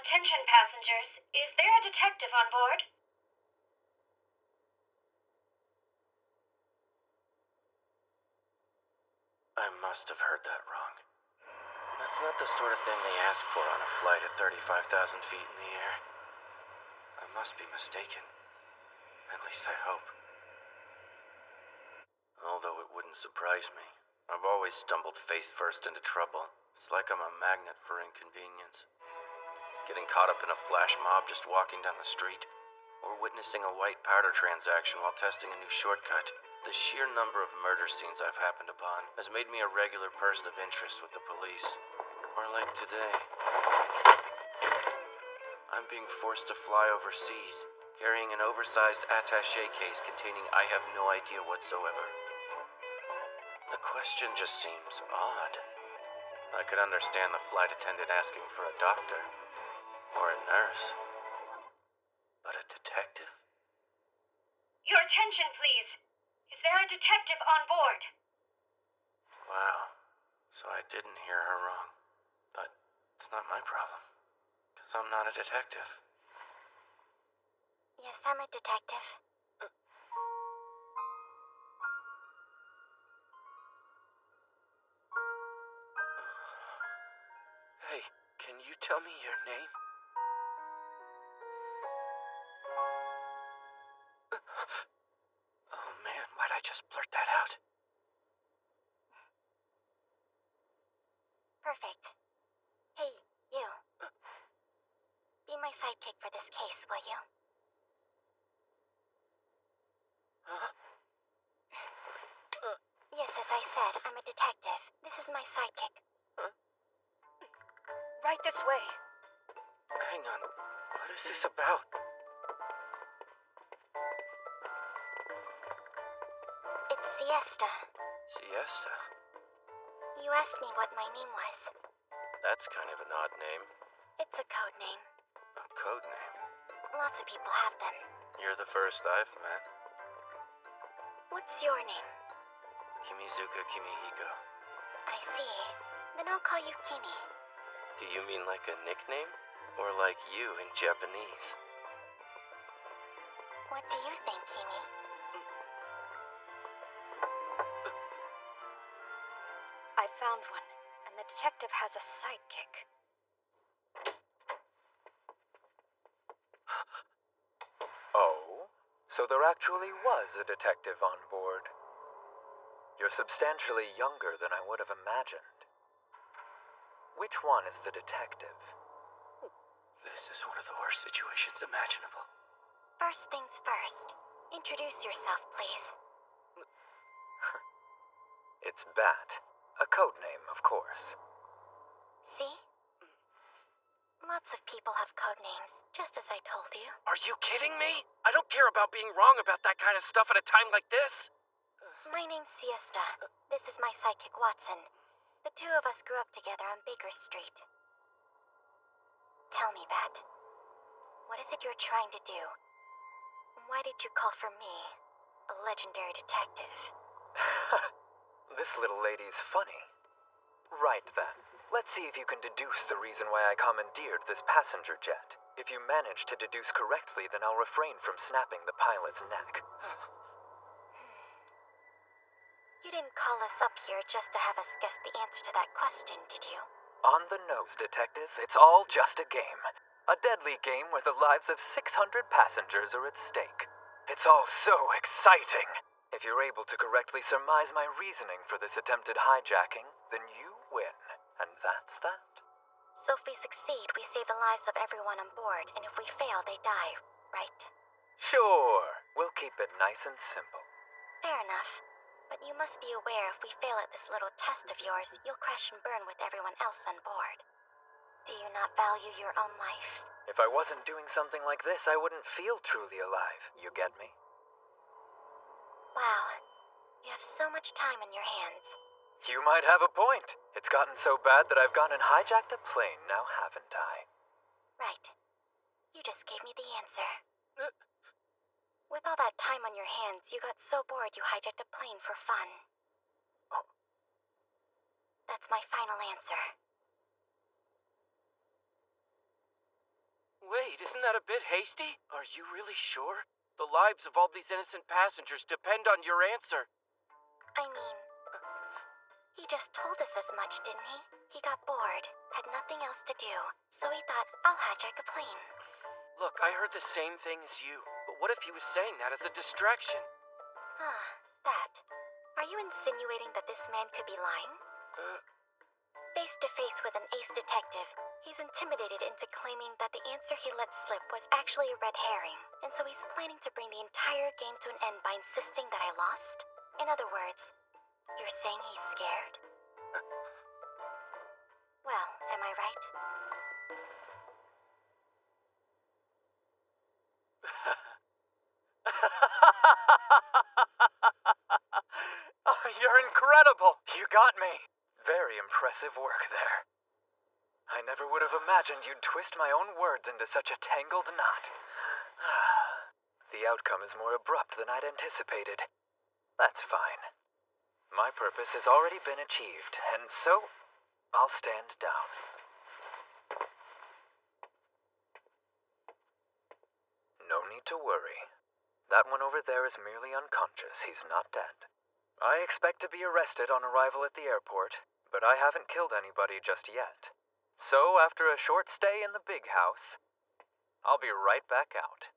Attention passengers, is there a detective on board? I must have heard that wrong. That's not the sort of thing they ask for on a flight at 35,000 feet in the air. I must be mistaken. At least I hope. Although it wouldn't surprise me. I've always stumbled face first into trouble. It's like I'm a magnet for inconvenience. Getting caught up in a flash mob just walking down the street, or witnessing a white powder transaction while testing a new shortcut. The sheer number of murder scenes I've happened upon has made me a regular person of interest with the police. Or like today. I'm being forced to fly overseas, carrying an oversized attaché case containing I have no idea whatsoever. The question just seems odd. I could understand the flight attendant asking for a doctor. Or a nurse. But a detective? Your attention, please. Is there a detective on board? Wow. So I didn't hear her wrong. But it's not my problem. Because I'm not a detective. Yes, I'm a detective. Hey, can you tell me your name? Oh man, why'd I just blurt that out? Perfect. Hey, you. Be my sidekick for this case, will you? Huh? Yes, as I said, I'm a detective. This is my sidekick. Right this way. Hang on. What is this about? It's Siesta. Siesta? You asked me what my name was. That's kind of an odd name. It's a code name. A code name. Lots of people have them. You're the first I've met. What's your name? Kimizuka Kimihiko. I see. Then I'll call you Kimi. Do you mean like a nickname? Or like you in Japanese? What do you think, Kimi? I found one, and the detective has a sidekick. Oh? So there actually was a detective on board. You're substantially younger than I would have imagined. Which one is the detective? This is one of the worst situations imaginable. First things first. Introduce yourself, please. It's Bat. A code name, of course. See? Lots of people have code names, just as I told you. Are you kidding me? I don't care about being wrong about that kind of stuff at a time like this. My name's Siesta. This is my sidekick, Watson. The two of us grew up together on Baker Street. Tell me, Bat. What is it you're trying to do? Why did you call for me, a legendary detective? This little lady's funny. Right then. Let's see if you can deduce the reason why I commandeered this passenger jet. If you manage to deduce correctly, then I'll refrain from snapping the pilot's neck. You didn't call us up here just to have us guess the answer to that question, did you? On the nose, detective. It's all just a game. A deadly game where the lives of 600 passengers are at stake. It's all so exciting! If you're able to correctly surmise my reasoning for this attempted hijacking, then you win. And that's that. So if we succeed, we save the lives of everyone on board, and if we fail, they die, right? Sure. We'll keep it nice and simple. Fair enough. But you must be aware if we fail at this little test of yours, you'll crash and burn with everyone else on board. Do you not value your own life? If I wasn't doing something like this, I wouldn't feel truly alive. You get me? Wow. You have so much time on your hands. You might have a point. It's gotten so bad that I've gone and hijacked a plane now, haven't I? Right. You just gave me the answer. With all that time on your hands, you got so bored you hijacked a plane for fun. Oh. That's my final answer. that a bit hasty? Are you really sure? The lives of all these innocent passengers depend on your answer. I mean, he just told us as much, didn't he? He got bored, had nothing else to do, so he thought, I'll hijack a plane. Look, I heard the same thing as you, but what if he was saying that as a distraction? That. Are you insinuating that this man could be lying? Face to face with an ace detective, he's intimidated into claiming that the answer he let slip was actually a red herring, and so he's planning to bring the entire game to an end by insisting that I lost? In other words, you're saying he's scared? Well, am I right? Oh, you're incredible! You got me! Very impressive work there. I never would have imagined you'd twist my own words into such a tangled knot. The outcome is more abrupt than I'd anticipated. That's fine. My purpose has already been achieved, and so I'll stand down. No need to worry. That one over there is merely unconscious. He's not dead. I expect to be arrested on arrival at the airport, but I haven't killed anybody just yet. So, after a short stay in the big house, I'll be right back out.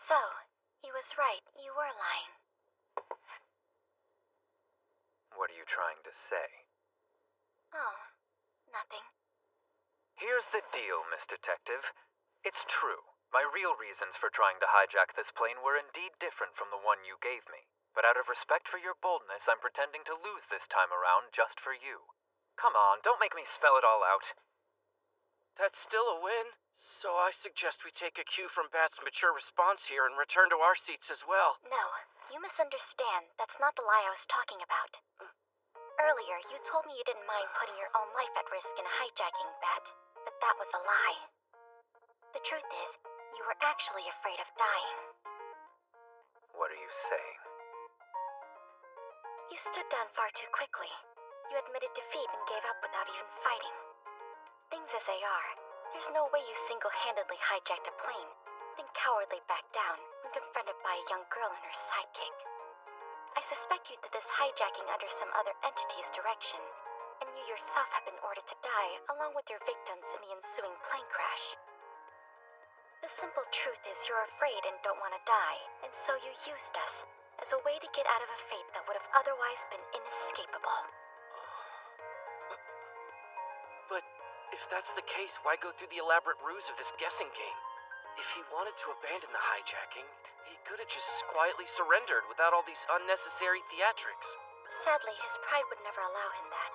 So, he was right. You were lying. What are you trying to say? Oh, nothing. Here's the deal, Miss Detective. It's true. My real reasons for trying to hijack this plane were indeed different from the one you gave me. But out of respect for your boldness, I'm pretending to lose this time around just for you. Come on, don't make me spell it all out. That's still a win. So I suggest we take a cue from Bat's mature response here and return to our seats as well. No, you misunderstand. That's not the lie I was talking about. Earlier, you told me you didn't mind putting your own life at risk in a hijacking, Bat, but that was a lie. The truth is, you were actually afraid of dying. What are you saying? You stood down far too quickly. You admitted defeat and gave up without even fighting. Things as they are, there's no way you single-handedly hijacked a plane, then cowardly backed down when confronted by a young girl and her sidekick. I suspect you did this hijacking under some other entity's direction, and you yourself have been ordered to die along with your victims in the ensuing plane crash. The simple truth is you're afraid and don't want to die, and so you used us as a way to get out of a fate that would have otherwise been inescapable. But if that's the case, why go through the elaborate ruse of this guessing game? If he wanted to abandon the hijacking, he could have just quietly surrendered without all these unnecessary theatrics. Sadly, his pride would never allow him that.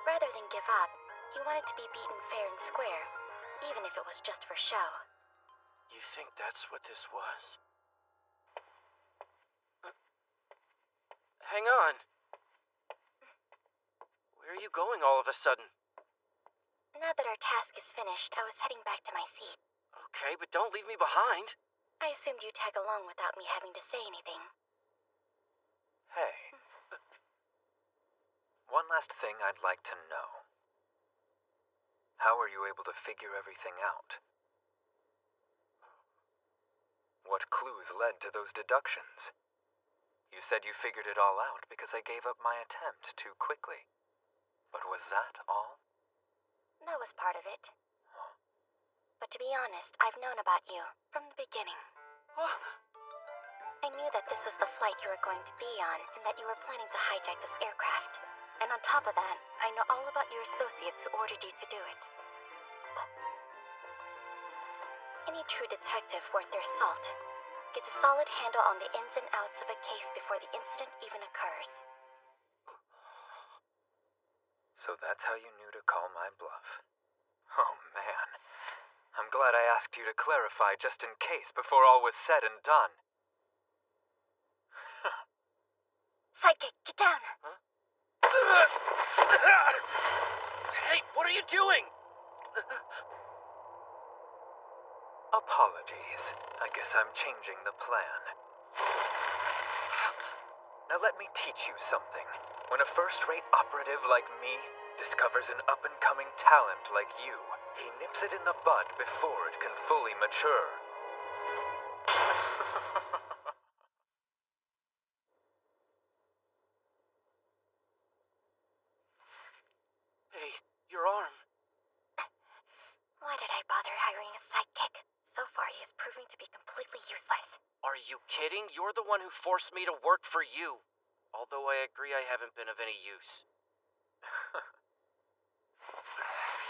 Rather than give up, he wanted to be beaten fair and square, even if it was just for show. You think that's what this was? Hang on. Where are you going all of a sudden? Now that our task is finished, I was heading back to my seat. Okay, but don't leave me behind. I assumed you'd tag along without me having to say anything. Hey. One last thing I'd like to know. How are you able to figure everything out? What clues led to those deductions? You said you figured it all out because I gave up my attempt too quickly. But was that all? That was part of it. But to be honest, I've known about you from the beginning. I knew that this was the flight you were going to be on, and that you were planning to hijack this aircraft. And on top of that, I know all about your associates who ordered you to do it. Any true detective worth their salt gets a solid handle on the ins and outs of a case before the incident even occurs. So that's how you knew to call my bluff. Oh man. I'm glad I asked you to clarify just in case before all was said and done. Sidekick, get down! Huh? Hey, what are you doing? Apologies. I guess I'm changing the plan. Now let me teach you something. When a first-rate operative like me discovers an up-and-coming talent like you, he nips it in the bud before it can fully mature. Hey, your arm. Why did I bother hiring a sidekick? So far, he is proving to be completely useless. Are you kidding? You're the one who forced me to work for you. Although I agree I haven't been of any use.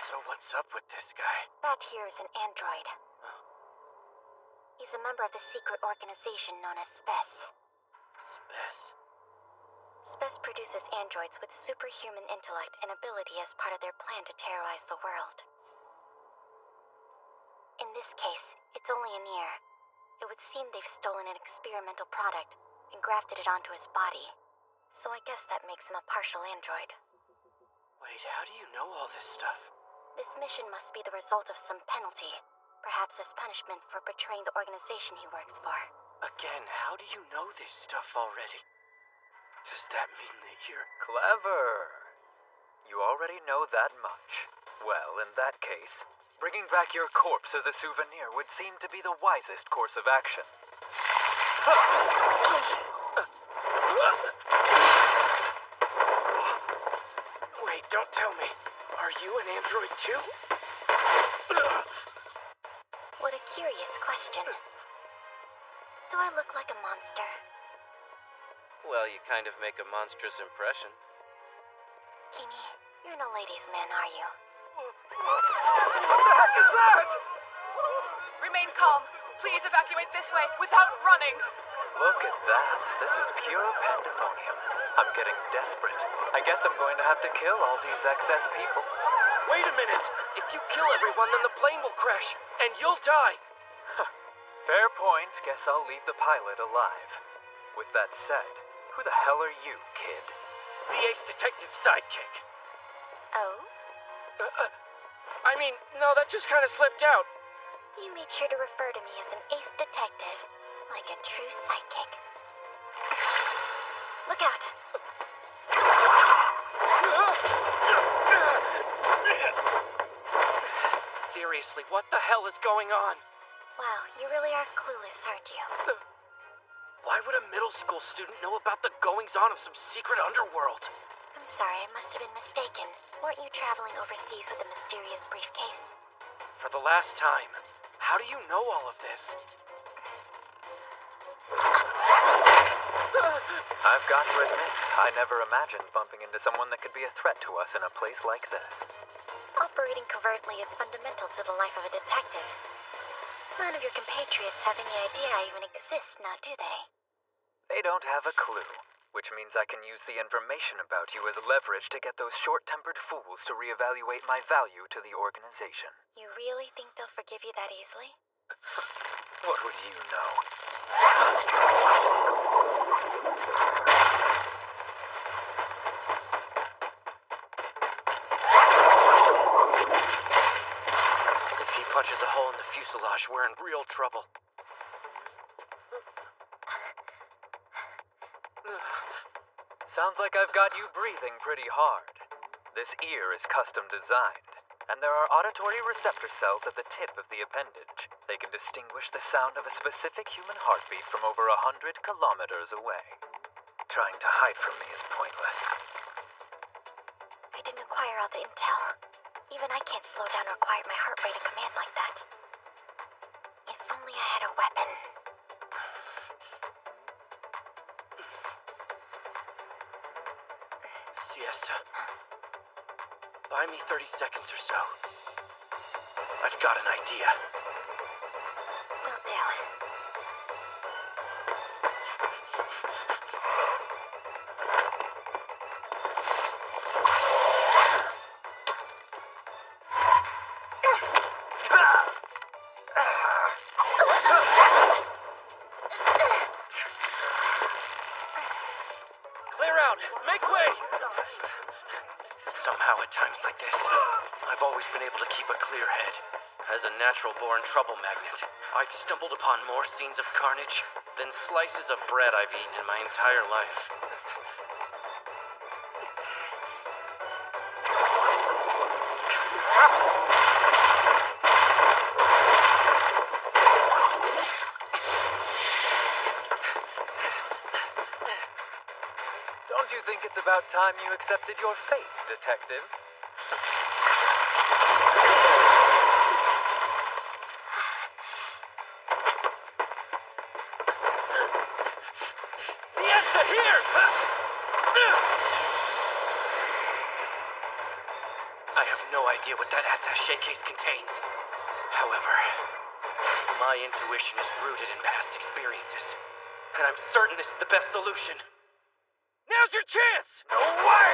So what's up with this guy? That here is an android. He's a member of the secret organization known as SPES. Spess? SPES produces androids with superhuman intellect and ability as part of their plan to terrorize the world. In this case, it's only an ear. It would seem they've stolen an experimental product and grafted it onto his body. So I guess that makes him a partial android. Wait, how do you know all this stuff? This mission must be the result of some penalty, perhaps as punishment for betraying the organization he works for. Again, how do you know this stuff already? Does that mean that you're... Clever. You already know that much. Well, in that case, bringing back your corpse as a souvenir would seem to be the wisest course of action. Wait, don't tell me. Are you an android too? What a curious question. Do I look like a monster? Well, you kind of make a monstrous impression. Kimi, you're no ladies' man, are you? What the heck is that? Remain calm. Please evacuate this way without running. Look at that. This is pure pandemonium. I'm getting desperate. I guess I'm going to have to kill all these excess people. Wait a minute! If you kill everyone, then the plane will crash, and you'll die! Fair point. Guess I'll leave the pilot alive. With that said, who the hell are you, kid? The Ace Detective sidekick. Oh? I mean, no, that just kind of slipped out. You made sure to refer to me as an ace detective, like a true sidekick. Look out! Seriously, what the hell is going on? Wow, you really are clueless, aren't you? Why would a middle school student know about the goings-on of some secret underworld? I'm sorry, I must have been mistaken. Weren't you traveling overseas with a mysterious briefcase? For the last time, how do you know all of this? I've got to admit, I never imagined bumping into someone that could be a threat to us in a place like this. Operating covertly is fundamental to the life of a detective. None of your compatriots have any idea I even exist, now do they? They don't have a clue, which means I can use the information about you as leverage to get those short-tempered fools to reevaluate my value to the organization. You really think they'll forgive you that easily? What would you know? If he punches a hole in the fuselage, we're in real trouble. Sounds like I've got you breathing pretty hard. This ear is custom designed, and there are auditory receptor cells at the tip of the appendage. They can distinguish the sound of a specific human heartbeat from over 100 kilometers away. Trying to hide from me is pointless. I didn't acquire all the intel. Even I can't slow down or quiet my heart rate on command like that. If only I had a weapon. Siesta. Buy me 30 seconds or so. I've got an idea. Will do. Clear out! Make way! Somehow, at times like this, I've always been able to keep a clear head. As a natural-born trouble magnet, I've stumbled upon more scenes of carnage than slices of bread I've eaten in my entire life. about time you accepted your fate, Detective. Siesta, here! I have no idea what that attaché case contains. However, my intuition is rooted in past experiences, and I'm certain this is the best solution. Now's your chance! No way!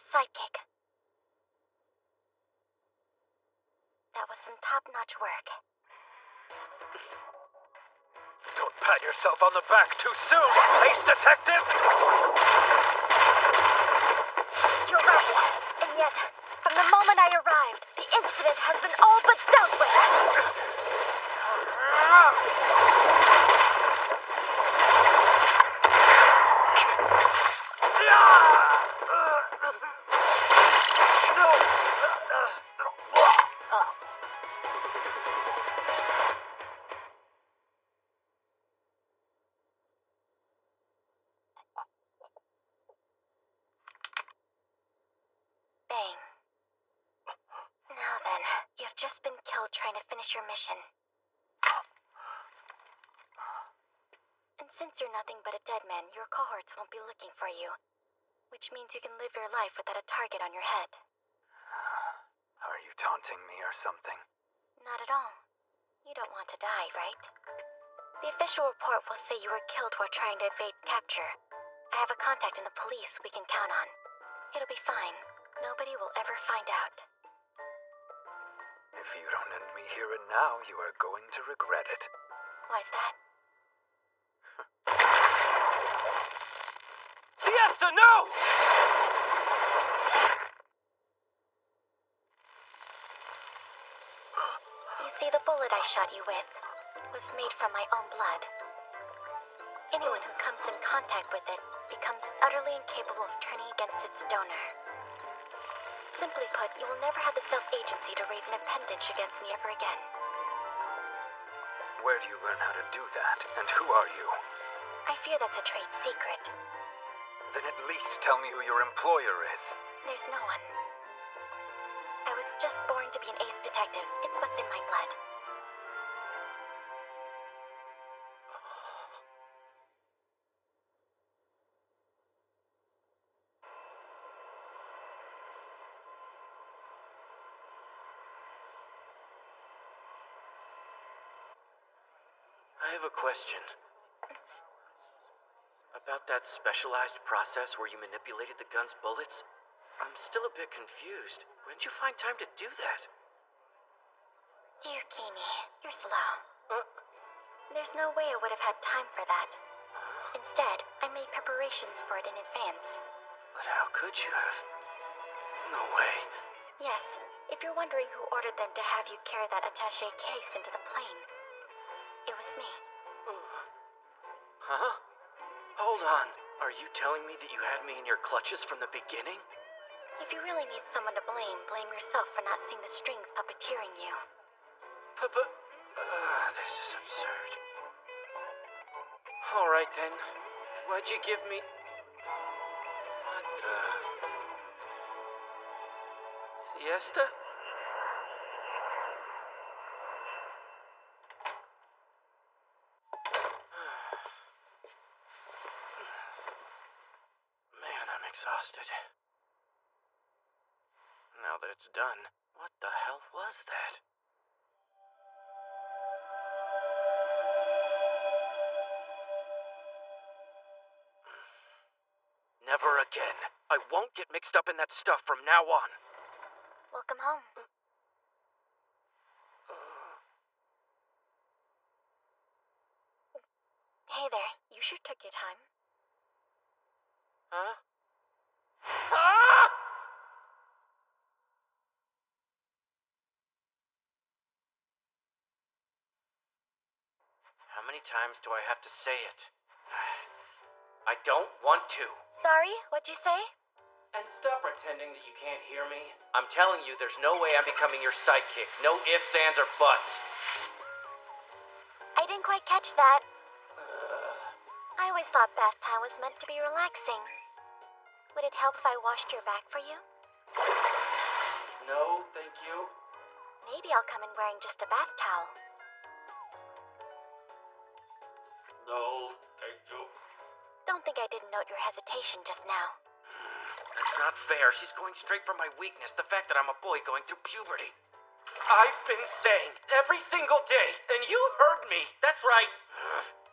Sidekick. That was some top-notch work. Don't pat yourself on the back too soon, Ace Detective! You're right. And yet, from the moment I arrived, the incident has been all but dealt with. Bang. Now then, you have just been killed trying to finish your mission. And since you're nothing but a dead man, your cohorts won't be looking for you. Which means you can live your life without a target on your head. Are you taunting me or something? Not at all. You don't want to die, right? The official report will say you were killed while trying to evade capture. I have a contact in the police we can count on. It'll be fine. Nobody will ever find out. If you don't end me here and now, you are going to regret it. Why's that? Siesta, no! You see, the bullet I shot you with was made from my own blood. Anyone who comes in contact with it becomes utterly incapable of turning against its donor. Simply put, you will never have the self-agency to raise an appendage against me ever again. Where do you learn how to do that? And who are you? I fear that's a trade secret. Then at least tell me who your employer is. There's no one. I was just born to be an ace detective. It's what's in my blood. I have a question. About that specialized process where you manipulated the gun's bullets? I'm still a bit confused. When'd you find time to do that? Dear Kimi, you're slow. There's no way I would have had time for that. Instead, I made preparations for it in advance. But how could you have? No way. Yes, if you're wondering who ordered them to have you carry that attaché case into the plane, it was me. Huh? Hold on. Are you telling me that you had me in your clutches from the beginning? If you really need someone to blame, blame yourself for not seeing the strings puppeteering you. This is absurd. Alright then. Why'd you give me... What the... Siesta? Man, I'm exhausted. Now that it's done, what the hell was that? Never again. I won't get mixed up in that stuff from now on. Welcome home. Hey there, you sure took your time. Huh? Ah! How many times do I have to say it? I don't want to. Sorry, what'd you say? And stop pretending that you can't hear me. I'm telling you, there's no way I'm becoming your sidekick. No ifs, ands, or buts. didn't quite catch that. I always thought bath time was meant to be relaxing. Would it help if I washed your back for you? No, thank you. Maybe I'll come in wearing just a bath towel. No, thank you. Don't think I didn't note your hesitation just now. That's not fair. She's going straight for my weakness, the fact that I'm a boy going through puberty. I've been saying every single day, and you heard me. That's right.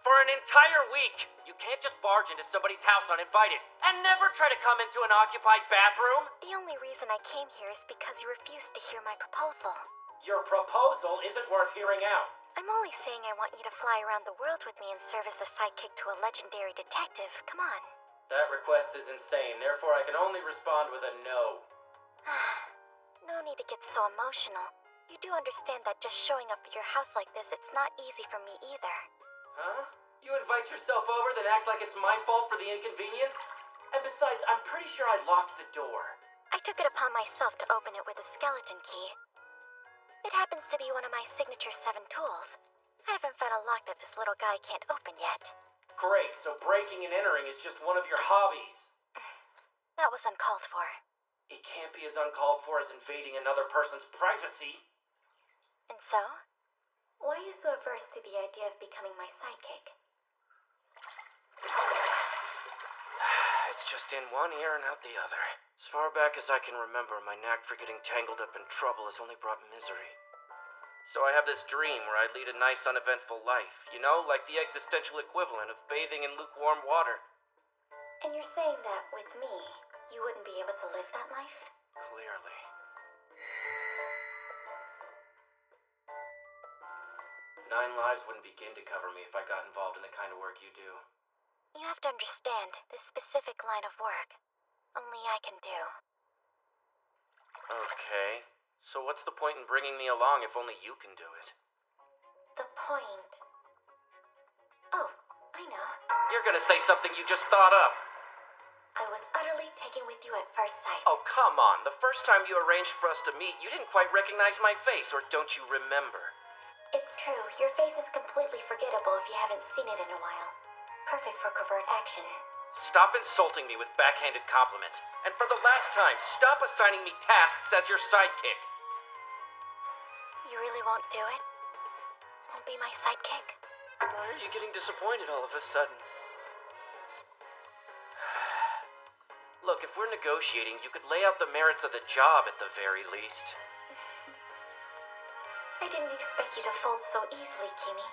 For an entire week, you can't just barge into somebody's house uninvited and never try to come into an occupied bathroom. The only reason I came here is because you refused to hear my proposal. Your proposal isn't worth hearing out. I'm only saying I want you to fly around the world with me and serve as the sidekick to a legendary detective. Come on. That request is insane, therefore I can only respond with a no. No need to get so emotional. You do understand that just showing up at your house like this, it's not easy for me either. Huh? You invite yourself over, then act like it's my fault for the inconvenience? And besides, I'm pretty sure I locked the door. I took it upon myself to open it with a skeleton key. It happens to be one of my signature 7 tools. I haven't found a lock that this little guy can't open yet. Great, so breaking and entering is just one of your hobbies. That was uncalled for. It can't be as uncalled for as invading another person's privacy. And so? Why are you so averse to the idea of becoming my sidekick? It's just in one ear and out the other. As far back as I can remember, my knack for getting tangled up in trouble has only brought misery. So I have this dream where I lead a nice, uneventful life. You know, like the existential equivalent of bathing in lukewarm water. And you're saying that with me, you wouldn't be able to live that life? Clearly. 9 lives wouldn't begin to cover me if I got involved in the kind of work you do. You have to understand, this specific line of work, only I can do. Okay. So what's the point in bringing me along if only you can do it? The point... Oh, I know. You're gonna say something you just thought up. I was utterly taken with you at first sight. Oh, come on. The first time you arranged for us to meet, you didn't quite recognize my face, or don't you remember? It's true, your face is completely forgettable if you haven't seen it in a while. Perfect for covert action. Stop insulting me with backhanded compliments. And for the last time, stop assigning me tasks as your sidekick. You really won't do it? Won't be my sidekick? Why are you getting disappointed all of a sudden? Look, if we're negotiating, you could lay out the merits of the job at the very least. I didn't expect you to fold so easily, Kimi.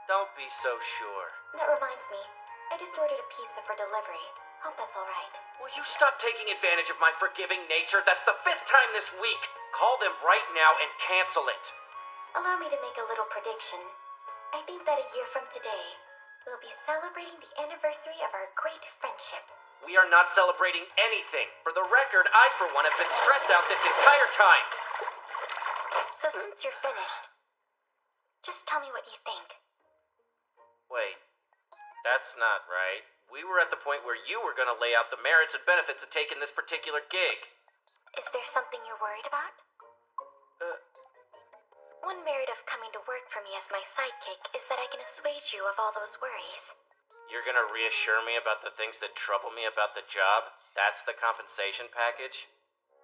Don't be so sure. That reminds me, I just ordered a pizza for delivery. Hope that's alright. Will you stop taking advantage of my forgiving nature? That's the 5th time this week. Call them right now and cancel it. Allow me to make a little prediction. I think that a year from today, we'll be celebrating the anniversary of our great friendship. We are not celebrating anything. For the record, I, for one, have been stressed out this entire time. So since you're finished, just tell me what you think. Wait, that's not right. We were at the point where you were going to lay out the merits and benefits of taking this particular gig. Is there something you're worried about? One merit of coming to work for me as my sidekick is that I can assuage you of all those worries. You're going to reassure me about the things that trouble me about the job? That's the compensation package?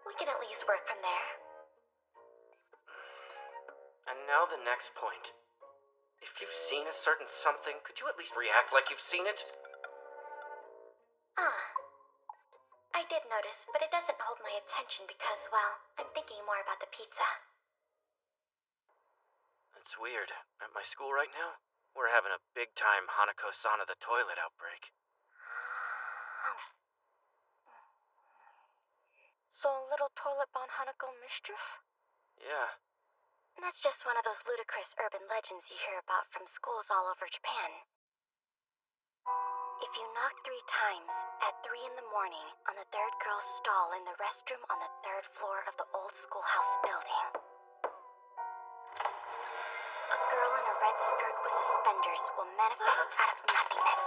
We can at least work from there. And now the next point. If you've seen a certain something, could you at least react like you've seen it? I did notice, but it doesn't hold my attention because, well, I'm thinking more about the pizza. It's weird. At my school right now, we're having a big-time Hanako-sana the toilet outbreak. So a little toilet-bound Hanako mischief? Yeah. That's just one of those ludicrous urban legends you hear about from schools all over Japan. If you knock 3 times at 3 in the morning on the 3rd girl's stall in the restroom on the 3rd floor of the old schoolhouse building, a girl in a red skirt with suspenders will manifest out of nothingness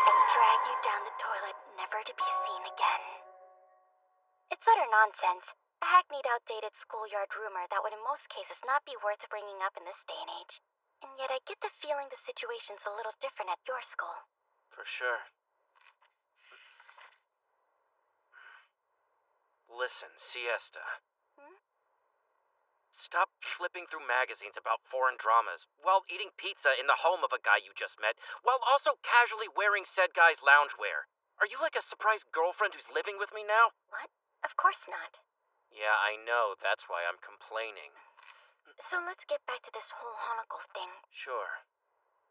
and drag you down the toilet, never to be seen again. It's utter nonsense. A hackneyed, outdated schoolyard rumor that would in most cases not be worth bringing up in this day and age. And yet I get the feeling the situation's a little different at your school. For sure. Listen, Siesta. Stop flipping through magazines about foreign dramas while eating pizza in the home of a guy you just met, while also casually wearing said guy's loungewear. Are you like a surprise girlfriend who's living with me now? What? Of course not. Yeah, I know. That's why I'm complaining. So let's get back to this whole Hanako thing. Sure.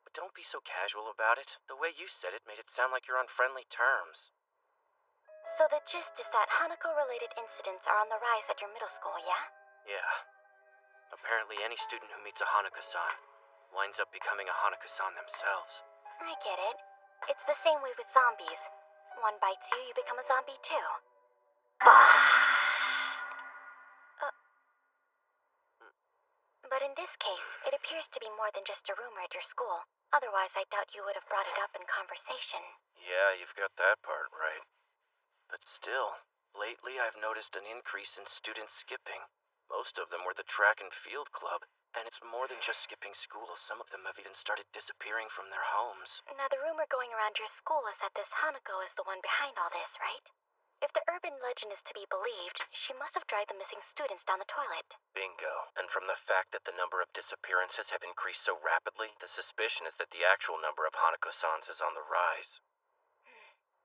But don't be so casual about it. The way you said it made it sound like you're on friendly terms. So the gist is that Hanako-related incidents are on the rise at your middle school, yeah? Yeah. Apparently any student who meets a Hanako-san winds up becoming a Hanako-san themselves. I get it. It's the same way with zombies. One bites you, you become a zombie too. But in this case, it appears to be more than just a rumor at your school. Otherwise, I doubt you would have brought it up in conversation. Yeah, you've got that part right. But still, lately I've noticed an increase in students skipping. Most of them were the track and field club, and it's more than just skipping school. Some of them have even started disappearing from their homes. Now, the rumor going around your school is that this Hanako is the one behind all this, right? If the urban legend is to be believed, she must have dragged the missing students down the toilet. Bingo. And from the fact that the number of disappearances have increased so rapidly, the suspicion is that the actual number of Hanako-sans is on the rise.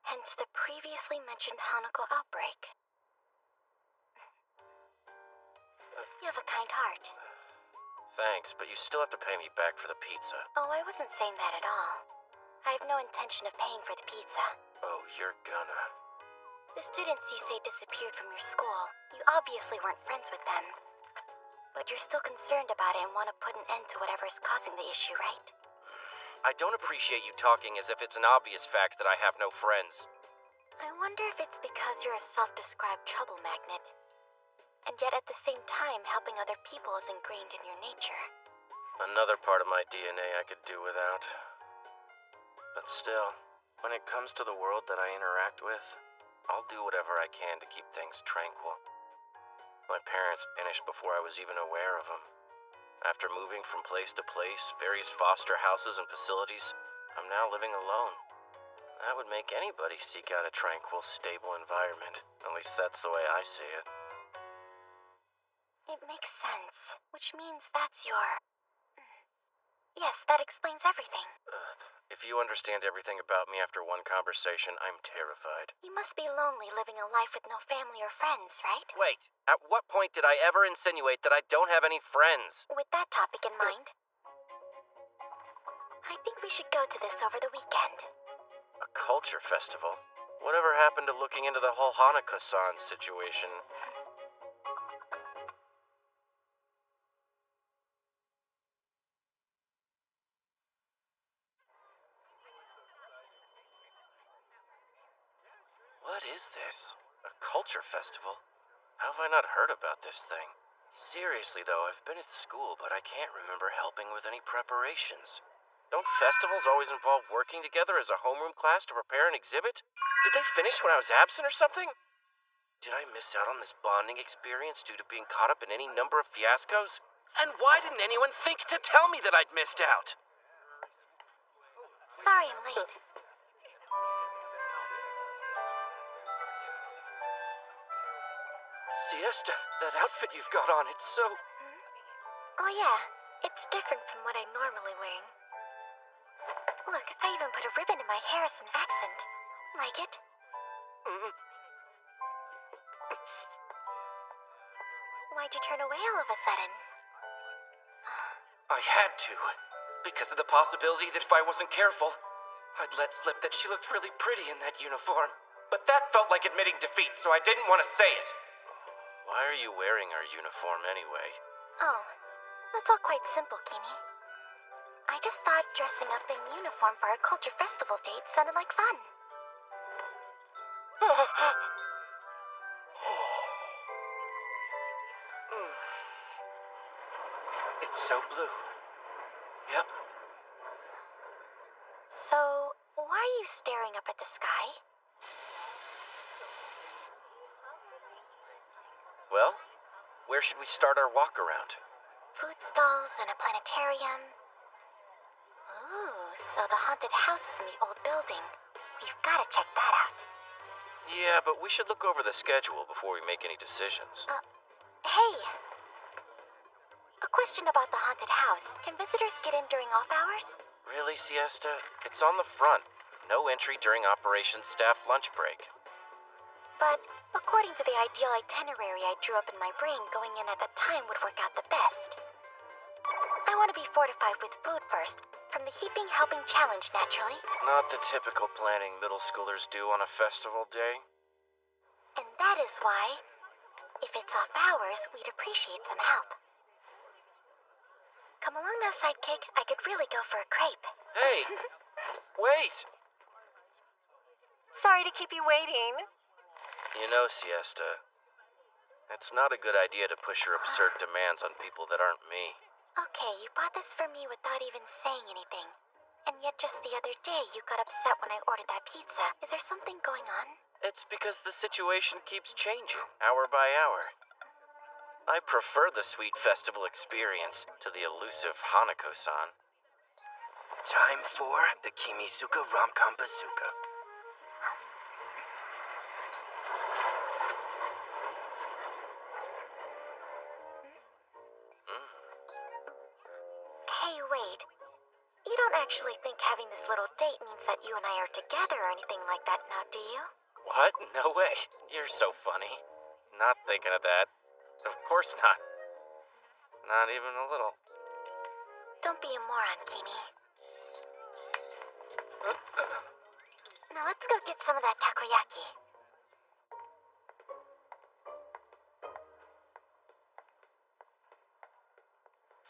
Hence the previously mentioned Hanako outbreak. You have a kind heart. Thanks, but you still have to pay me back for the pizza. Oh, I wasn't saying that at all. I have no intention of paying for the pizza. Oh, you're gonna. The students you say disappeared from your school, you obviously weren't friends with them. But you're still concerned about it and want to put an end to whatever is causing the issue, right? I don't appreciate you talking as if it's an obvious fact that I have no friends. I wonder if it's because you're a self-described trouble magnet. And yet at the same time, helping other people is ingrained in your nature. Another part of my DNA I could do without. But still, when it comes to the world that I interact with, I'll do whatever I can to keep things tranquil. My parents vanished before I was even aware of them. After moving from place to place, various foster houses and facilities, I'm now living alone. That would make anybody seek out a tranquil, stable environment. At least that's the way I see it. It makes sense, which means that's your... Yes, that explains everything. If you understand everything about me after one conversation, I'm terrified. You must be lonely living a life with no family or friends, right? Wait, at what point did I ever insinuate that I don't have any friends? With that topic in mind, I think we should go to this over the weekend. A culture festival? Whatever happened to looking into the whole Hanako-san situation? What is this? A culture festival? How have I not heard about this thing? Seriously though, I've been at school, but I can't remember helping with any preparations. Don't festivals always involve working together as a homeroom class to prepare an exhibit? Did they finish when I was absent or something? Did I miss out on this bonding experience due to being caught up in any number of fiascos? And why didn't anyone think to tell me that I'd missed out? Sorry I'm late. Siesta, that outfit you've got on, it's so... Oh yeah, it's different from what I normally wear. Look, I even put a ribbon in my hair as an accent. Like it? Why'd you turn away all of a sudden? I had to, because of the possibility that if I wasn't careful, I'd let slip that she looked really pretty in that uniform. But that felt like admitting defeat, so I didn't want to say it. Why are you wearing our uniform anyway? Oh, that's all quite simple, Kimi. I just thought dressing up in uniform for a culture festival date sounded like fun. It's so blue. Yep. So, why are you staring up at the sky? Well, where should we start our walk around? Food stalls and a planetarium. so the haunted house is in the old building. You've gotta check that out. Yeah, but we should look over the schedule before we make any decisions. Hey! A question about the haunted house. Can visitors get in during off hours? Really, Siesta? It's on the front. No entry during Operation Staff lunch break. But according to the ideal itinerary I drew up in my brain, going in at that time would work out the best. I want to be fortified with food first, from the Heaping Helping Challenge, naturally. Not the typical planning middle schoolers do on a festival day. And that is why, if it's off hours, we'd appreciate some help. Come along now, Sidekick. I could really go for a crepe. Hey! Wait! Sorry to keep you waiting. You know, Siesta, it's not a good idea to push your absurd demands on people that aren't me. Okay, you bought this for me without even saying anything. And yet just the other day, you got upset when I ordered that pizza. Is there something going on? It's because the situation keeps changing, hour by hour. I prefer the sweet festival experience to the elusive Hanako-san. Time for the Kimizuka Rom-Com Bazooka. Hey, wait. You don't actually think having this little date means that you and I are together or anything like that now, do you? What? No way. You're so funny. Not thinking of that. Of course not. Not even a little. Don't be a moron, Kimi. Now let's go get some of that takoyaki.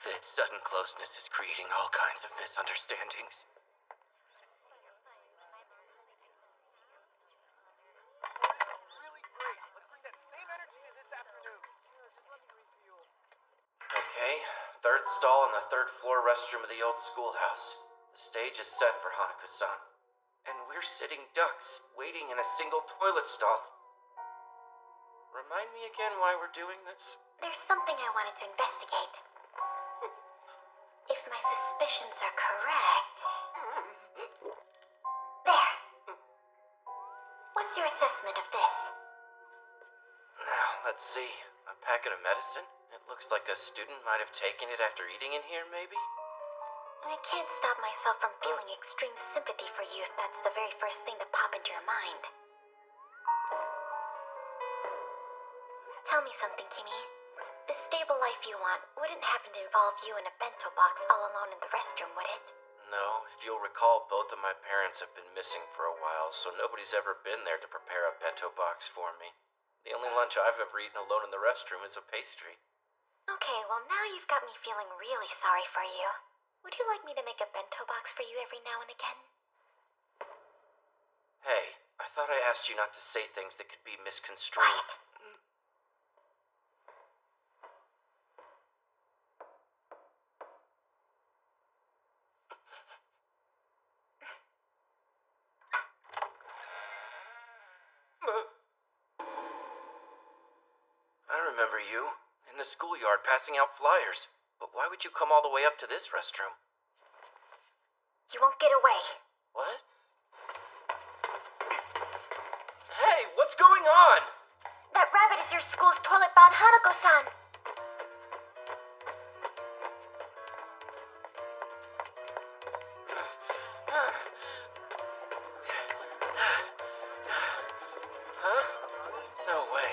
This sudden closeness is creating all kinds of misunderstandings. Okay, third stall in the third floor restroom of the old schoolhouse. The stage is set for Hanako-san. And we're sitting ducks, waiting in a single toilet stall. Remind me again why we're doing this? There's something I wanted to investigate. If my suspicions are correct... There. What's your assessment of this? Now, let's see. A packet of medicine? It looks like a student might have taken it after eating in here, maybe? I can't stop myself from feeling extreme sympathy for you if that's the very first thing to pop into your mind. Tell me something, Kimi. The stable life you want wouldn't happen to involve you in a bento box all alone in the restroom, would it? No, if you'll recall, both of my parents have been missing for a while, so nobody's ever been there to prepare a bento box for me. The only lunch I've ever eaten alone in the restroom is a pastry. Okay, well now you've got me feeling really sorry for you. Would you like me to make a bento box for you every now and again? Hey, I thought I asked you not to say things that could be misconstrued. Quiet. I remember you, in the schoolyard passing out flyers. But why would you come all the way up to this restroom? You won't get away. What? Hey, what's going on? That rabbit is your school's toilet-bound Hanako-san. Huh? No way.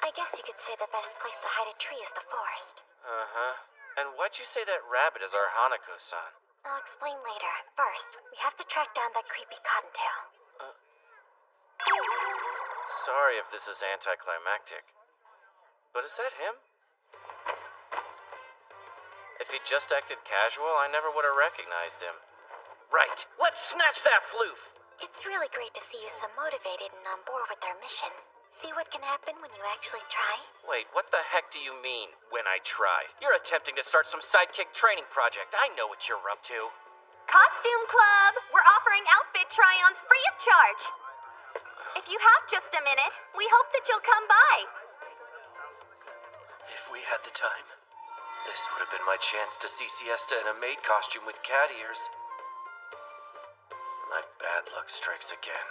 I guess you could say the best place to hide a tree is the forest. Uh-huh. And why'd you say that rabbit is our Hanako-san? I'll explain later. First, we have to track down that creepy cottontail. Sorry if this is anticlimactic. But is that him? If he just acted casual, I never would have recognized him. Right, let's snatch that floof! It's really great to see you so motivated and on board with our mission. See what can happen when you actually try? Wait, what the heck do you mean, when I try? You're attempting to start some sidekick training project. I know what you're up to. Costume Club! We're offering outfit try-ons free of charge. If you have just a minute, we hope that you'll come by. If we had the time. This would have been my chance to see Siesta in a maid costume with cat ears. My bad luck strikes again.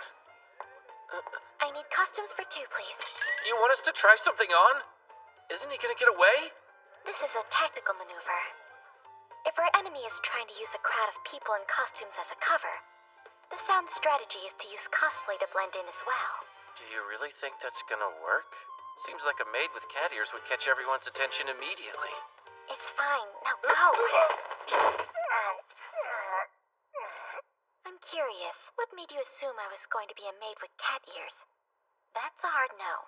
I need costumes for two, please. You want us to try something on? Isn't he gonna get away? This is a tactical maneuver. If our enemy is trying to use a crowd of people in costumes as a cover, the sound strategy is to use cosplay to blend in as well. Do you really think that's gonna work? Seems like a maid with cat ears would catch everyone's attention immediately. It's fine. Now go! I'm curious. What made you assume I was going to be a maid with cat ears? That's a hard no.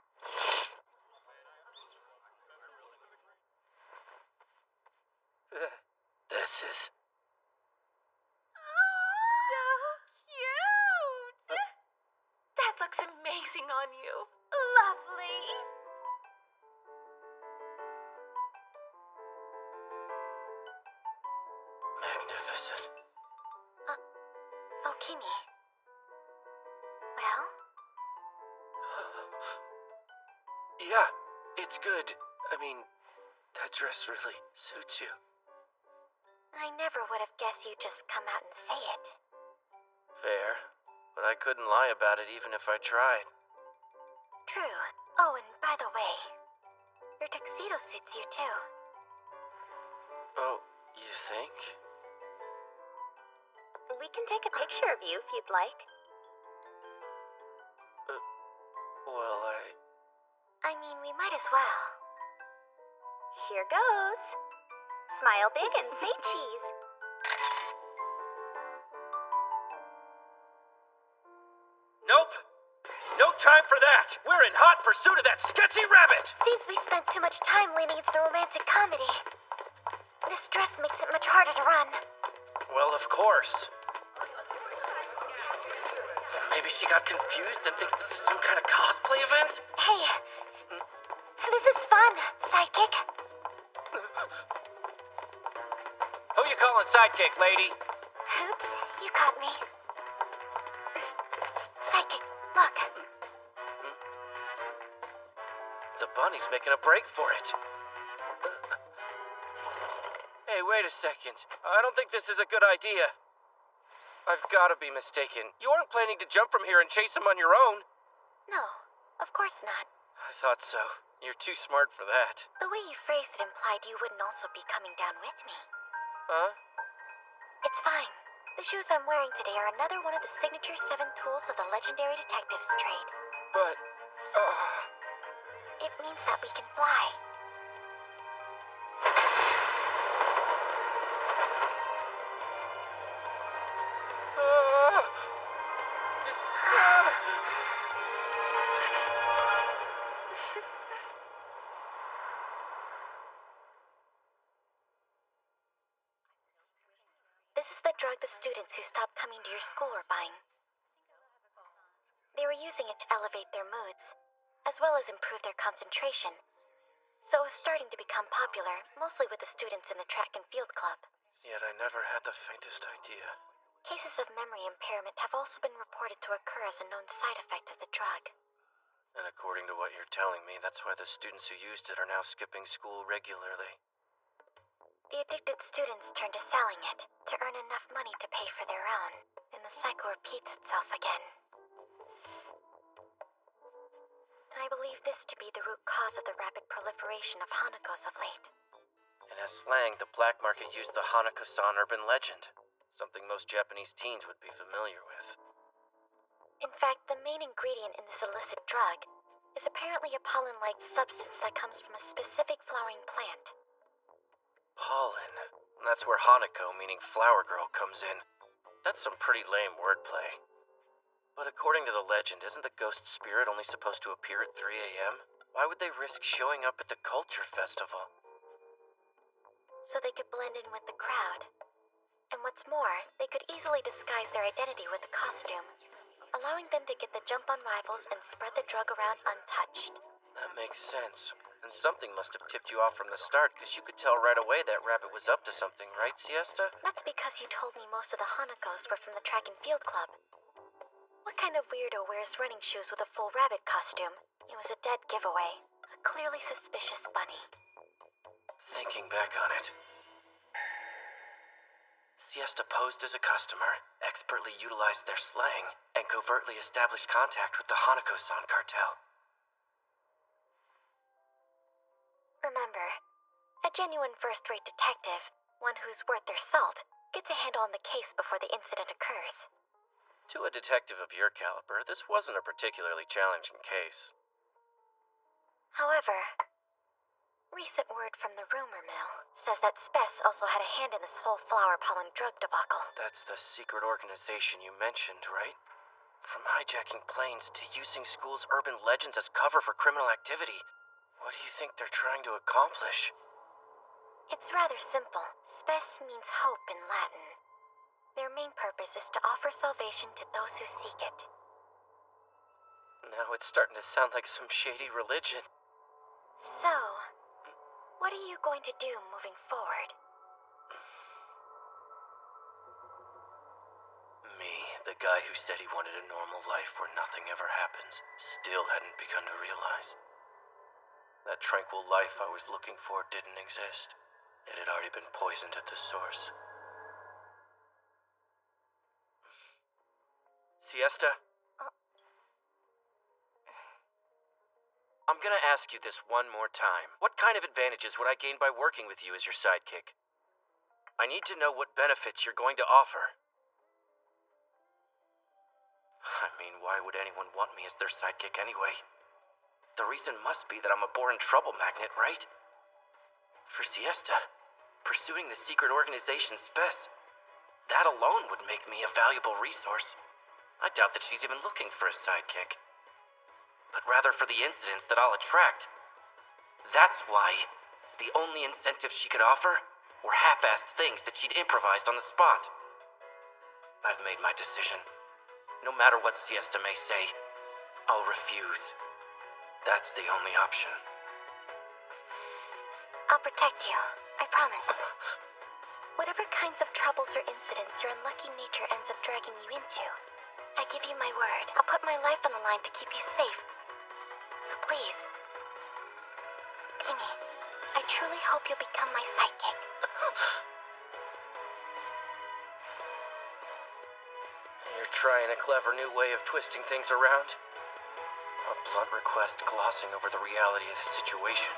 This is... So cute! That looks amazing on you. Lovely. magnificent. Oh, Kimi. Well? Yeah, it's good. I mean, that dress really suits you. I never would have guessed you'd just come out and say it. Fair, but I couldn't lie about it even if I tried. True. Oh, and by the way, your tuxedo suits you too. Oh, you think? We can take a picture of you if you'd like. Well, I mean, we might as well. Here goes. Smile big and say cheese. Nope! No time for that! We're in hot pursuit of that sketchy rabbit! Seems we spent too much time leaning into the romantic comedy. This dress makes it much harder to run. Well, of course. Maybe she got confused and thinks this is some kind of cosplay event? Hey, this is fun, sidekick. Who you calling sidekick, lady? Oops, you caught me. Sidekick, look. The bunny's making a break for it. Hey, wait a second. I don't think this is a good idea. I've gotta be mistaken. You aren't planning to jump from here and chase him on your own. No, of course not. I thought so. You're too smart for that. The way you phrased it implied you wouldn't also be coming down with me. Huh? It's fine. The shoes I'm wearing today are another one of the signature 7 tools of the legendary detective's trade. But, It means that we can fly. This is the drug the students who stopped coming to your school were buying. They were using it to elevate their moods, as well as improve their concentration. So it was starting to become popular, mostly with the students in the track and field club. Yet I never had the faintest idea. Cases of memory impairment have also been reported to occur as a known side effect of the drug. And according to what you're telling me, that's why the students who used it are now skipping school regularly. The addicted students turn to selling it to earn enough money to pay for their own, and the cycle repeats itself again. I believe this to be the root cause of the rapid proliferation of Hanakos of late. In as slang, the black market used the Hanako-san urban legend, something most Japanese teens would be familiar with. In fact, the main ingredient in this illicit drug is apparently a pollen-like substance that comes from a specific flowering plant. Pollen. And that's where Hanako, meaning flower girl, comes in. That's some pretty lame wordplay. But according to the legend, isn't the ghost spirit only supposed to appear at 3 a.m.? Why would they risk showing up at the culture festival? So they could blend in with the crowd. And what's more, they could easily disguise their identity with a costume, allowing them to get the jump on rivals and spread the drug around untouched. That makes sense. And something must have tipped you off from the start, because you could tell right away that rabbit was up to something, right, Siesta? That's because you told me most of the Hanakos were from the track and field club. What kind of weirdo wears running shoes with a full rabbit costume? It was a dead giveaway. A clearly suspicious bunny. Thinking back on it, Siesta posed as a customer, expertly utilized their slang, and covertly established contact with the Hanako-san cartel. Remember, a genuine first-rate detective, one who's worth their salt, gets a handle on the case before the incident occurs. To a detective of your caliber, this wasn't a particularly challenging case. However, recent word from the rumor mill says that Spess also had a hand in this whole flower pollen drug debacle. That's the secret organization you mentioned, right? From hijacking planes to using schools' urban legends as cover for criminal activity. What do you think they're trying to accomplish? It's rather simple. Spes means hope in Latin. Their main purpose is to offer salvation to those who seek it. Now it's starting to sound like some shady religion. So, what are you going to do moving forward? Me, the guy who said he wanted a normal life where nothing ever happens, still hadn't begun to realize. That tranquil life I was looking for didn't exist. It had already been poisoned at the source. Siesta? I'm gonna ask you this one more time. What kind of advantages would I gain by working with you as your sidekick? I need to know what benefits you're going to offer. I mean, why would anyone want me as their sidekick anyway? The reason must be that I'm a born trouble magnet, right? For Siesta, pursuing the secret organization Spes, that alone would make me a valuable resource. I doubt that she's even looking for a sidekick, but rather for the incidents that I'll attract. That's why the only incentives she could offer were half-assed things that she'd improvised on the spot. I've made my decision. No matter what Siesta may say, I'll refuse. That's the only option. I'll protect you, I promise. Whatever kinds of troubles or incidents your unlucky nature ends up dragging you into, I give you my word. I'll put my life on the line to keep you safe. So please, Kimi, I truly hope you'll become my sidekick. You're trying a clever new way of twisting things around? A blunt request glossing over the reality of the situation.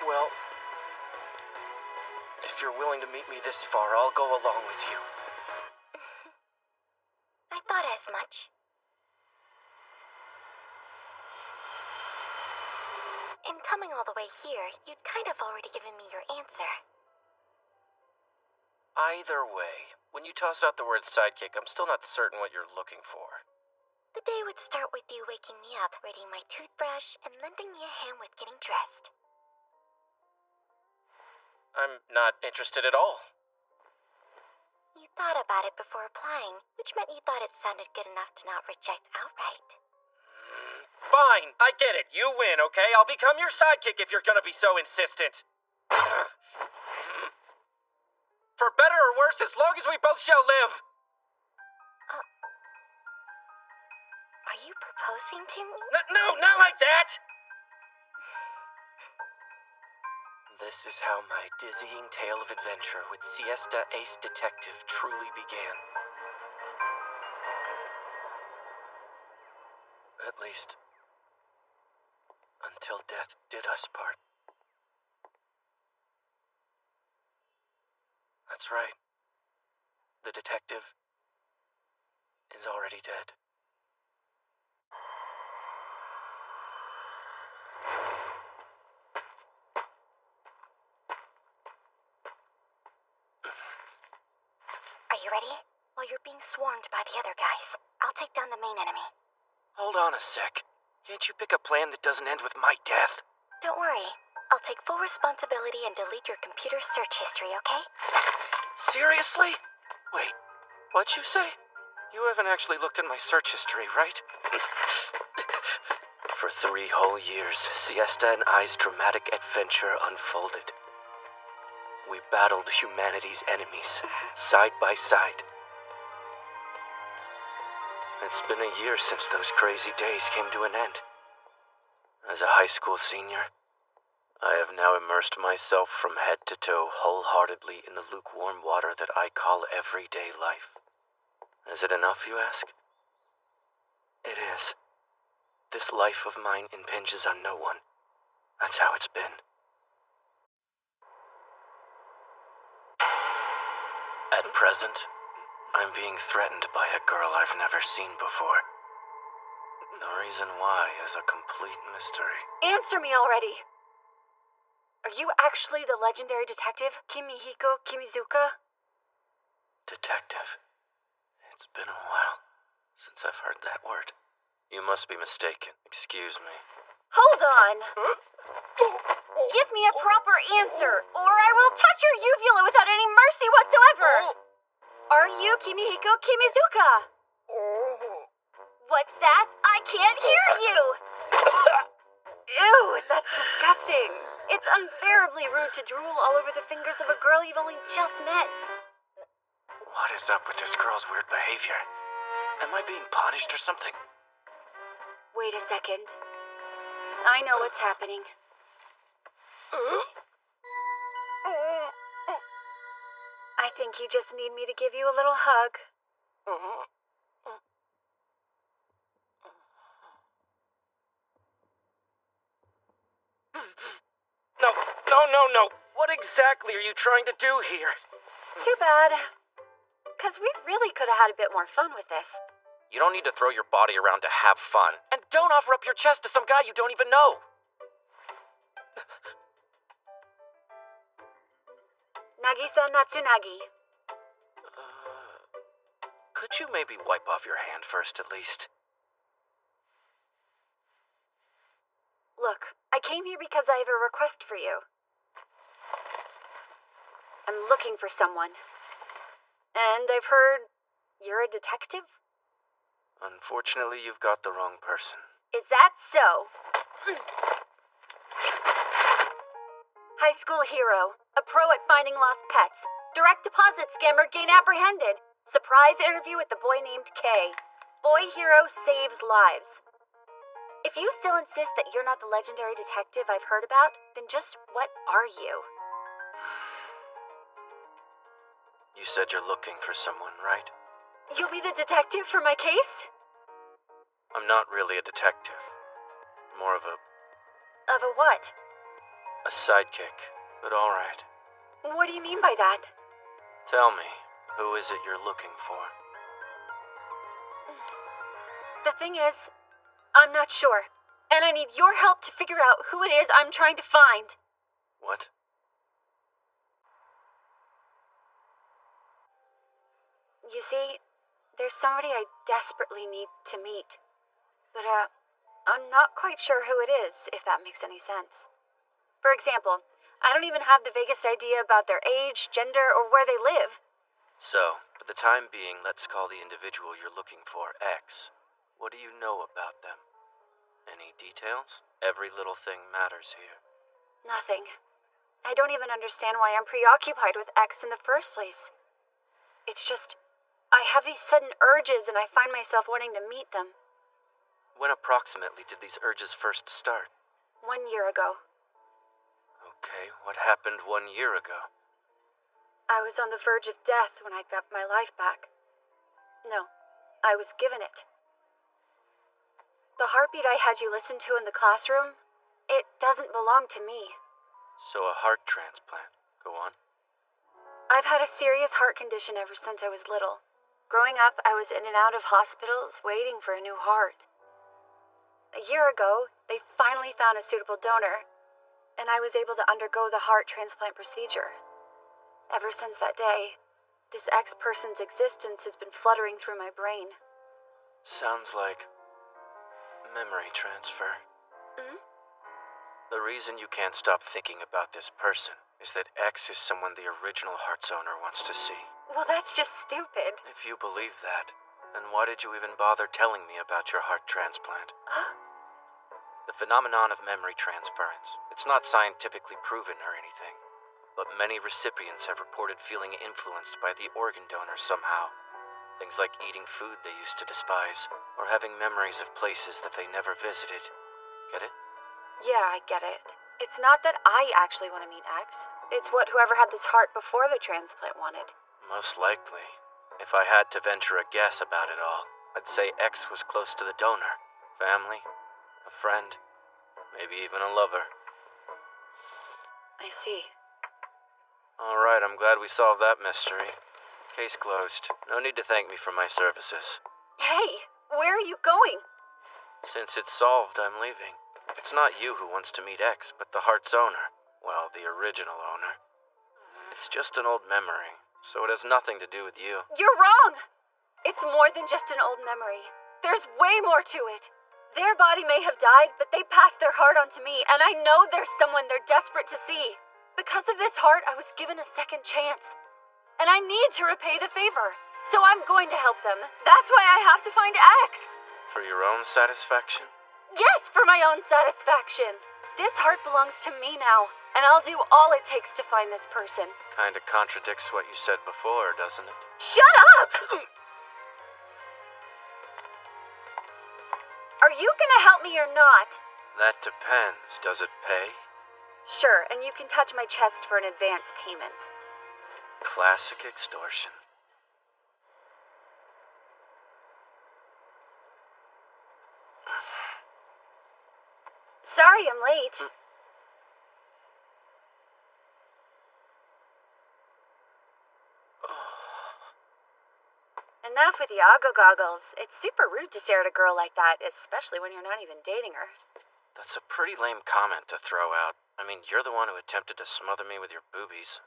Well, if you're willing to meet me this far, I'll go along with you. I thought as much. In coming all the way here, you'd kind of already given me your answer. Either way, when you toss out the word sidekick, I'm still not certain what you're looking for. The day would start with you waking me up, raiding my toothbrush, and lending me a hand with getting dressed. I'm not interested at all. You thought about it before applying, which meant you thought it sounded good enough to not reject outright. Fine, I get it. You win, okay? I'll become your sidekick if you're gonna be so insistent. For better or worse, as long as we both shall live. Are you proposing to me? No, not like that! This is how my dizzying tale of adventure with Siesta Ace Detective truly began. At least, until death did us part. That's right. The detective is already dead. Are you ready? While you're being swarmed by the other guys, I'll take down the main enemy. Hold on a sec. Can't you pick a plan that doesn't end with my death? Don't worry. I'll take full responsibility and delete your computer search history, okay? Seriously? Wait, what'd you say? You haven't actually looked at my search history, right? For 3 whole years, Siesta and I's dramatic adventure unfolded. We battled humanity's enemies, side by side. It's been a year since those crazy days came to an end. As a high school senior, I have now immersed myself from head to toe wholeheartedly in the lukewarm water that I call everyday life. Is it enough, you ask? It is. This life of mine impinges on no one. That's how it's been. At present, I'm being threatened by a girl I've never seen before. The reason why is a complete mystery. Answer me already! Are you actually the legendary detective, Kimihiko Kimizuka? Detective. It's been a while since I've heard that word. You must be mistaken. Excuse me. Hold on! Give me a proper answer, or I will touch your uvula without any mercy whatsoever! Are you Kimihiko Kimizuka? What's that? I can't hear you! Ew, that's disgusting. It's unbearably rude to drool all over the fingers of a girl you've only just met. What is up with this girl's weird behavior? Am I being punished or something? Wait a second. I know what's happening. I think you just need me to give you a little hug. No. What exactly are you trying to do here? Too bad. Because we really could have had a bit more fun with this. You don't need to throw your body around to have fun. And don't offer up your chest to some guy you don't even know. Nagisa Natsunagi. Could you maybe wipe off your hand first, at least? Look, I came here because I have a request for you. I'm looking for someone. And I've heard you're a detective? Unfortunately, you've got the wrong person. Is that so? High school hero, a pro at finding lost pets, direct deposit scammer gain apprehended, surprise interview with the boy named K. Boy hero saves lives. If you still insist that you're not the legendary detective I've heard about, then just what are you? You said you're looking for someone, right? You'll be the detective for my case? I'm not really a detective. More of a Of a what? sidekick, but alright. What do you mean by that? Tell me, who is it you're looking for? The thing is, I'm not sure, and I need your help to figure out who it is I'm trying to find. What? You see, there's somebody I desperately need to meet. But, I'm not quite sure who it is, if that makes any sense. For example, I don't even have the vaguest idea about their age, gender, or where they live. So, for the time being, let's call the individual you're looking for X. What do you know about them? Any details? Every little thing matters here. Nothing. I don't even understand why I'm preoccupied with X in the first place. It's just, I have these sudden urges and I find myself wanting to meet them. When approximately did these urges first start? 1 year ago. Okay, what happened 1 year ago? I was on the verge of death when I got my life back. No, I was given it. The heartbeat I had you listen to in the classroom, it doesn't belong to me. So a heart transplant. Go on. I've had a serious heart condition ever since I was little. Growing up, I was in and out of hospitals waiting for a new heart. A year ago, they finally found a suitable donor, and I was able to undergo the heart transplant procedure. Ever since that day, this ex-person's existence has been fluttering through my brain. Sounds like memory transfer. Hmm? The reason you can't stop thinking about this person is that X is someone the original heart's owner wants to see. Well, that's just stupid. If you believe that, then why did you even bother telling me about your heart transplant? The phenomenon of memory transference. It's not scientifically proven or anything, but many recipients have reported feeling influenced by the organ donor somehow. Things like eating food they used to despise, or having memories of places that they never visited. Get it? Yeah, I get it. It's not that I actually want to meet X. It's what whoever had this heart before the transplant wanted. Most likely. If I had to venture a guess about it all, I'd say X was close to the donor. Family, a friend, maybe even a lover. I see. Alright, I'm glad we solved that mystery. Case closed. No need to thank me for my services. Hey, where are you going? Since it's solved, I'm leaving. It's not you who wants to meet X, but the heart's owner. Well, the original owner. It's just an old memory, so it has nothing to do with you. You're wrong! It's more than just an old memory. There's way more to it. Their body may have died, but they passed their heart on to me, and I know there's someone they're desperate to see. Because of this heart, I was given a second chance. And I need to repay the favor. So I'm going to help them. That's why I have to find X. For your own satisfaction? Yes, for my own satisfaction. This heart belongs to me now, and I'll do all it takes to find this person. Kinda contradicts what you said before, doesn't it? Shut up! Are you gonna help me or not? That depends. Does it pay? Sure, and you can touch my chest for an advance payment. Classic extortion. Sorry I'm late. Enough with the oggle goggles. It's super rude to stare at a girl like that, especially when you're not even dating her. That's a pretty lame comment to throw out. I mean, you're the one who attempted to smother me with your boobies.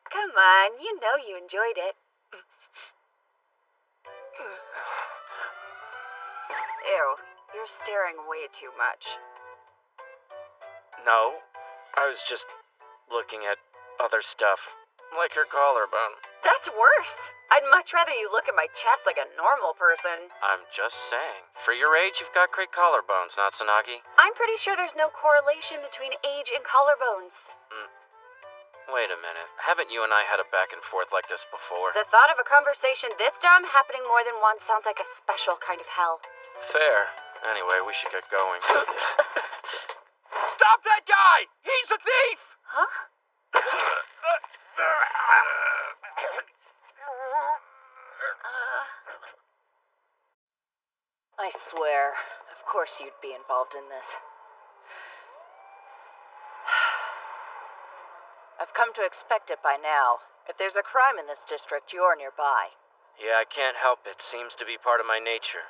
Come on, you know you enjoyed it. Ew, you're staring way too much. No, I was just looking at other stuff, like your collarbone. That's worse. I'd much rather you look at my chest like a normal person. I'm just saying. For your age, you've got great collarbones, not Tsunagi? I'm pretty sure there's no correlation between age and collarbones. Wait a minute. Haven't you and I had a back and forth like this before? The thought of a conversation this dumb happening more than once sounds like a special kind of hell. Fair. Anyway, we should get going. Stop that guy! He's a thief! Huh? I swear, of course you'd be involved in this. I've come to expect it by now. If there's a crime in this district, you're nearby. Yeah, I can't help it. Seems to be part of my nature.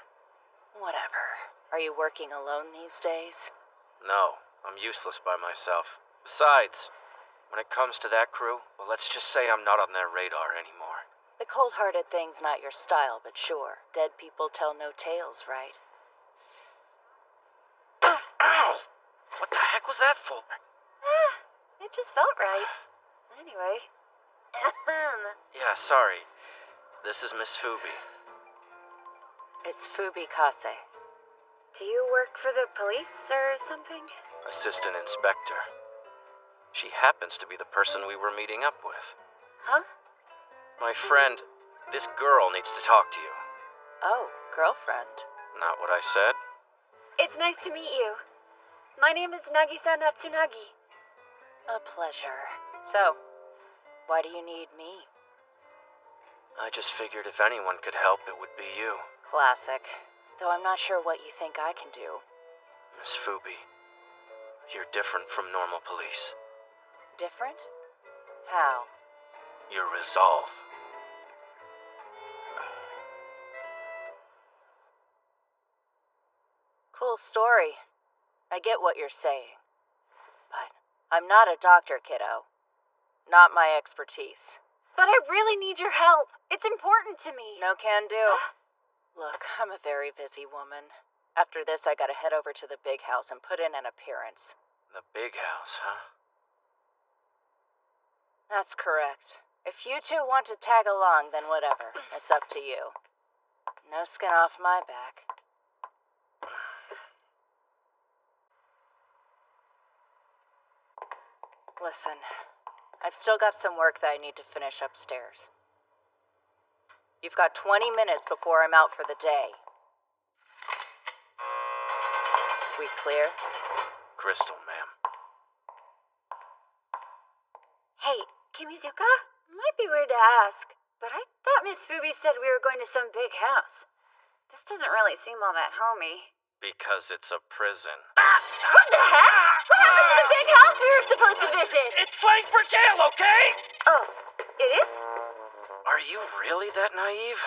Whatever. Are you working alone these days? No, I'm useless by myself. Besides, when it comes to that crew, well, let's just say I'm not on their radar anymore. The cold-hearted thing's not your style, but sure. Dead people tell no tales, right? Ow! What the heck was that for? It just felt right. Anyway. Yeah, sorry. This is Miss Fubi. It's Fubi Kase. Do you work for the police or something? Assistant Inspector. She happens to be the person we were meeting up with. Huh? My friend, this girl needs to talk to you. Oh, girlfriend. Not what I said. It's nice to meet you. My name is Nagisa Natsunagi. A pleasure. So, why do you need me? I just figured if anyone could help, it would be you. Classic. Though I'm not sure what you think I can do. Miss Fubi, you're different from normal police. Different? How? Your resolve. Cool story. I get what you're saying. But I'm not a doctor, kiddo. Not my expertise. But I really need your help. It's important to me. No can do. Look, I'm a very busy woman. After this, I gotta head over to the big house and put in an appearance. The big house, huh? That's correct. If you two want to tag along, then whatever. It's up to you. No skin off my back. Listen, I've still got some work that I need to finish upstairs. You've got 20 minutes before I'm out for the day. We clear? Crystal, ma'am. Hey, Kimizuka? Might be weird to ask, but I thought Miss Fubi said we were going to some big house. This doesn't really seem all that homey. Because it's a prison. What the heck? What happened to the big house we were supposed to visit? It's slang for jail, okay? Oh, it is? Are you really that naive?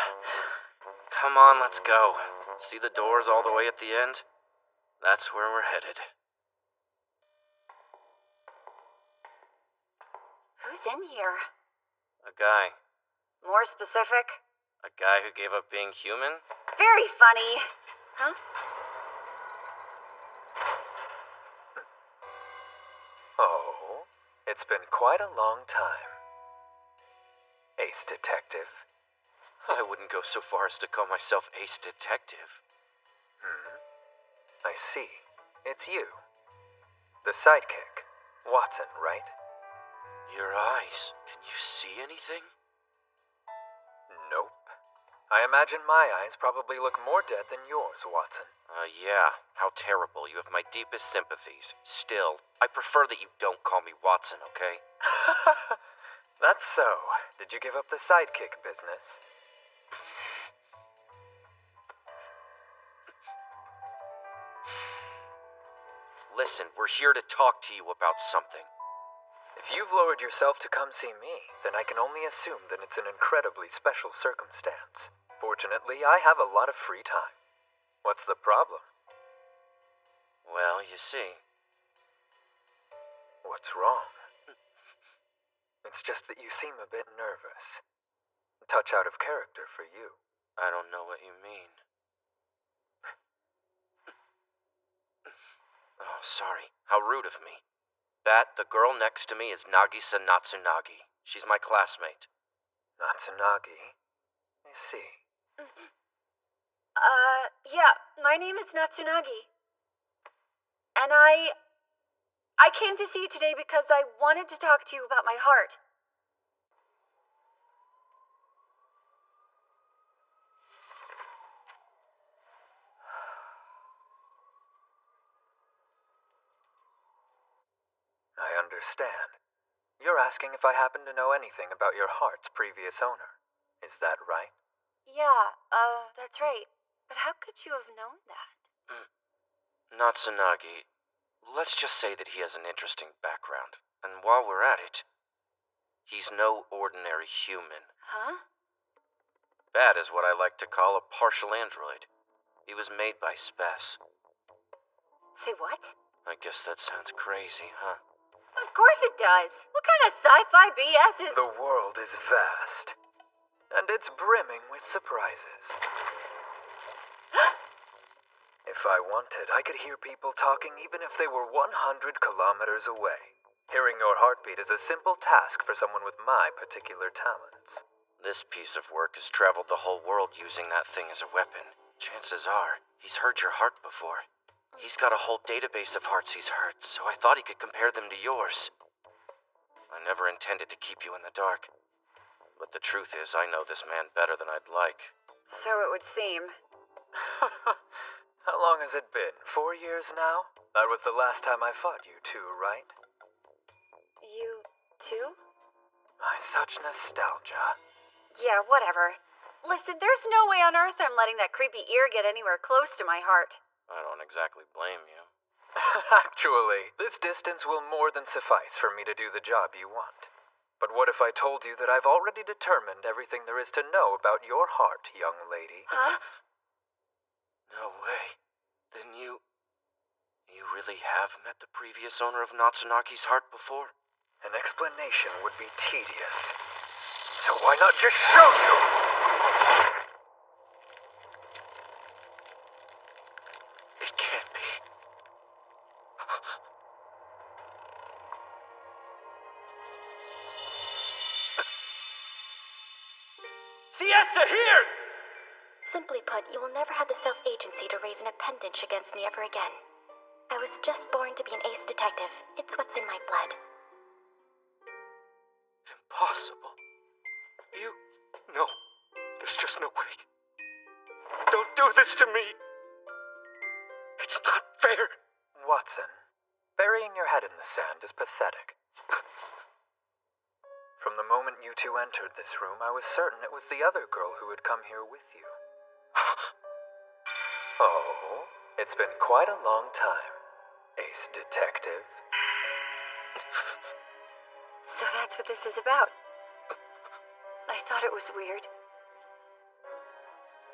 Come on, let's go. See the doors all the way at the end? That's where we're headed. Who's in here? A guy. More specific? A guy who gave up being human? Very funny. Huh? Oh, it's been quite a long time. Ace Detective. I wouldn't go so far as to call myself Ace Detective. I see. It's you. The sidekick. Watson, right? Your eyes. Can you see anything? Nope. I imagine my eyes probably look more dead than yours, Watson. Yeah. How terrible. You have my deepest sympathies. Still, I prefer that you don't call me Watson, okay? That's so. Did you give up the sidekick business? Listen, we're here to talk to you about something. If you've lowered yourself to come see me, then I can only assume that it's an incredibly special circumstance. Fortunately, I have a lot of free time. What's the problem? Well, you see. What's wrong? It's just that you seem a bit nervous. A touch out of character for you. I don't know what you mean. Oh, sorry. How rude of me. Bat, the girl next to me is Nagisa Natsunagi. She's my classmate. Natsunagi? I see. Yeah, my name is Natsunagi. And I came to see you today because I wanted to talk to you about my heart. I understand. You're asking if I happen to know anything about your heart's previous owner. Is that right? Yeah, that's right. But how could you have known that? Natsunagi, let's just say that he has an interesting background. And while we're at it, he's no ordinary human. Huh? Bat is what I like to call a partial android. He was made by Spess. Say what? I guess that sounds crazy, huh? Of course it does. What kind of sci-fi BS is... The world is vast. And it's brimming with surprises. If I wanted, I could hear people talking even if they were 100 kilometers away. Hearing your heartbeat is a simple task for someone with my particular talents. This piece of work has traveled the whole world using that thing as a weapon. Chances are, he's heard your heart before. He's got a whole database of hearts he's heard, so I thought he could compare them to yours. I never intended to keep you in the dark. But the truth is, I know this man better than I'd like. So it would seem. How long has it been? 4 years now? That was the last time I fought you too, right? You too? My, such nostalgia. Yeah, whatever. Listen, there's no way on earth I'm letting that creepy ear get anywhere close to my heart. I don't exactly blame you. Actually, this distance will more than suffice for me to do the job you want. But what if I told you that I've already determined everything there is to know about your heart, young lady? Huh? No way. Then you really have met the previous owner of Natsunagi's heart before? An explanation would be tedious. So why not just show you? It can't be. Siesta, here! Simply put, you will never have the self-agency to raise an appendage against me ever again. I was just born to be an ace detective. It's what's in my blood. Impossible. No. There's just sand is pathetic. From the moment you two entered this room, I was certain it was the other girl who had come here with you. Oh, it's been quite a long time, Ace Detective. So that's what this is about. I thought it was weird.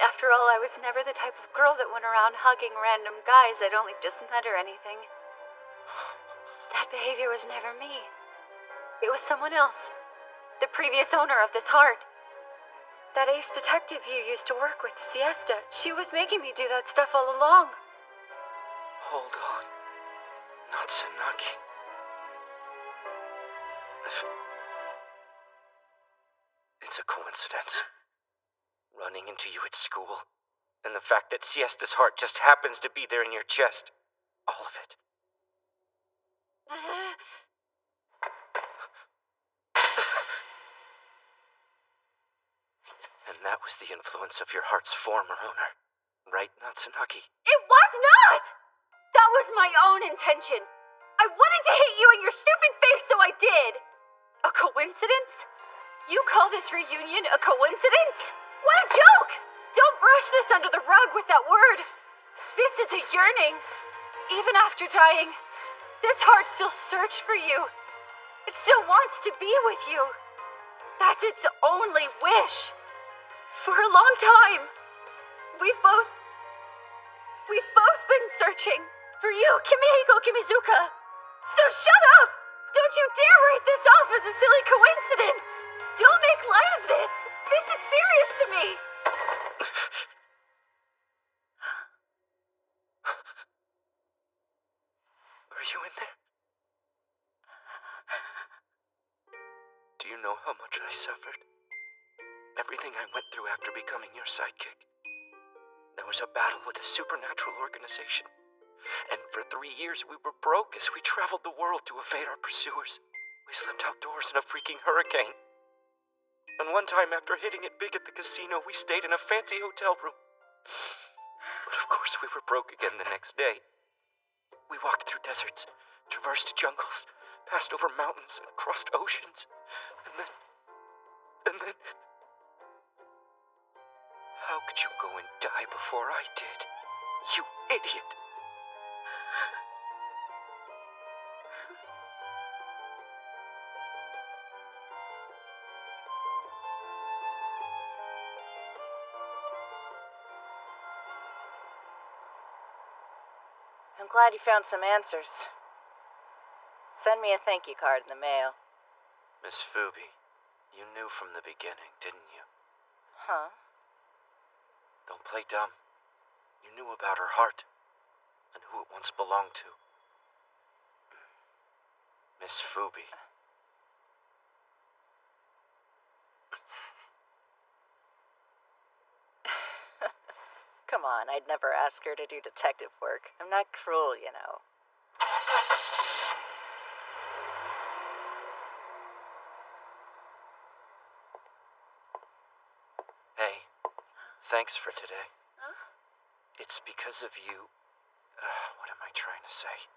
After all, I was never the type of girl that went around hugging random guys I'd only just met or anything. That behavior was never me. It was someone else. The previous owner of this heart. That ace detective you used to work with, Siesta. She was making me do that stuff all along. Hold on. Natsunaki. It's a coincidence. Running into you at school, and the fact that Siesta's heart just happens to be there in your chest. All of it. And that was the influence of your heart's former owner. Right, Natsunaki? It was not! That was my own intention. I wanted to hit you in your stupid face, so I did. A coincidence? You call this reunion a coincidence? What a joke! Don't brush this under the rug with that word. This is a yearning. Even after dying, this heart still searched for you. It still wants to be with you. That's its only wish. For a long time, we've both been searching for you, Kimihiko Kimizuka. So shut up! Don't you dare write this off as a silly coincidence! Don't make light of this! This is serious to me! Are you in there? Do you know how much I suffered? Everything I went through after becoming your sidekick. There was a battle with a supernatural organization. And for 3 years we were broke as we traveled the world to evade our pursuers. We slept outdoors in a freaking hurricane. And one time after hitting it big at the casino, we stayed in a fancy hotel room. But of course we were broke again the next day. We walked through deserts, traversed jungles, passed over mountains, and crossed oceans. And then... How could you go and die before I did? You idiot! I'm glad you found some answers. Send me a thank you card in the mail. Miss Fubi, you knew from the beginning, didn't you? Huh? Don't play dumb. You knew about her heart, and who it once belonged to. Miss Fubi. Come on, I'd never ask her to do detective work. I'm not cruel, you know. Hey, thanks for today. Huh? It's because of you. What am I trying to say?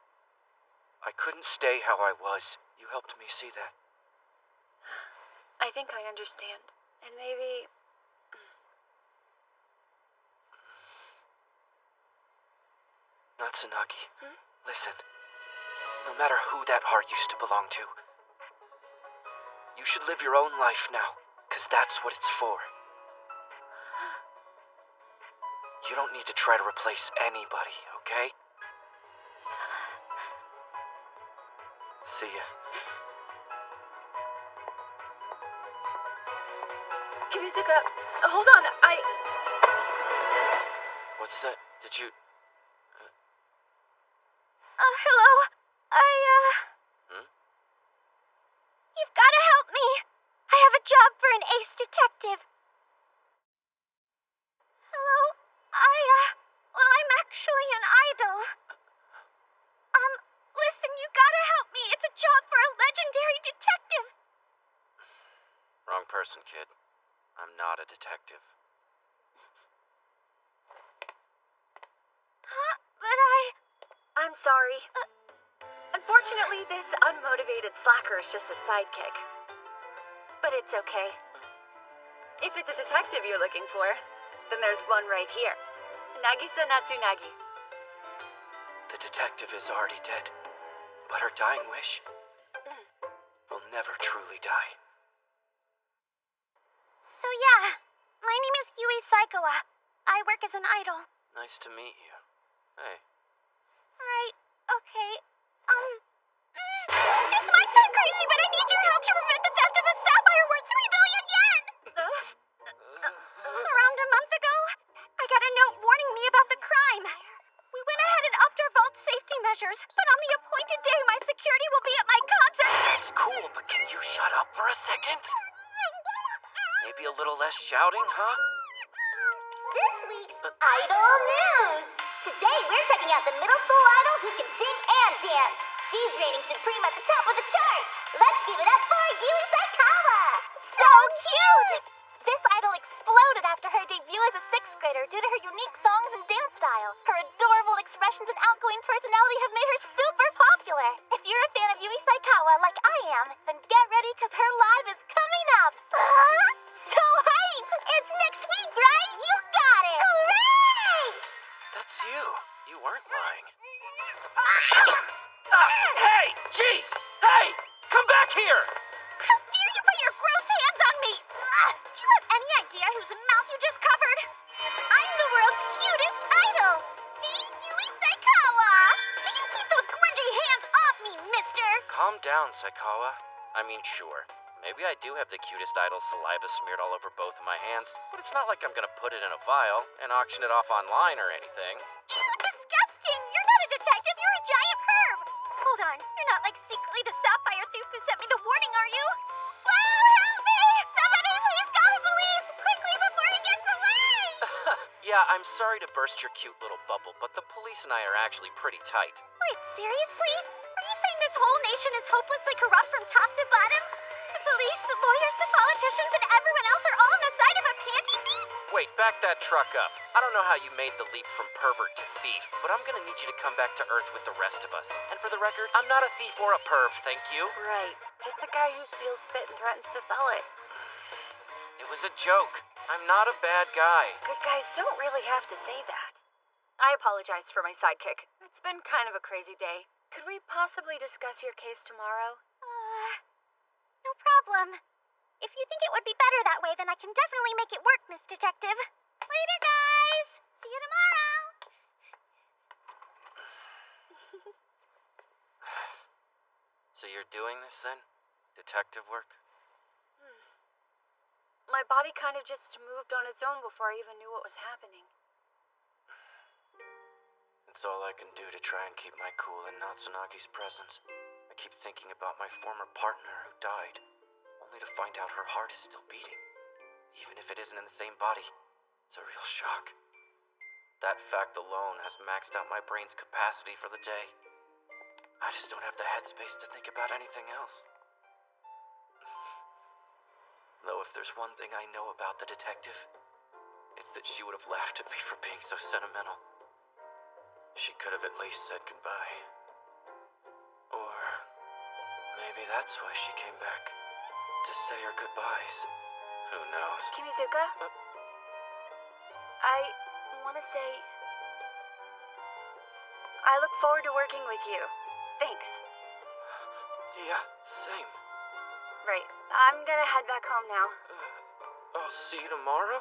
I couldn't stay how I was. You helped me see that. I think I understand. And maybe... Natsunaki, listen. No matter who that heart used to belong to, you should live your own life now, 'cause that's what it's for. You don't need to try to replace anybody, okay? See ya. Kimizuka, hold on, What's that? Did you... Hello? You've gotta help me. I have a job for an ace detective. Hello? Well, I'm actually an idol. Listen, you gotta help me. It's a job for a legendary detective. Wrong person, kid. I'm not a detective. Huh? But I'm sorry. Unfortunately, this unmotivated slacker is just a sidekick. But it's okay. If it's a detective you're looking for, then there's one right here. Nagisa Natsunagi. The detective is already dead, but her dying wish will never truly die. So yeah, my name is Yui Saikawa. I work as an idol. Nice to meet you. Hey. Right, okay. This might sound crazy, but I need your help to prevent the theft of a sapphire worth 3 billion yen! Around a month ago, I got a note warning me about the crime. We went ahead and upped our vault safety measures, but on the appointed day, my security will be at my concert. It's cool, but can you shut up for a second? Maybe a little less shouting, huh? This week's Idol News. Today we're checking out the middle school idol who can sing and dance. She's reigning supreme at the top of the charts. Let's give it up for Yui Saikawa. So cute! This idol exploded after her debut as a 6th grader due to her unique songs and dance style. Her adorable expressions and outgoing personality have made her super popular. If you're a fan of Yui Saikawa like I am, then get ready because her live is coming up. So hype! It's next week, right? You got it! Hooray! That's you. You weren't lying. Hey! Jeez! Hey! Come back here! How dare you put your gross hands on me! Do you have any idea whose mouth you just covered? I'm the world's cutest idol! Me, Yui Saikawa! So you keep those grungy hands off me, mister! Calm down, Saikawa. I mean, sure. Maybe I do have the cutest idol saliva smeared all over both of my hands, but it's not like I'm gonna put it in a vial and auction it off online or anything. Ew, disgusting! You're not a detective, you're a giant perv! Hold on, you're not like secretly the sapphire thief who sent me the warning, are you? Wow, help me! Somebody please call the police! Quickly before he gets away! Yeah, I'm sorry to burst your cute little bubble, but the police and I are actually pretty tight. Wait, seriously? Are you saying this whole nation is hopelessly corrupt from top to bottom? The police, the lawyers, the politicians, and everyone else are all on the side of a panty thief? Wait, back that truck up. I don't know how you made the leap from pervert to thief, but I'm gonna need you to come back to Earth with the rest of us. And for the record, I'm not a thief or a perv, thank you. Right. Just a guy who steals spit and threatens to sell it. It was a joke. I'm not a bad guy. Good guys don't really have to say that. I apologize for my sidekick. It's been kind of a crazy day. Could we possibly discuss your case tomorrow? No problem. If you think it would be better that way, then I can definitely make it work, Miss Detective. Later, guys! See you tomorrow! So you're doing this then? Detective work? My body kind of just moved on its own before I even knew what was happening. It's all I can do to try and keep my cool in Natsunagi's presence. I keep thinking about my former partner who died, only to find out her heart is still beating. Even if it isn't in the same body, it's a real shock. That fact alone has maxed out my brain's capacity for the day. I just don't have the headspace to think about anything else. Though if there's one thing I know about the detective, it's that she would have laughed at me for being so sentimental. She could have at least said goodbye. Or maybe that's why she came back, to say her goodbyes. Who knows? Kimizuka? I want to say... I look forward to working with you. Thanks. Yeah, same. Right. I'm gonna head back home now. I'll see you tomorrow?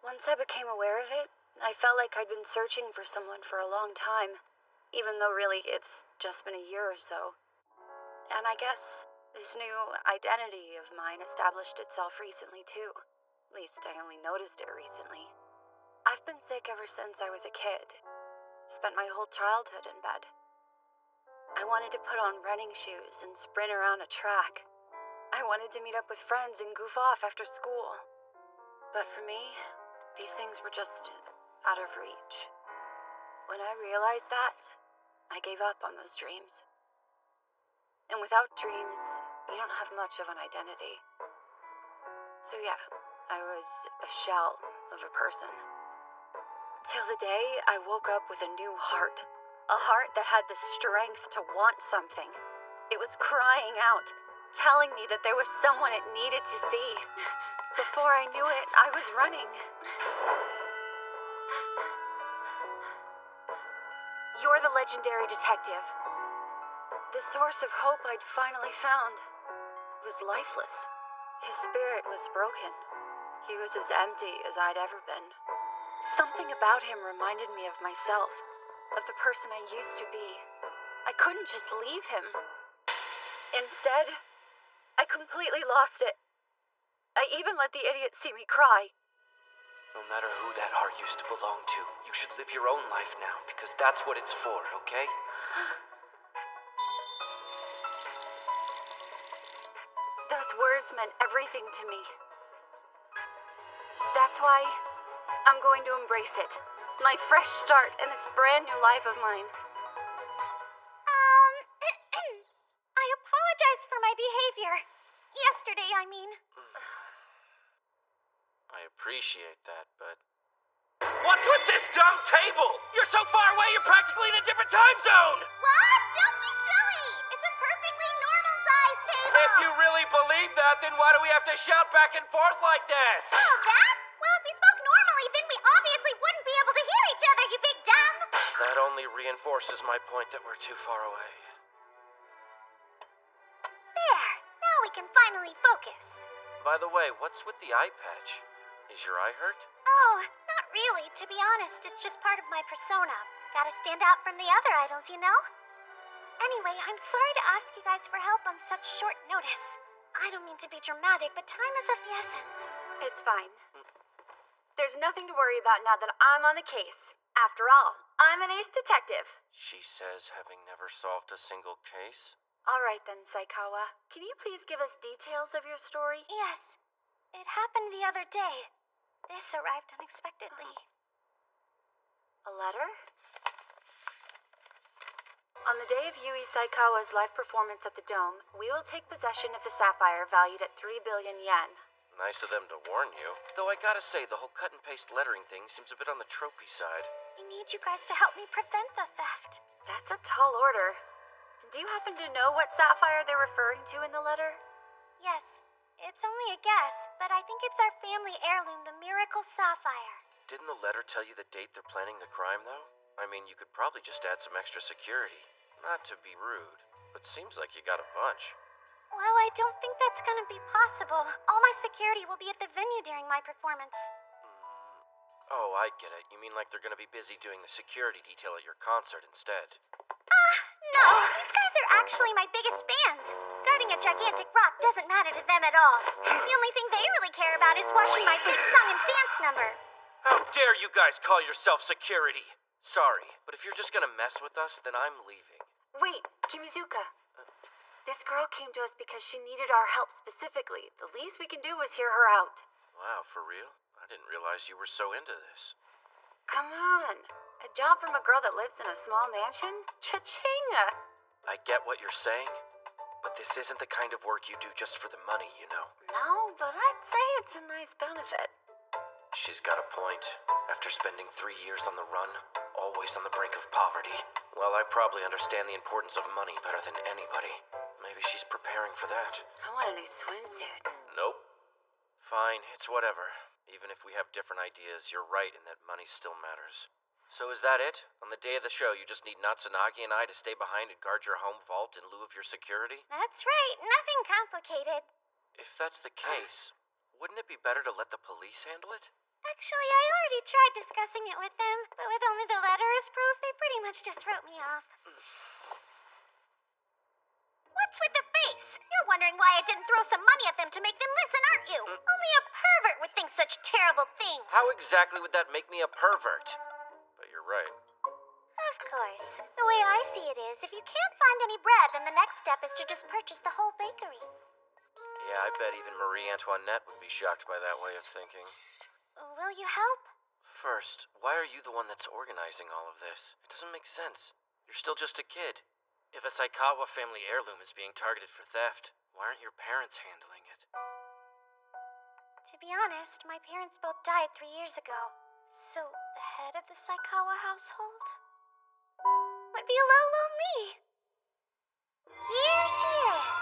Once I became aware of it, I felt like I'd been searching for someone for a long time, even though really it's just been a year or so. And I guess this new identity of mine established itself recently too. At least I only noticed it recently. I've been sick ever since I was a kid. Spent my whole childhood in bed. I wanted to put on running shoes and sprint around a track. I wanted to meet up with friends and goof off after school. But for me, these things were just out of reach. When I realized that, I gave up on those dreams. And without dreams, you don't have much of an identity. So yeah, I was a shell of a person. Till the day I woke up with a new heart. A heart that had the strength to want something. It was crying out, telling me that there was someone it needed to see. Before I knew it, I was running. You're the legendary detective. The source of hope I'd finally found was lifeless. His spirit was broken. He was as empty as I'd ever been. Something about him reminded me of myself, of the person I used to be. I couldn't just leave him. Instead, I completely lost it. I even let the idiot see me cry. No matter who that heart used to belong to, you should live your own life now, because that's what it's for, okay? Those words meant everything to me. That's why I'm going to embrace it. My fresh start in this brand new life of mine. I apologize for my behavior. Yesterday, I mean. I appreciate that, but... What's with this dumb table? You're so far away, you're practically in a different time zone! What? Don't be silly! It's a perfectly normal-sized table! If you really believe that, then why do we have to shout back and forth like this? Oh, that? Well, if we spoke normally, then we obviously wouldn't be able to hear each other, you big dumb! That only reinforces my point that we're too far away. There. Now we can finally focus. By the way, what's with the eye patch? Is your eye hurt? Oh, not really. To be honest, it's just part of my persona. Gotta stand out from the other idols, you know? Anyway, I'm sorry to ask you guys for help on such short notice. I don't mean to be dramatic, but time is of the essence. It's fine. There's nothing to worry about now that I'm on the case. After all, I'm an ace detective. She says having never solved a single case? All right then, Saikawa. Can you please give us details of your story? Yes. It happened the other day. This arrived unexpectedly. A letter? On the day of Yui Saikawa's live performance at the Dome, we will take possession of the sapphire valued at 3 billion yen. Nice of them to warn you. Though I gotta say, the whole cut and paste lettering thing seems a bit on the tropey side. I need you guys to help me prevent the theft. That's a tall order. Do you happen to know what sapphire they're referring to in the letter? Yes. It's only a guess, but I think it's our family heirloom, the Miracle Sapphire. Didn't the letter tell you the date they're planning the crime, though? I mean, you could probably just add some extra security. Not to be rude, but seems like you got a bunch. Well, I don't think that's gonna be possible. All my security will be at the venue during my performance. Oh, I get it. You mean like they're gonna be busy doing the security detail at your concert instead? No, these guys are actually my biggest fans. Guarding a gigantic rock doesn't matter to them at all. The only thing they really care about is watching my big song and dance number. How dare you guys call yourself security? Sorry, but if you're just gonna mess with us, then I'm leaving. Wait, Kimizuka. This girl came to us because she needed our help specifically. The least we can do is hear her out. Wow, for real? I didn't realize you were so into this. Come on. A job from a girl that lives in a small mansion? Cha-ching! I get what you're saying, but this isn't the kind of work you do just for the money, you know. No, but I'd say it's a nice benefit. She's got a point. After spending 3 years on the run, always on the brink of poverty, well, I probably understand the importance of money better than anybody. Maybe she's preparing for that. I want a new swimsuit. Nope. Fine, it's whatever. Even if we have different ideas, you're right in that money still matters. So is that it? On the day of the show, you just need Natsunagi and I to stay behind and guard your home vault in lieu of your security? That's right, nothing complicated. If that's the case, wouldn't it be better to let the police handle it? Actually, I already tried discussing it with them, but with only the letter as proof, they pretty much just wrote me off. What's with the face? You're wondering why I didn't throw some money at them to make them listen, aren't you? Only a pervert would think such terrible things. How exactly would that make me a pervert? But you're right. Of course. The way I see it is, if you can't find any bread, then the next step is to just purchase the whole bakery. Yeah, I bet even Marie Antoinette would be shocked by that way of thinking. Will you help? First, why are you the one that's organizing all of this? It doesn't make sense. You're still just a kid. If a Saikawa family heirloom is being targeted for theft, why aren't your parents handling it? To be honest, my parents both died 3 years ago. So, the head of the Saikawa household would be Lolo me. Here she is.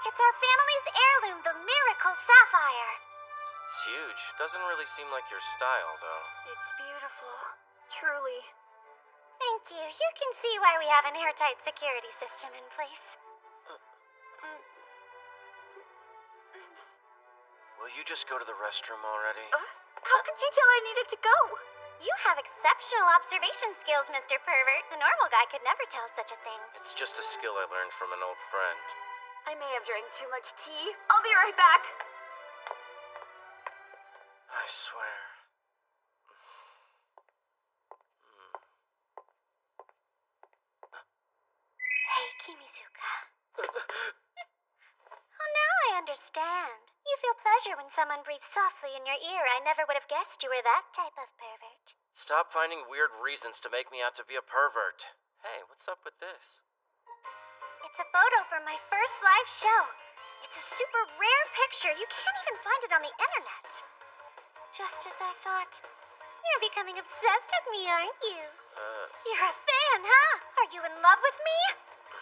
It's our family's heirloom, the Miracle Sapphire. It's huge. Doesn't really seem like your style, though. It's beautiful. Truly. Thank you. You can see why we have an airtight security system in place. Will you just go to the restroom already? How could you tell I needed to go? You have exceptional observation skills, Mr. Pervert. A normal guy could never tell such a thing. It's just a skill I learned from an old friend. I may have drank too much tea. I'll be right back. I swear. Hey, Kimizuka. Oh, now I understand. You feel pleasure when someone breathes softly in your ear. I never would have guessed you were that type of pervert. Stop finding weird reasons to make me out to be a pervert. Hey, what's up with this? It's a photo from my first live show. It's a super rare picture. You can't even find it on the internet. Just as I thought. You're becoming obsessed with me, aren't you? You're a fan, huh? Are you in love with me?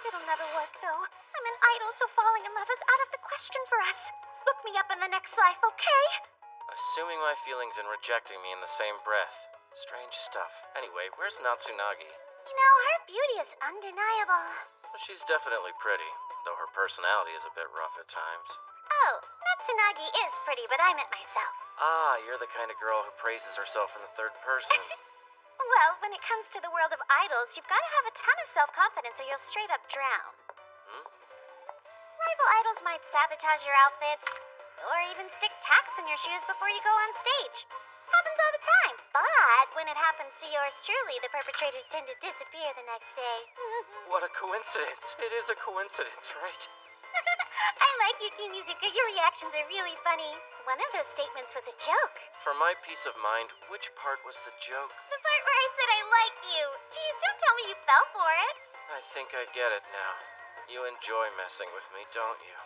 It'll never work, though. I'm an idol, so falling in love is out of the question for us. Look me up in the next life, okay? Assuming my feelings and rejecting me in the same breath. Strange stuff. Anyway, where's Natsunagi? You know, her beauty is undeniable. Well, she's definitely pretty, though her personality is a bit rough at times. Oh, Natsunagi is pretty, but I meant myself. Ah, you're the kind of girl who praises herself in the third person. Well, when it comes to the world of idols, you've got to have a ton of self-confidence or you'll straight up drown. Rival idols might sabotage your outfits, or even stick tacks in your shoes before you go on stage. Happens all the time. But when it happens to yours truly, the perpetrators tend to disappear the next day. What a coincidence. It is a coincidence, right? I like you, Kimizuka. Your reactions are really funny. One of those statements was a joke. For my peace of mind, which part was the joke? The part where I said I like you. Geez, don't tell me you fell for it. I think I get it now. You enjoy messing with me, don't you?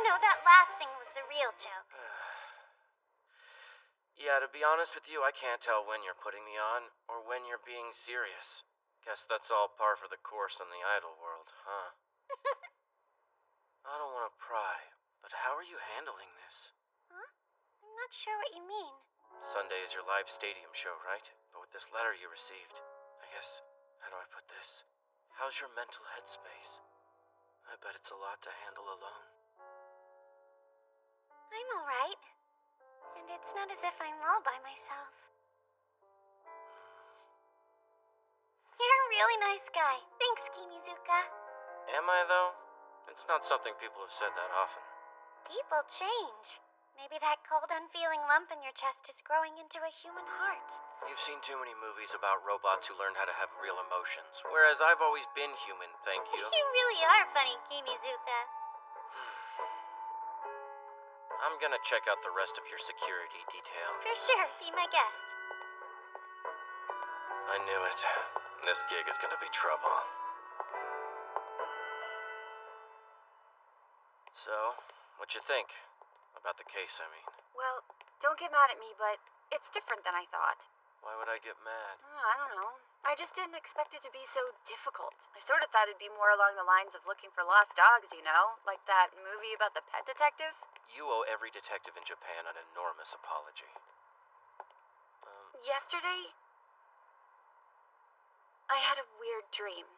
No. That last thing was the real joke. Yeah, to be honest with you, I can't tell when you're putting me on or when you're being serious. Guess that's all par for the course in the idol world, huh? I don't want to pry, but how are you handling this? Huh? I'm not sure what you mean. Sunday is your live stadium show, right? But with this letter you received, I guess, how do I put this? How's your mental headspace? I bet it's a lot to handle alone. I'm alright. And it's not as if I'm all by myself. You're a really nice guy. Thanks, Kimizuka. Am I, though? It's not something people have said that often. People change. Maybe that cold, unfeeling lump in your chest is growing into a human heart. You've seen too many movies about robots who learned how to have real emotions, whereas I've always been human, thank you. You really are funny, Kimizuka. I'm gonna check out the rest of your security detail. For sure, be my guest. I knew it. This gig is gonna be trouble. So, what you think? About the case, I mean. Well, don't get mad at me, but it's different than I thought. Why would I get mad? I don't know. I just didn't expect it to be so difficult. I sort of thought it'd be more along the lines of looking for lost dogs, you know? Like that movie about the pet detective. You owe every detective in Japan an enormous apology. Yesterday, I had a weird dream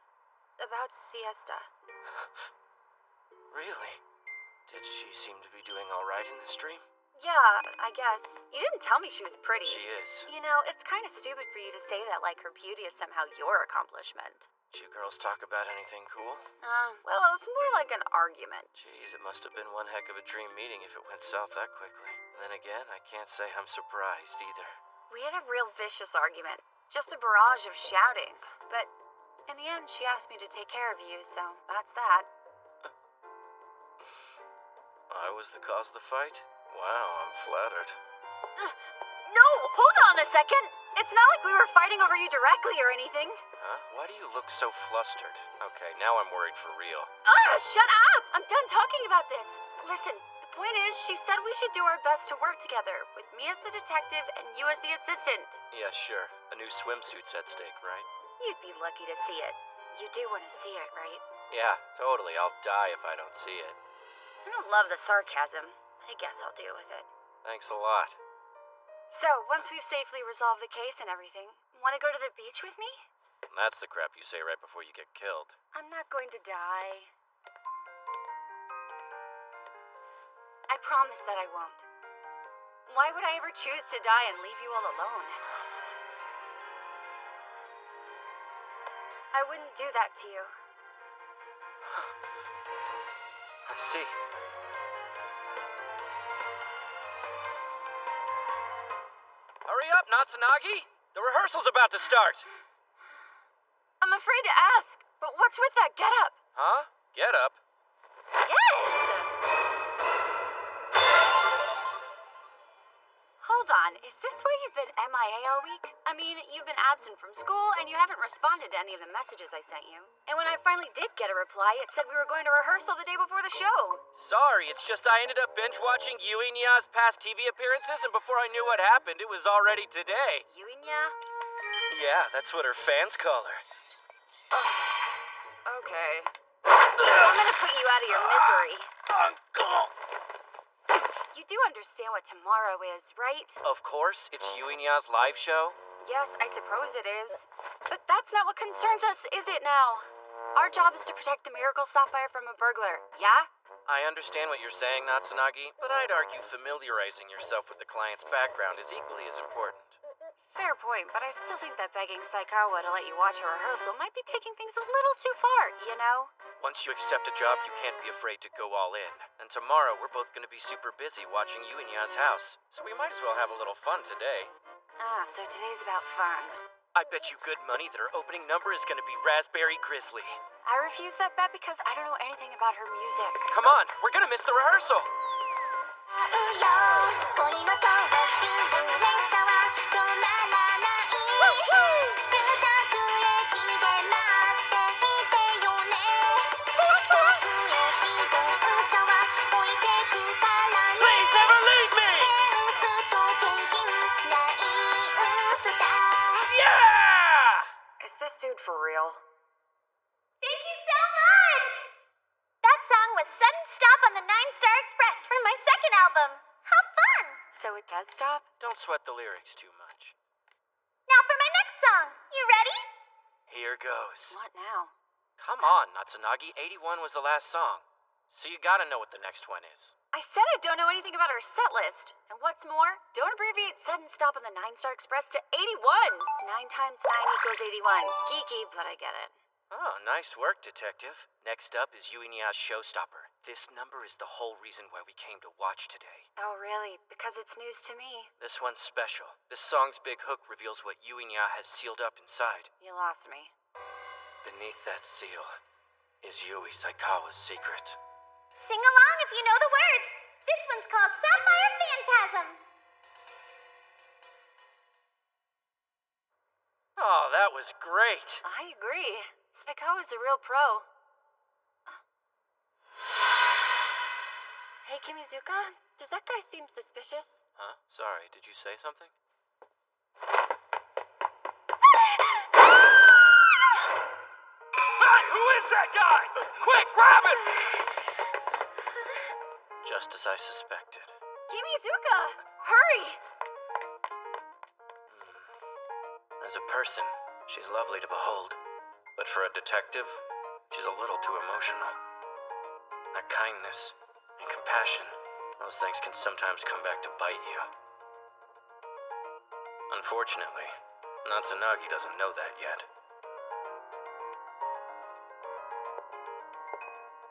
about Siesta. Really? Did she seem to be doing all right in this dream? Yeah, I guess. You didn't tell me she was pretty. She is. You know, it's kind of stupid for you to say that like her beauty is somehow your accomplishment. Did you girls talk about anything cool? Well, it was more like an argument. Jeez, it must have been one heck of a dream meeting if it went south that quickly. And then again, I can't say I'm surprised either. We had a real vicious argument. Just a barrage of shouting. But in the end, she asked me to take care of you, so that's that. I was the cause of the fight? Wow, I'm flattered. No, hold on a second. It's not like we were fighting over you directly or anything. Huh? Why do you look so flustered? Okay, now I'm worried for real. Shut up! I'm done talking about this. Listen, the Point is, she said we should do our best to work together, with me as the detective and you as the assistant. Yeah, sure. A new swimsuit's at stake, right? You'd be lucky to see it. You do want to see it, right? Yeah, totally. I'll die if I don't see it. I don't love the sarcasm, but I guess I'll deal with it. Thanks a lot. So, once we've safely resolved the case and everything, want to go to the beach with me? That's the crap you say right before you get killed. I'm not going to die. I promise that I won't. Why would I ever choose to die and leave you all alone? I wouldn't do that to you. I see. Hurry up, Natsunagi! The rehearsal's about to start! I'm afraid to ask, but what's with that getup? Huh? Get up. Yes! Hold on, is this why you've been MIA all week? I mean, you've been absent from school, and you haven't responded to any of the messages I sent you. And when I finally did get a reply, it said we were going to rehearsal the day before the show. Sorry, it's just I ended up binge-watching Yui Nya's past TV appearances, and before I knew what happened, it was already today. Yuinya? Yeah, that's what her fans call her. Okay. I'm gonna put you out of your misery. Uncle! You do understand what tomorrow is, right? Of course, it's Yui Nya's live show. Yes, I suppose it is. But that's not what concerns us, is it now? Our job is to protect the Miracle Sapphire from a burglar, yeah? I understand what you're saying, Natsunagi, but I'd argue familiarizing yourself with the client's background is equally as important. Fair point, but I still think that begging Saikawa to let you watch a rehearsal might be taking things a little too far, you know? Once you accept a job, you can't be afraid to go all in. And tomorrow, we're both going to be super busy watching Yui Nya's house, so we might as well have a little fun today. Ah, so today's about fun. I bet you good money that her opening number is going to be Raspberry Grizzly. I refuse that bet because I don't know anything about her music. Come on, we're going to miss the rehearsal. Please never leave me! Yeah! Is this dude for real? Thank you so much! That song was Sudden Stop on the Nine Star Express from my second album. How fun! So it does stop? Don't sweat the lyrics too much. Now for my next song. You ready? Here goes. What now? Come on, Natsunagi. 81 was the last song. So you gotta know what the next one is. I said I don't know anything about her set list. And what's more, don't abbreviate Sudden Stop on the Nine Star Express to 81. 9 times 9 equals 81. Geeky, but I get it. Oh, nice work, detective. Next up is Yui Nya's Showstopper. This number is the whole reason why we came to watch today. Oh, really? Because it's news to me. This one's special. This song's big hook reveals what Yui Nya has sealed up inside. You lost me. Beneath that seal is Yui Saikawa's secret. Sing along if you know the words. This one's called Sapphire Phantasm. Oh, that was great. I agree. Saikawa's a real pro. Hey, Kimizuka, does that guy seem suspicious? Huh? Sorry, did you say something? Hey, who is that guy? Quick, grab him! Just as I suspected. Kimizuka, hurry! As a person, she's lovely to behold. But for a detective, she's a little too emotional. That kindness and compassion, those things can sometimes come back to bite you. Unfortunately, Natsunagi doesn't know that yet.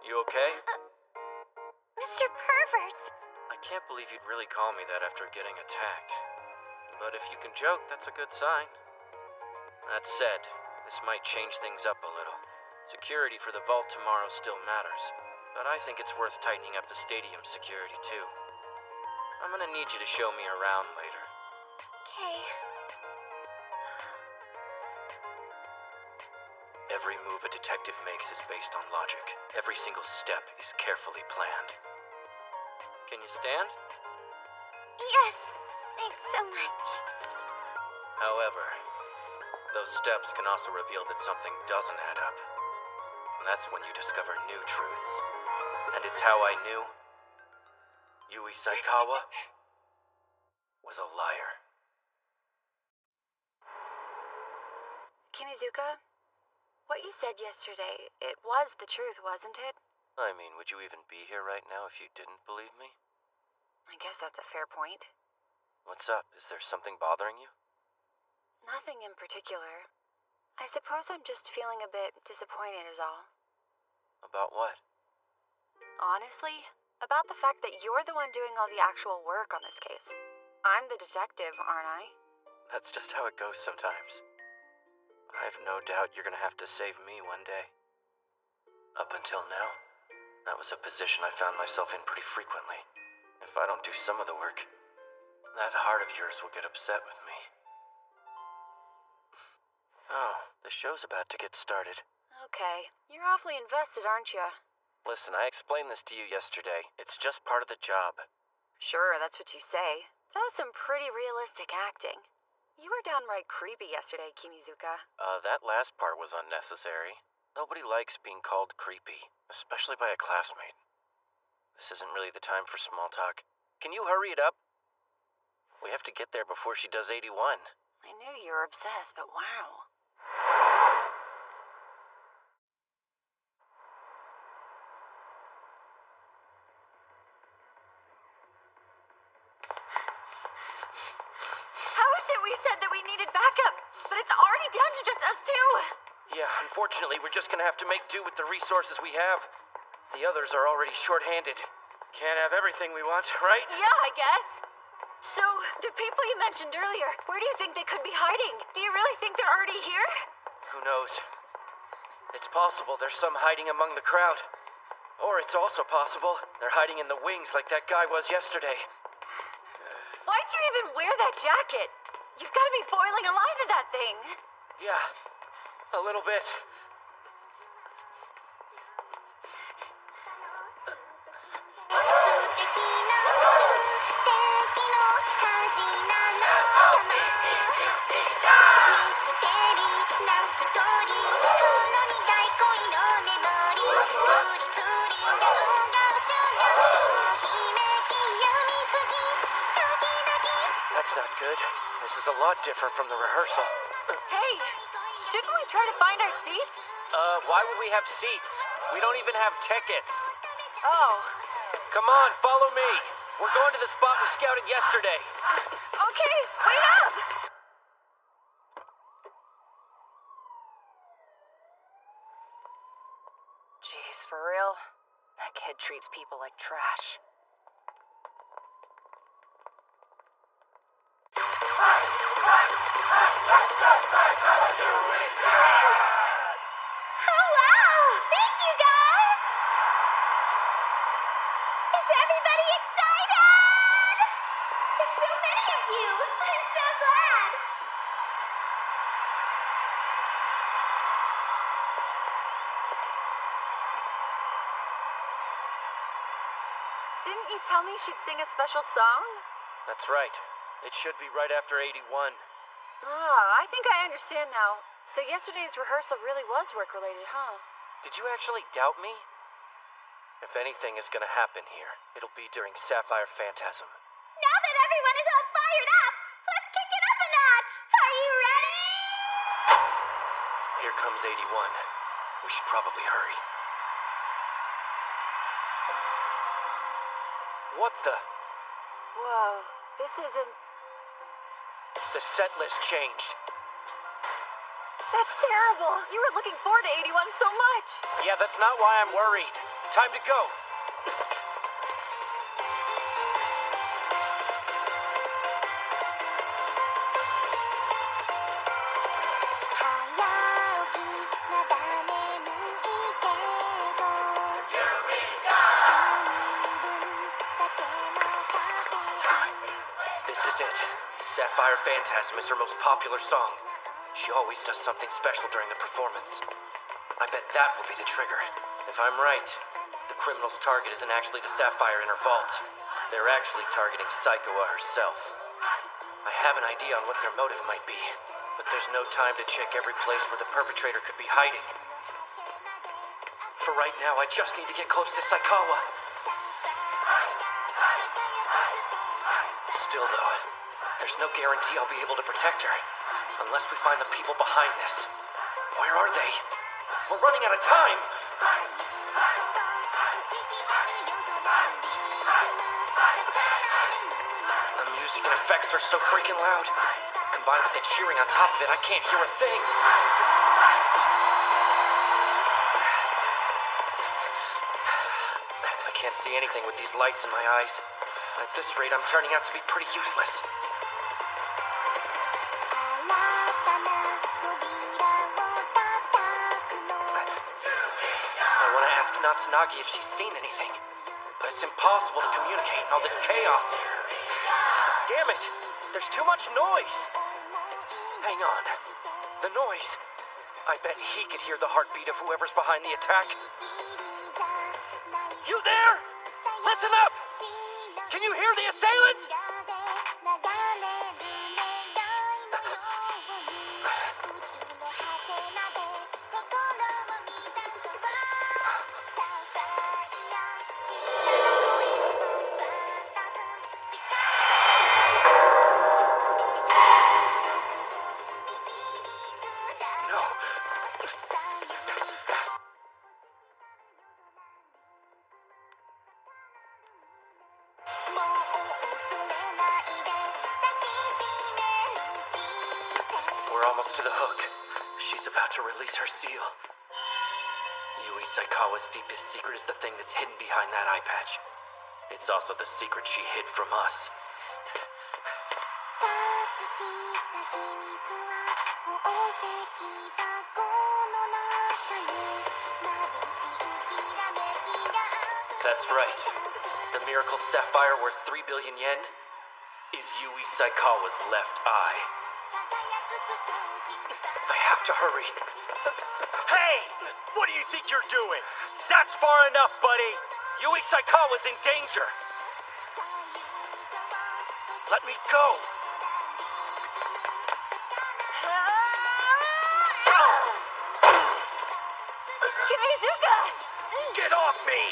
You okay? Mr. Pervert. I can't believe you'd really call me that after getting attacked. But if you can joke, that's a good sign. That said, this might change things up a little. Security for the vault tomorrow still matters, but I think it's worth tightening up the stadium security too. I'm gonna need you to show me around later. Okay. Every move a detective makes is based on logic. Every single step is carefully planned. Can you stand? Yes, thanks so much. However, those steps can also reveal that something doesn't add up. And that's when you discover new truths. And it's how I knew Yui Saikawa was a liar. Kimizuka, what you said yesterday, it was the truth, wasn't it? I mean, would you even be here right now if you didn't believe me? I guess that's a fair point. What's up? Is there something bothering you? Nothing in particular. I suppose I'm just feeling a bit disappointed is all. About what? Honestly, about the fact that you're the one doing all the actual work on this case. I'm the detective, aren't I? That's just how it goes sometimes. I have no doubt you're gonna have to save me one day. Up until now, that was a position I found myself in pretty frequently. If I don't do some of the work, that heart of yours will get upset with me. Oh, the show's about to get started. Okay, you're awfully invested, aren't you? Listen, I explained this to you yesterday. It's just part of the job. Sure, that's what you say. That was some pretty realistic acting. You were downright creepy yesterday, Kimizuka. That last part was unnecessary. Nobody likes being called creepy, especially by a classmate. This isn't really the time for small talk. Can you hurry it up? We have to get there before she does 81. I knew you were obsessed, but wow. How is it we said that we needed backup, but it's already down to just us two? Yeah, unfortunately, we're just gonna have to make do with the resources we have. The others are already short-handed. Can't have everything we want, right? Yeah, I guess. So, the people you mentioned earlier, where do you think they could be hiding? Do you really think they're already here? Who knows? It's possible there's some hiding among the crowd. Or it's also possible they're hiding in the wings like that guy was yesterday. Why'd you even wear that jacket? You've got to be boiling alive in that thing. Yeah, a little bit. That's not good. This is a lot different from the rehearsal. Hey, shouldn't we try to find our seats? Why would we have seats? We don't even have tickets. Oh, Come on, follow me. We're going to the spot we scouted yesterday. okay, wait up! Jeez, for real? That kid treats people like trash. Oh, wow! Thank you, guys! Is everybody excited? There's so many of you! I'm so glad! Didn't you tell me she'd sing a special song? That's right. It should be right after 81. Ah, I think I understand now. So yesterday's rehearsal really was work-related, huh? Did you actually doubt me? If anything is gonna happen here, it'll be during Sapphire Phantasm. Now that everyone is all fired up, let's kick it up a notch! Are you ready? Here comes 81. We should probably hurry. What the? Whoa, this isn't... The set list changed. That's terrible! You were looking forward to 81 so much! Yeah, that's not why I'm worried. Time to go. This is it. Sapphire Phantasm is her most popular song. She always does something special during the performance. I bet that will be the trigger. If I'm right, the criminal's target isn't actually the Sapphire in her vault. They're actually targeting Psychoa herself. I have an idea on what their motive might be, but there's no time to check every place where the perpetrator could be hiding. For right now, I just need to get close to Saikawa. Still, though, there's no guarantee I'll be able to protect her, unless we find the people behind this. Where are they? We're running out of time! The music and effects are so freaking loud. Combined with the cheering on top of it, I can't hear a thing. I can't see anything with these lights in my eyes. At this rate, I'm turning out to be pretty useless. I want to ask Natsunagi if she's seen anything, but it's impossible to communicate in all this chaos. Damn it! There's too much noise! Hang on. The noise. I bet he could hear the heartbeat of whoever's behind the attack. You there? Listen up! Can you hear the assailant? No. We're almost to the hook. She's about to release her seal. Yui Saikawa's deepest secret is the thing that's hidden behind that eye patch. It's also the secret she hid from us. That's right. The miracle sapphire worth 3 billion yen is Yui Saikawa's left eye. I have to hurry. Hey! What do you think you're doing? That's far enough, buddy! Yui Saikawa's in danger! Let me go! Kinezuka! Get off me!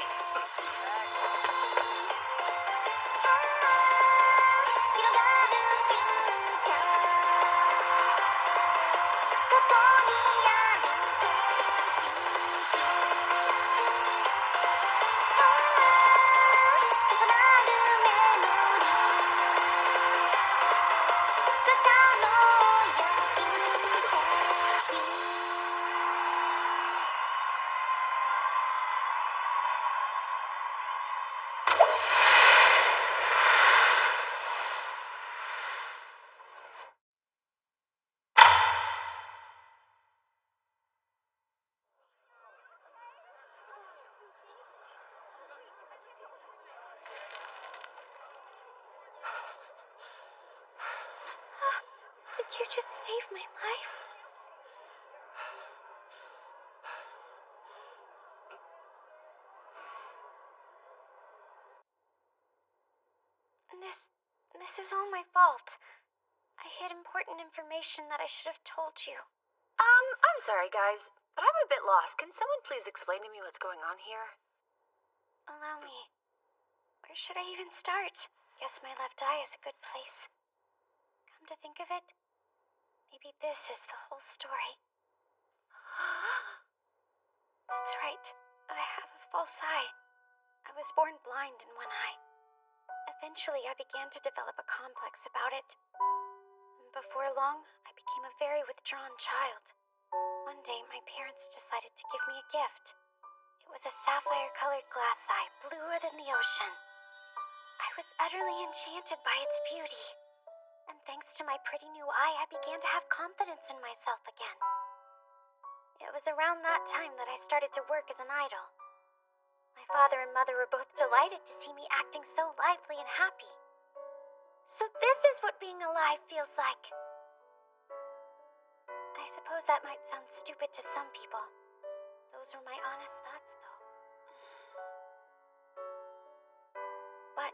Did you just save my life? This is all my fault. I hid important information that I should have told you. I'm sorry, guys, but I'm a bit lost. Can someone please explain to me what's going on here? Allow me. Where should I even start? Guess my left eye is a good place. Come to think of it, maybe this is the whole story. That's right. I have a false eye. I was born blind in one eye. Eventually, I began to develop a complex about it. Before long, I became a very withdrawn child. One day, my parents decided to give me a gift. It was a sapphire-colored glass eye, bluer than the ocean. I was utterly enchanted by its beauty. And thanks to my pretty new eye, I began to have confidence in myself again. It was around that time that I started to work as an idol. My father and mother were both delighted to see me acting so lively and happy. So this is what being alive feels like. I suppose that might sound stupid to some people. Those were my honest thoughts, though. But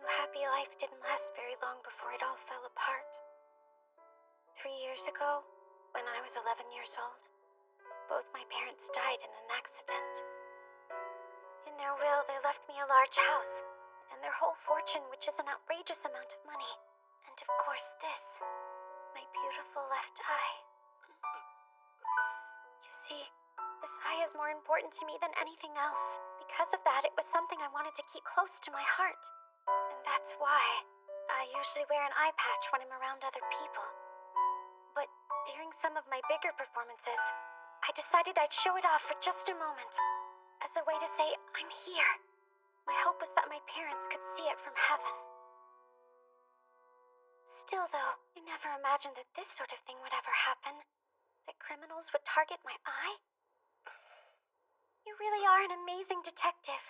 happy life didn't last very long before it all fell apart. 3 years ago, when I was 11 years old, both my parents died in an accident. In their will, they left me a large house, and their whole fortune, which is an outrageous amount of money. And of course this, my beautiful left eye. You see, this eye is more important to me than anything else. Because of that, it was something I wanted to keep close to my heart. And that's why I usually wear an eye patch when I'm around other people. But during some of my bigger performances, I decided I'd show it off for just a moment, as a way to say, I'm here. My hope was that my parents could see it from heaven. Still, though, I never imagined that this sort of thing would ever happen. That criminals would target my eye. You really are an amazing detective.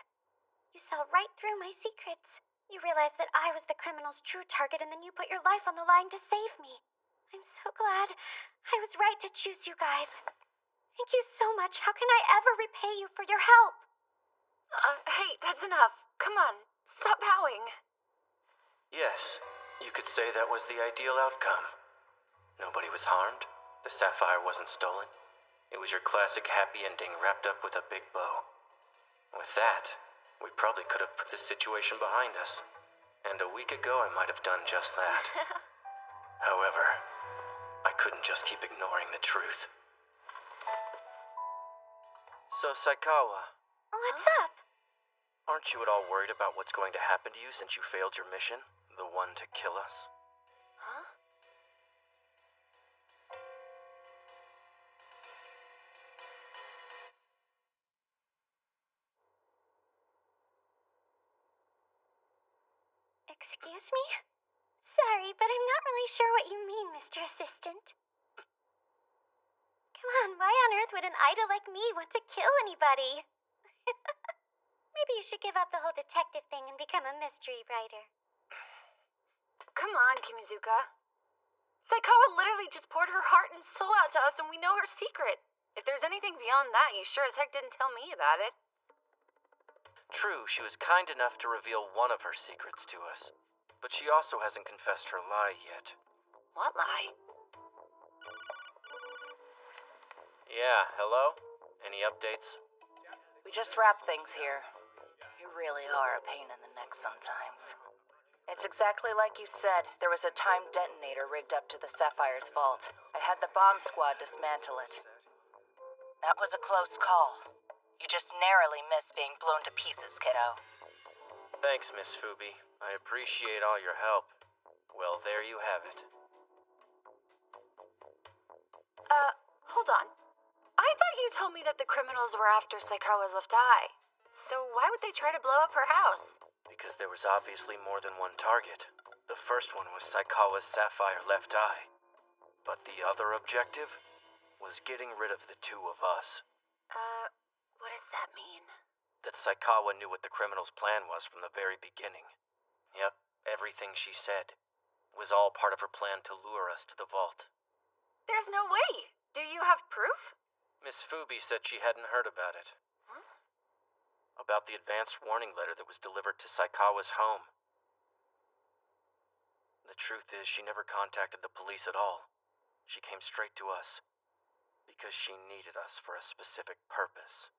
You saw right through my secrets. You realized that I was the criminal's true target, and then you put your life on the line to save me. I'm so glad I was right to choose you guys. Thank you so much. How can I ever repay you for your help? Hey, that's enough. Come on, stop bowing. Yes, you could say that was the ideal outcome. Nobody was harmed. The sapphire wasn't stolen. It was your classic happy ending wrapped up with a big bow. With that, we probably could have put this situation behind us. And a week ago, I might have done just that. However, I couldn't just keep ignoring the truth. So, Saikawa, What's up? aren't you at all worried about what's going to happen to you since you failed your mission? The one to kill us? Huh? Excuse me? Sorry, but I'm not really sure what you mean, Mr. Assistant. Come on, why on earth would an idol like me want to kill anybody? Maybe you should give up the whole detective thing and become a mystery writer. Come on, Kimizuka. Saikawa literally just poured her heart and soul out to us, and we know her secret. If there's anything beyond that, you sure as heck didn't tell me about it. True, she was kind enough to reveal one of her secrets to us. But she also hasn't confessed her lie yet. What lie? Yeah, hello? Any updates? We just wrap things here. You really are a pain in the neck sometimes. It's exactly like you said. There was a timed detonator rigged up to the Sapphire's vault. I had the bomb squad dismantle it. That was a close call. You just narrowly missed being blown to pieces, kiddo. Thanks, Miss Fubi. I appreciate all your help. Well, there you have it. Hold on. I thought you told me that the criminals were after Saikawa's left eye. So why would they try to blow up her house? Because there was obviously more than one target. The first one was Saikawa's sapphire left eye. But the other objective was getting rid of the two of us. What does that mean? That Saikawa knew what the criminal's plan was from the very beginning. Yep, everything she said was all part of her plan to lure us to the vault. There's no way! Do you have proof? Miss Fubi said she hadn't heard about it. Huh? About the advanced warning letter that was delivered to Saikawa's home. The truth is, she never contacted the police at all. She came straight to us. Because she needed us for a specific purpose.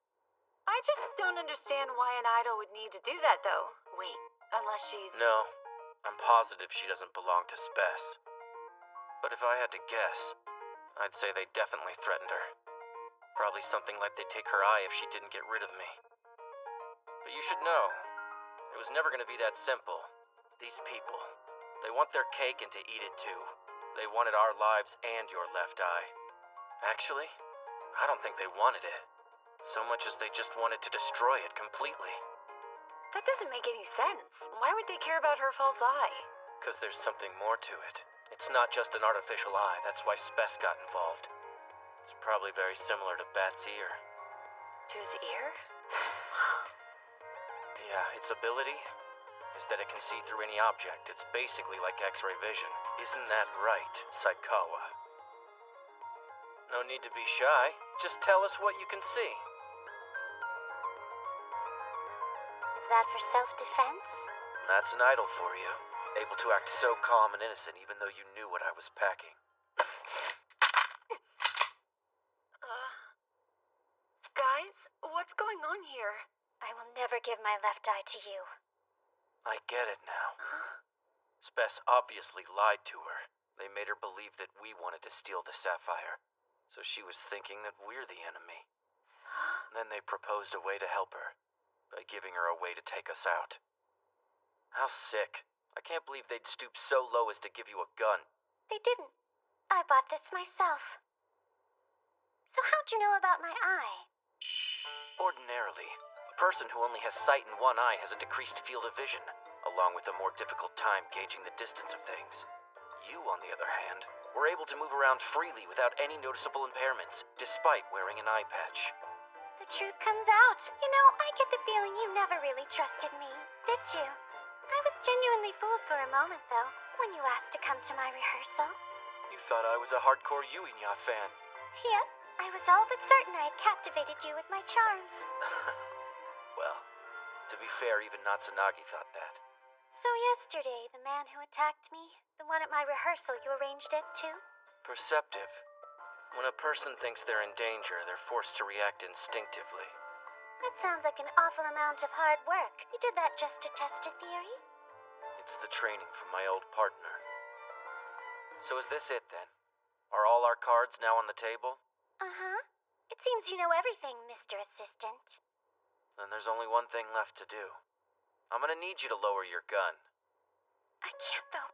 I just don't understand why an idol would need to do that, though. Wait, unless she's... No, I'm positive she doesn't belong to Spes. But if I had to guess, I'd say they definitely threatened her. Probably something like they'd take her eye if she didn't get rid of me. But you should know, it was never going to be that simple. These people, they want their cake and to eat it too. They wanted our lives and your left eye. Actually, I don't think they wanted it. So much as they just wanted to destroy it completely. That doesn't make any sense. Why would they care about her false eye? Because there's something more to it. It's not just an artificial eye, that's why Spes got involved. It's probably very similar to Bat's ear. To his ear? Yeah, its ability is that it can see through any object. It's basically like X-ray vision. Isn't that right, Saikawa? No need to be shy. Just tell us what you can see. Is that for self-defense? That's an idol for you. Able to act so calm and innocent even though you knew what I was packing. Guys, what's going on here? I will never give my left eye to you. I get it now. Spess obviously lied to her. They made her believe that we wanted to steal the sapphire. So she was thinking that we're the enemy. Then they proposed a way to help her, by giving her a way to take us out. How sick. I can't believe they'd stoop so low as to give you a gun. They didn't. I bought this myself. So how'd you know about my eye? Ordinarily, a person who only has sight in one eye has a decreased field of vision, along with a more difficult time gauging the distance of things. You, on the other hand, were able to move around freely without any noticeable impairments, despite wearing an eye patch. The truth comes out. You know, I get the feeling you never really trusted me, did you? I was genuinely fooled for a moment, though, when you asked to come to my rehearsal. You thought I was a hardcore Yuinya fan. Yep, I was all but certain I had captivated you with my charms. Well, to be fair, even Natsunagi thought that. So yesterday, the man who attacked me, the one at my rehearsal, you arranged it too? Perceptive. When a person thinks they're in danger, they're forced to react instinctively. That sounds like an awful amount of hard work. You did that just to test a theory? It's the training from my old partner. So is this it, then? Are all our cards now on the table? Uh-huh. It seems you know everything, Mr. Assistant. Then there's only one thing left to do. I'm gonna need you to lower your gun. I can't, though.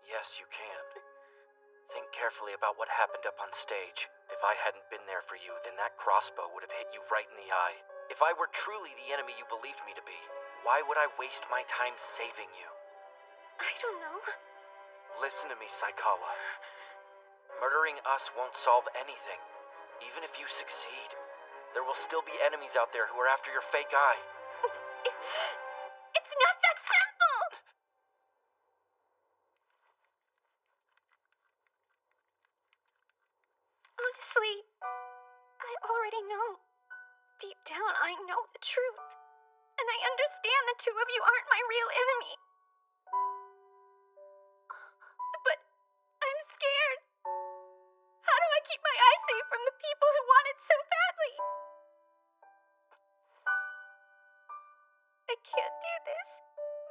Yes, you can. Think carefully about what happened up on stage. If I hadn't been there for you, then that crossbow would have hit you right in the eye. If I were truly the enemy you believed me to be, why would I waste my time saving you? I don't know. Listen to me, Saikawa. Murdering us won't solve anything. Even if you succeed, there will still be enemies out there who are after your fake eye. It's not that simple! Honestly, I already know. Deep down, I know the truth. And I understand the two of you aren't my real enemy. But I'm scared. How do I keep my eye safe from the people who want it so badly? I can't do this.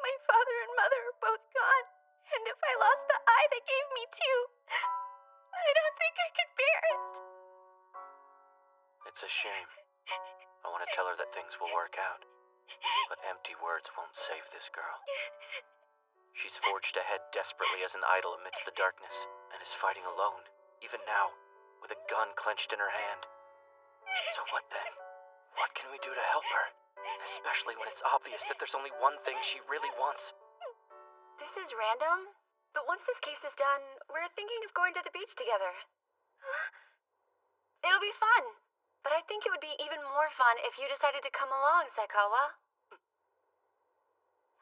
My father and mother are both gone. And if I lost the eye they gave me too, I don't think I could bear it. It's a shame. I want to tell her that things will work out. But empty words won't save this girl. She's forged ahead desperately as an idol amidst the darkness, and is fighting alone, even now, with a gun clenched in her hand. So what then? What can we do to help her? Especially when it's obvious that there's only one thing she really wants. This is random, but once this case is done, we're thinking of going to the beach together. It'll be fun, but I think it would be even more fun if you decided to come along, Saikawa.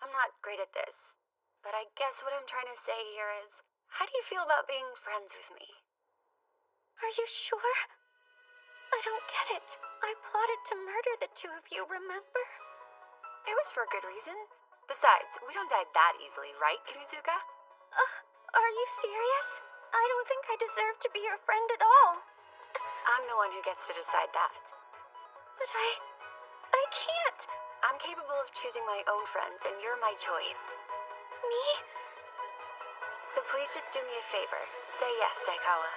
I'm not great at this, but I guess what I'm trying to say here is, how do you feel about being friends with me? Are you sure? I don't get it. I plotted to murder the two of you, remember? It was for a good reason. Besides, we don't die that easily, right, Kimizuka? Are you serious? I don't think I deserve to be your friend at all. I'm the one who gets to decide that. But I can't. I'm capable of choosing my own friends, and you're my choice. Me? So please just do me a favor. Say yes, Saikawa.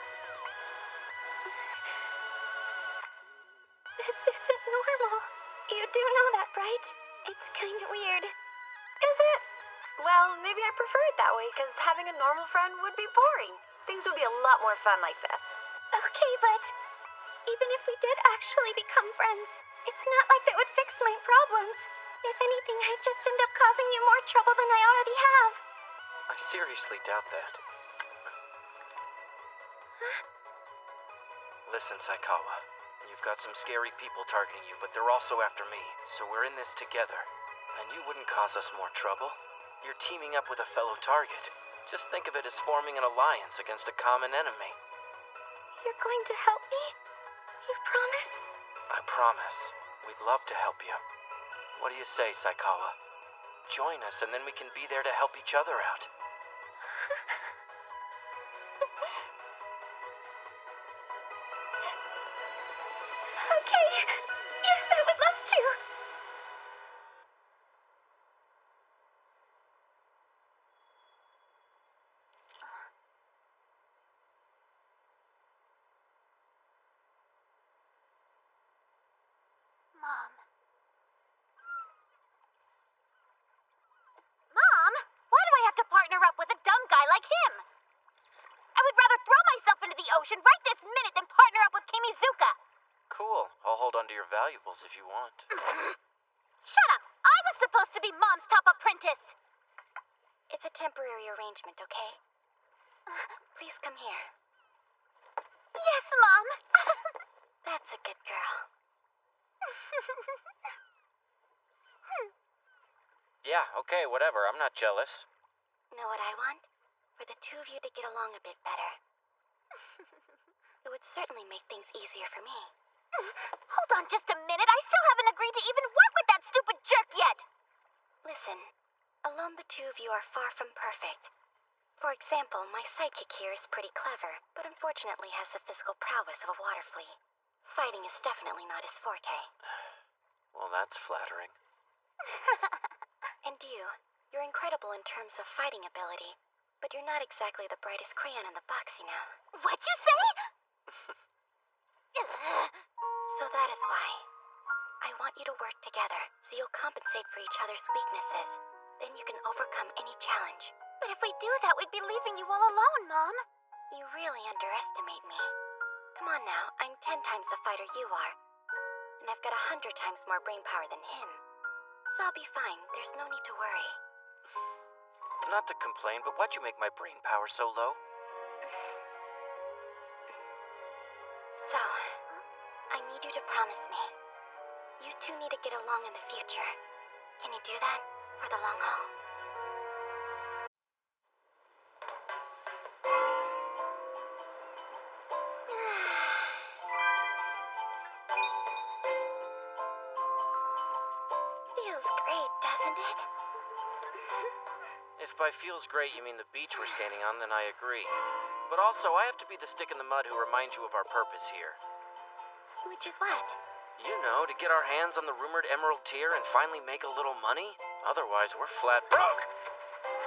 This isn't normal. You do know that, right? It's kind of weird. Is it? Well, maybe I prefer it that way, because having a normal friend would be boring. Things would be a lot more fun like this. Okay, but even if we did actually become friends, it's not like that would fix my problems. If anything, I'd just end up causing you more trouble than I already have. I seriously doubt that. Listen, Saikawa. You've got some scary people targeting you, but they're also after me, so we're in this together. And you wouldn't cause us more trouble. You're teaming up with a fellow target. Just think of it as forming an alliance against a common enemy. You're going to help me? You promise? I promise. We'd love to help you. What do you say, Saikawa? Join us, and then we can be there to help each other out. Okay. Yes, I would love to. Mom. Mom? Why do I have to partner up with a dumb guy like him? I would rather throw myself into the ocean right this minute than partner up with Kimizuka. Cool. I'll hold on to your valuables if you want. Shut up! I was supposed to be Mom's top apprentice! It's a temporary arrangement, okay? Please come here. Yes, Mom! That's a good girl. Yeah, okay, whatever. I'm not jealous. Know what I want? For the two of you to get along a bit better. It would certainly make things easier for me. Hold on just a minute. I still haven't agreed to even work with that stupid jerk yet. Listen, alone the two of you are far from perfect. For example, my sidekick here is pretty clever, but unfortunately has the physical prowess of a water flea. Fighting is definitely not his forte. Well, that's flattering. And you're incredible in terms of fighting ability, but you're not exactly the brightest crayon in the box, you know. What'd you say? So that is why I want you to work together, so you'll compensate for each other's weaknesses. Then you can overcome any challenge. But if we do that, we'd be leaving you all alone, Mom. You really underestimate me. Come on now, I'm 10 times the fighter you are. And I've got 100 times more brain power than him. So I'll be fine, there's no need to worry. Not to complain, but why'd you make my brain power so low? So, I need you to promise me. You two need to get along in the future. Can you do that? For the long haul? Feels great, doesn't it? If by feels great you mean the beach we're standing on, then I agree. But also, I have to be the stick in the mud who reminds you of our purpose here. Which is what? You know, to get our hands on the rumored Emerald Tier and finally make a little money. Otherwise, we're flat broke.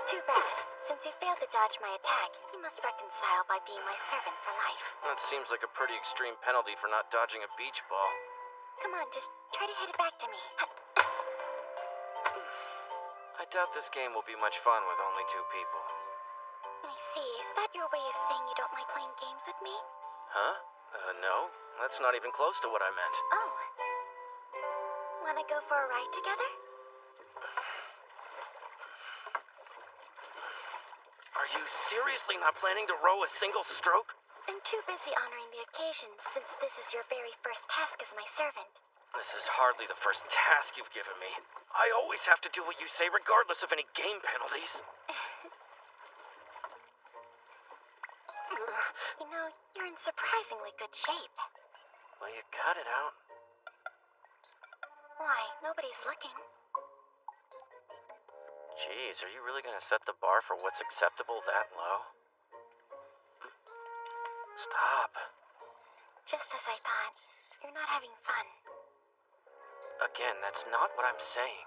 Too bad. Since you failed to dodge my attack, you must reconcile by being my servant for life. That seems like a pretty extreme penalty for not dodging a beach ball. Come on, just try to hit it back to me. I doubt this game will be much fun with only two people. I see. Is that your way of saying you don't like playing games with me? Huh? No. That's not even close to what I meant. Oh. Wanna go for a ride together? Are you seriously not planning to row a single stroke? I'm too busy honoring the occasion since this is your very first task as my servant. This is hardly the first task you've given me. I always have to do what you say regardless of any game penalties. You know, you're in surprisingly good shape. Well, you cut it out. Why? Nobody's looking. Jeez, are you really gonna set the bar for what's acceptable that low? Stop. Just as I thought. You're not having fun. Again, that's not what I'm saying.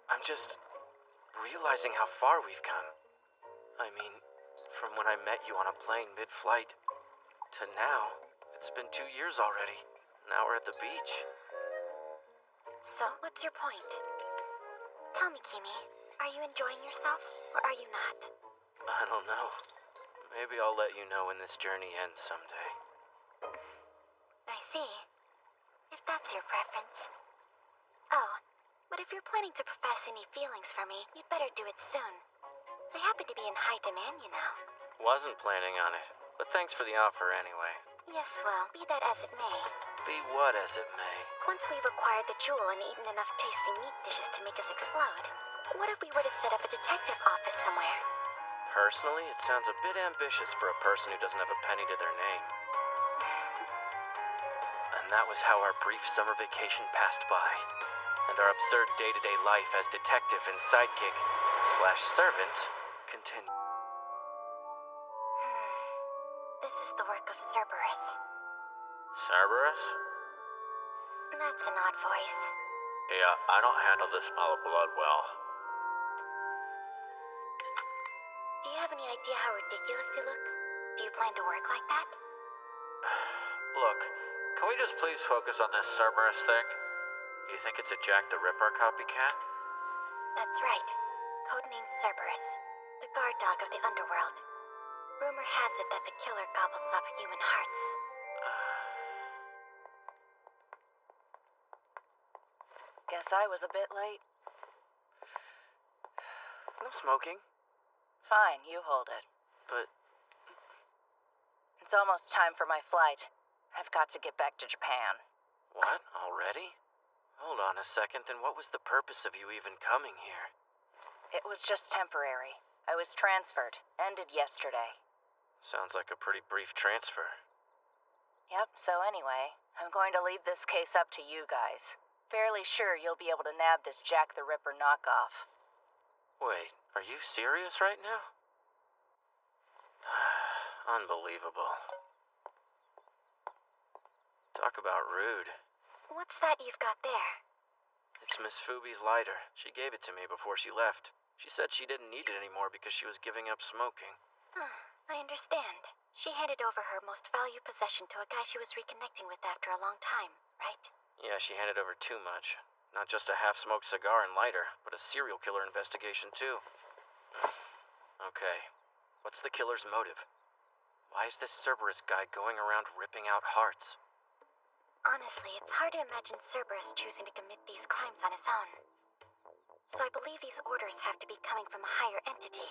I'm just realizing how far we've come. I mean, from when I met you on a plane mid-flight to now, it's been 2 years already. Now we're at the beach. So, what's your point? Tell me, Kimi, are you enjoying yourself, or are you not? I don't know. Maybe I'll let you know when this journey ends someday. I see. If that's your preference. Oh, but if you're planning to profess any feelings for me, you'd better do it soon. I happen to be in high demand, you know. Wasn't planning on it, but thanks for the offer anyway. Yes, well, be that as it may. Be what as it may. Once we've acquired the jewel and eaten enough tasty meat dishes to make us explode, what if we were to set up a detective office somewhere? Personally, it sounds a bit ambitious for a person who doesn't have a penny to their name. And that was how our brief summer vacation passed by. and our absurd day-to-day life as detective and sidekick / servant continue. This is the work of Cerberus. Cerberus? That's an odd voice. Yeah, I don't handle the smell of blood well. Do you have any idea how ridiculous you look? Do you plan to work like that? Look, can we just please focus on this Cerberus thing? You think it's a Jack the Ripper copycat? That's right. Codename Cerberus, the guard dog of the underworld. Rumor has it that the killer gobbles up human hearts. Guess I was a bit late. No smoking. Fine, you hold it. But It's almost time for my flight. I've got to get back to Japan. what? Already? Hold on a second, then what was the purpose of you even coming here? It was just temporary. I was transferred. Ended yesterday. Sounds like a pretty brief transfer. Yep, so anyway, I'm going to leave this case up to you guys. Fairly sure you'll be able to nab this Jack the Ripper knockoff. Wait, are you serious right now? Unbelievable. Talk about rude. What's that you've got there? It's Miss Fubi's lighter. She gave it to me before she left. She said she didn't need it anymore because she was giving up smoking. I understand. She handed over her most valued possession to a guy she was reconnecting with after a long time, right? Yeah, she handed over too much. Not just a half-smoked cigar and lighter, but a serial killer investigation too. Okay, what's the killer's motive? Why is this Cerberus guy going around ripping out hearts? Honestly, it's hard to imagine Cerberus choosing to commit these crimes on his own. So I believe these orders have to be coming from a higher entity.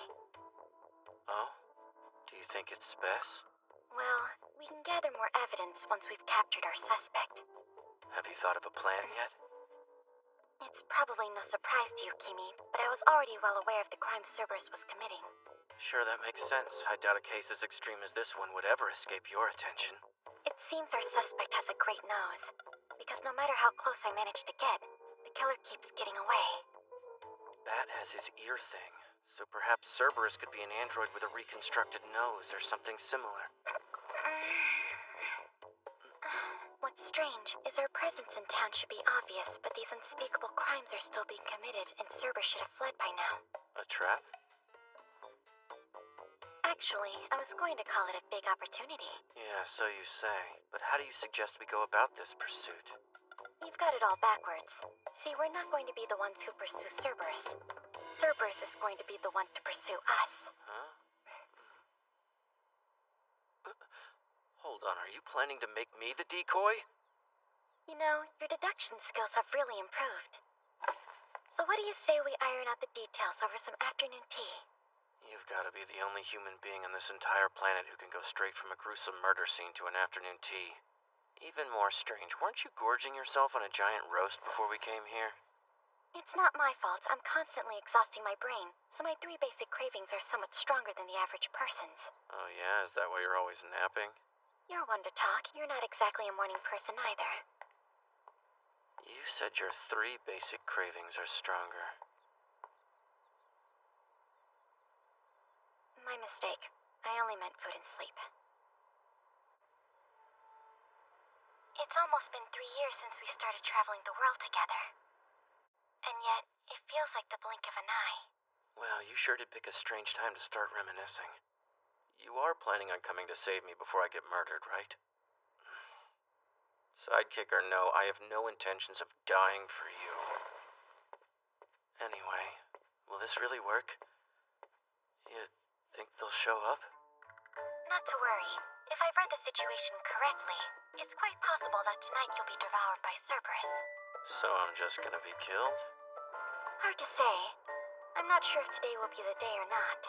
Oh? Do you think it's Spess? Well, we can gather more evidence once we've captured our suspect. Have you thought of a plan yet? It's probably no surprise to you, Kimi, but I was already well aware of the crime Cerberus was committing. Sure, that makes sense. I doubt a case as extreme as this one would ever escape your attention. It seems our suspect has a great nose, because no matter how close I manage to get, the killer keeps getting away. Bat has his ear thing, so perhaps Cerberus could be an android with a reconstructed nose or something similar. What's strange is our presence in town should be obvious, but these unspeakable crimes are still being committed, and Cerberus should have fled by now. A trap? Actually, I was going to call it a big opportunity. Yeah, so you say. But how do you suggest we go about this pursuit? You've got it all backwards. See, we're not going to be the ones who pursue Cerberus. Cerberus is going to be the one to pursue us. Huh? Hold on, are you planning to make me the decoy? You know, your deduction skills have really improved. So what do you say we iron out the details over some afternoon tea? You've got to be the only human being on this entire planet who can go straight from a gruesome murder scene to an afternoon tea. Even more strange, weren't you gorging yourself on a giant roast before we came here? It's not my fault. I'm constantly exhausting my brain, so my 3 basic cravings are somewhat stronger than the average person's. Oh yeah, is that why you're always napping? You're one to talk. You're not exactly a morning person either. You said your 3 basic cravings are stronger. My mistake. I only meant food and sleep. It's almost been 3 years since we started traveling the world together. And yet, it feels like the blink of an eye. Well, you sure did pick a strange time to start reminiscing. You are planning on coming to save me before I get murdered, right? Sidekick or no, I have no intentions of dying for you. Anyway, will this really work? You think they'll show up? Not to worry. If I've read the situation correctly, it's quite possible that tonight you'll be devoured by Cerberus. So I'm just gonna be killed? Hard to say. I'm not sure if today will be the day or not.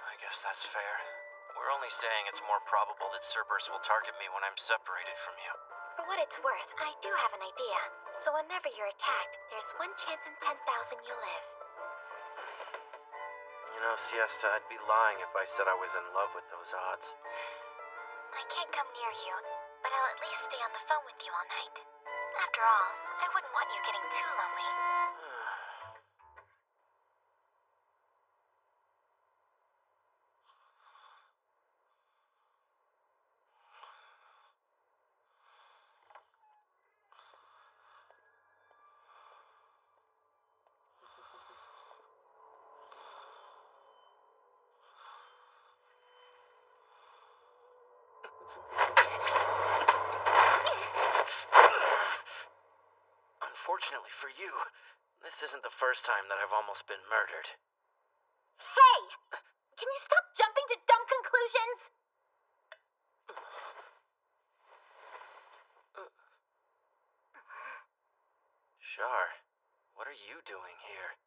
I guess that's fair. We're only saying it's more probable that Cerberus will target me when I'm separated from you. For what it's worth, I do have an idea. So whenever you're attacked, there's 1 chance in 10,000 you'll live. You know, Siesta, I'd be lying if I said I was in love with those odds. I can't come near you, but I'll at least stay on the phone with you all night. After all, I wouldn't want you getting too lonely. Unfortunately for you, this isn't the first time that I've almost been murdered. Hey! Can you stop jumping to dumb conclusions? Char, what are you doing here?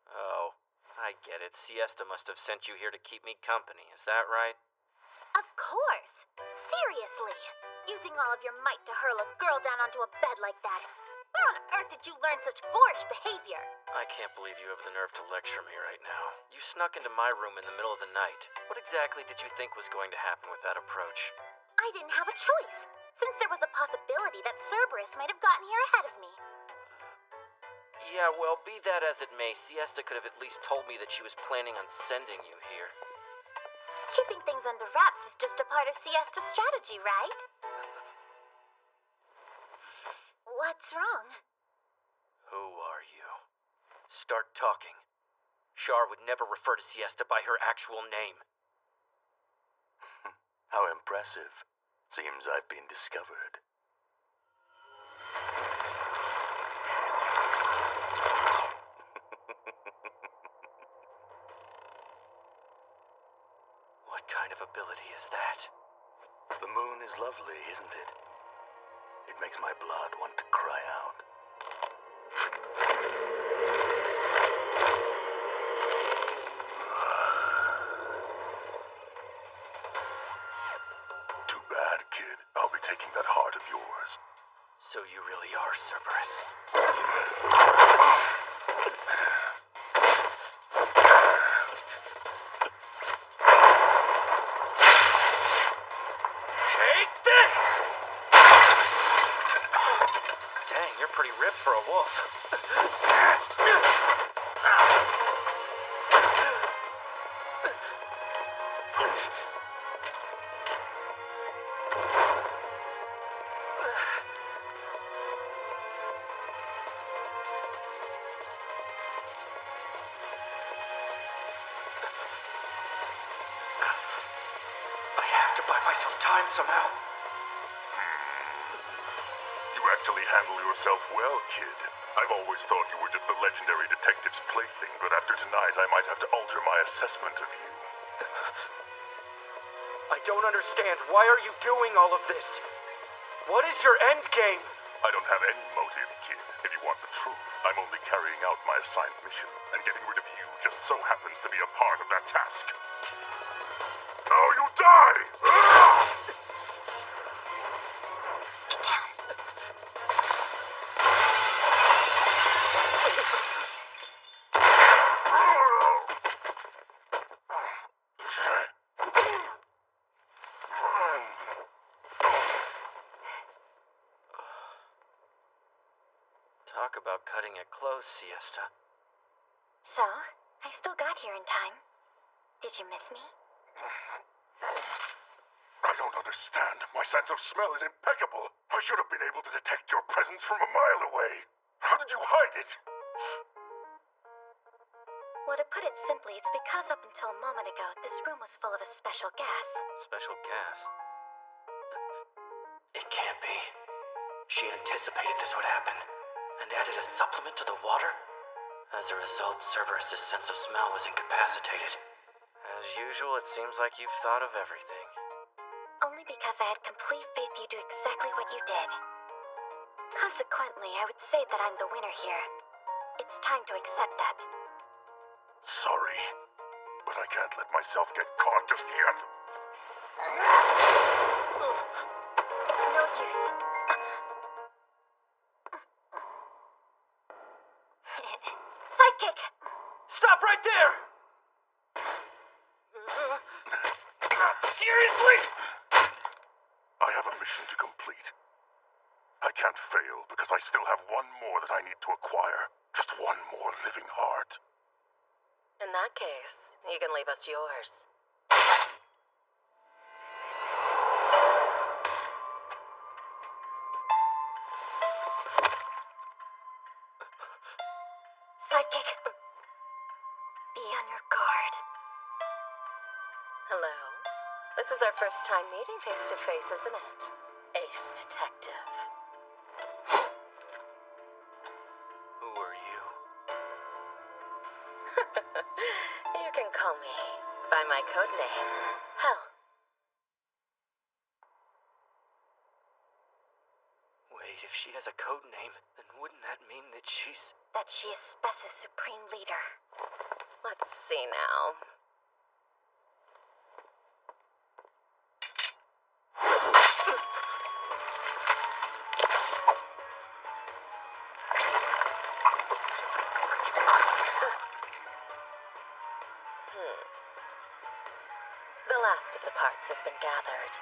Oh, I get it. Siesta must have sent you here to keep me company, is that right? Of course. Seriously. Using all of your might to hurl a girl down onto a bed like that. Where on earth did you learn such boorish behavior? I can't believe you have the nerve to lecture me right now. You snuck into my room in the middle of the night. What exactly did you think was going to happen with that approach? I didn't have a choice, since there was a possibility that Cerberus might have gotten here ahead of me. Yeah, well, be that as it may, Siesta could have at least told me that she was planning on sending you here. Keeping things under wraps is just a part of Siesta's strategy, right? What's wrong? Who are you? Start talking. Char would never refer to Siesta by her actual name. How impressive. Seems I've been discovered. What kind of ability is that? The moon is lovely, isn't it? It makes my blood want to cry out. Too bad, kid. I'll be taking that heart of yours. So you really are Cerberus. Take this! Dang, you're pretty ripped for a wolf. I have to buy myself time somehow. You actually handle yourself well, kid. I've always thought you were just the legendary detective's plaything, but after tonight I might have to alter my assessment of you. I don't understand. Why are you doing all of this? What is your end game? I don't have any motive, kid. If you want the truth, I'm only carrying out my assigned mission, and getting rid of you just so happens to be a part of that task. Now you die! Get down. Talk about cutting it close, Siesta. So, I still got here in time. Did you miss me? I don't understand. My sense of smell is impeccable. I should have been able to detect your presence from a mile away. How did you hide it? Well, to put it simply, it's because up until a moment ago, this room was full of a special gas. Special gas? It can't be. She anticipated this would happen, and added a supplement to the water? As a result, Cerberus' sense of smell was incapacitated. As usual, it seems like you've thought of everything. Only because I had complete faith you'd do exactly what you did. Consequently, I would say that I'm the winner here. It's time to accept that. Sorry, but I can't let myself get caught just yet. It's no use. Sidekick! Stop right there! Seriously? I have a mission to complete. I can't fail because I still have one more that I need to acquire. Just one more living heart. In that case, you can leave us yours. Sidekick. Be on your guard. Hello? This is our first time meeting face to face, isn't it? Ace Detective. Who are you? You can call me by my code name, Hell. Wait, if she has a code name, then wouldn't that mean that she's... That she is Spess's supreme leader. Let's see now. The last of the parts has been gathered.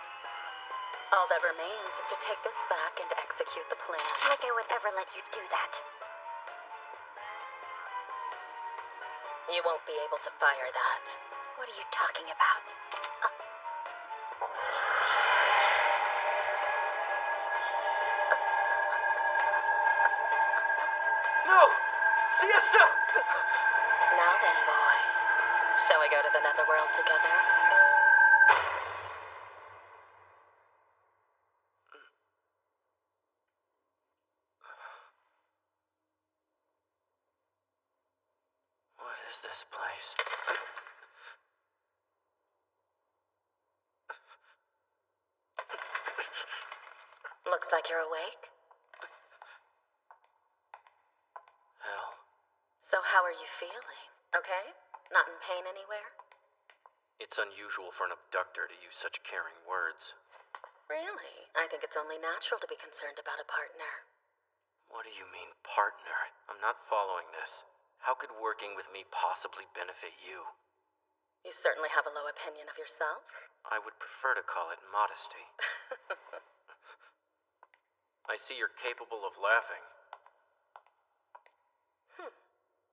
All that remains is to take this back and execute the plan. Like I would ever let you do that. You won't be able to fire that. What are you talking about? No! Siesta! Now then, boy. Shall we go to the Netherworld together? What is this place? Looks like you're awake. Hell. So how are you feeling? Okay? Not in pain anywhere? It's unusual for an abductor to use such caring words. Really? I think it's only natural to be concerned about a partner. What do you mean, partner? I'm not following this. How could working with me possibly benefit you? You certainly have a low opinion of yourself. I would prefer to call it modesty. I see you're capable of laughing.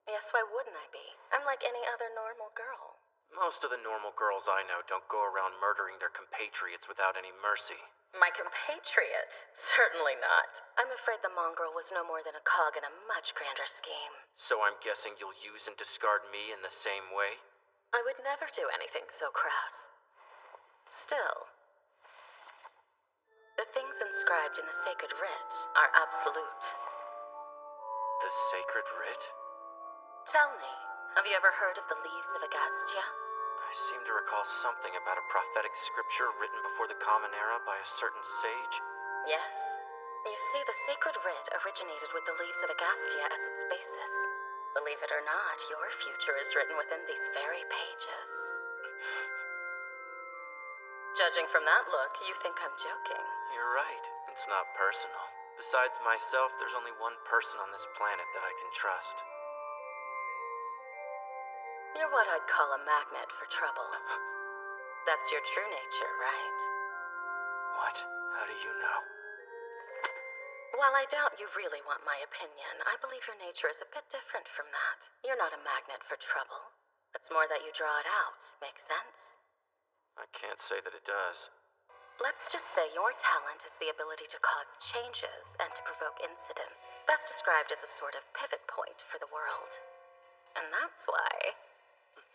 Yes, why wouldn't I be? I'm like any other normal girl. Most of the normal girls I know don't go around murdering their compatriots without any mercy. My compatriot? Certainly not. I'm afraid the mongrel was no more than a cog in a much grander scheme. So I'm guessing you'll use and discard me in the same way? I would never do anything so crass. Still, the things inscribed in the Sacred Writ are absolute. The Sacred Writ? Tell me, have you ever heard of the Leaves of Agastia? I seem to recall something about a prophetic scripture written before the Common Era by a certain sage. Yes. You see, the Sacred Writ originated with the Leaves of Agastia as its basis. Believe it or not, your future is written within these very pages. Judging from that look, you think I'm joking. You're right. It's not personal. Besides myself, there's only one person on this planet that I can trust. You're what I'd call a magnet for trouble. That's your true nature, right? What? How do you know? While I doubt you really want my opinion, I believe your nature is a bit different from that. You're not a magnet for trouble. It's more that you draw it out. Make sense? I can't say that it does. Let's just say your talent is the ability to cause changes and to provoke incidents, best described as a sort of pivot point for the world. And that's why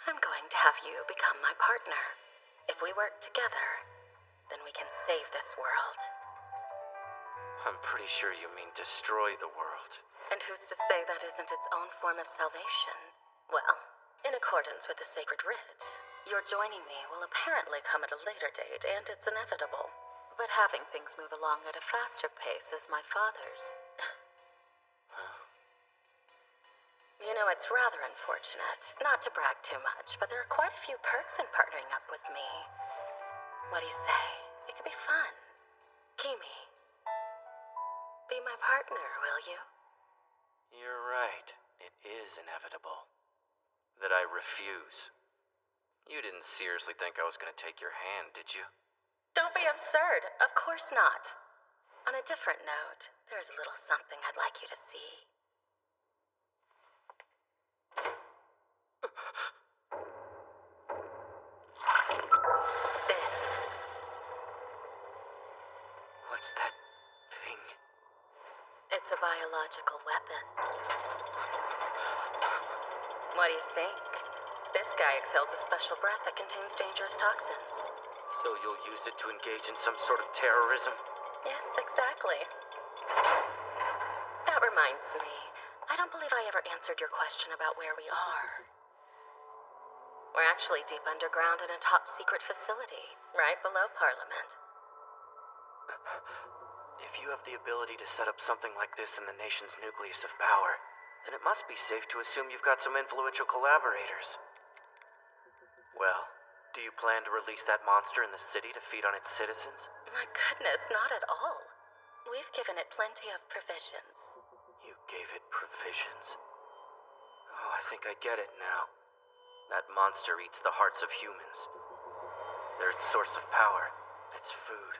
I'm going to have you become my partner. If we work together, then we can save this world. I'm pretty sure you mean destroy the world. And who's to say that isn't its own form of salvation? Well, in accordance with the Sacred Writ, your joining me will apparently come at a later date, and it's inevitable. But having things move along at a faster pace is my father's. You know, it's rather unfortunate. Not to brag too much, but there are quite a few perks in partnering up with me. What do you say? It could be fun. Kimi, be my partner, will you? You're right. It is inevitable. That I refuse. You didn't seriously think I was going to take your hand, did you? Don't be absurd. Of course not. On a different note, there's a little something I'd like you to see. This. What's that thing? It's a biological weapon. What do you think? This guy exhales a special breath that contains dangerous toxins. So you'll use it to engage in some sort of terrorism? Yes, exactly. That reminds me, I don't believe I ever answered your question about where we are. We're actually deep underground in a top secret facility, right below Parliament. If you have the ability to set up something like this in the nation's nucleus of power, then it must be safe to assume you've got some influential collaborators. Well, do you plan to release that monster in the city to feed on its citizens? My goodness, not at all. We've given it plenty of provisions. You gave it provisions? Oh, I think I get it now. That monster eats the hearts of humans. They're its source of power. Its food.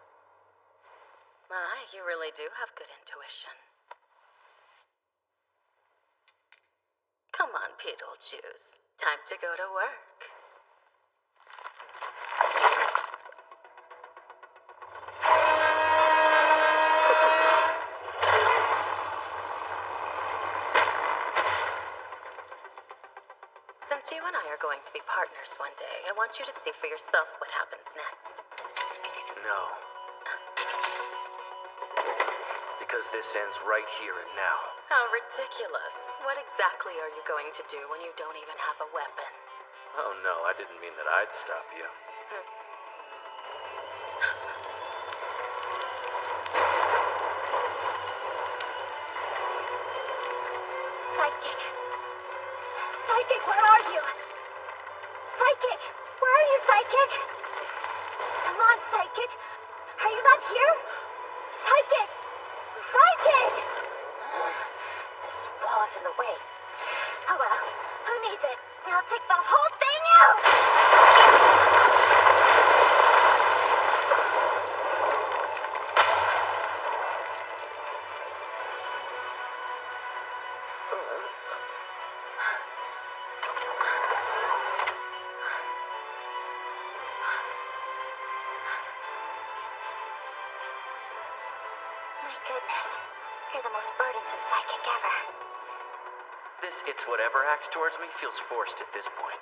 My, you really do have good intuition. Come on, Beetlejuice. Time to go to work. Since you and I are going to be partners one day, I want you to see for yourself what happens next. No. Because this ends right here and now. How ridiculous. What exactly are you going to do when you don't even have a weapon? Oh no, I didn't mean that I'd stop you. Psychic. Psychic, where are you? Psychic, where are you, Psychic? Come on, Psychic. Are you not here? Psychic! Psychic! This wall is in the way. Oh well, who needs it? I'll take the whole thing out! My goodness, you're the most burdensome psychic ever. This it's whatever acts towards me feels forced at this point.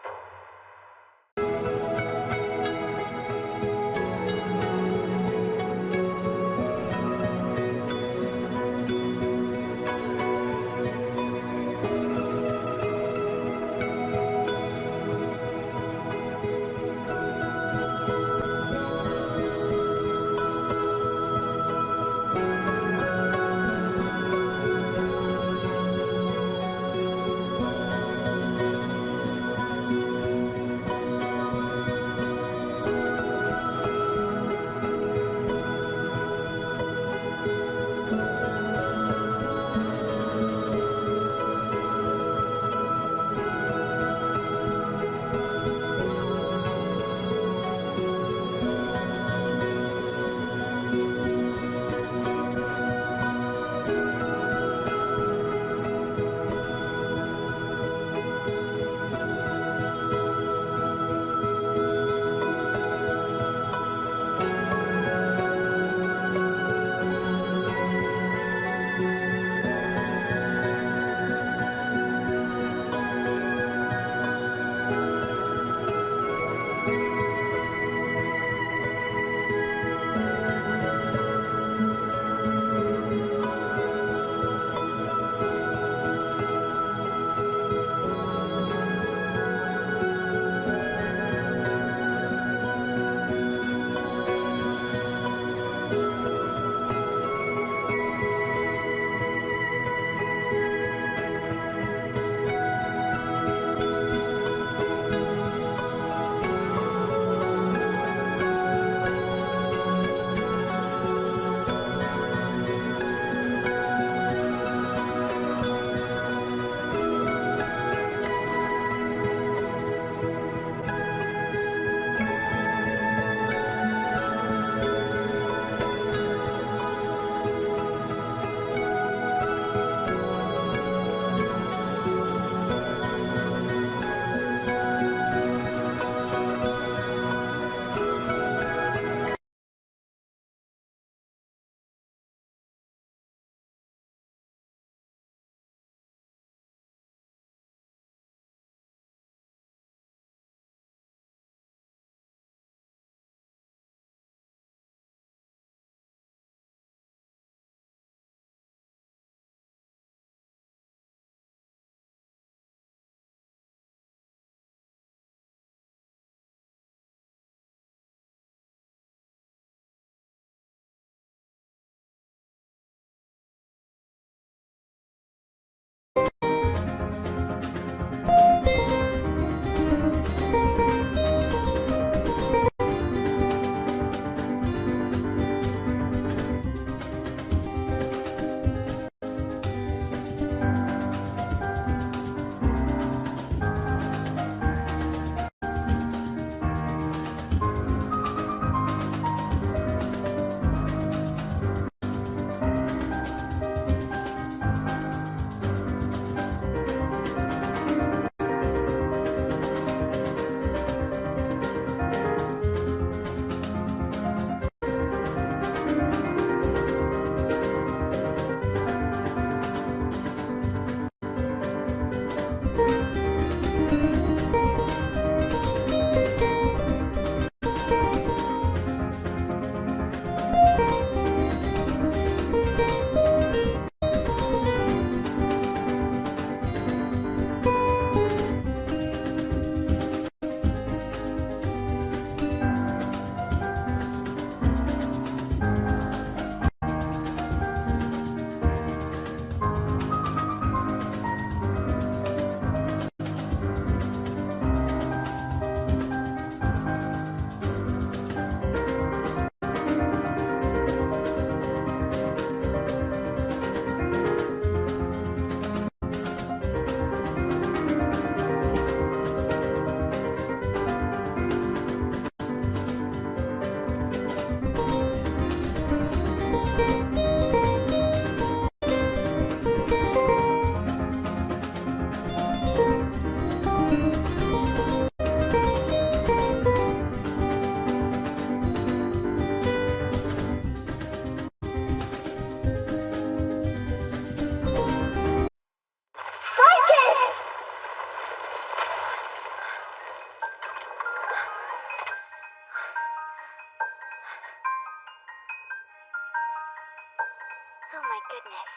Oh my goodness.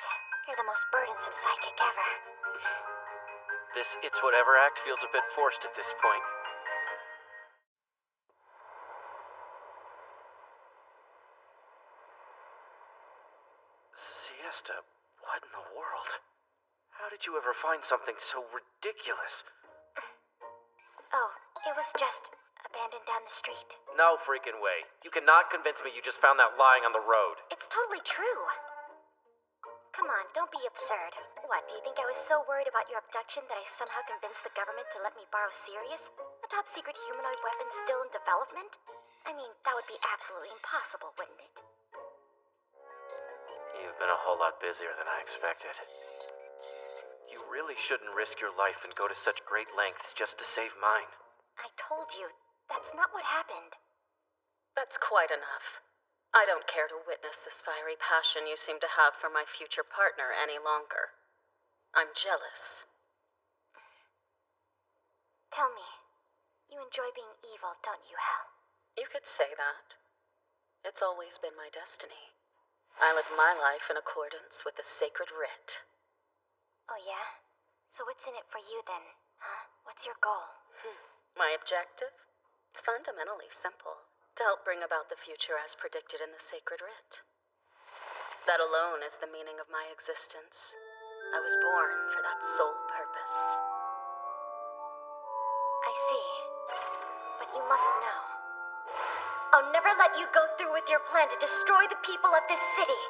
You're the most burdensome sidekick ever. This It's Whatever act feels a bit forced at this point. Siesta, what in the world? How did you ever find something so ridiculous? Oh, it was just abandoned down the street. No freaking way. You cannot convince me you just found that lying on the road. It's totally true. Come on, don't be absurd. What, do you think I was so worried about your abduction that I somehow convinced the government to let me borrow Sirius? A top secret humanoid weapon still in development? I mean, that would be absolutely impossible, wouldn't it? You've been a whole lot busier than I expected. You really shouldn't risk your life and go to such great lengths just to save mine. I told you, that's not what happened. That's quite enough. I don't care to witness this fiery passion you seem to have for my future partner any longer. I'm jealous. Tell me, you enjoy being evil, don't you, Hal? You could say that. It's always been my destiny. I live my life in accordance with the sacred writ. Oh yeah? So what's in it for you then, huh? What's your goal? My objective? It's fundamentally simple. To help bring about the future as predicted in the sacred writ. That alone is the meaning of my existence. I was born for that sole purpose. I see. But you must know. I'll never let you go through with your plan to destroy the people of this city.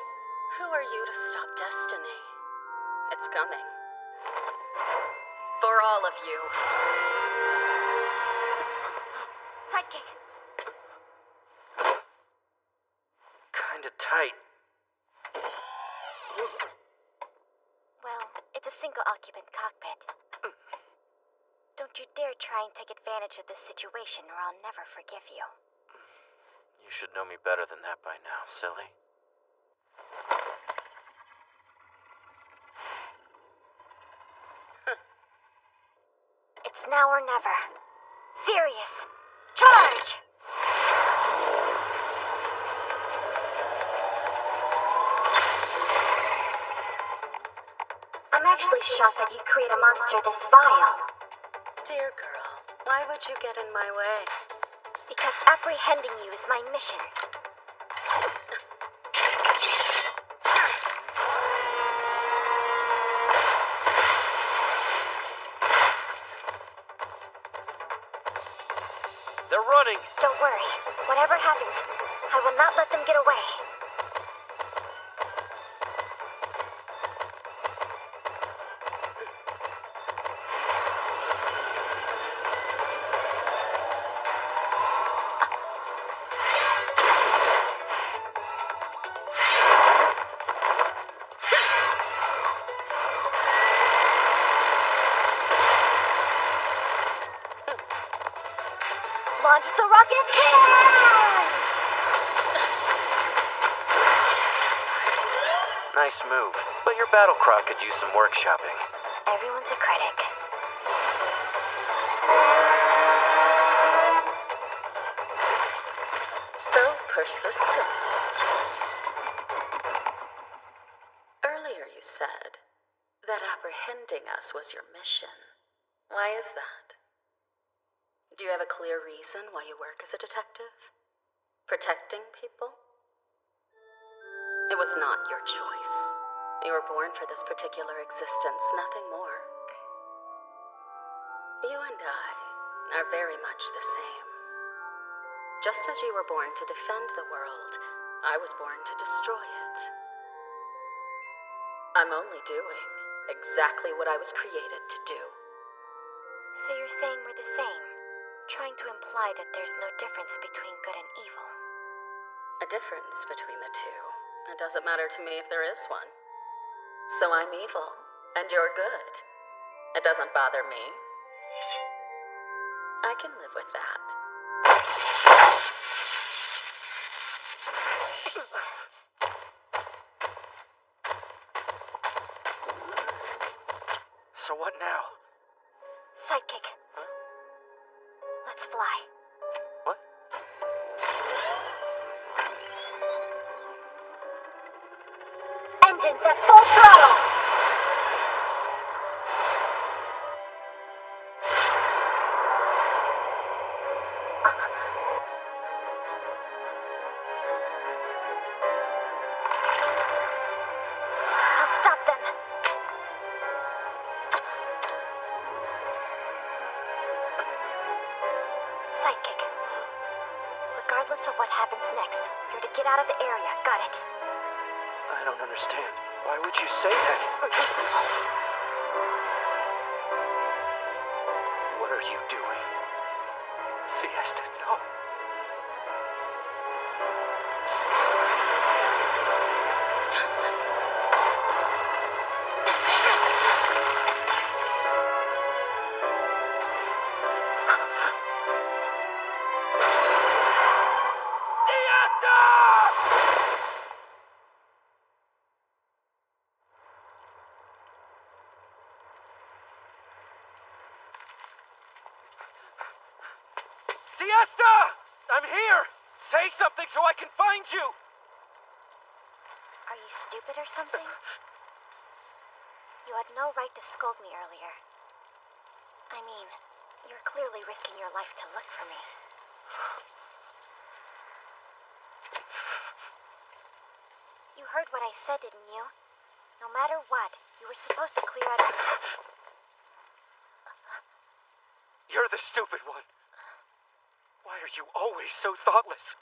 Who are you to stop destiny? It's coming. For all of you. Sidekick. Kinda tight. Well, it's a single-occupant cockpit. Don't you dare try and take advantage of this situation or I'll never forgive you. You should know me better than that by now, silly. It's now or never. Sirius, charge! I'm actually shocked that you create a monster this vile. Dear girl, why would you get in my way? Because apprehending you is my mission. running. Don't worry. Whatever happens, I will not let them get away. Launch the rocket! Nice move, but your battle croc could use some workshopping. Everyone's a critic. So persistent. Earlier you said that apprehending us was your mission. Why is that? Do you have a clear reason why you work as a detective? Protecting people? It was not your choice. You were born for this particular existence, nothing more. You and I are very much the same. Just as you were born to defend the world, I was born to destroy it. I'm only doing exactly what I was created to do. So you're saying we're the same? Trying to imply that there's no difference between good and evil. A difference between the two. It doesn't matter to me if there is one. So I'm evil, and you're good. It doesn't bother me. I can live with that. So what now? Sidekick. Huh? Let's fly. What? Engines at full throttle! I'll stop them. Sidekick. Regardless of what happens next, you're to get out of the area. Got it? I don't understand. Why would you say that? What are you doing? Siesta, no. Siesta! I'm here! Say something so I can find you! Are you stupid or something? You had no right to scold me earlier. I mean, you're clearly risking your life to look for me. You heard what I said, didn't you? No matter what, you were supposed to clear out of... You're the stupid one. Why are you always so thoughtless?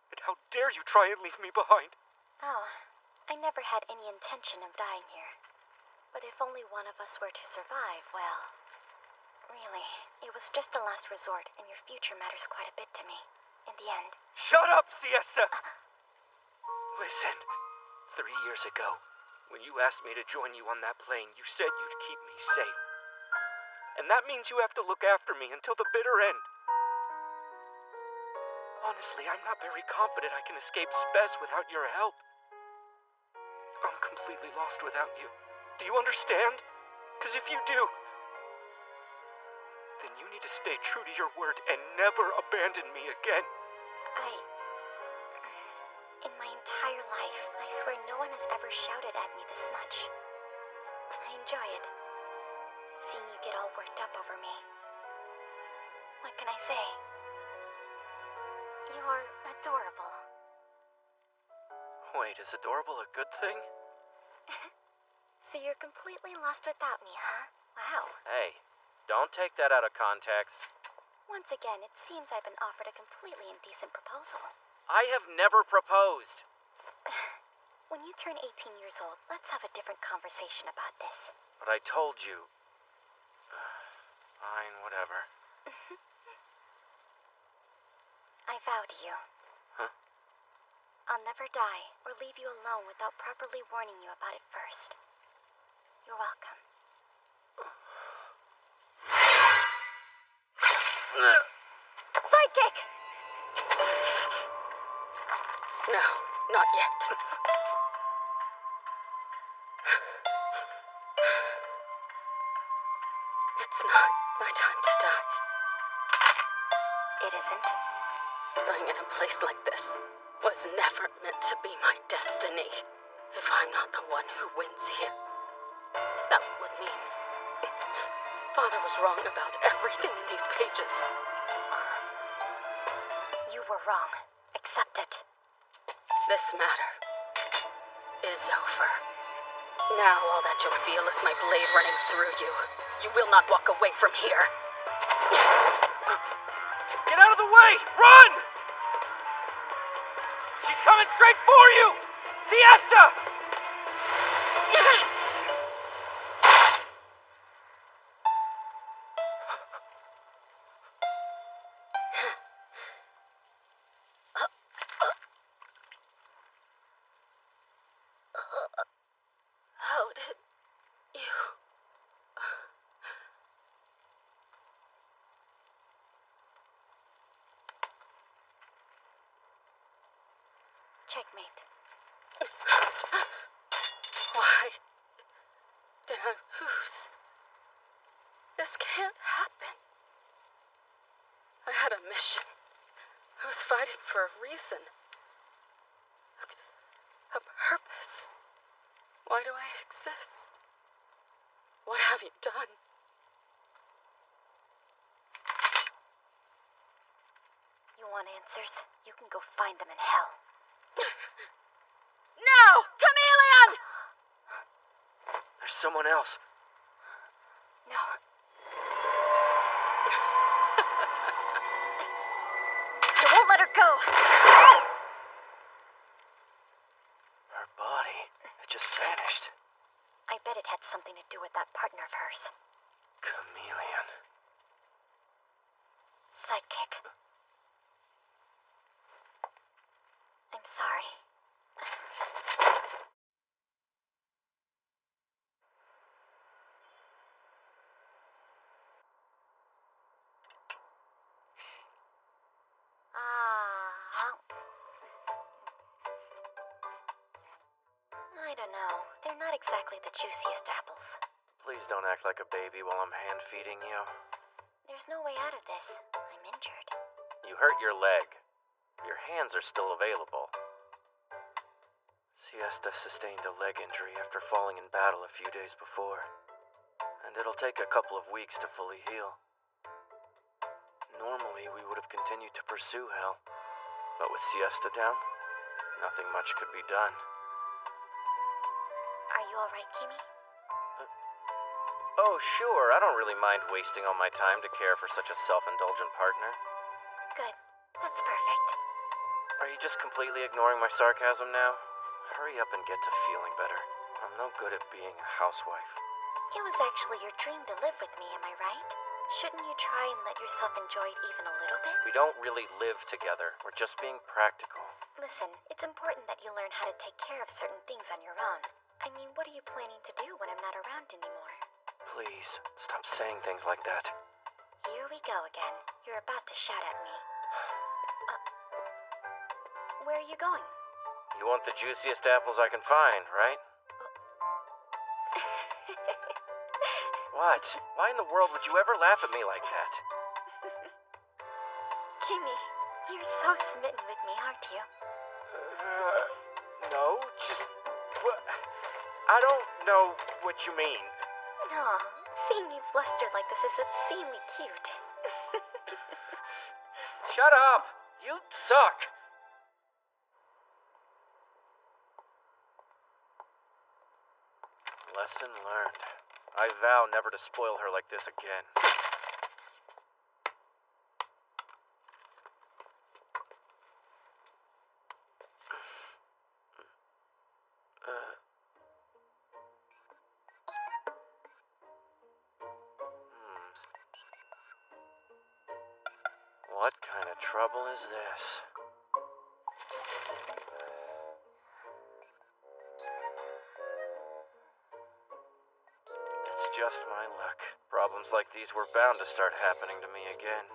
And how dare you try and leave me behind? Oh, I never had any intention of dying here. But if only one of us were to survive, well... Really, it was just a last resort, and your future matters quite a bit to me. In the end. Shut up, Siesta! Listen, 3 years ago, when you asked me to join you on that plane, you said you'd keep me safe. And that means you have to look after me until the bitter end. Honestly, I'm not very confident I can escape Spez without your help. I'm completely lost without you. Do you understand? Because if you do, then you need to stay true to your word and never abandon me again. In my entire life, I swear no one has ever shouted at me this much. I enjoy it. Seeing you get all worked up over me. What can I say? You're adorable. Wait, is adorable a good thing? So you're completely lost without me, huh? Wow. Hey, don't take that out of context. Once again, it seems I've been offered a completely indecent proposal. I have never proposed. When you turn 18 years old, let's have a different conversation about this. But I told you. Fine, whatever. I vow to you. Huh? I'll never die or leave you alone without properly warning you about it first. You're welcome. Sidekick! No, not yet. It's not my time to die. It isn't. Dying in a place like this was never meant to be my destiny. If I'm not the one who wins here, that would mean Father was wrong about everything in these pages. You were wrong. Accept it. This matter is over. Now all that you'll feel is my blade running through you. You will not walk away from here. Get out of the way! Run! She's coming straight for you! Siesta! How did you... Checkmate. Why did I lose? This can't happen. I had a mission. I was fighting for a reason. A purpose. Why do I exist? What have you done? You want answers? You can go find them in hell. No! Chameleon! There's someone else. No. You won't let her go! Her body. It just vanished. I bet it had something to do with that partner of hers. Chameleon. Sidekick. I'm sorry. I don't know. They're not exactly the juiciest apples. Please don't act like a baby while I'm hand feeding you. There's no way out of this. I'm injured. You hurt your leg. Your hands are still available. Siesta sustained a leg injury after falling in battle a few days before, and it'll take a couple of weeks to fully heal. Normally, we would have continued to pursue Hell, but with Siesta down, nothing much could be done. Are you alright, Kimmy? Oh, sure, I don't really mind wasting all my time to care for such a self-indulgent partner. Good. That's perfect. Are you just completely ignoring my sarcasm now? Hurry up and get to feeling better. I'm no good at being a housewife. It was actually your dream to live with me, am I right? Shouldn't you try and let yourself enjoy it even a little bit? We don't really live together. We're just being practical. Listen, it's important that you learn how to take care of certain things on your own. I mean, what are you planning to do when I'm not around anymore? Please, stop saying things like that. Here we go again. You're about to shout at me. Where are you going? You want the juiciest apples I can find, right? What? Why in the world would you ever laugh at me like that? Kimmy, you're so smitten with me, aren't you? No, just... I don't know what you mean. Aw, seeing you flustered like this is obscenely cute. Shut up! You suck! Lesson learned. I vow never to spoil her like this again. trouble is this? It's just my luck. Problems like these were bound to start happening to me again.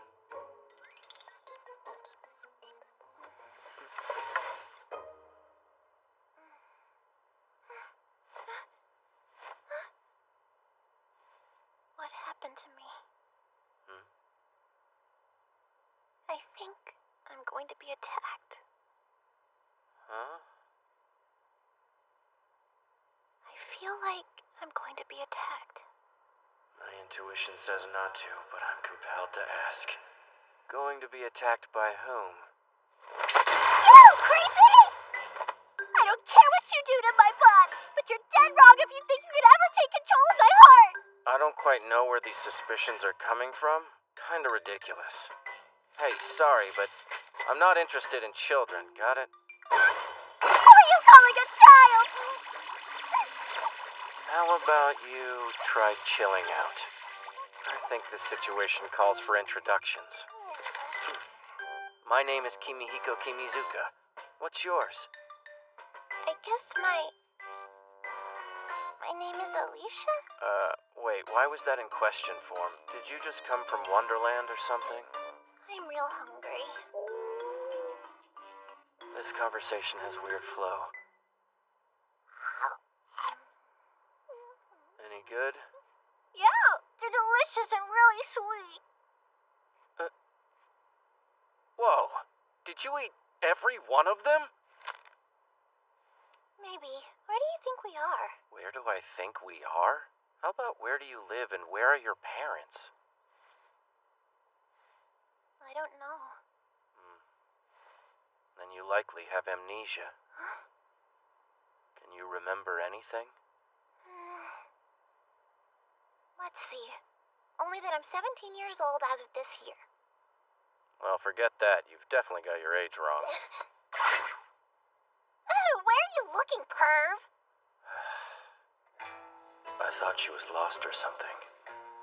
What happened to me? Hmm? I think I'm going to be attacked. Huh? I feel like I'm going to be attacked. My intuition says not to, but I'm compelled to ask. Going to be attacked by whom? You creepy! I don't care what you do to my body, but you're dead wrong if you think you could ever take control of my heart! I don't quite know where these suspicions are coming from. Kinda ridiculous. Hey, sorry, but I'm not interested in children, got it? Who are you calling a child? How about you try chilling out? I think this situation calls for introductions. My name is Kimihiko Kimizuka. What's yours? I guess my name is Alicia? Wait, why was that in question form? Did you just come from Wonderland or something? I'm real hungry. This conversation has weird flow. Any good? Yeah, they're delicious and really sweet. Whoa! Did you eat every one of them? Maybe. Where do you think we are? Where do I think we are? How about where do you live and where are your parents? I don't know. Then you likely have amnesia. Can you remember anything? Let's see. Only that I'm 17 years old as of this year. Well, forget that. You've definitely got your age wrong. Where are you looking, perv? I thought she was lost or something,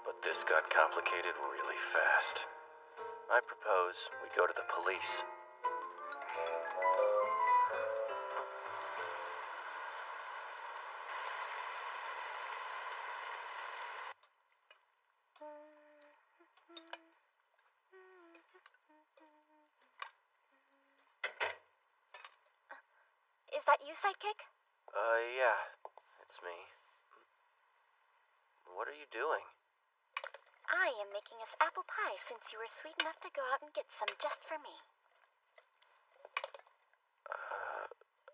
but this got complicated really fast. I propose we go to the police. Is that you, Sidekick? Yeah, it's me. What are you doing? I am making us apple pie since you were sweet enough to go out and get some just for me.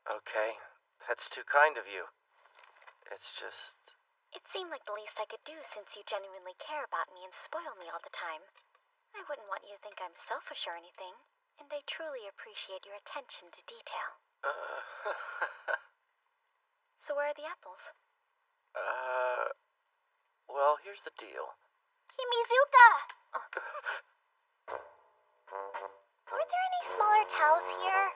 Okay. That's too kind of you. It's just... It seemed like the least I could do since you genuinely care about me and spoil me all the time. I wouldn't want you to think I'm selfish or anything, and I truly appreciate your attention to detail. So where are the apples? Well, here's the deal. Kimizuka! Are there any smaller towels here?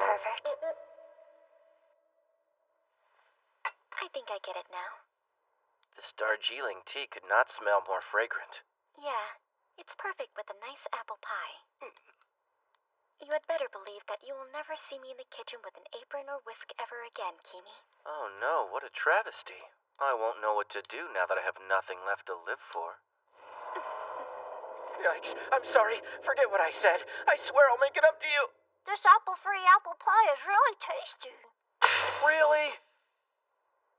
Pervert. I think I get it now. This Darjeeling tea could not smell more fragrant. Yeah, it's perfect with a nice apple pie. You had better believe that you will never see me in the kitchen with an apron or whisk ever again, Kimi. Oh no, what a travesty. I won't know what to do now that I have nothing left to live for. Yikes, I'm sorry. Forget what I said. I swear I'll make it up to you. This apple-free apple pie is really tasty. Really?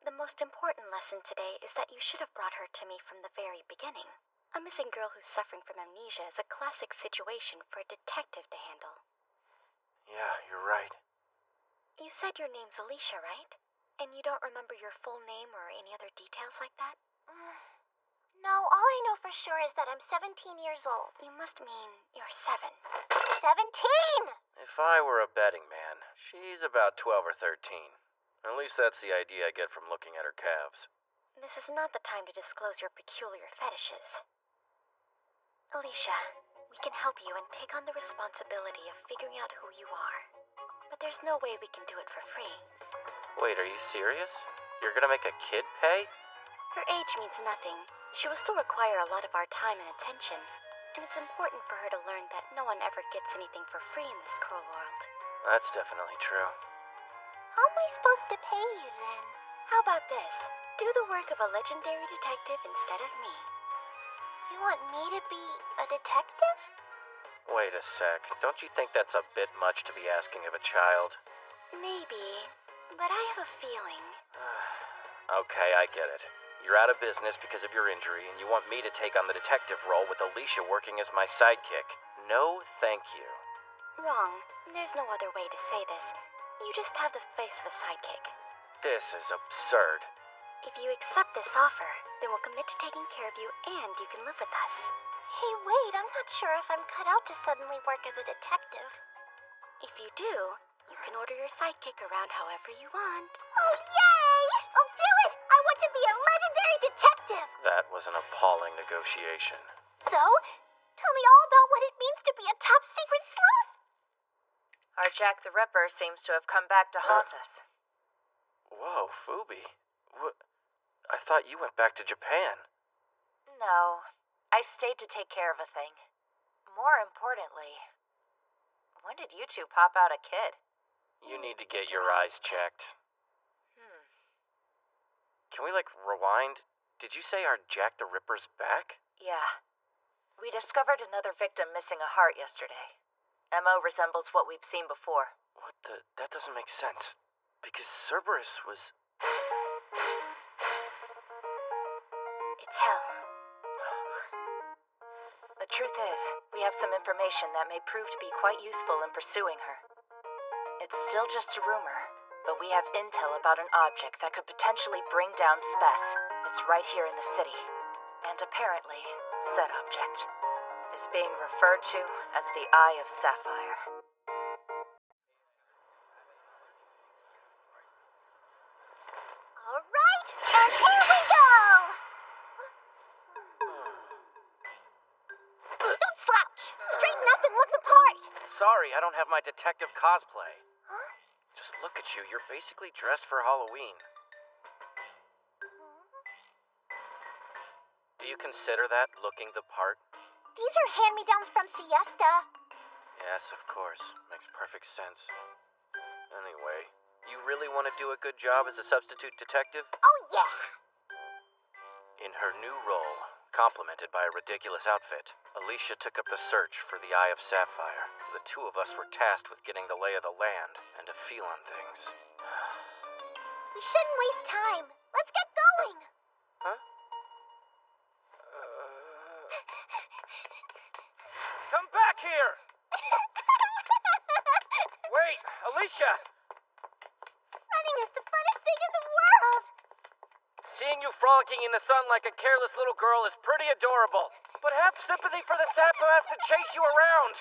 The most important lesson today is that you should have brought her to me from the very beginning. A missing girl who's suffering from amnesia is a classic situation for a detective to handle. Yeah, you're right. You said your name's Alicia, right? And you don't remember your full name or any other details like that? No, all I know for sure is that I'm 17 years old. You must mean you're 7. 17! If I were a betting man, she's about 12 or 13. At least that's the idea I get from looking at her calves. This is not the time to disclose your peculiar fetishes. Alicia, we can help you and take on the responsibility of figuring out who you are. But but there's no way we can do it for free. Wait, are you serious? You're gonna make a kid pay? Her age means nothing. She will still require a lot of our time and attention, and it's important for her to learn that no one ever gets anything for free in this cruel world. That's definitely true. How am I supposed to pay you then? How about this? Do the work of a legendary detective instead of me. You want me to be a detective? Wait a sec. Don't you think that's a bit much to be asking of a child? Maybe, but I have a feeling. Okay, I get it. You're out of business because of your injury, and you want me to take on the detective role with Alicia working as my sidekick. No, thank you. Wrong. There's no other way to say this. You just have the face of a sidekick. This is absurd. If you accept this offer, then we'll commit to taking care of you and you can live with us. Hey, wait, I'm not sure if I'm cut out to suddenly work as a detective. If you do, you can order your sidekick around however you want. Oh, yay! I'll do it! I want to be a legendary detective! That was an appalling negotiation. So, tell me all about what it means to be a top secret sleuth! Our Jack the Ripper seems to have come back to haunt us. Whoa, Fubi. I thought you went back to Japan. No, I stayed to take care of a thing. More importantly, when did you two pop out a kid? You need to get your eyes checked. Can we, rewind? Did you say our Jack the Ripper's back? Yeah. We discovered another victim missing a heart yesterday. MO resembles what we've seen before. What the? That doesn't make sense. Because Cerberus was... It's hell. The truth is, we have some information that may prove to be quite useful in pursuing her. It's still just a rumor, but we have intel about an object that could potentially bring down Spess. It's right here in the city. And apparently, said object is being referred to as the Eye of Sapphire. All right, and here we go! Don't slouch! Straighten up and look the part! Sorry, I don't have my detective cosplay. Huh? Just look at you. You're basically dressed for Halloween. Do you consider that looking the part? These are hand-me-downs from Siesta. Yes, of course. Makes perfect sense. Anyway, you really want to do a good job as a substitute detective? Oh, yeah! In her new role, complemented by a ridiculous outfit, Alicia took up the search for the Eye of Sapphire. The two of us were tasked with getting the lay of the land and a feel on things. We shouldn't waste time. Let's get going! Huh? Come back here! Wait, Alicia! Running is the funnest thing in the world! Seeing you frolicking in the sun like a careless little girl is pretty adorable. But have sympathy for the sap who has to chase you around!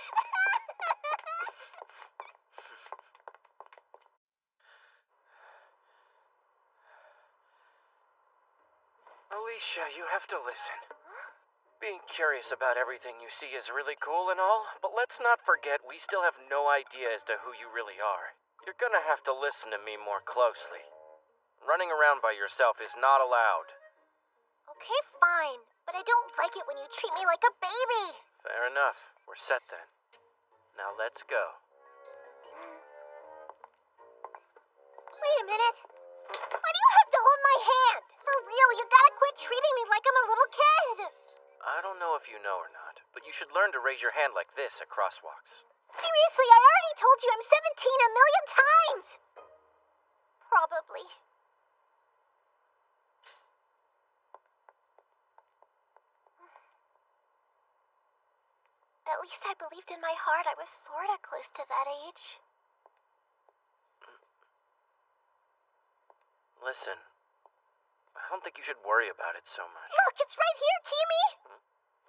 Alicia, you have to listen. Being curious about everything you see is really cool and all, but let's not forget we still have no idea as to who you really are. You're gonna have to listen to me more closely. Running around by yourself is not allowed. Okay, fine, but I don't like it when you treat me like a baby. Fair enough. We're set then. Now let's go. Wait a minute. Why do you have to hold my hand? For real, you gotta quit treating me like I'm a little kid. I don't know if you know or not, but you should learn to raise your hand like this at crosswalks. Seriously, I already told you I'm 17 a million times. Probably. At least I believed in my heart I was sorta close to that age. Listen, I don't think you should worry about it so much. Look, it's right here, Kimi!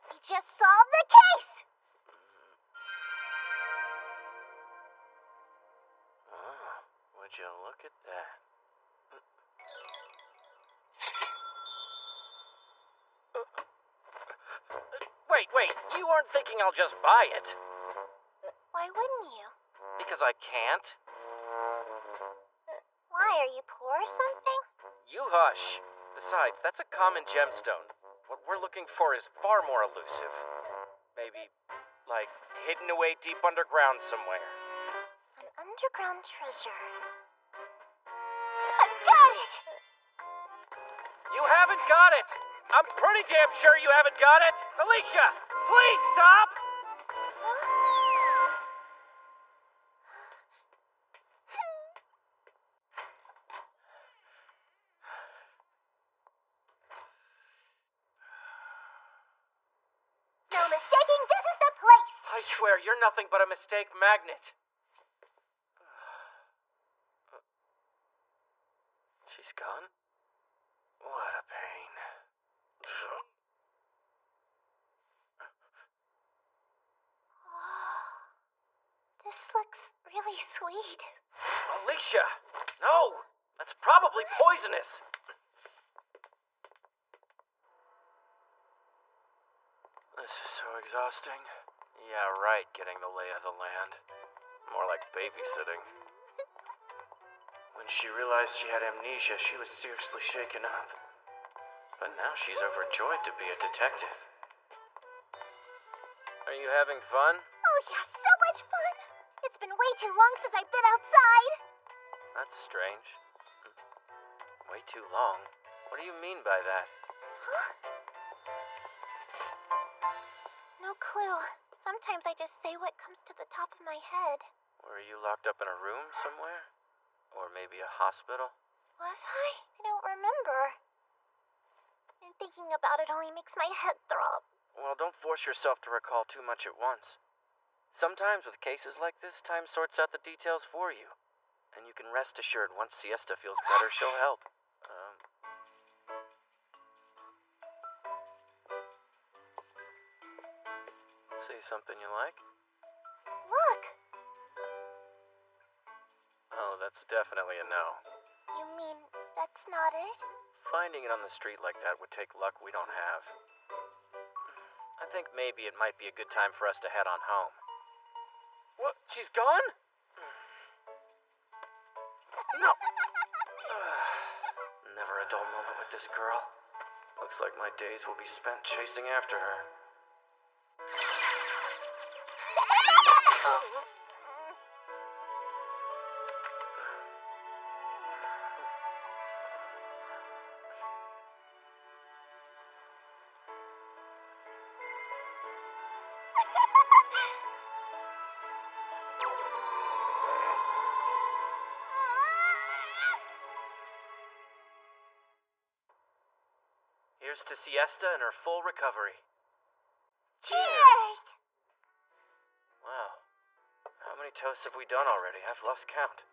We just solved the case! Oh, would you look at that? Wait, you aren't thinking I'll just buy it? Why wouldn't you? Because I can't. Why, are you poor or something? You hush. Besides, that's a common gemstone. What we're looking for is far more elusive. Maybe, like, hidden away deep underground somewhere. An underground treasure. I've got it! You haven't got it! I'm pretty damn sure you haven't got it! Alicia, please stop! No mistaking, this is the place! I swear, you're nothing but a mistake magnet. She's gone? What a pain. This looks really sweet. Alicia! No! That's probably poisonous! This is so exhausting. Yeah, right, getting the lay of the land. More like babysitting. When she realized she had amnesia, she was seriously shaken up. But now she's overjoyed to be a detective. Are you having fun? Oh yeah, so much fun! It's been way too long since I've been outside! That's strange. Way too long? What do you mean by that? No clue. Sometimes I just say what comes to the top of my head. Were you locked up in a room somewhere? Or maybe a hospital? Was I? I don't remember. And thinking about it only makes my head throb. Well, don't force yourself to recall too much at once. Sometimes with cases like this, time sorts out the details for you. And you can rest assured once Siesta feels better, she'll help. See something you like? Look! Oh, that's definitely a no. You mean that's not it? Finding it on the street like that would take luck we don't have. I think maybe it might be a good time for us to head on home. What? She's gone? No! Never a dull moment with this girl. Looks like my days will be spent chasing after her. Here's to Siesta and her full recovery. Cheers! Wow. How many toasts have we done already? I've lost count.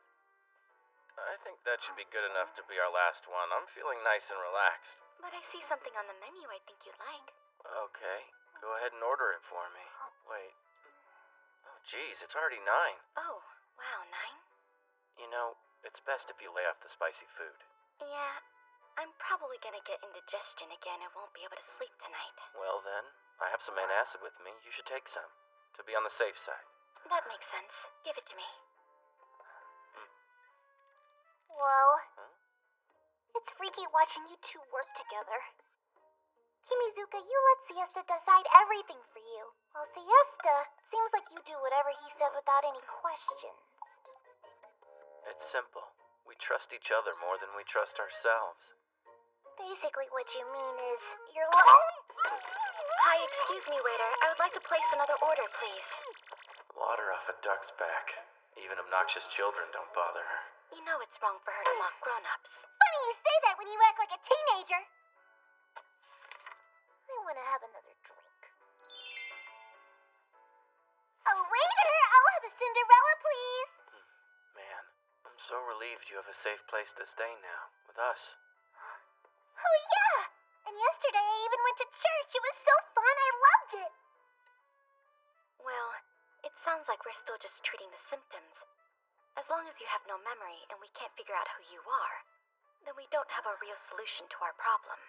I think that should be good enough to be our last one. I'm feeling nice and relaxed. But I see something on the menu I think you'd like. Okay. Go ahead and order it for me. Wait. Oh, geez, it's already 9. Oh, wow, 9? You know, it's best if you lay off the spicy food. Yeah, I'm probably gonna get indigestion again and won't be able to sleep tonight. Well then, I have some antacid with me. You should take some, to be on the safe side. That makes sense. Give it to me. Whoa. It's freaky watching you two work together. Kimizuka, you let Siesta decide everything for you. While Siesta, seems like you do whatever he says without any questions. It's simple. We trust each other more than we trust ourselves. Basically what you mean is, you're Hi, excuse me, waiter. I would like to place another order, please. Water off a duck's back. Even obnoxious children don't bother her. You know it's wrong for her to mock grown-ups. Funny you say that when you act like a teenager. I want to have another drink. Oh, waiter, I'll have a Cinderella, please. Man, I'm so relieved you have a safe place to stay now, with us. Oh, yeah! And yesterday I even went to church. It was so fun. I loved it. Well, it sounds like we're still just treating the symptoms. As long as you have no memory and we can't figure out who you are, then we don't have a real solution to our problem.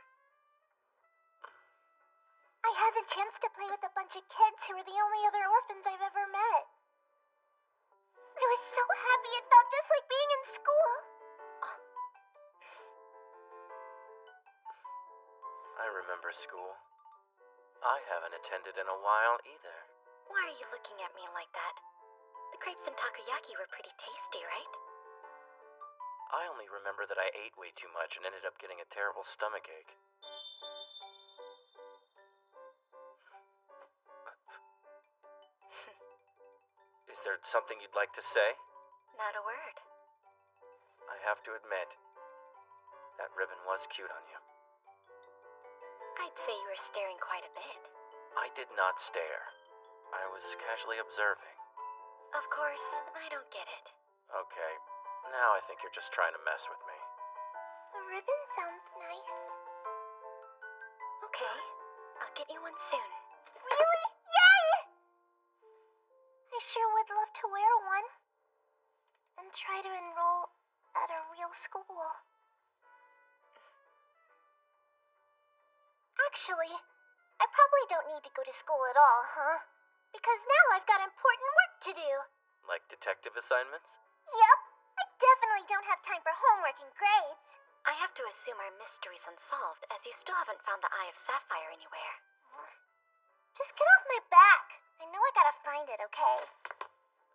I had the chance to play with a bunch of kids who were the only other orphans I've ever met. I was so happy. It felt just like being in school. I remember school. I haven't attended in a while either. Why are you looking at me like that? The crepes and takoyaki were pretty tasty, right? I only remember that I ate way too much and ended up getting a terrible stomachache. Is there something you'd like to say? Not a word. I have to admit, that ribbon was cute on you. I'd say you were staring quite a bit. I did not stare. I was casually observing. Of course, I don't get it. Okay, now I think you're just trying to mess with me. The ribbon sounds nice. Okay, I'll get you one soon. Really? Yay! I sure would love to wear one. And try to enroll at a real school. Actually, I probably don't need to go to school at all, huh? Because now I've got important work to do. Like detective assignments? Yep, I definitely don't have time for homework and grades. I have to assume our mystery's unsolved, as you still haven't found the Eye of Sapphire anywhere. Just get off my back. I know I gotta find it, okay?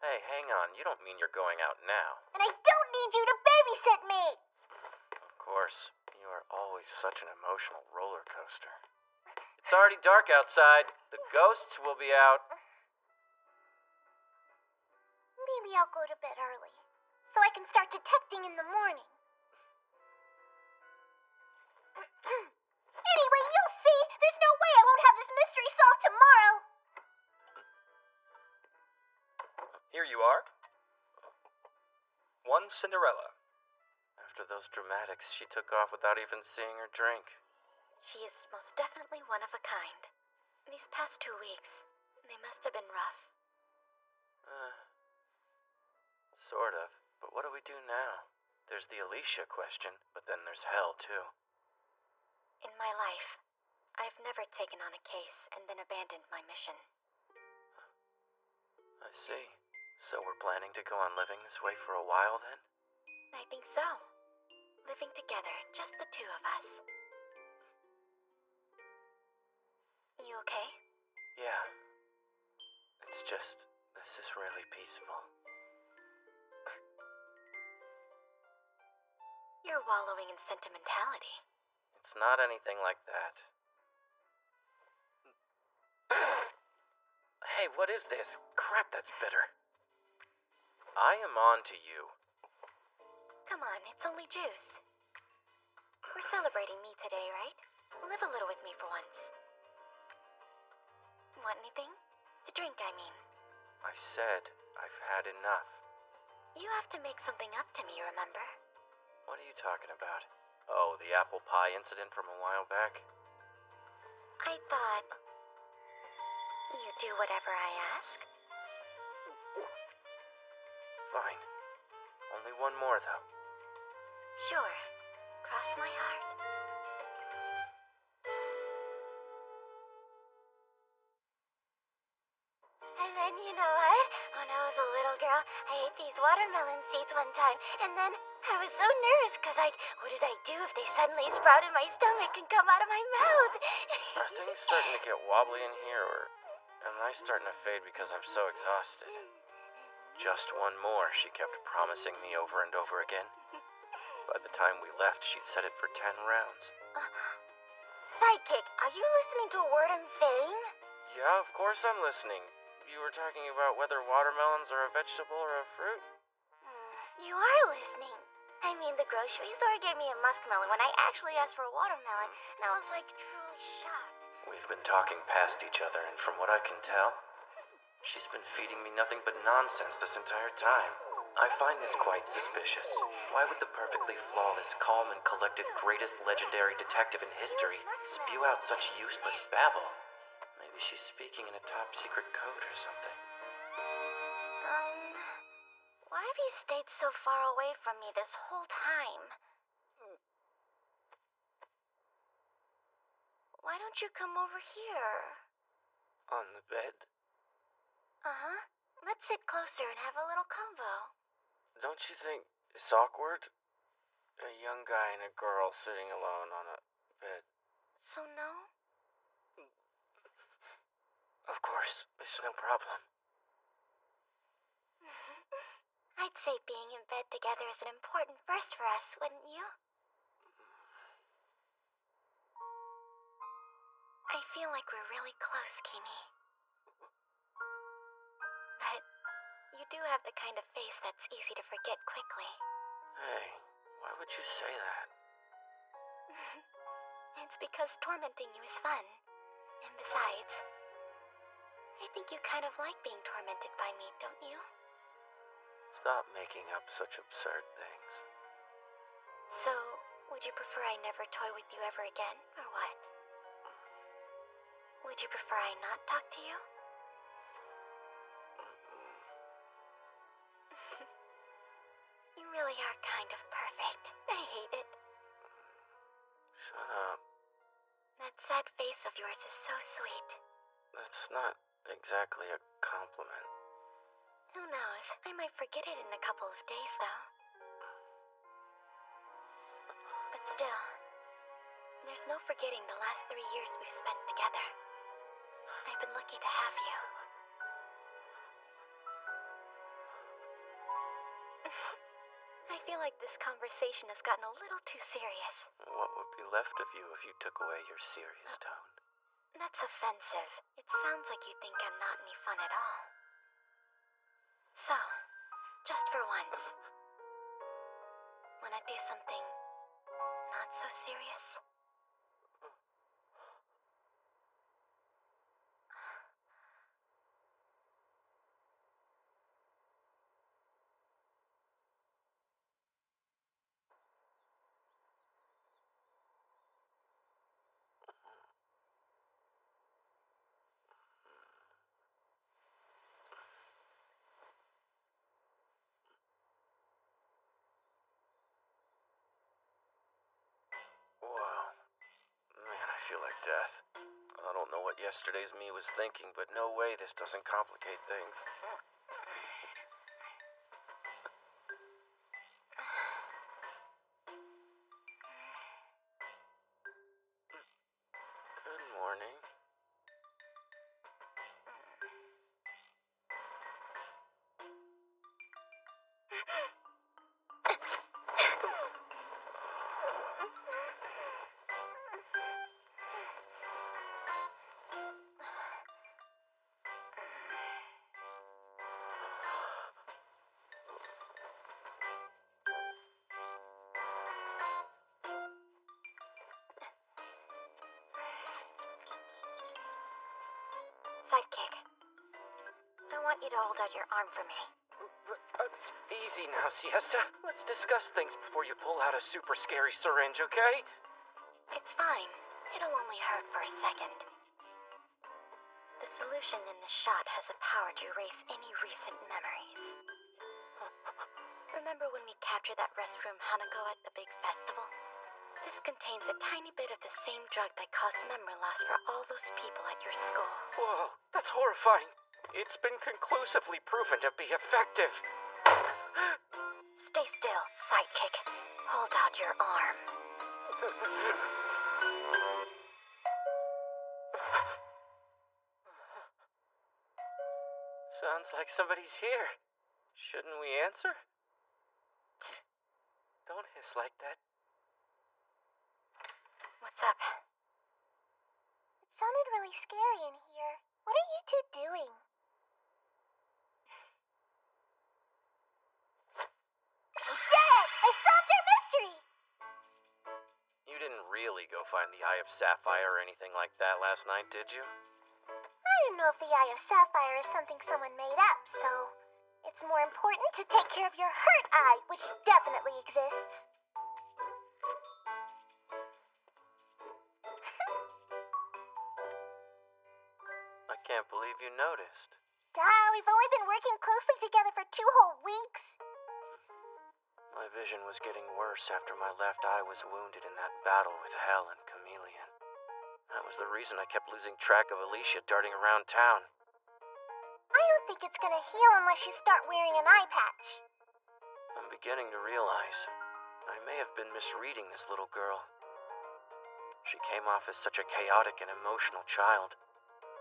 Hey, hang on. You don't mean you're going out now. And I don't need you to babysit me! Of course. You are always such an emotional roller coaster. It's already dark outside. The ghosts will be out. Maybe I'll go to bed early, so I can start detecting in the morning. Anyway, you'll see! There's no way I won't have this mystery solved tomorrow! Here you are. One Cinderella. After those dramatics, she took off without even seeing her drink. She is most definitely one of a kind. These past 2 weeks, they must have been rough. Sort of. But what do we do now? There's the Alicia question, but then there's hell, too. In my life, I've never taken on a case and then abandoned my mission. I see. So we're planning to go on living this way for a while, then? I think so. Living together, just the two of us. You okay? Yeah. It's just, this is really peaceful. You're wallowing in sentimentality. It's not anything like that. Hey, what is this? Crap, that's bitter. I am on to you. Come on, it's only juice. We're celebrating me today, right? Live a little with me for once. Want anything? To drink, I mean. I said I've had enough. You have to make something up to me, remember? What are you talking about? Oh, the apple pie incident from a while back? I thought you'd do whatever I ask. Fine. Only one more, though. Sure. Cross my heart. And then, you know what? When I was a little girl, I ate these watermelon seeds one time, and then I was so nervous because what did I do if they suddenly sprout in my stomach and come out of my mouth? Are things starting to get wobbly in here, or am I starting to fade because I'm so exhausted? Just one more, she kept promising me over and over again. By the time we left, she'd set it for 10 rounds. Sidekick, are you listening to a word I'm saying? Yeah, of course I'm listening. You were talking about whether watermelons are a vegetable or a fruit? You are listening. I mean, the grocery store gave me a muskmelon when I actually asked for a watermelon, and I was truly shocked. We've been talking past each other, and from what I can tell, she's been feeding me nothing but nonsense this entire time. I find this quite suspicious. Why would the perfectly flawless, calm, and collected greatest legendary detective in history spew out such useless babble? Maybe she's speaking in a top-secret code or something. Why have you stayed so far away from me this whole time? Why don't you come over here? On the bed? Uh-huh. Let's sit closer and have a little convo. Don't you think it's awkward? A young guy and a girl sitting alone on a bed. So no? Of course, it's no problem. I'd say being in bed together is an important first for us, wouldn't you? I feel like we're really close, Kimi. But you do have the kind of face that's easy to forget quickly. Hey, why would you say that? It's because tormenting you is fun. And besides, I think you kind of like being tormented by me, don't you? Stop making up such absurd things. So, would you prefer I never toy with you ever again, or what? Would you prefer I not talk to you? You really are kind of perfect. I hate it. Shut up. That sad face of yours is so sweet. That's not exactly a compliment. Who knows? I might forget it in a couple of days, though. But still, there's no forgetting the last 3 years we've spent together. I've been lucky to have you. I feel like this conversation has gotten a little too serious. What would be left of you if you took away your serious tone? That's offensive. It sounds like you think I'm not any fun at all. So, just for once, wanna do something not so serious? Whoa. Man, I feel like death. I don't know what yesterday's me was thinking, but no way this doesn't complicate things. Good morning. Sidekick, I want you to hold out your arm for me. Easy now, Siesta. Let's discuss things before you pull out a super scary syringe, okay? It's fine. It'll only hurt for a second. The solution in the shot has the power to erase any recent memories. Remember when we captured that restroom Hanako at the big festival? This contains a tiny bit of the same drug that caused memory loss for all those people at your school. Whoa, that's horrifying. It's been conclusively proven to be effective. Stay still, Sidekick. Hold out your arm. Sounds like somebody's here. Shouldn't we answer? Don't hiss like that. What's up? It sounded really scary in here. What are you two doing? Dad! I solved our mystery! You didn't really go find the Eye of Sapphire or anything like that last night, did you? I don't know if the Eye of Sapphire is something someone made up, so it's more important to take care of your hurt eye, which definitely exists. I can't believe you noticed. Duh, we've only been working closely together for 2 whole weeks. My vision was getting worse after my left eye was wounded in that battle with Hell and Chameleon. That was the reason I kept losing track of Alicia darting around town. I don't think it's gonna heal unless you start wearing an eye patch. I'm beginning to realize I may have been misreading this little girl. She came off as such a chaotic and emotional child,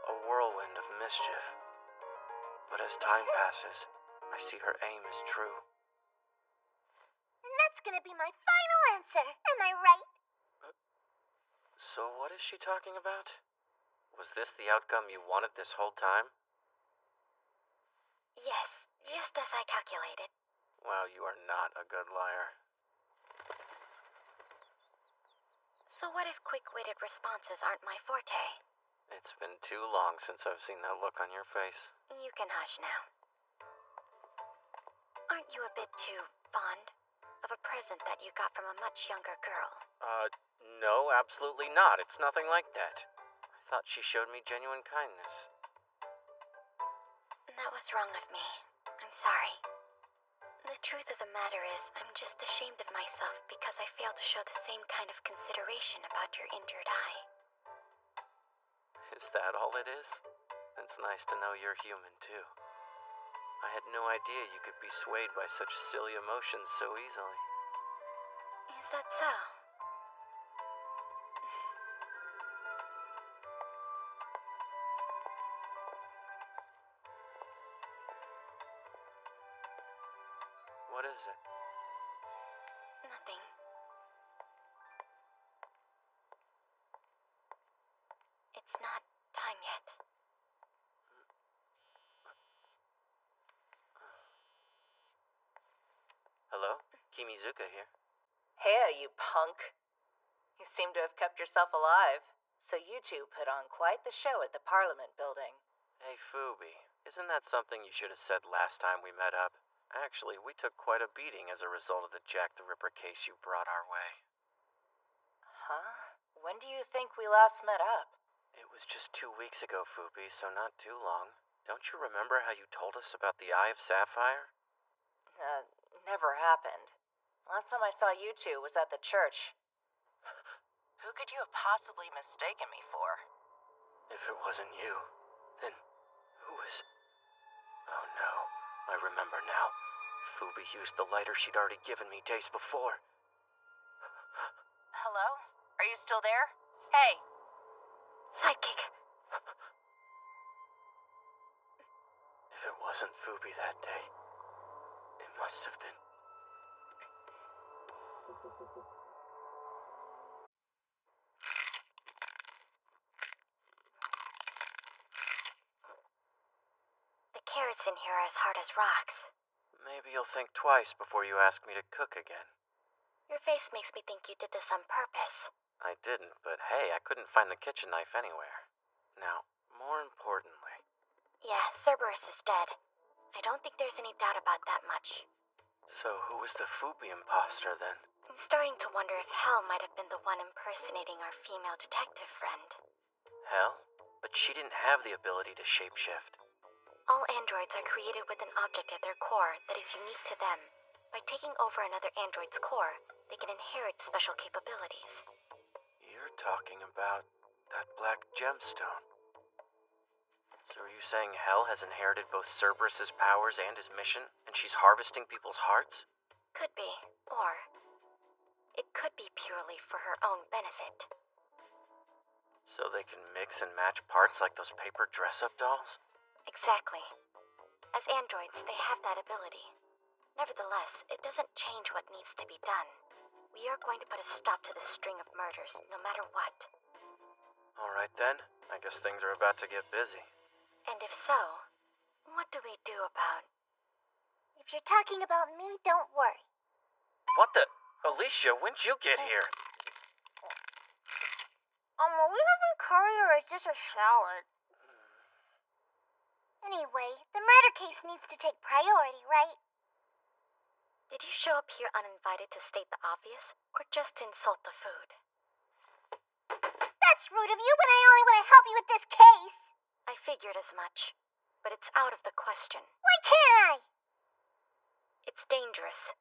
a whirlwind of mischief. But as time passes, I see her aim is true. And that's gonna be my final answer. Am I right? So what is she talking about? Was this the outcome you wanted this whole time? Yes, just as I calculated. Wow, you are not a good liar. So what if quick-witted responses aren't my forte? It's been too long since I've seen that look on your face. You can hush now. Aren't you a bit too fond of a present that you got from a much younger girl? No, absolutely not. It's nothing like that. I thought she showed me genuine kindness. That was wrong of me. I'm sorry. The truth of the matter is, I'm just ashamed of myself because I failed to show the same kind of consideration about your injured eye. Is that all it is? It's nice to know you're human, too. I had no idea you could be swayed by such silly emotions so easily. Is that so? What is it? Nothing. It's not time yet. Hello? Kimizuka here. Hey, you punk. You seem to have kept yourself alive. So you two put on quite the show at the Parliament building. Hey, Fubi. Isn't that something you should have said last time we met up? Actually, we took quite a beating as a result of the Jack the Ripper case you brought our way. Huh? When do you think we last met up? It was just 2 weeks ago, Fubi, so not too long. Don't you remember how you told us about the Eye of Sapphire? Never happened. Last time I saw you two was at the church. Who could you have possibly mistaken me for? If it wasn't you, then who was... Oh no, I remember now. Fubi used the lighter she'd already given me days before. Hello? Are you still there? Hey! Sidekick! If it wasn't Fubi that day, it must have been... The carrots in here are as hard as rocks. Maybe you'll think twice before you ask me to cook again. Your face makes me think you did this on purpose. I didn't, but hey, I couldn't find the kitchen knife anywhere. Now, more importantly... Yeah, Cerberus is dead. I don't think there's any doubt about that much. So who was the Fubi imposter then? I'm starting to wonder if Hell might have been the one impersonating our female detective friend. Hell? But she didn't have the ability to shapeshift. All androids are created with an object at their core that is unique to them. By taking over another android's core, they can inherit special capabilities. You're talking about that black gemstone. So are you saying Hell has inherited both Cerberus's powers and his mission, and she's harvesting people's hearts? Could be, or it could be purely for her own benefit. So they can mix and match parts like those paper dress-up dolls? Exactly. As androids, they have that ability. Nevertheless, it doesn't change what needs to be done. We are going to put a stop to this string of murders, no matter what. Alright then, I guess things are about to get busy. And if so, what do we do about... If you're talking about me, don't worry. What the... Alicia, when'd you get here? Are we having curry or is this a salad? Anyway, the murder case needs to take priority, right? Did you show up here uninvited to state the obvious, or just to insult the food? That's rude of you when I only want to help you with this case. I figured as much, but it's out of the question. Why can't I? It's dangerous.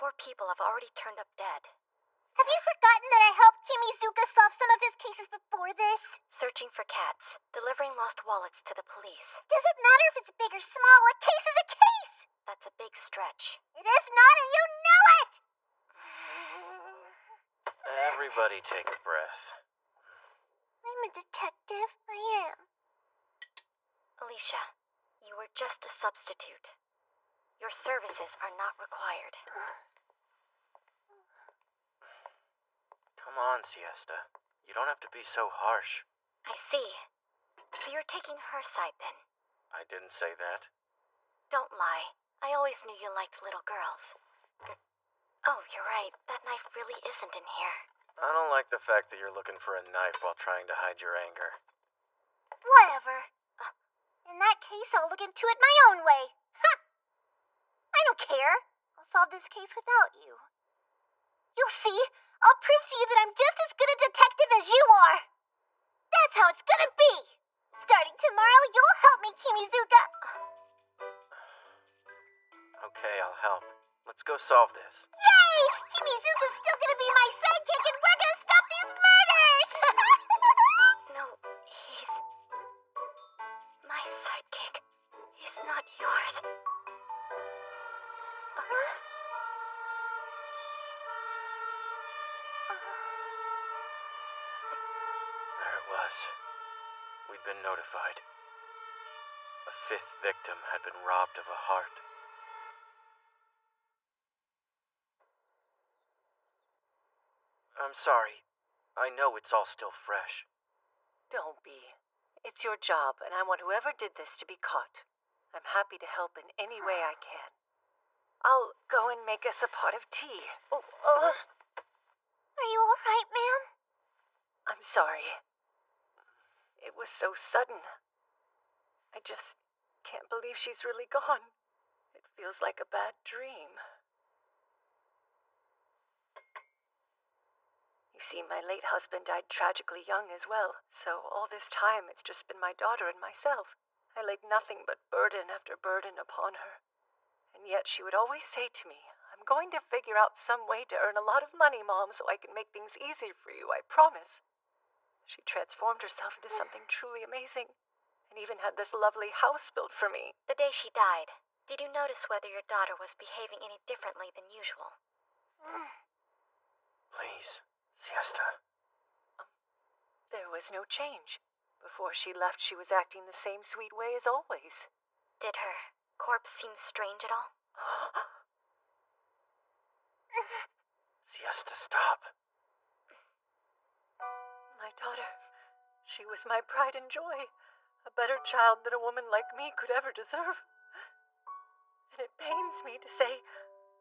4 people have already turned up dead. Have you forgotten that I helped Kimizuka solve some of his cases before this? Searching for cats, delivering lost wallets to the police. Does it matter if it's big or small? A case is a case! That's a big stretch. It is not, and you know it! Everybody take a breath. a detective. I am. Alicia, you were just a substitute. Your services are not required. Come on, Siesta. You don't have to be so harsh. I see. So you're taking her side then? I didn't say that. Don't lie. I always knew you liked little girls. Oh, you're right. That knife really isn't in here. I don't like the fact that you're looking for a knife while trying to hide your anger. Whatever. In that case, I'll look into it my own way. Ha! I don't care. I'll solve this case without you. You'll see. I'll prove to you that I'm just as good a detective as you are. That's how it's gonna be. Starting tomorrow, you'll help me, Kimizuka. Okay, I'll help. Let's go solve this. Yay! Kimizuka's still gonna be my sidekick and we're gonna stop these murders! No, he's my sidekick. He's not yours. There it was. We'd been notified. A fifth victim had been robbed of a heart. I'm sorry. I know it's all still fresh. Don't be. It's your job, and I want whoever did this to be caught. I'm happy to help in any way I can. I'll go and make us a pot of tea. Are you alright, ma'am? I'm sorry. It was so sudden. I just can't believe she's really gone. It feels like a bad dream. You see, my late husband died tragically young as well, so all this time it's just been my daughter and myself. I laid nothing but burden after burden upon her. And yet she would always say to me, I'm going to figure out some way to earn a lot of money, Mom, so I can make things easier for you, I promise. She transformed herself into something truly amazing, and even had this lovely house built for me. The day she died, did you notice whether your daughter was behaving any differently than usual? Please, Siesta. There was no change. Before she left, she was acting the same sweet way as always. Did her corpse seem strange at all? Siesta, stop. My daughter, she was my pride and joy. A better child than a woman like me could ever deserve. And it pains me to say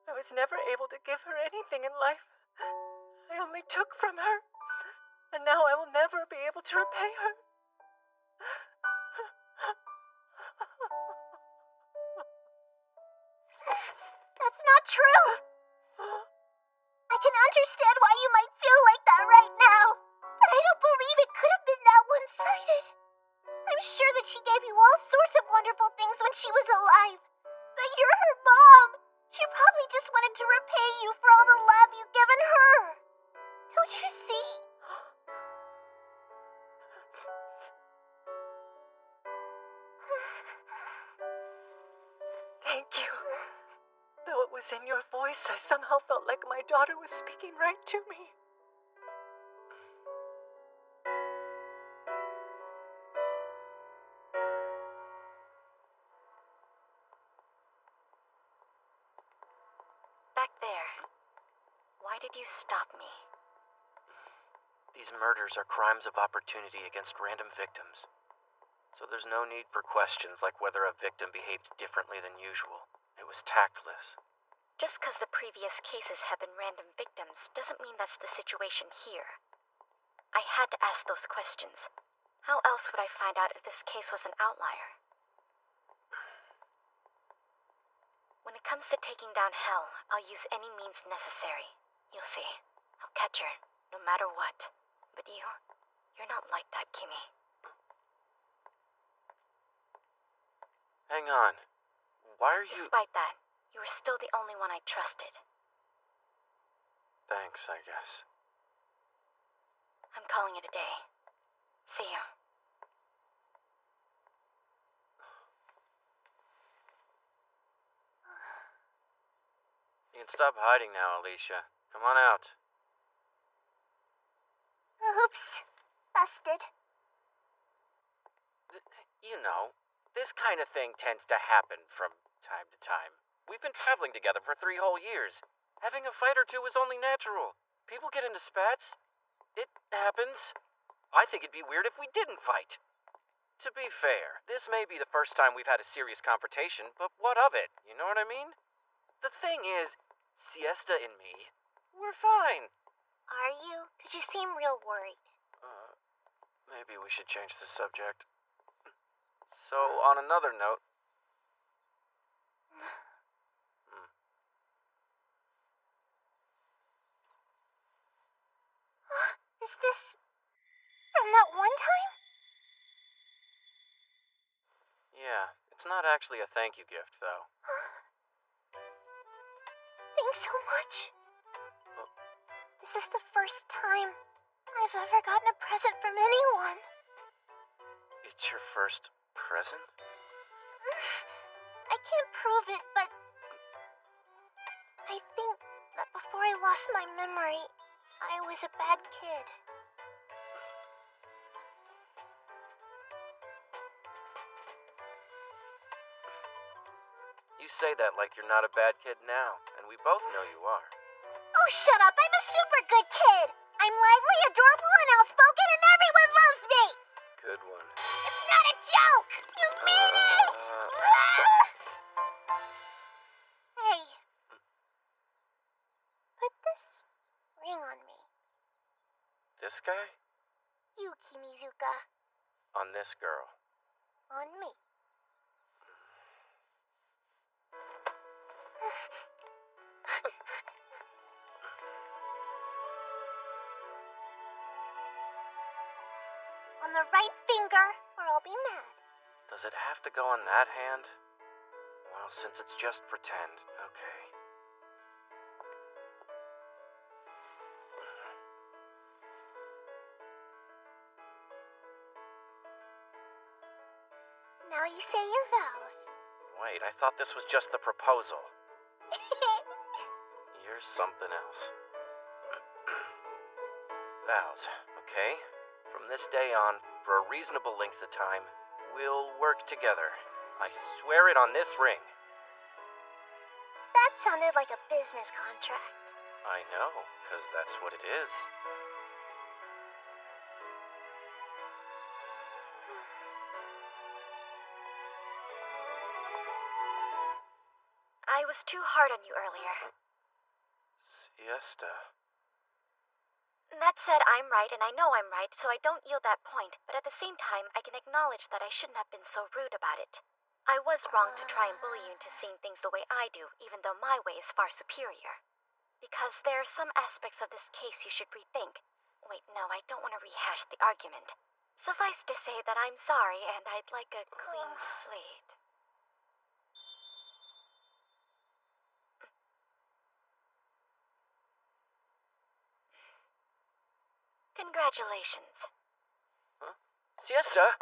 I was never able to give her anything in life. I only took from her, and now I will never be able to repay her. That's not true. I can understand why you might feel like that right now, but I don't believe it could have been that one-sided. I'm sure that she gave you all sorts of wonderful things when she was alive, but you're her mom. She probably just wanted to repay you for all the love you've given her. Don't you see? Thank you. Though it was in your voice, I somehow felt like my daughter was speaking right to me. Back there. Why did you stop me? These murders are crimes of opportunity against random victims. So there's no need for questions like whether a victim behaved differently than usual. It was tactless. Just because the previous cases have been random victims doesn't mean that's the situation here. I had to ask those questions. How else would I find out if this case was an outlier? When it comes to taking down Hell, I'll use any means necessary. You'll see. I'll catch her, no matter what. But you're not like that, Kimi. Hang on. Why are you... Despite that, you were still the only one I trusted. Thanks, I guess. I'm calling it a day. See you. You can stop hiding now, Alicia. Come on out. Oops. Busted. You know, this kind of thing tends to happen from time to time. We've been traveling together for 3 whole years. Having a fight or two is only natural. People get into spats. It happens. I think it'd be weird if we didn't fight. To be fair, this may be the first time we've had a serious confrontation, but what of it? You know what I mean? The thing is, Siesta and me, we're fine. Are you? 'Cause you seem real worried. Maybe we should change the subject. So, on another note... Is this from that one time? Yeah, it's not actually a thank you gift, though. Thanks so much. This is the first time I've ever gotten a present from anyone. It's your first present? I can't prove it, but I think that before I lost my memory, I was a bad kid. You say that like you're not a bad kid now, and we both know you are. Oh, shut up! I'm a super good kid! I'm lively, adorable, and outspoken, and everyone loves me! Good one. It's not a joke! You mean it? Hey. Put this ring on me. This guy? You, Kimizuka. On this girl. On me. On the right finger, or I'll be mad. Does it have to go on that hand? Well, since it's just pretend, okay. Now you say your vows. Wait, I thought this was just the proposal. You're something else. Vows, okay? From this day on, for a reasonable length of time, we'll work together. I swear it on this ring. That sounded like a business contract. I know, 'cause that's what it is. I was too hard on you earlier. Siesta. That said, I'm right, and I know I'm right, so I don't yield that point. But at the same time, I can acknowledge that I shouldn't have been so rude about it. I was wrong to try and bully you into seeing things the way I do, even though my way is far superior. Because there are some aspects of this case you should rethink. Wait, no, I don't want to rehash the argument. Suffice to say that I'm sorry, and I'd like a clean slate. Congratulations. Huh? Siesta?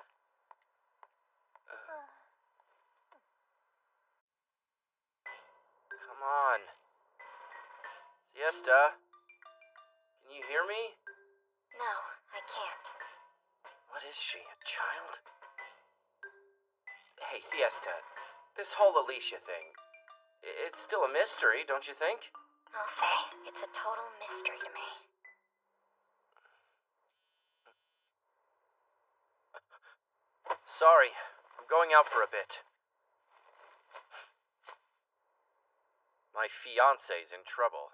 Come on. Siesta? Can you hear me? No, I can't. What is she, a child? Hey, Siesta, this whole Alicia thing, it's still a mystery, don't you think? I'll say, it's a total mystery to me. Sorry, I'm going out for a bit. My fiancé's in trouble.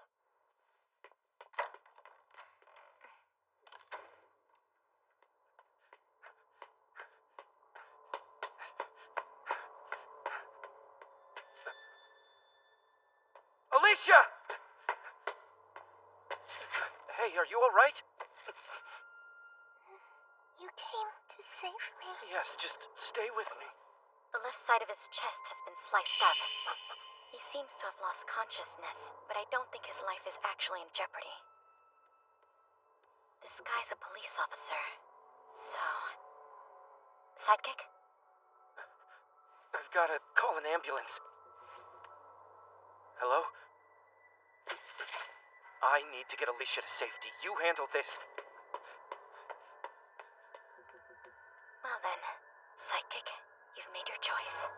Alicia! Hey, are you all right? You came to save me? Yes, just stay with me. The left side of his chest has been sliced up. He seems to have lost consciousness, but I don't think his life is actually in jeopardy. This guy's a police officer, so... Sidekick? I've gotta call an ambulance. Hello? I need to get Alicia to safety. You handle this. Well then, Sidekick. You've made your choice.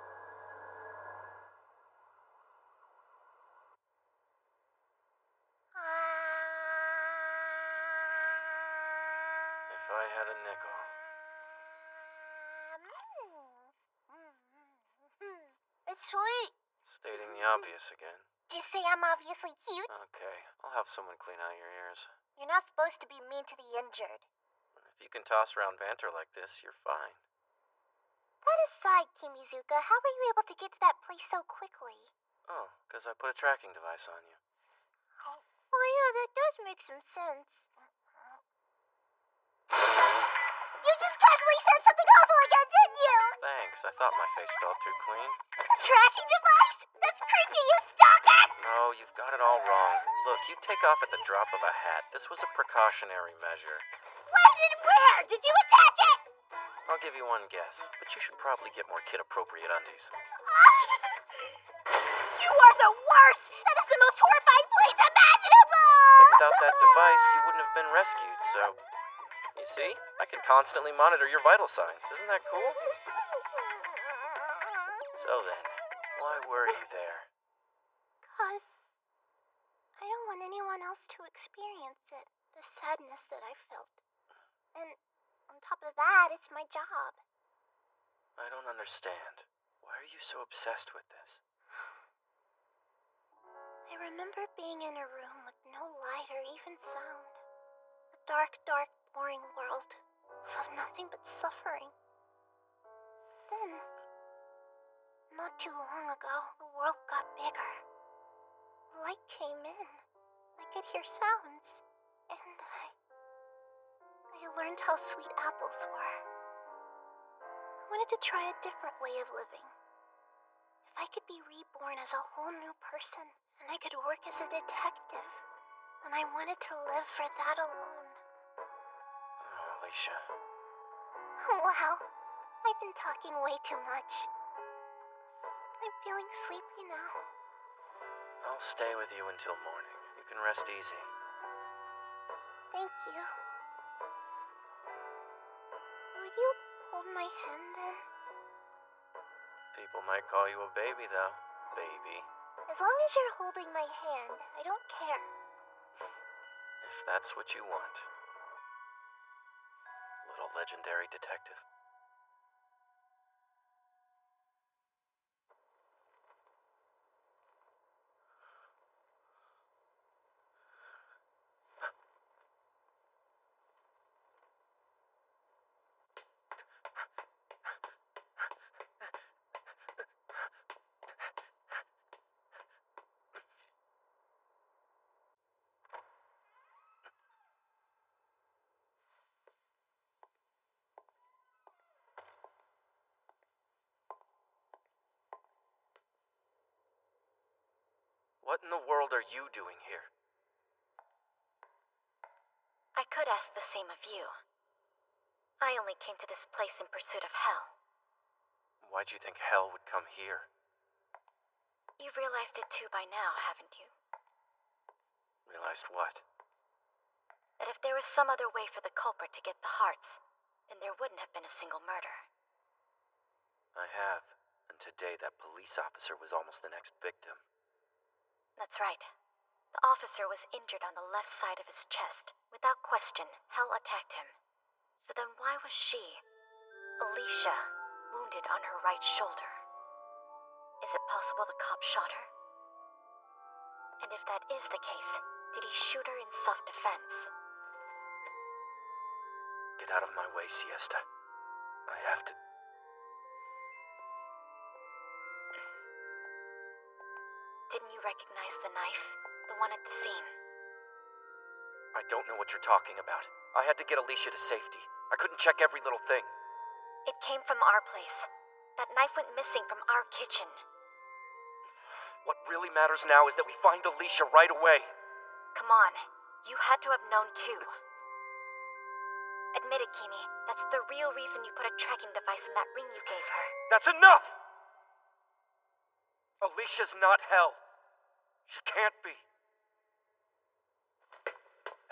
If I had a nickel. It's sweet. Stating the obvious again. Just say I'm obviously cute. Okay, I'll have someone clean out your ears. You're not supposed to be mean to the injured. If you can toss around banter like this, you're fine. That aside, Kimizuka, how were you able to get to that place so quickly? Oh, because I put a tracking device on you. Oh yeah, that does make some sense. You just casually said something awful again, didn't you? Thanks, I thought my face felt too clean. A tracking device? That's creepy, you stalker! No, you've got it all wrong. Look, you take off at the drop of a hat. This was a precautionary measure. When and where did you attach it? I'll give you one guess, but you should probably get more kid-appropriate undies. You are the worst! That is the most horrifying place imaginable! Without that device, you wouldn't have been rescued, so... You see? I can constantly monitor your vital signs. Isn't that cool? So then, why were you there? 'Cause I don't want anyone else to experience it. The sadness that I felt. And on top of that, it's my job. I don't understand. Why are you so obsessed with this? I remember being in a room with no light or even sound. A dark, dark, boring world full of nothing but suffering. Then, not too long ago, the world got bigger. Light came in. I could hear sounds. And I learned how sweet apples were. I wanted to try a different way of living. If I could be reborn as a whole new person, and I could work as a detective, and I wanted to live for that alone. Oh, Alicia. Wow, I've been talking way too much. I'm feeling sleepy now. I'll stay with you until morning. You can rest easy. Thank you. Will you hold my hand then? People might call you a baby, though. Baby. As long as you're holding my hand, I don't care. If that's what you want. Little legendary detective. What in the world are you doing here? I could ask the same of you. I only came to this place in pursuit of hell. Why'd you think hell would come here? You've realized it too by now, haven't you? Realized what? That if there was some other way for the culprit to get the hearts, then there wouldn't have been a single murder. I have. And today that police officer was almost the next victim. That's right. The officer was injured on the left side of his chest. Without question, hell attacked him. So then why was she, Alicia, wounded on her right shoulder? Is it possible the cop shot her? And if that is the case, did he shoot her in self-defense? Get out of my way, Siesta. I have to... Didn't you recognize the knife? The one at the scene? I don't know what you're talking about. I had to get Alicia to safety. I couldn't check every little thing. It came from our place. That knife went missing from our kitchen. What really matters now is that we find Alicia right away. Come on. You had to have known too. Admit it, Kimi. That's the real reason you put a tracking device in that ring you gave her. That's enough! Alicia's not hell. She can't be.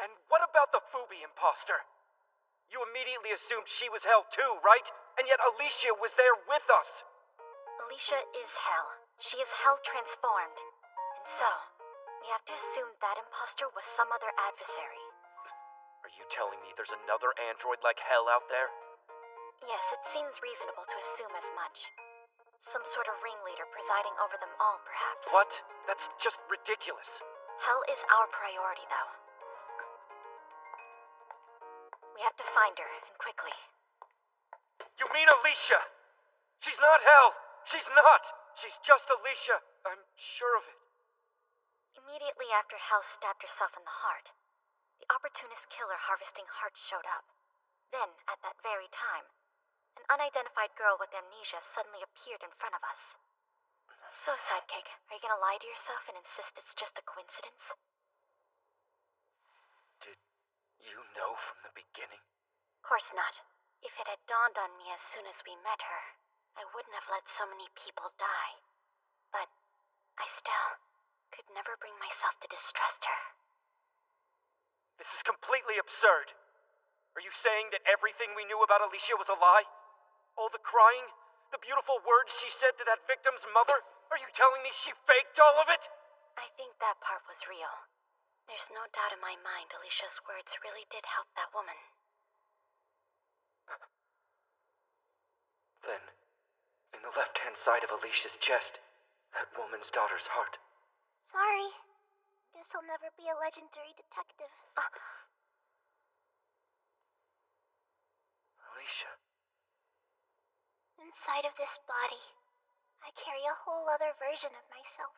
And what about the Fubi imposter? You immediately assumed she was hell too, right? And yet Alicia was there with us. Alicia is Hell. She is Hell transformed. And so, we have to assume that imposter was some other adversary. Are you telling me there's another android like Hell out there? Yes, it seems reasonable to assume as much. Some sort of ringleader presiding over them all, perhaps. What? That's just ridiculous. Hell is our priority, though. We have to find her, and quickly. You mean Alicia? She's not Hell! She's not! She's just Alicia! I'm sure of it. Immediately after Hell stabbed herself in the heart, the opportunist killer harvesting hearts showed up. Then, at that very time, an unidentified girl with amnesia suddenly appeared in front of us. So, Sidekick, are you gonna lie to yourself and insist it's just a coincidence? Did you know from the beginning? Of course not. If it had dawned on me as soon as we met her, I wouldn't have let so many people die. But I still could never bring myself to distrust her. This is completely absurd. Are you saying that everything we knew about Alicia was a lie? All the crying? The beautiful words she said to that victim's mother? Are you telling me she faked all of it? I think that part was real. There's no doubt in my mind Alicia's words really did help that woman. Then, in the left-hand side of Alicia's chest, that woman's daughter's heart. Sorry. Guess I'll never be a legendary detective. Alicia. Inside of this body, I carry a whole other version of myself.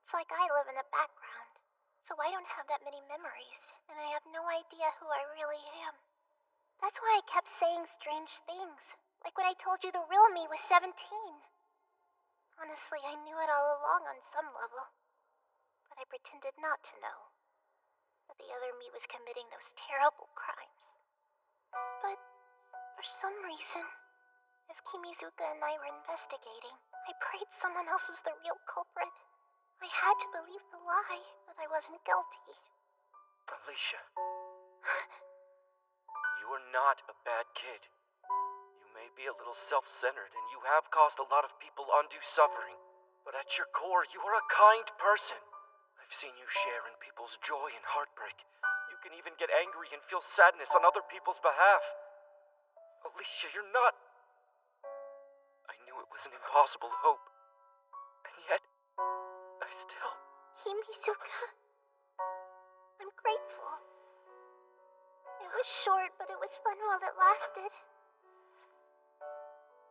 It's like I live in the background, so I don't have that many memories, and I have no idea who I really am. That's why I kept saying strange things, like when I told you the real me was 17. Honestly, I knew it all along on some level, but I pretended not to know that the other me was committing those terrible crimes. But for some reason, as Kimizuka and I were investigating, I prayed someone else was the real culprit. I had to believe the lie that I wasn't guilty. Alicia. You are not a bad kid. You may be a little self-centered, and you have caused a lot of people undue suffering. But at your core, you are a kind person. I've seen you share in people's joy and heartbreak. You can even get angry and feel sadness on other people's behalf. Alicia, you're not... I knew it was an impossible hope. And yet, I still... Kimizuka, I'm grateful. It was short, but it was fun while it lasted.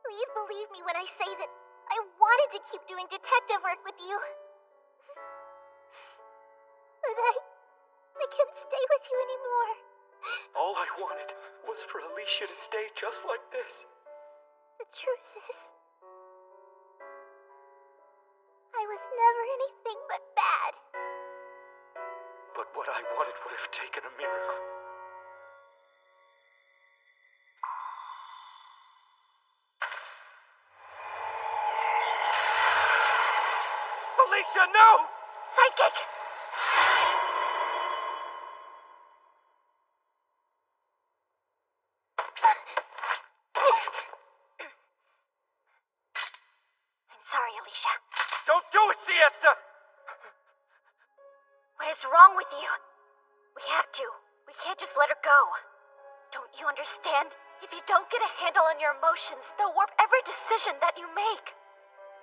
Please believe me when I say that I wanted to keep doing detective work with you. But I can't stay with you anymore. All I wanted was for Alicia to stay just like this. The truth is, I was never anything but bad. But what I wanted would have taken a miracle. Alicia, no! Sidekick! I'm sorry, Alicia. Don't do it, Siesta! What is wrong with you? We have to. We can't just let her go. Don't you understand? If you don't get a handle on your emotions, they'll warp every decision that you make.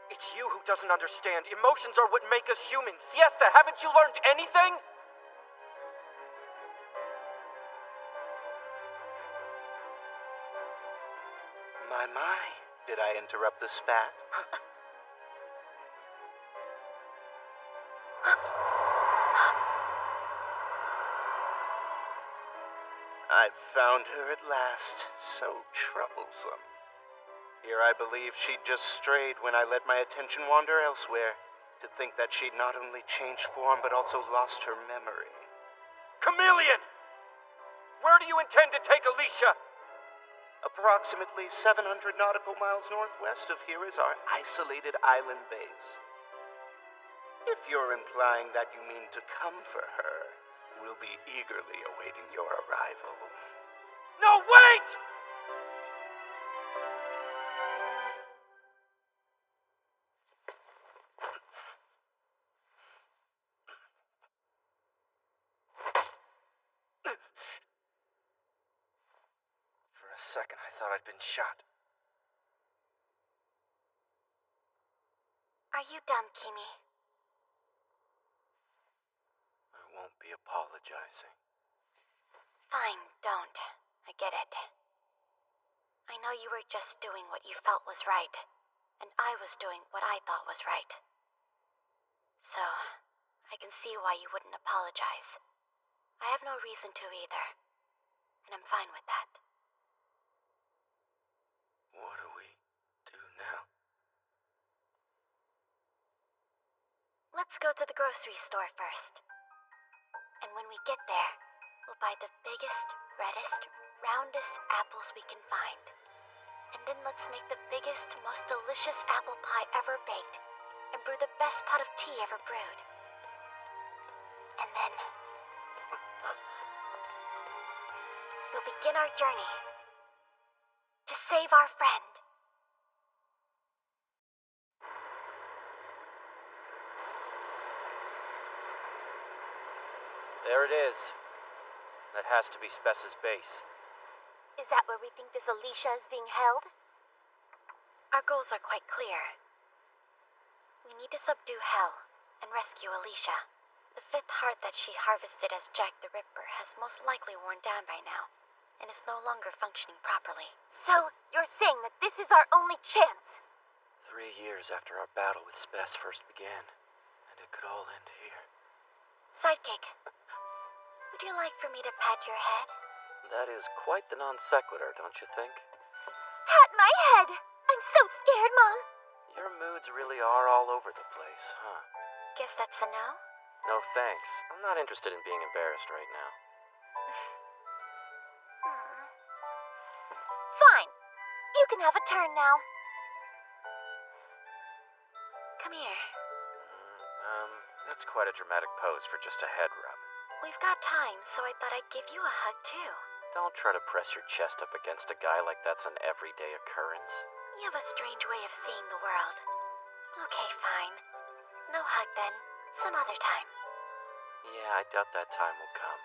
It's you who doesn't understand. Emotions are what make us human. Siesta, haven't you learned anything? My. Did I interrupt the spat? I've found her at last. So troublesome. Here I believe she'd just strayed when I let my attention wander elsewhere, to think that she'd not only changed form but also lost her memory. Chameleon! Where do you intend to take Alicia? Approximately 700 nautical miles northwest of here is our isolated island base. If you're implying that you mean to come for her, we'll be eagerly awaiting your arrival. No, wait! second, I thought I'd been shot. Are you dumb, Kimi? I won't be apologizing. Fine, don't. I get it. I know you were just doing what you felt was right, and I was doing what I thought was right. So, I can see why you wouldn't apologize. I have no reason to either, and I'm fine with that. What do we do now? Let's go to the grocery store first. And when we get there, we'll buy the biggest, reddest, roundest apples we can find. And then let's make the biggest, most delicious apple pie ever baked, and brew the best pot of tea ever brewed. And then we'll begin our journey to save our friend. There it is. That has to be Spess's base. Is that where we think this Alicia is being held? Our goals are quite clear. We need to subdue Hell and rescue Alicia. The fifth heart that she harvested as Jack the Ripper has most likely worn down by now, and is no longer functioning properly. So, you're saying that this is our only chance? 3 years after our battle with Spess first began, and it could all end here. Sidekick, would you like for me to pat your head? That is quite the non sequitur, don't you think? Pat my head! I'm so scared, Mom! Your moods really are all over the place, huh? Guess that's a no? No thanks. I'm not interested in being embarrassed right now. Fine. You can have a turn now. Come here. That's quite a dramatic pose for just a head rub. We've got time, so I thought I'd give you a hug, too. Don't try to press your chest up against a guy like that's an everyday occurrence. You have a strange way of seeing the world. Okay, fine. No hug then. Some other time. Yeah, I doubt that time will come.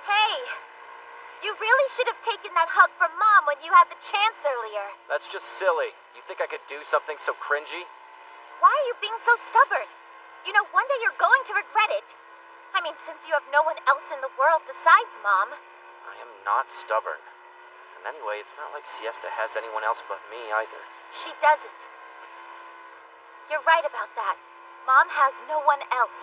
Hey! You really should have taken that hug from Mom when you had the chance earlier. That's just silly. You think I could do something so cringy? Why are you being so stubborn? You know, one day you're going to regret it. I mean, since you have no one else in the world besides Mom. I am not stubborn. And anyway, it's not like Siesta has anyone else but me either. She doesn't. You're right about that. Mom has no one else.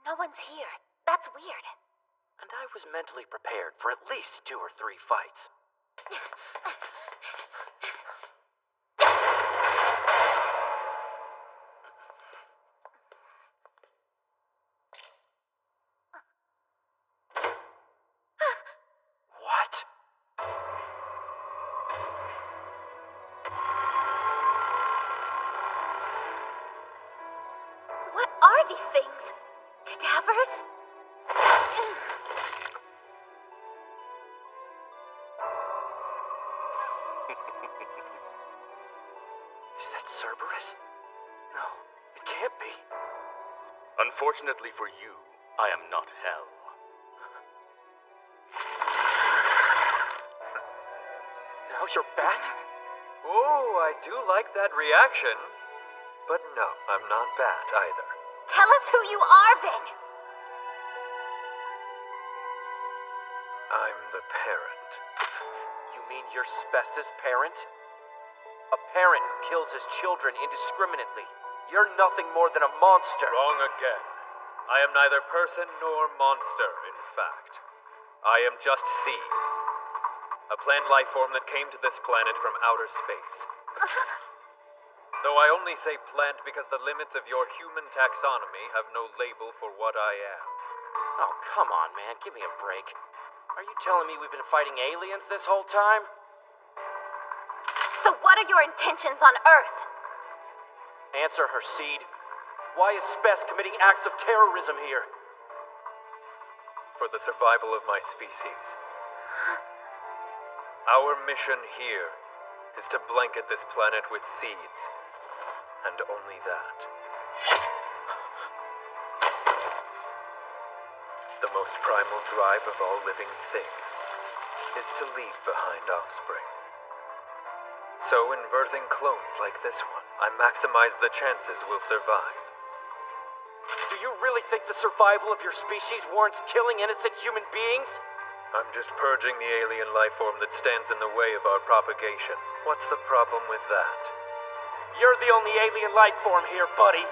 No one's here. That's weird. And I was mentally prepared for at least 2 or 3 fights. What? What are these things? Cadavers? Is that Cerberus? No, it can't be. Unfortunately for you, I am not Hell. Now you're Bat? Oh, I do like that reaction. But no, I'm not Bat either. Tell us who you are, then. I'm the parent. You mean you're Spess's parent? A parent who kills his children indiscriminately. You're nothing more than a monster. Wrong again. I am neither person nor monster, in fact. I am just Seed. A plant life form that came to this planet from outer space. Though I only say plant because the limits of your human taxonomy have no label for what I am. Oh, come on, man. Give me a break. Are you telling me we've been fighting aliens this whole time? So what are your intentions on Earth? Answer her, Seed. Why is Spess committing acts of terrorism here? for the survival of my species. Our mission here is to blanket this planet with seeds, and only that. The most primal drive of all living things is to leave behind offspring. So in birthing clones like this one, I maximize the chances we'll survive. Do you really think the survival of your species warrants killing innocent human beings? I'm just purging the alien life form that stands in the way of our propagation. What's the problem with that? You're the only alien life form here, buddy.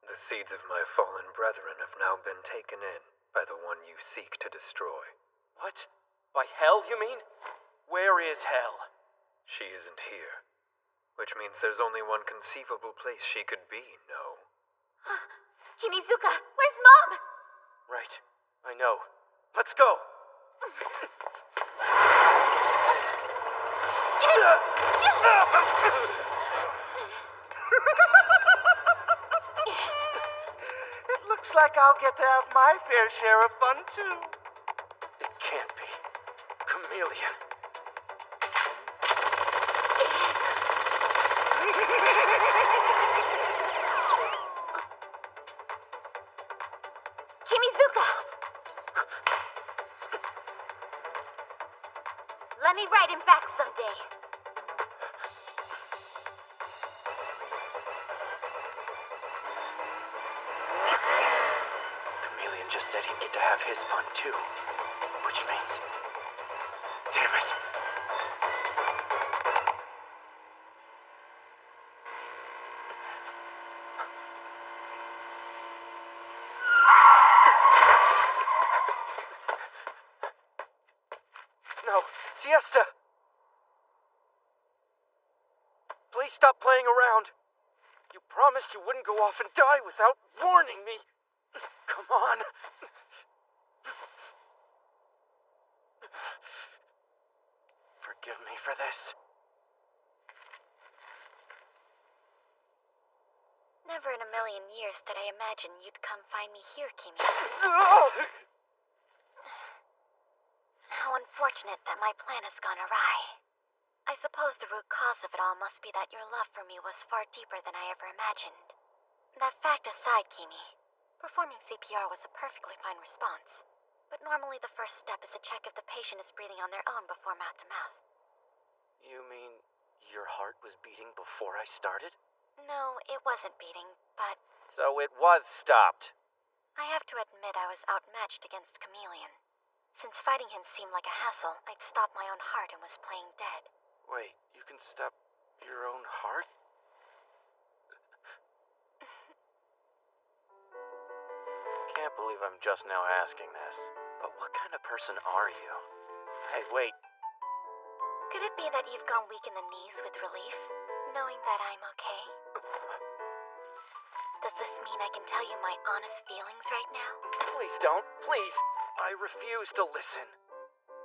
The seeds of my fallen brethren have now been taken in by the one you seek to destroy. What? By hell, you mean? Where is hell? She isn't here. Which means there's only one conceivable place she could be, no? Kimizuka, where's Mom? Right. I know. Let's go! It looks like I'll get to have my fair share of fun, too. It can't be. Chameleon. Kimizuka! Let me write him back someday. Chameleon just said he'd get to have his fun too. Which means... Damn it! No, Siesta! Please stop playing around. You promised you wouldn't go off and die without warning me. Come on. Forgive me for this. Never in a million years did I imagine you'd come find me here, Kimi. How unfortunate that my plan has gone awry. I suppose the root cause of it all must be that your love for me was far deeper than I ever imagined. That fact aside, Kimi, performing CPR was a perfectly fine response. But normally the first step is to check if the patient is breathing on their own before mouth to mouth. You mean your heart was beating before I started? No, it wasn't beating, but So it was stopped. I have to admit I was outmatched against Chameleon. Since fighting him seemed like a hassle, I'd stopped my own heart and was playing dead. Wait, you can stop your own heart? Can't believe I'm just now asking this. But what kind of person are you? Hey, wait. Could it be that you've gone weak in the knees with relief, knowing that I'm okay? Does this mean I can tell you my honest feelings right now? Please don't. Please. I refuse to listen.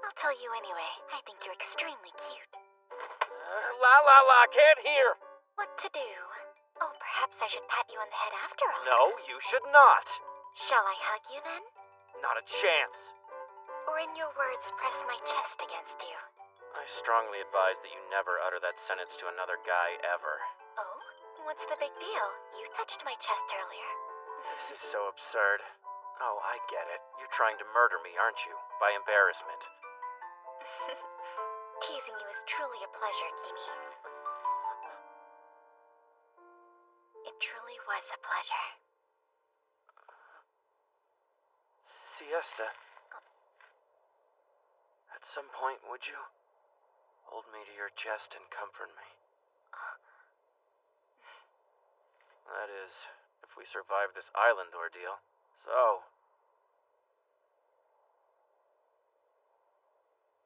I'll tell you anyway. I think you're extremely cute. La, can't hear. What to do? Oh, perhaps I should pat you on the head after all. No, you should not. Shall I hug you then? Not a chance. Or in your words, press my chest against you? I strongly advise that you never utter that sentence to another guy ever. Oh? What's the big deal? You touched my chest earlier. This is so absurd. Oh, I get it. You're trying to murder me, aren't you? By embarrassment. Teasing you is truly a pleasure, Kimi. It truly was a pleasure. Siesta. At some point, would you hold me to your chest and comfort me? That is, if we survive this island ordeal. So,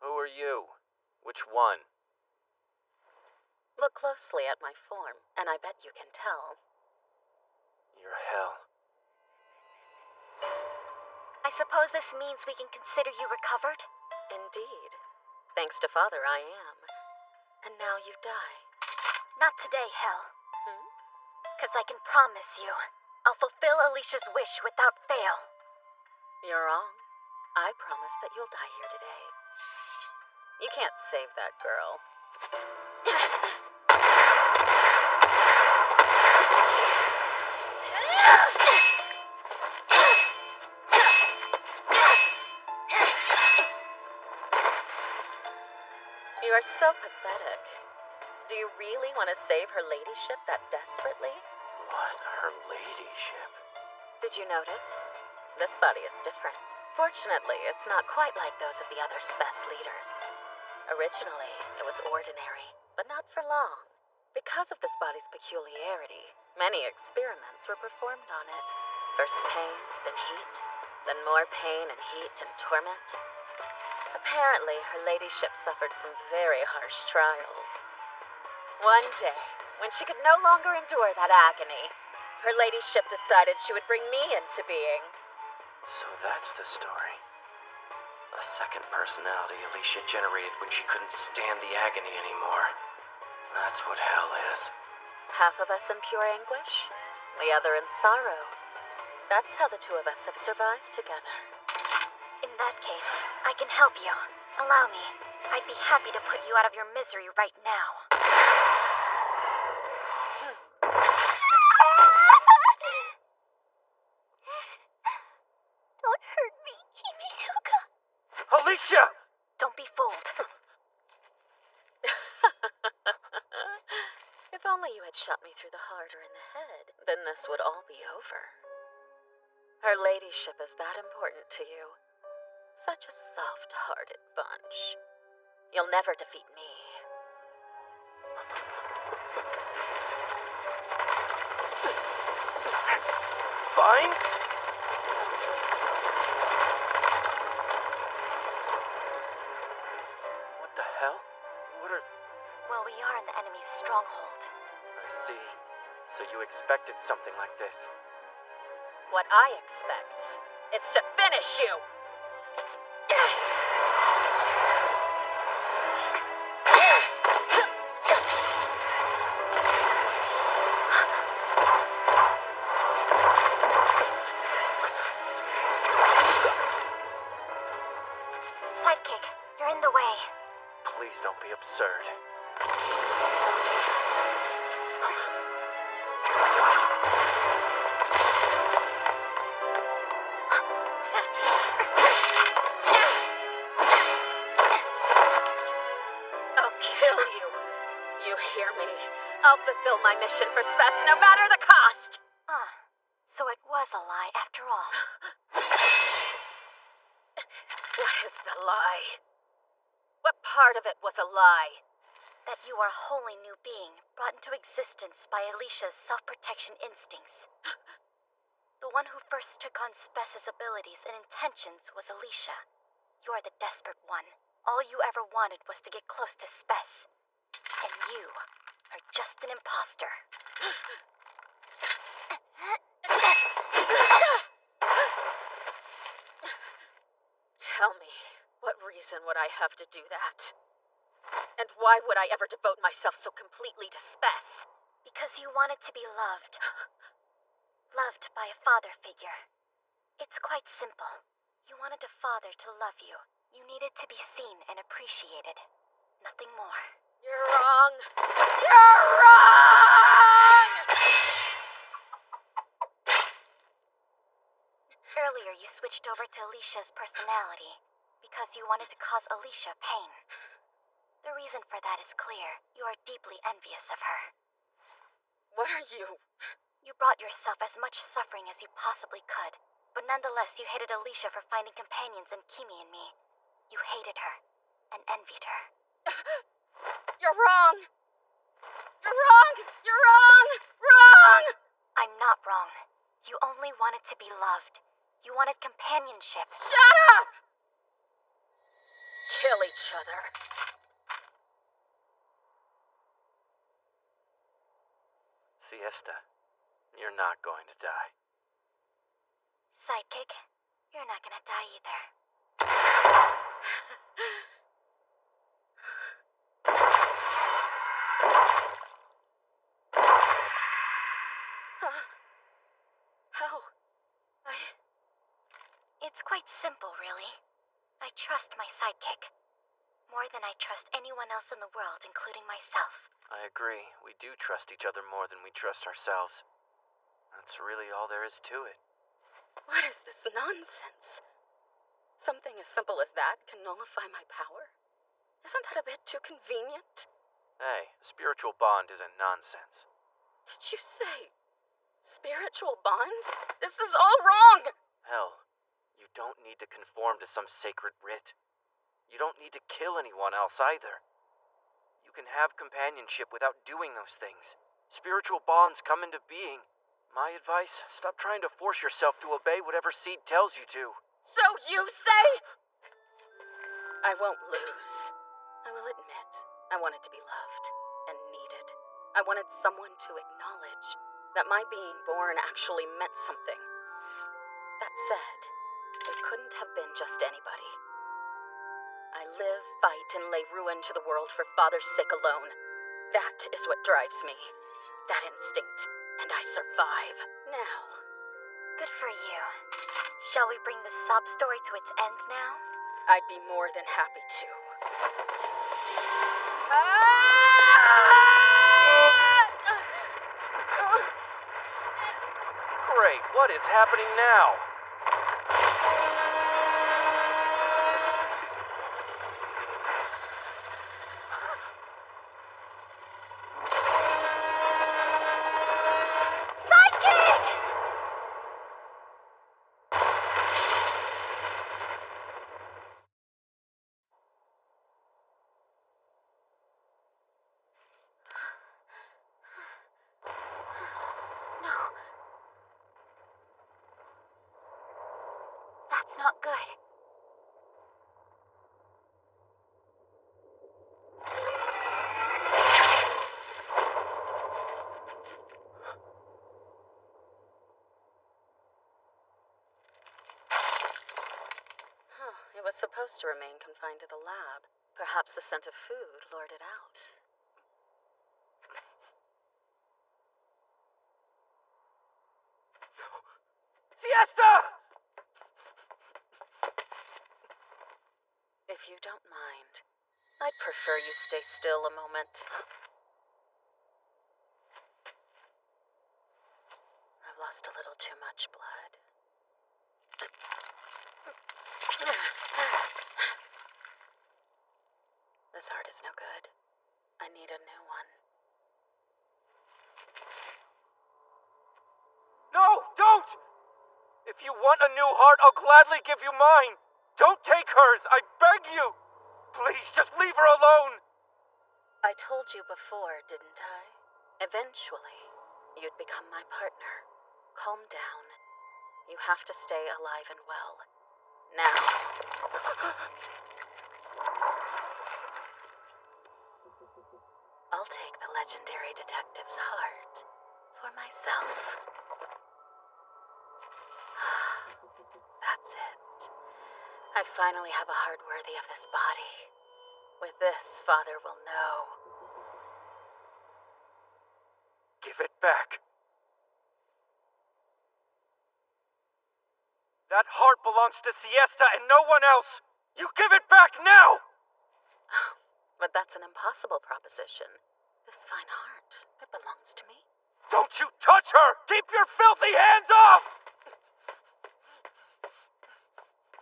who are you? Which one? Look closely at my form, and I bet you can tell. You're hell. I suppose this means we can consider you recovered? Indeed. Thanks to Father, I am. And now you die. Not today, Hell. Because I can promise you, I'll fulfill Alicia's wish without fail. You're wrong. I promise that you'll die here today. You can't save that girl. You are so pathetic. Do you really want to save her ladyship that desperately? What? Her ladyship? Did you notice? This body is different. Fortunately, it's not quite like those of the other Spes leaders. Originally, it was ordinary, but not for long. Because of this body's peculiarity, many experiments were performed on it. First pain, then heat, then more pain and heat and torment. Apparently, her ladyship suffered some very harsh trials. One day, when she could no longer endure that agony, her ladyship decided she would bring me into being. So that's the story. A second personality Alicia generated when she couldn't stand the agony anymore. That's what hell is. Half of us in pure anguish, the other in sorrow. That's how the two of us have survived together. In that case, I can help you. Allow me. I'd be happy to put you out of your misery right now. Don't hurt me, Kimisuka. Alicia! Don't be fooled. If only you had shot me through the heart or in the head, then this would all be over. Her ladyship is that important to you. Such a soft-hearted bunch. You'll never defeat me. Vines? What the hell? What are... Well, we are in the enemy's stronghold. I see. So you expected something like this. What I expect is to finish you! Sidekick, you're in the way. Please don't be absurd. I'll kill you. You hear me? I'll fulfill my mission for Spes no matter the cost! So it was a lie after all. What is the lie? What part of it was a lie? That you are a wholly new being, brought into existence by Alicia's self-protection instincts. The one who first took on Spes's abilities and intentions was Alicia. You're the desperate one. All you ever wanted was to get close to Spes. And you are just an imposter. Tell me, what reason would I have to do that? And why would I ever devote myself so completely to Spes? Because you wanted to be loved. Loved by a father figure. It's quite simple. You wanted a father to love you. You needed to be seen and appreciated. Nothing more. You're wrong! You're wrong! Earlier, you switched over to Alicia's personality because you wanted to cause Alicia pain. The reason for that is clear. You are deeply envious of her. What are you? You brought yourself as much suffering as you possibly could, but nonetheless you hated Alicia for finding companions in Kimi and me. You hated her and envied her. You're wrong! You're wrong! You're wrong! Wrong! I'm not wrong. You only wanted to be loved. You wanted companionship. Shut up! Kill each other. Siesta, you're not going to die. Sidekick, you're not gonna die either. It's quite simple, really. I trust my sidekick. More than I trust anyone else in the world, including myself. I agree. We do trust each other more than we trust ourselves. That's really all there is to it. What is this nonsense? Something as simple as that can nullify my power? Isn't that a bit too convenient? Hey, a spiritual bond isn't nonsense. Did you say spiritual bonds? This is all wrong! Hell, you don't need to conform to some sacred rite. You don't need to kill anyone else either. You can have companionship without doing those things. Spiritual bonds come into being. My advice, stop trying to force yourself to obey whatever seed tells you to. So you say? I won't lose. I will admit, I wanted to be loved and needed. I wanted someone to acknowledge that my being born actually meant something. That said, it couldn't have been just anybody. I live, fight, and lay ruin to the world for Father's sake alone. That is what drives me. That instinct. And I survive. Now. Good for you. Shall we bring this sob story to its end now? I'd be more than happy to. Great, what is happening now? That's not good. It was supposed to remain confined to the lab. Perhaps the scent of food lured it out. Siesta! If you don't mind, I'd prefer you stay still a moment. I've lost a little too much blood. This heart is no good. I need a new one. No, don't! If you want a new heart, I'll gladly give you mine. Don't take hers, I beg you! Please, just leave her alone! I told you before, didn't I? Eventually, you'd become my partner. Calm down. You have to stay alive and well. Now. I'll take the legendary detective's heart for myself. That's it. I finally have a heart worthy of this body. With this, Father will know. Give it back. That heart belongs to Siesta and no one else! You give it back now! But that's an impossible proposition. This fine heart, it belongs to me. Don't you touch her! Keep your filthy hands off!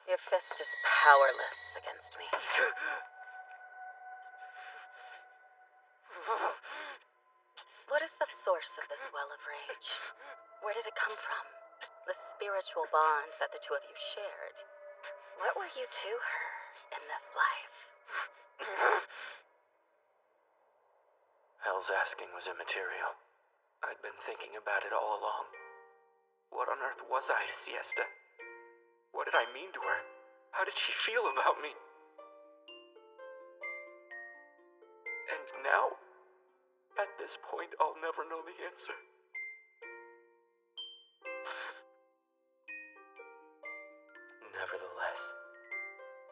Your fist is powerless against me. What is the source of this well of rage? Where did it come from? The spiritual bond that the two of you shared. What were you to her in this life? Hell's asking was immaterial. I'd been thinking about it all along. What on earth was I to Siesta? What did I mean to her? How did she feel about me? And now, at this point, I'll never know the answer. Nevertheless,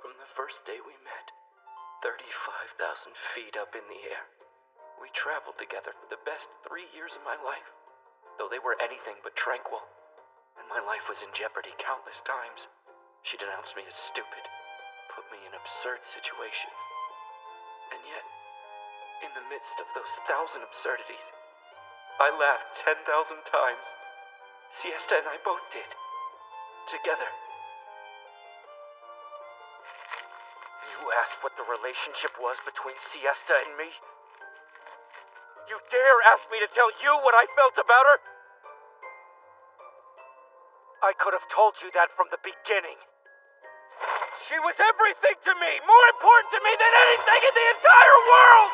from the first day we met, 35,000 feet up in the air, we traveled together for the best 3 years of my life, though they were anything but tranquil, and my life was in jeopardy countless times. She denounced me as stupid, put me in absurd situations. And yet, in the midst of those 1,000 absurdities, I laughed 10,000 times. Siesta and I both did. Together. You asked what the relationship was between Siesta and me? You dare ask me to tell you what I felt about her? I could have told you that from the beginning. She was everything to me, more important to me than anything in the entire world!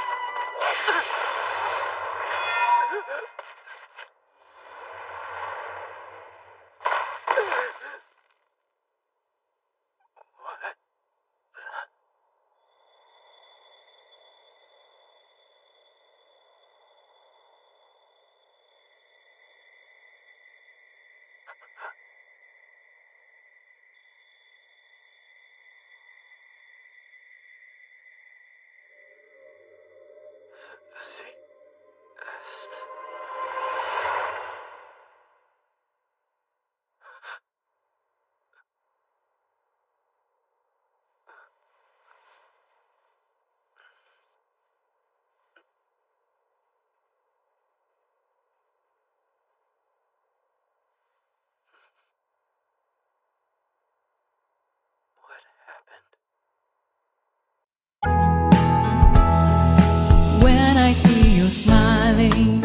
When I see you smiling,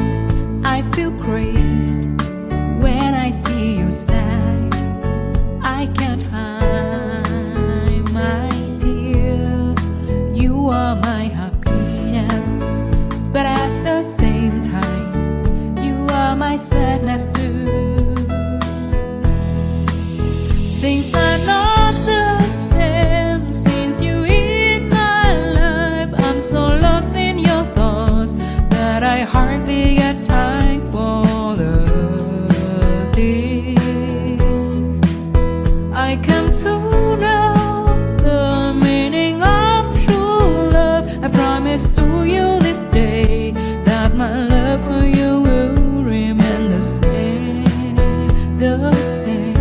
I feel great. When I see you sad, I can't hide my tears. You are my happiness, but at the same time, you are my sadness too. Things are not the same since you in my life. I'm so lost in your thoughts that I hardly get time for the things I come to know the meaning of true love. I promise to you this day that my love for you will remain the same, the same.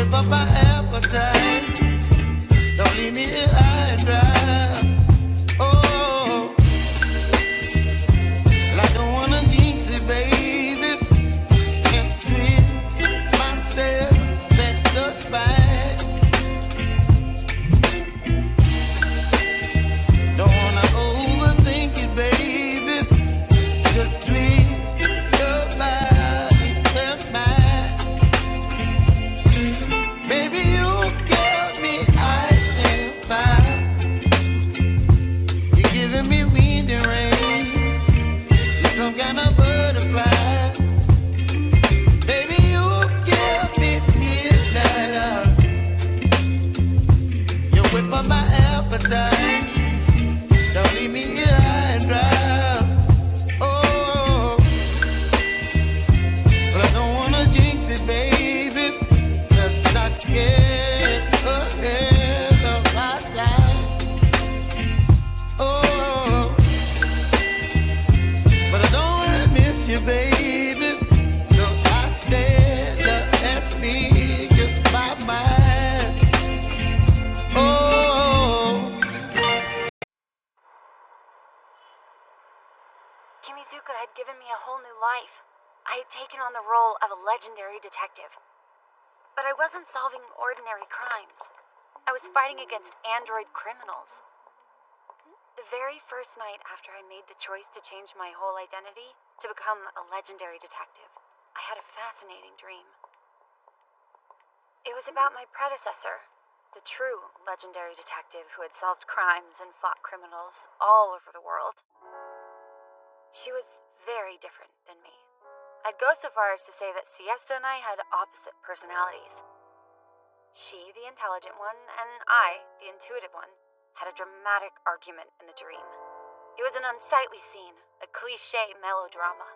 whip up my appetite. Don't leave me here high and dry. Oh, well, I don't wanna jinx it, baby. Can't twist myself at the spine. Don't wanna overthink it, baby. It's just twist your body and mine. Baby, you give me ice and fire. You're giving me wind and rain. You're some kind of butterfly. Baby, you give me midnight oil. You whip up my appetite. Don't leave me here high and dry. Oh, but I don't wanna jinx it, baby. Let's not get ahead of my time. Oh, but I don't wanna miss you, baby. So I stand up and speak my mind. Oh. Kimizuka had given me a whole new life. I had taken on the role of a legendary detective. But I wasn't solving ordinary crimes. I was fighting against android criminals. The very first night after I made the choice to change my whole identity to become a legendary detective, I had a fascinating dream. It was about my predecessor, the true legendary detective who had solved crimes and fought criminals all over the world. She was very different than me. I'd go so far as to say that Siesta and I had opposite personalities. She, the intelligent one, and I, the intuitive one, had a dramatic argument in the dream. It was an unsightly scene, a cliché melodrama.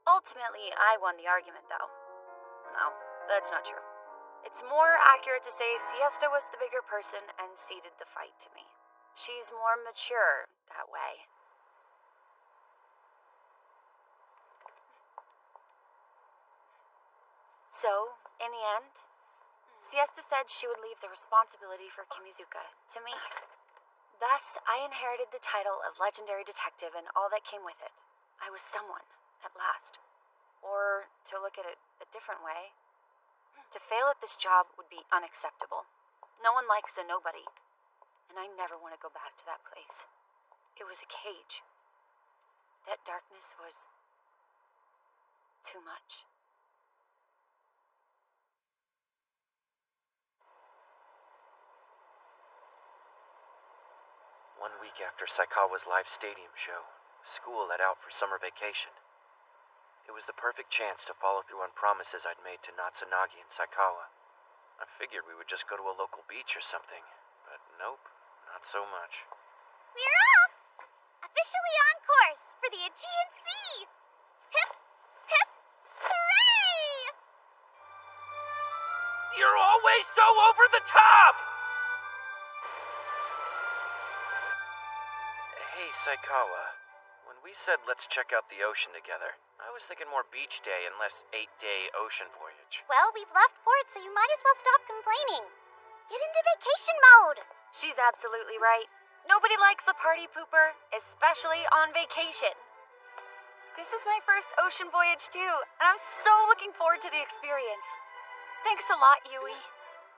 Ultimately, I won the argument, though. No, that's not true. It's more accurate to say Siesta was the bigger person and ceded the fight to me. She's more mature that way. So, in the end, Siesta said she would leave the responsibility for Kimizuka to me. Thus, I inherited the title of legendary detective and all that came with it. I was someone, at last. Or, to look at it a different way, to fail at this job would be unacceptable. No one likes a nobody, and I never want to go back to that place. It was a cage. That darkness was too much. 1 week after Saikawa's live stadium show, school let out for summer vacation. It was the perfect chance to follow through on promises I'd made to Natsunagi and Saikawa. I figured we would just go to a local beach or something, but nope, not so much. We're off! Officially on course for the Aegean Sea! Hip, hip, hooray! You're always so over the top! Hey, Saikawa. When we said let's check out the ocean together, I was thinking more beach day and less 8-day ocean voyage. Well, we've left port, so you might as well stop complaining. Get into vacation mode! She's absolutely right. Nobody likes a party pooper, especially on vacation. This is my first ocean voyage too, and I'm so looking forward to the experience. Thanks a lot, Yui.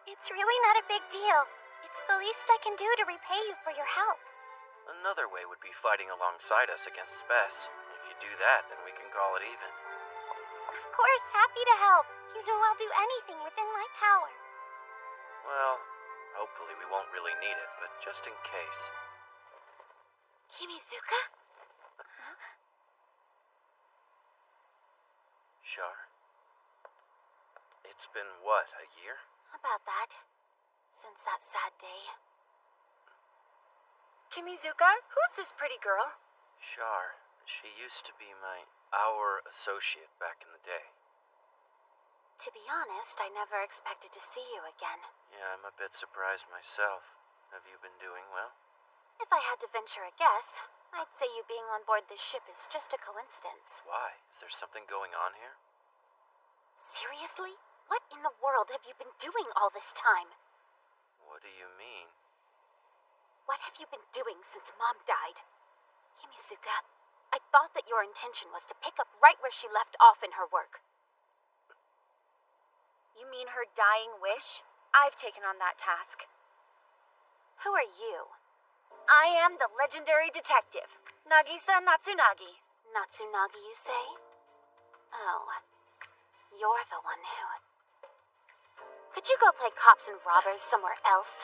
It's really not a big deal. It's the least I can do to repay you for your help. Another way would be fighting alongside us against Spess. If you do that, then we can call it even. Of course, happy to help. You know I'll do anything within my power. Well, hopefully we won't really need it, but just in case. Kimizuka? Char? It's been what, a year? About that. Since that sad day. Kimizuka, who's this pretty girl? Char. She used to be our associate back in the day. To be honest, I never expected to see you again. Yeah, I'm a bit surprised myself. Have you been doing well? If I had to venture a guess, I'd say you being on board this ship is just a coincidence. Why? Is there something going on here? Seriously? What in the world have you been doing all this time? What do you mean? What have you been doing since Mom died? Kimizuka, I thought that your intention was to pick up right where she left off in her work. You mean her dying wish? I've taken on that task. Who are you? I am the legendary detective, Nagisa Natsunagi. Natsunagi, you say? Oh, you're the one who... Could you go play cops and robbers somewhere else?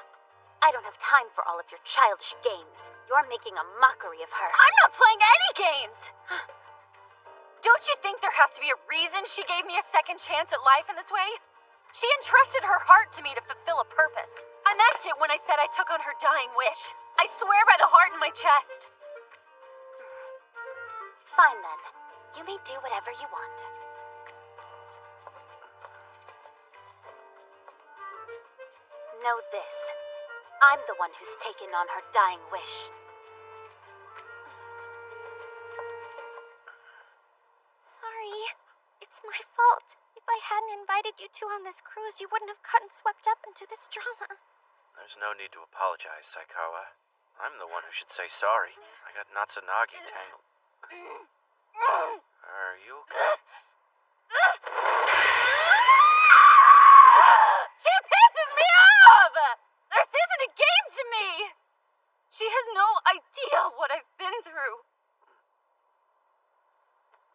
I don't have time for all of your childish games. You're making a mockery of her. I'm not playing any games! Don't you think there has to be a reason she gave me a second chance at life in this way? She entrusted her heart to me to fulfill a purpose. I meant it when I said I took on her dying wish. I swear by the heart in my chest. Fine then. You may do whatever you want. Know this. I'm the one who's taken on her dying wish. Sorry. It's my fault. If I hadn't invited you two on this cruise, you wouldn't have gotten swept up into this drama. There's no need to apologize, Saikawa. I'm the one who should say sorry. I got Natsunagi tangled. Are you okay? She pisses me off! This isn't a game to me! She has no idea what I've been through.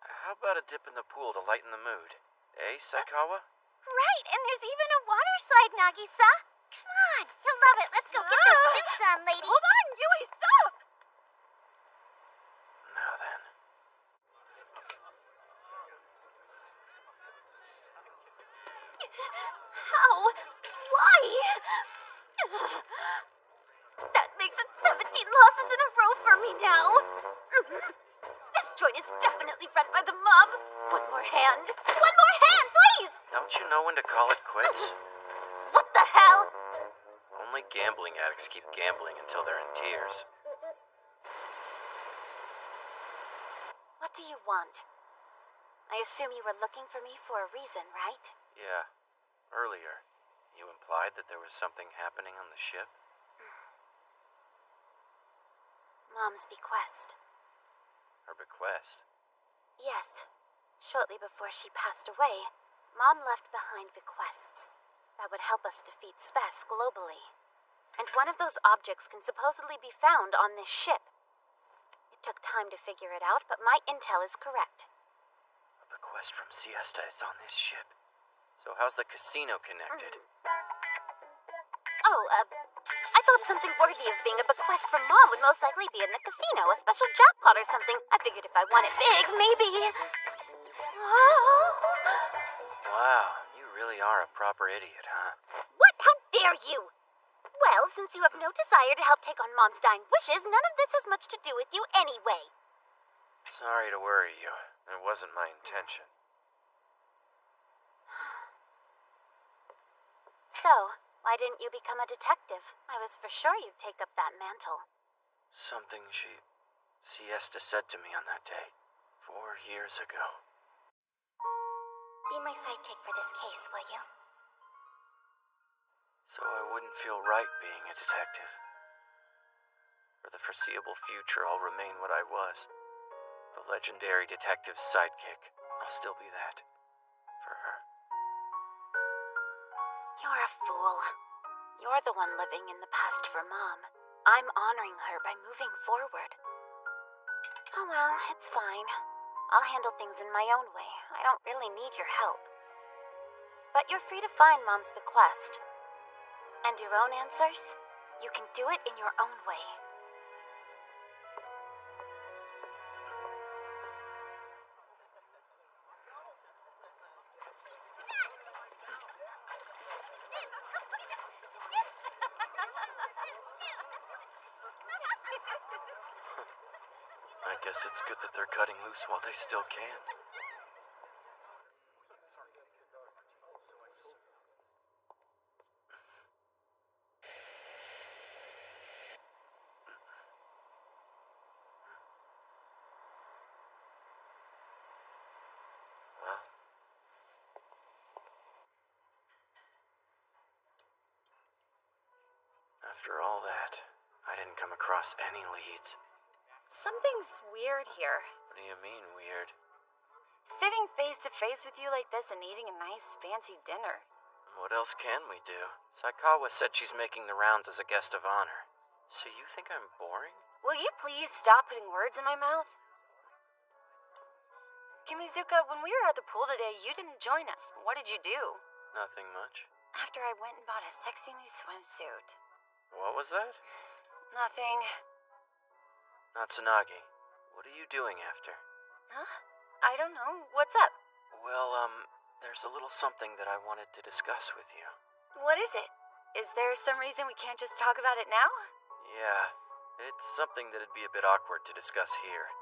How about a dip in the pool to lighten the mood? Eh, Saikawa? Right, and there's even a water slide, Nagisa. Come on, you'll love it. Let's go get those suits on, lady. Hold on, Yui, stop! Now then. How? Why? That makes it 17 losses in a row for me now. This joint is definitely run by the mob. One more hand. One more hand, please! Don't you know when to call it quits? What the hell? Only gambling addicts keep gambling until they're in tears. What do you want? I assume you were looking for me for a reason, right? Yeah. Earlier, you implied that there was something happening on the ship? Mom's bequest. Her bequest? Yes. Shortly before she passed away, Mom left behind bequests that would help us defeat Spes globally. And one of those objects can supposedly be found on this ship. It took time to figure it out, but my intel is correct. A bequest from Siesta is on this ship. So how's the casino connected? I thought something worthy of being a bequest from Mom would most likely be in the casino, a special jackpot or something. I figured if I won it big, maybe... Wow, you really are a proper idiot, huh? What? How dare you? Well, since you have no desire to help take on Mom's dying wishes, none of this has much to do with you anyway. Sorry to worry you. It wasn't my intention. So, why didn't you become a detective? I was for sure you'd take up that mantle. Something Siesta said to me on that day, 4 years ago. Be my sidekick for this case, will you? So I wouldn't feel right being a detective. For the foreseeable future, I'll remain what I was. The legendary detective's sidekick. I'll still be that. For her. You're a fool. You're the one living in the past for Mom. I'm honoring her by moving forward. Oh well, it's fine. I'll handle things in my own way. I don't really need your help. But you're free to find Mom's bequest. And your own answers? You can do it in your own way. I guess it's good that they're cutting loose while they still can. After all that, I didn't come across any leads. Something's weird here. What do you mean, weird? Sitting face to face with you like this and eating a nice fancy dinner. What else can we do? Saikawa said she's making the rounds as a guest of honor. So you think I'm boring? Will you please stop putting words in my mouth? Kimizuka, when we were at the pool today, you didn't join us. What did you do? Nothing much. After I went and bought a sexy new swimsuit. What was that? Nothing. Natsunagi, what are you doing after? Huh? I don't know. What's up? Well, there's a little something that I wanted to discuss with you. What is it? Is there some reason we can't just talk about it now? Yeah, it's something that'd be a bit awkward to discuss here.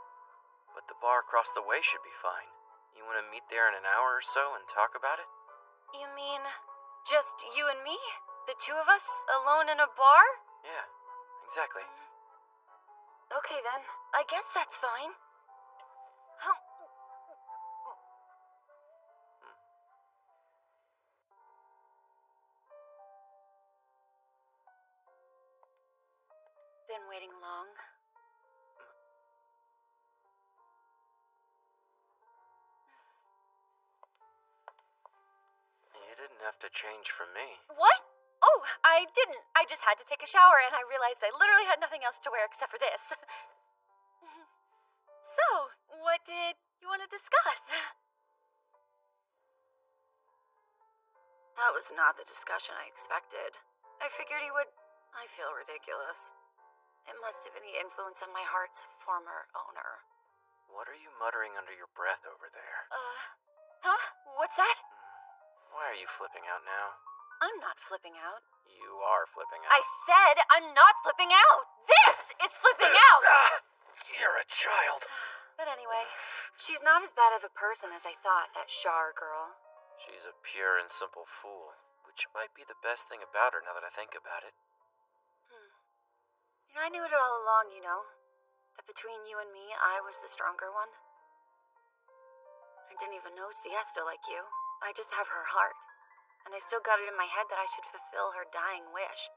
But the bar across the way should be fine. You want to meet there in an hour or so and talk about it? You mean just you and me? The two of us alone in a bar? Yeah, exactly. Okay then, I guess that's fine. Been waiting long? You didn't have to change for me. What? Oh, I didn't. I just had to take a shower and I realized I literally had nothing else to wear except for this. So, what did you want to discuss? That was not the discussion I expected. I figured he would... I feel ridiculous. It must have been the influence of my heart's former owner. What are you muttering under your breath over there? Huh? What's that? Why are you flipping out now? I'm not flipping out. You are flipping out. I said I'm not flipping out! This is flipping out! You're a child. But anyway, she's not as bad of a person as I thought, that Shar girl. She's a pure and simple fool, which might be the best thing about her now that I think about it. I knew it all along, you know. That between you and me, I was the stronger one. I didn't even know Siesta like you. I just have her heart. And I still got it in my head that I should fulfill her dying wish.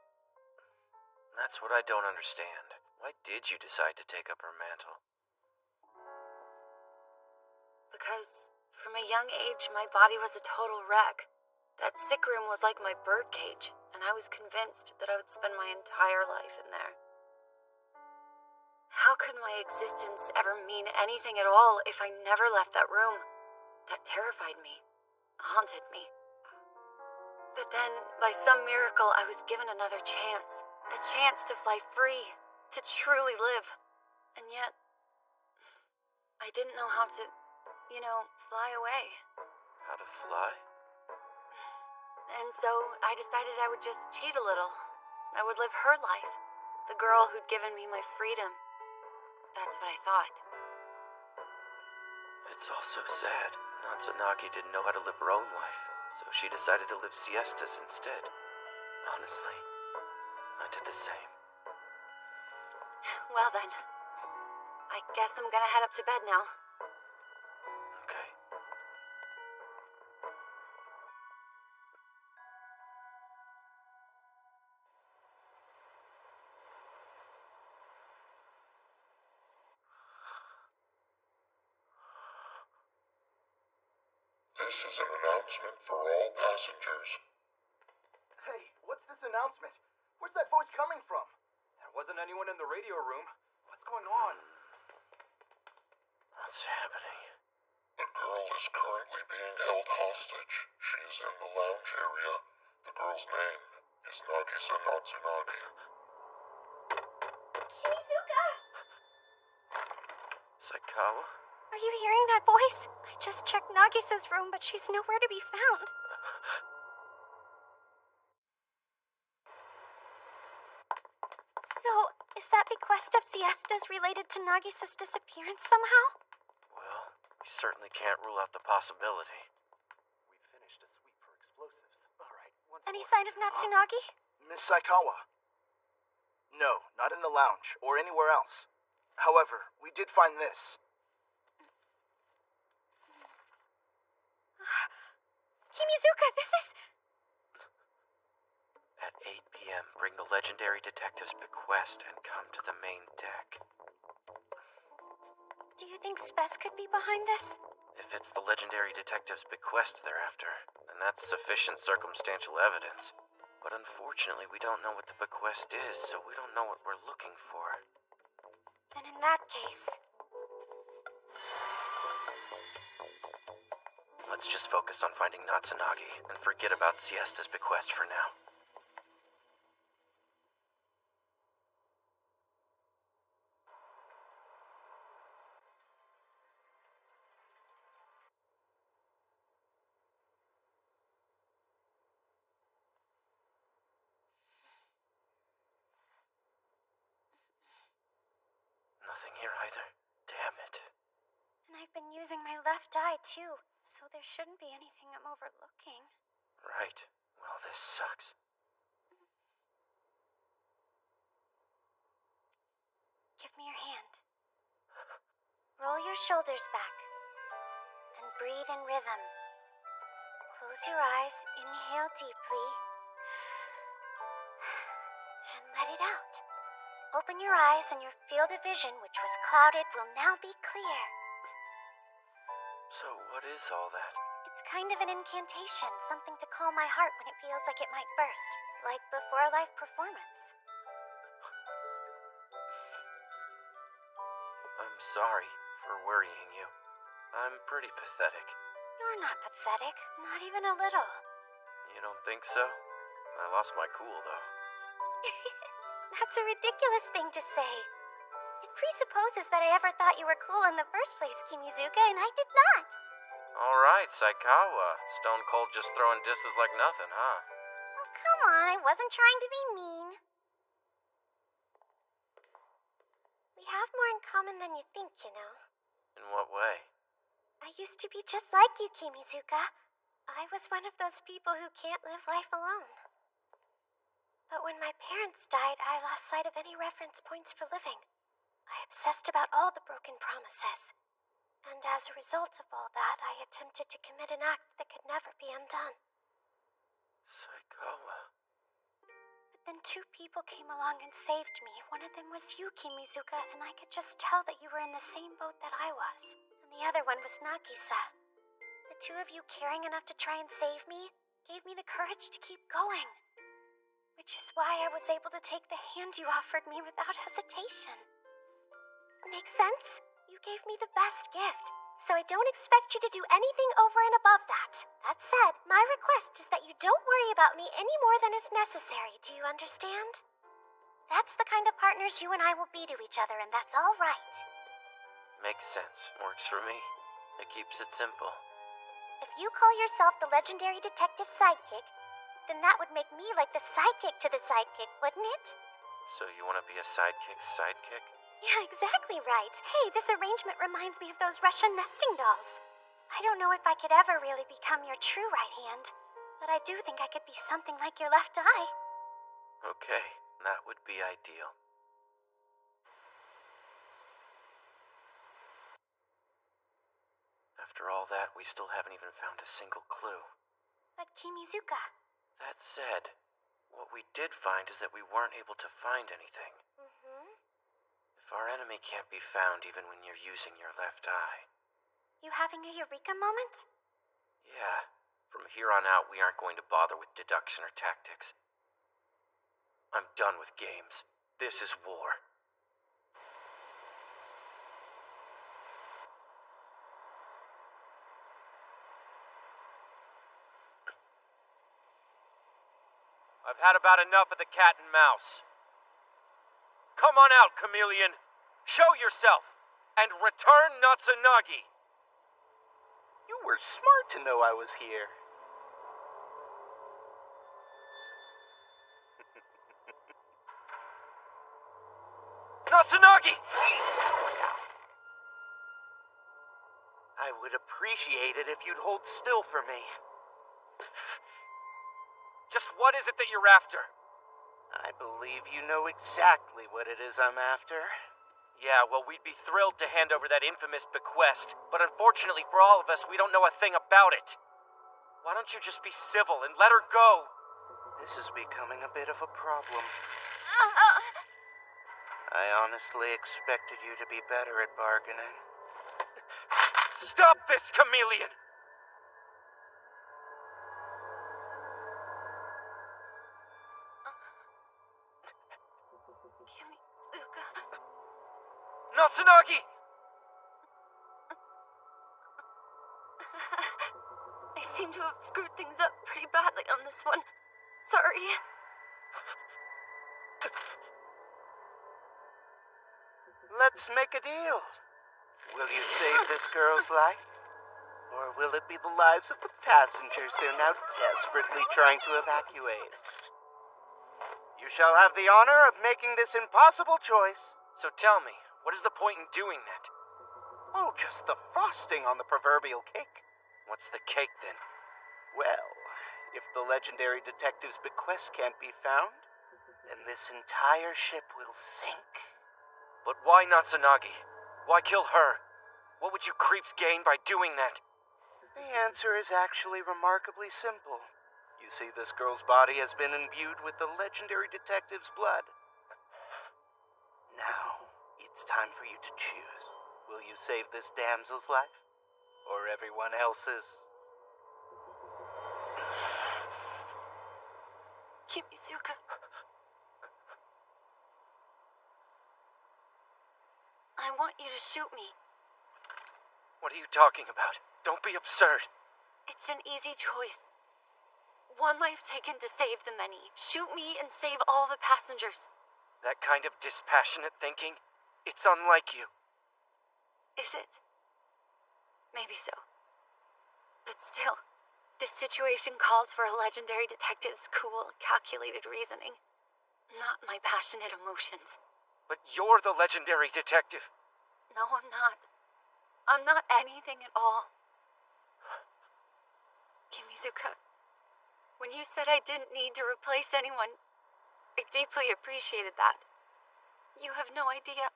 That's what I don't understand. Why did you decide to take up her mantle? Because from a young age, my body was a total wreck. That sick room was like my birdcage, and I was convinced that I would spend my entire life in there. How could my existence ever mean anything at all if I never left that room? That terrified me, haunted me. But then, by some miracle, I was given another chance. A chance to fly free, to truly live. And yet, I didn't know how to, fly away. How to fly? And so, I decided I would just cheat a little. I would live her life. The girl who'd given me my freedom. That's what I thought. It's all so sad. Natsunagi didn't know how to live her own life, so she decided to live siestas instead. Honestly, I did the same. Well then, I guess I'm gonna head up to bed now. Okay. This is an announcement for all passengers. Hey, what's this announcement? Where's that voice coming from? There wasn't anyone in the radio room. What's going on? What's happening? The girl is currently being held hostage. She is in the lounge area. The girl's name is Nagisa Natsunagi. Kimizuka! Saikawa? Are you hearing that voice? I just checked Nagisa's room, but she's nowhere to be found. So, is that bequest of Siesta's related to Nagisa's disappearance somehow? Well, we certainly can't rule out the possibility. We finished a sweep for explosives. All right, Any sign of Natsunagi? Miss Saikawa? No, not in the lounge or anywhere else. However, we did find this. Kimizuka, this is... At 8 p.m., bring the legendary detective's bequest and come to the main deck. Do you think Spes could be behind this? If it's the legendary detective's bequest they're after, then that's sufficient circumstantial evidence. But unfortunately, we don't know what the bequest is, so we don't know what we're looking for. Then in that case... Let's just focus on finding Natsunagi and forget about Siesta's bequest for now. Nothing here either. Damn it. And I've been using my left eye, too, so there shouldn't be anything I'm overlooking. Right. Well, this sucks. Give me your hand. Roll your shoulders back. And breathe in rhythm. Close your eyes, inhale deeply. And let it out. Open your eyes and your field of vision, which was clouded, will now be clear. So what is all that? It's kind of an incantation, something to calm my heart when it feels like it might burst, like before a live performance. I'm sorry for worrying you. I'm pretty pathetic. You're not pathetic, not even a little. You don't think so? I lost my cool, though. That's a ridiculous thing to say. It presupposes that I ever thought you were cool in the first place, Kimizuka, and I did not. All right, Saikawa. Stone Cold just throwing disses like nothing, huh? Oh, come on, I wasn't trying to be mean. We have more in common than you think, you know. In what way? I used to be just like you, Kimizuka. I was one of those people who can't live life alone. But when my parents died, I lost sight of any reference points for living. I obsessed about all the broken promises. And as a result of all that, I attempted to commit an act that could never be undone. Saikawa. But then two people came along and saved me. One of them was you, Kimizuka, and I could just tell that you were in the same boat that I was. And the other one was Nagisa. The two of you caring enough to try and save me gave me the courage to keep going. Which is why I was able to take the hand you offered me without hesitation. Makes sense? You gave me the best gift, so I don't expect you to do anything over and above that. That said, my request is that you don't worry about me any more than is necessary, do you understand? That's the kind of partners you and I will be to each other, and that's all right. Makes sense. Works for me. It keeps it simple. If you call yourself the legendary detective sidekick, then that would make me like the sidekick to the sidekick, wouldn't it? So you want to be a sidekick's sidekick? Yeah, exactly right. Hey, this arrangement reminds me of those Russian nesting dolls. I don't know if I could ever really become your true right hand, but I do think I could be something like your left eye. Okay, that would be ideal. After all that, we still haven't even found a single clue. But Kimizuka... That said, what we did find is that we weren't able to find anything. If our enemy can't be found even when you're using your left eye... You having a eureka moment? Yeah. From here on out, we aren't going to bother with deduction or tactics. I'm done with games. This is war. I've had about enough of the cat and mouse. Come on out, chameleon. Show yourself, and return Natsunagi. You were smart to know I was here. Natsunagi! I would appreciate it if you'd hold still for me. Just what is it that you're after? I believe you know exactly what it is I'm after. Yeah, well, we'd be thrilled to hand over that infamous bequest, but unfortunately for all of us, we don't know a thing about it. Why don't you just be civil and let her go? This is becoming a bit of a problem. I honestly expected you to be better at bargaining. Stop this, chameleon! Kimizuka. Natsunagi! I seem to have screwed things up pretty badly on this one. Sorry. Let's make a deal. Will you save this girl's life? Or will it be the lives of the passengers they're now desperately trying to evacuate? You shall have the honor of making this impossible choice. So tell me, what is the point in doing that? Oh, just the frosting on the proverbial cake. What's the cake, then? Well, if the legendary detective's bequest can't be found, then this entire ship will sink. But why Natsunagi? Why kill her? What would you creeps gain by doing that? The answer is actually remarkably simple. You see, this girl's body has been imbued with the legendary detective's blood. Now, it's time for you to choose. Will you save this damsel's life? Or everyone else's? Kimizuka. I want you to shoot me. What are you talking about? Don't be absurd. It's an easy choice. One life taken to save the many. Shoot me and save all the passengers. That kind of dispassionate thinking? It's unlike you. Is it? Maybe so. But still, this situation calls for a legendary detective's cool, calculated reasoning. Not my passionate emotions. But you're the legendary detective. No, I'm not. I'm not anything at all. Kimizuka, when you said I didn't need to replace anyone, I deeply appreciated that. You have no idea.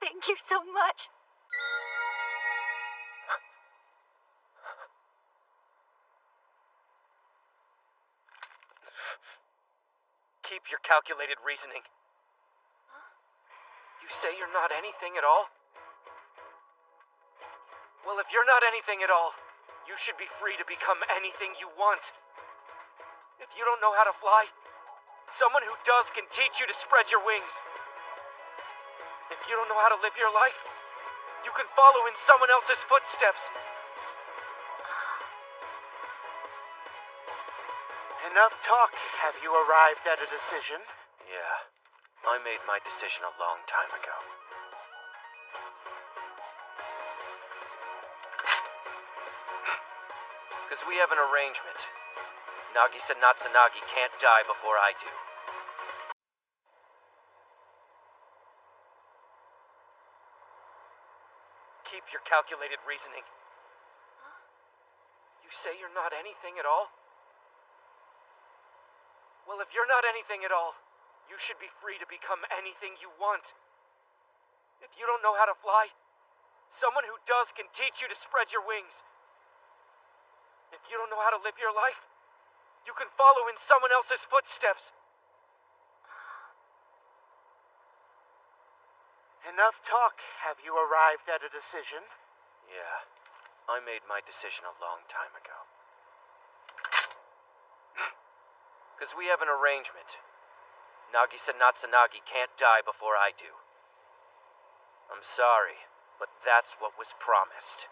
Thank you so much. Keep your calculated reasoning. You say you're not anything at all? Well, if you're not anything at all, you should be free to become anything you want. If you don't know how to fly, someone who does can teach you to spread your wings. If you don't know how to live your life, you can follow in someone else's footsteps. Enough talk. Have you arrived at a decision? Yeah, I made my decision a long time ago. Because we have an arrangement. Nagisa Natsunagi can't die before I do. Keep your calculated reasoning. You say you're not anything at all? Well, if you're not anything at all, you should be free to become anything you want. If you don't know how to fly, someone who does can teach you to spread your wings. If you don't know how to live your life, you can follow in someone else's footsteps. Enough talk. Have you arrived at a decision? Yeah, I made my decision a long time ago. Because we have an arrangement. Nagisa Natsunagi can't die before I do. I'm sorry, but that's what was promised.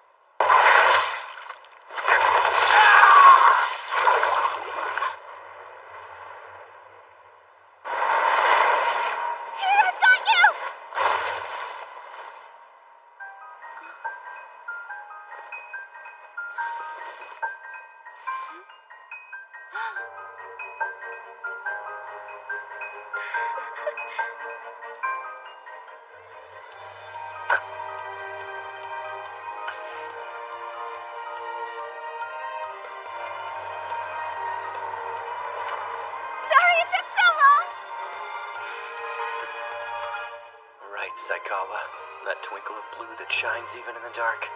Saikawa, that twinkle of blue that shines even in the dark.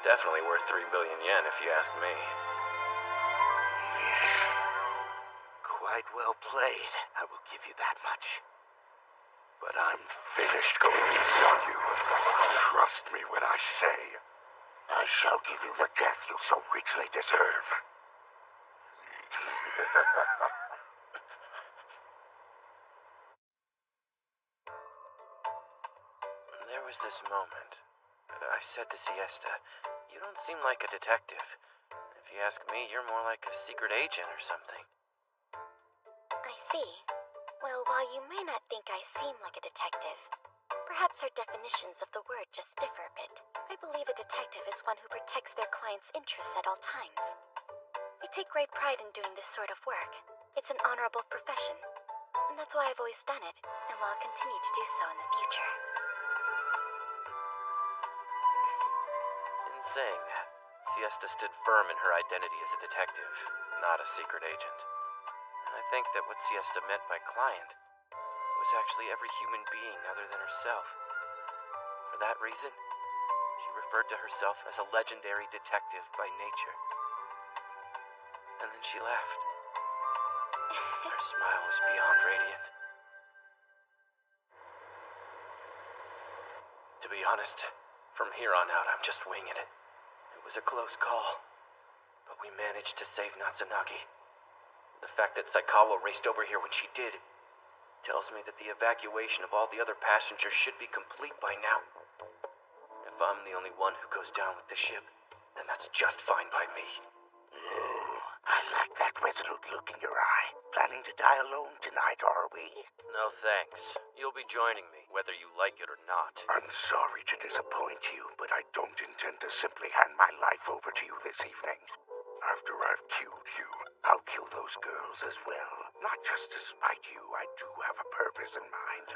Definitely worth 3 billion yen if you ask me. Quite well played, I will give you that much. But I'm finished going easy on you. Trust me when I say, I shall give you the death you so richly deserve. There was this moment. I said to Siesta, "You don't seem like a detective. If you ask me, you're more like a secret agent or something." I see. Well, while you may not think I seem like a detective, perhaps our definitions of the word just differ a bit. I believe a detective is one who protects their client's interests at all times. I take great pride in doing this sort of work. It's an honorable profession, and that's why I've always done it, and will continue to do so in the future. In saying that, Siesta stood firm in her identity as a detective, not a secret agent. And I think that what Siesta meant by client was actually every human being other than herself. For that reason, she referred to herself as a legendary detective by nature. And then she laughed. Her smile was beyond radiant. To be honest, from here on out, I'm just winging it. It was a close call, but we managed to save Natsunagi. The fact that Saikawa raced over here when she did tells me that the evacuation of all the other passengers should be complete by now. If I'm the only one who goes down with the ship, then that's just fine by me. I like that resolute look in your eye. Planning to die alone tonight, are we? No thanks. You'll be joining me, whether you like it or not. I'm sorry to disappoint you, but I don't intend to simply hand my life over to you this evening. After I've killed you, I'll kill those girls as well. Not just to spite you, I do have a purpose in mind.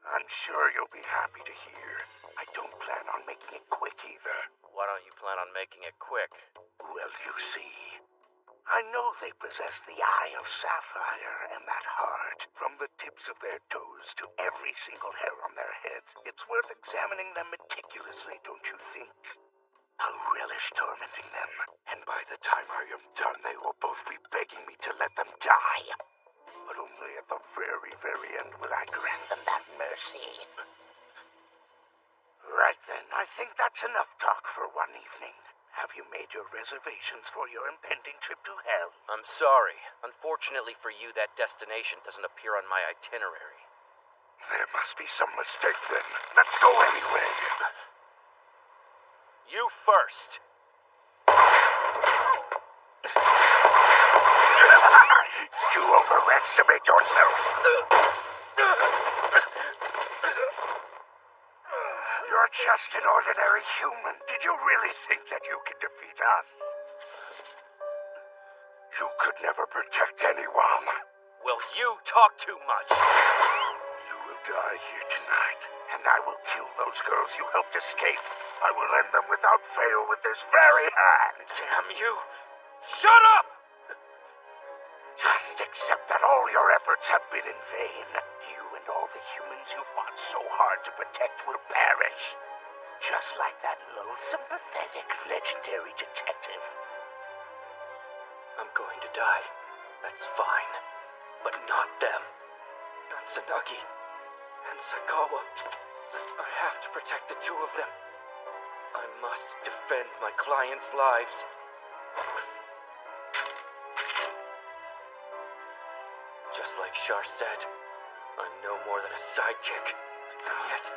I'm sure you'll be happy to hear. I don't plan on making it quick either. Why don't you plan on making it quick? Well, you see, I know they possess the Eye of Sapphire and that heart, from the tips of their toes to every single hair on their heads. It's worth examining them meticulously, don't you think? I'll relish tormenting them, and by the time I am done, they will both be begging me to let them die. But only at the very, very end will I grant them that mercy. Right then, I think that's enough talk for one evening. Have you made your reservations for your impending trip to hell? I'm sorry. Unfortunately for you, that destination doesn't appear on my itinerary. There must be some mistake then. Let's go anyway. You first. You overestimate yourself. You're just an ordinary human. Did you really think that you could defeat us? You could never protect anyone. Well, you talk too much. You will die here tonight, and I will kill those girls you helped escape. I will end them without fail with this very hand. Damn you! Shut up! Just accept that all your efforts have been in vain. You and all the humans you fought so hard to protect will perish. Just like that loathsome, pathetic, legendary detective. I'm going to die. That's fine. But not them. Natsunagi and Saikawa. I have to protect the two of them. I must defend my clients' lives. Just like Char said, I'm no more than a sidekick. And yet,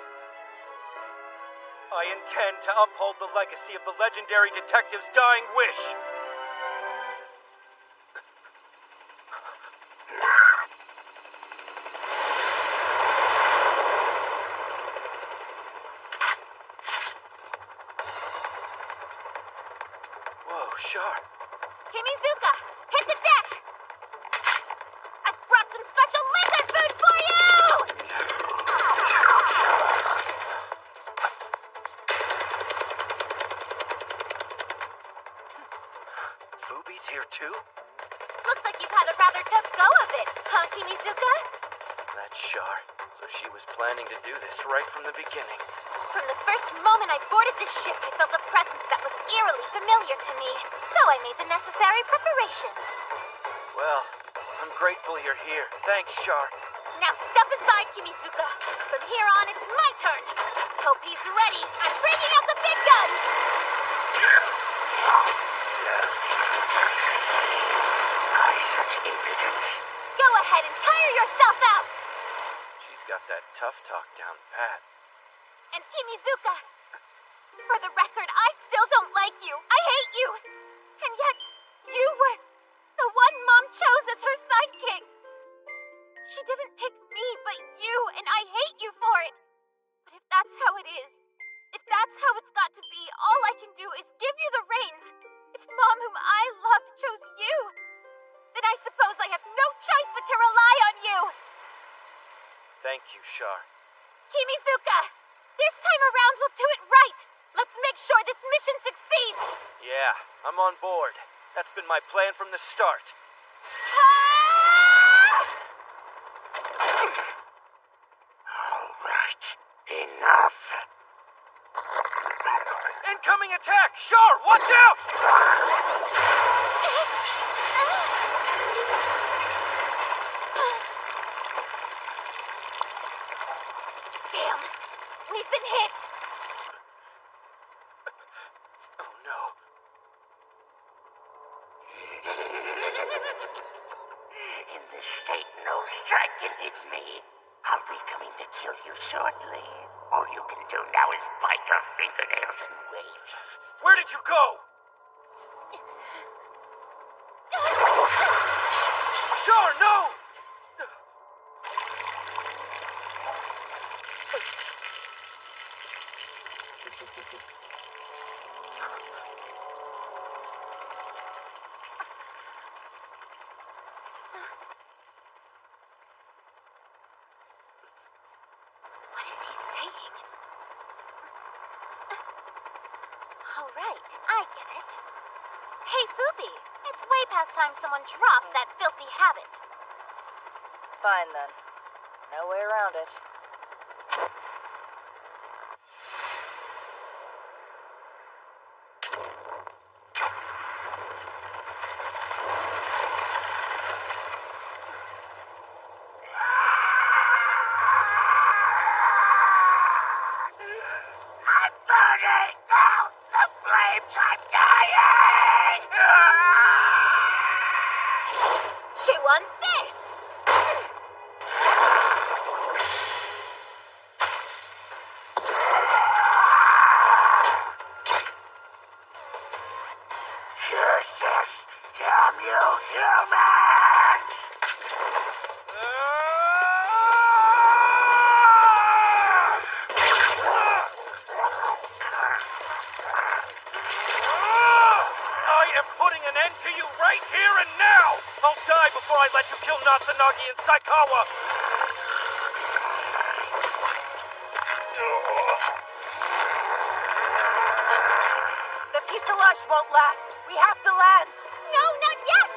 I intend to uphold the legacy of the legendary detective's dying wish. Whoa, Char. Kimizuka, hit the deck! I've brought some special lizard food for you! Fubi's here too? Looks like you've had a rather tough go of it, huh, Kimizuka? That's Char. So she was planning to do this right from the beginning. From the first moment I boarded this ship, I felt a presence that was eerily familiar to me. So I made the necessary preparations. Well, I'm grateful you're here. Thanks, Char. Now step aside, Kimizuka. From here on, it's my turn. Hope he's ready. I'm bringing out the big guns! Such impudence. Go ahead and tire yourself out! She's got that tough talk down pat. And Kimizuka, for the record, I still don't like you. I hate you. And yet, you were the one Mom chose as her sidekick. She didn't pick me, but you, and I hate you for it. But if that's how it is, if that's how it's got to be, all I can do is give you the reins. If Mom, whom I loved, chose you, then I suppose I have no choice but to rely on you. Thank you, Char. Kimizuka, this time around we'll do it right. Let's make sure this mission succeeds. Yeah, I'm on board. That's been my plan from the start. All right, enough. Incoming attack! Char, watch out! Damn, we've been hit. Oh no. In this state, no strike can hit me. I'll be coming to kill you shortly. All you can do now is bite your fingernails and wait. Where did you go? Char, no! What is he saying? All right, I get it. Hey, Fubi, it's way past time someone dropped that filthy habit. Fine then. No way around it. I'm burning! No! The flames are dying! Chew on this! Curses! Damn you humans! I am putting an end to you right here and now! I'll die before I let you kill Natsunagi and Saikawa! The fuselage won't last. We have to land. No, not yet!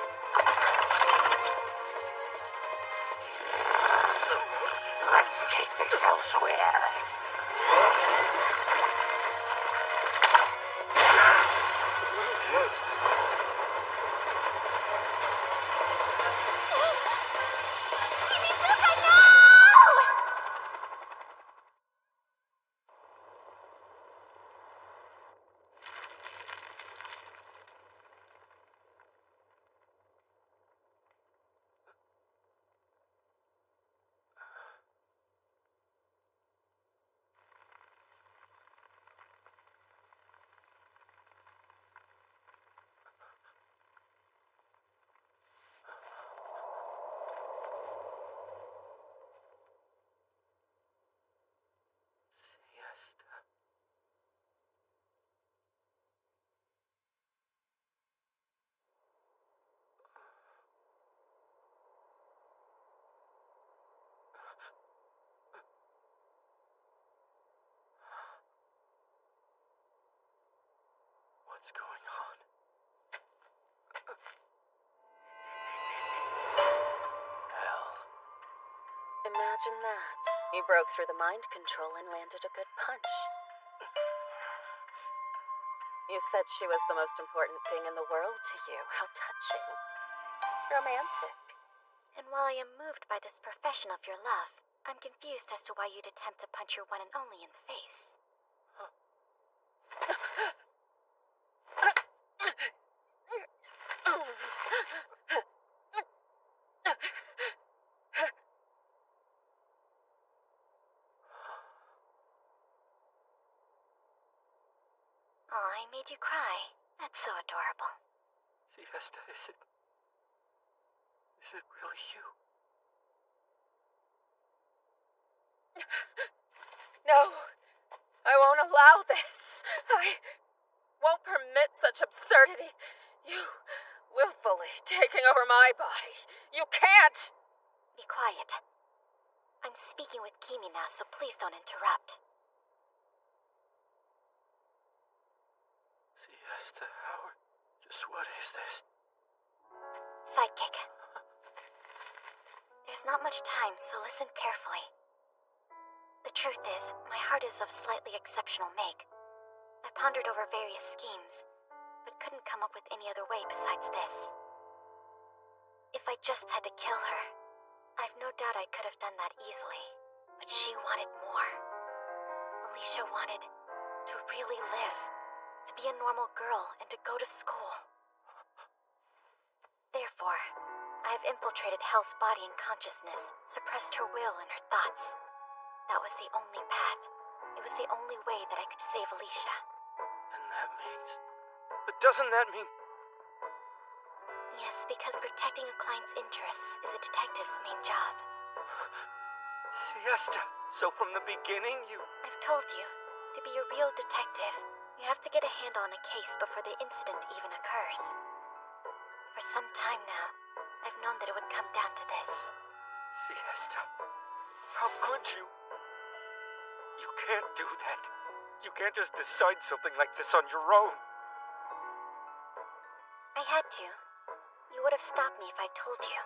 Let's take this elsewhere. Kimizuka, no! What's going on? Hell. Imagine that. You broke through the mind control and landed a good punch. You said she was the most important thing in the world to you. How touching. Romantic. And while I am moved by this profession of your love, I'm confused as to why you'd attempt to punch your one and only in the face. Oh, I made you cry. That's so adorable. Siesta, is it really you? No, I won't allow this. I won't permit such absurdity. You willfully taking over my body. You can't! Be quiet. I'm speaking with Kimi now, so please don't interrupt. Siesta, Howard, just what is this? Sidekick. There's not much time, so listen carefully. The truth is, my heart is of slightly exceptional make. I pondered over various schemes, but couldn't come up with any other way besides this. If I just had to kill her, I've no doubt I could have done that easily, but she wanted more. Alicia wanted to really live, to be a normal girl and to go to school. Therefore, I have infiltrated Hell's body and consciousness, suppressed her will and her thoughts. That was the only path. It was the only way that I could save Alicia. And that means... But doesn't that mean... Yes, because protecting a client's interests is a detective's main job. Siesta, so from the beginning you... I've told you, to be a real detective, you have to get a handle on a case before the incident even occurs. For some time now, I've known that it would come down to this. Siesta, how could you? You can't do that. You can't just decide something like this on your own. I had to. You would have stopped me if I told you.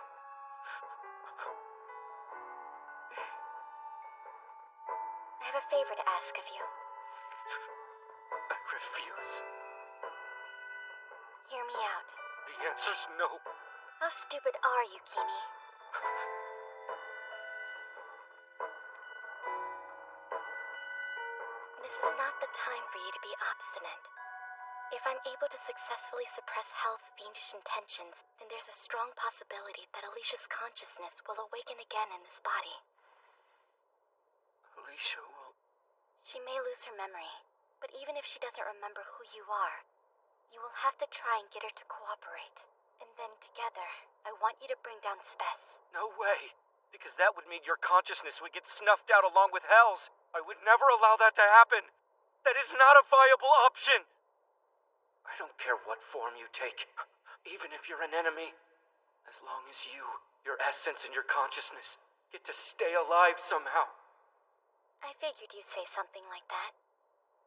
I have a favor to ask of you. I refuse. Hear me out. The answer's no. How stupid are you, Kimi? This is not the time for you to be obstinate. If I'm able to successfully suppress Hell's fiendish intentions, then there's a strong possibility that Alicia's consciousness will awaken again in this body. Alicia will... She may lose her memory, but even if she doesn't remember who you are, you will have to try and get her to cooperate. And then together, I want you to bring down Spess. No way. Because that would mean your consciousness would get snuffed out along with Hell's. I would never allow that to happen. That is not a viable option. I don't care what form you take, even if you're an enemy. As long as you, your essence and your consciousness, get to stay alive somehow. I figured you'd say something like that.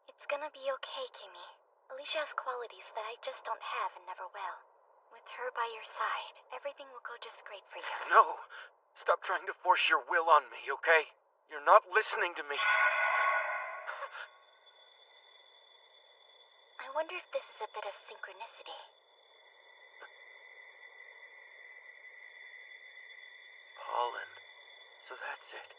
It's gonna be okay, Kimi. Alicia has qualities that I just don't have and never will. With her by your side, everything will go just great for you. No! Stop trying to force your will on me, okay? You're not listening to me. I wonder if this is a bit of synchronicity. Pollen. So that's it.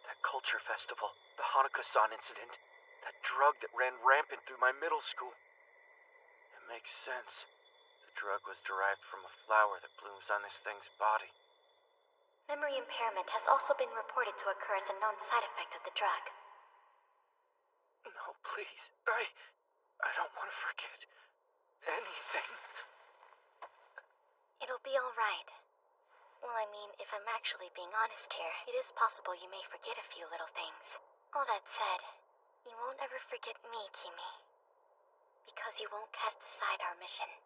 That culture festival, the Hanukkah-san incident, that drug that ran rampant through my middle school. It makes sense. The drug was derived from a flower that blooms on this thing's body. Memory impairment has also been reported to occur as a known side effect of the drug. No, please. I don't want to forget anything. It'll be all right. Well, I mean, if I'm actually being honest here, it is possible you may forget a few little things. All that said, you won't ever forget me, Kimi. Because you won't cast aside our mission.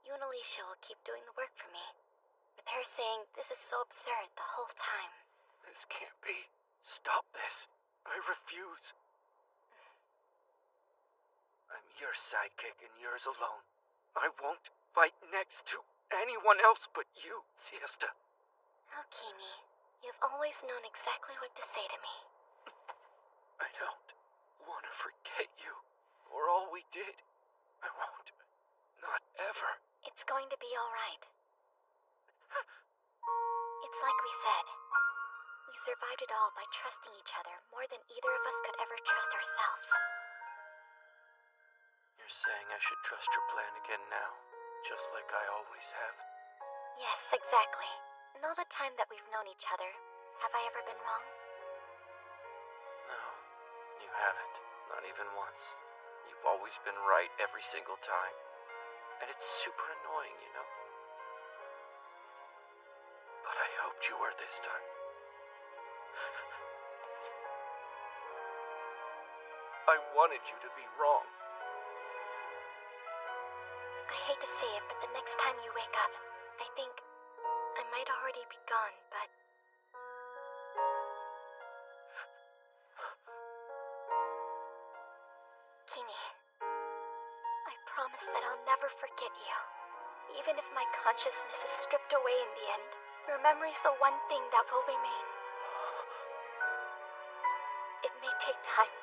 You and Alicia will keep doing the work for me. With her saying this is so absurd the whole time. This can't be. Stop this. I refuse. I'm your sidekick and yours alone. I won't fight next to anyone else but you, Siesta. Oh, Kimi, you've always known exactly what to say to me. I don't want to forget you, or all we did. I won't. Not ever. It's going to be all right. like we said. We survived it all by trusting each other more than either of us could ever trust ourselves. You're saying I should trust your plan again now, just like I always have? Yes, exactly. In all the time that we've known each other, have I ever been wrong? No, you haven't. Not even once. You've always been right every single time. And it's super annoying, you know? But I hoped you were this time. I wanted you to be wrong. I hate to say it, but the next time you wake up, I think I might already be gone, but... Kimi, I promise that I'll never forget you. Even if my consciousness is stripped away in the end, your memory's the one thing that will remain. It may take time.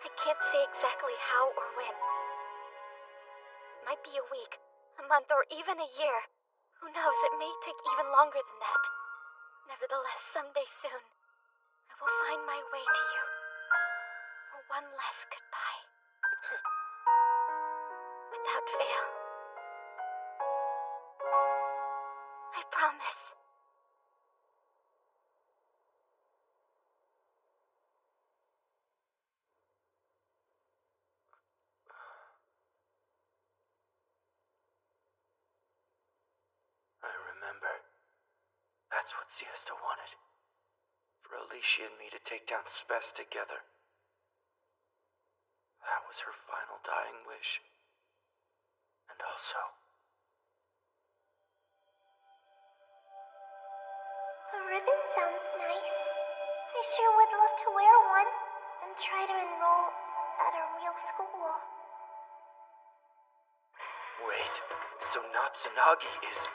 I can't say exactly how or when. It might be a week, a month, or even a year. Who knows, it may take even longer than that. Nevertheless, someday soon, I will find my way to you. For one last goodbye. Without fail. I promise. I remember. That's what Siesta wanted. For Alicia and me to take down Spes together. That was her final dying wish. And also... A ribbon sounds nice. I sure would love to wear one and try to enroll at a real school. Wait, so Natsunagi is...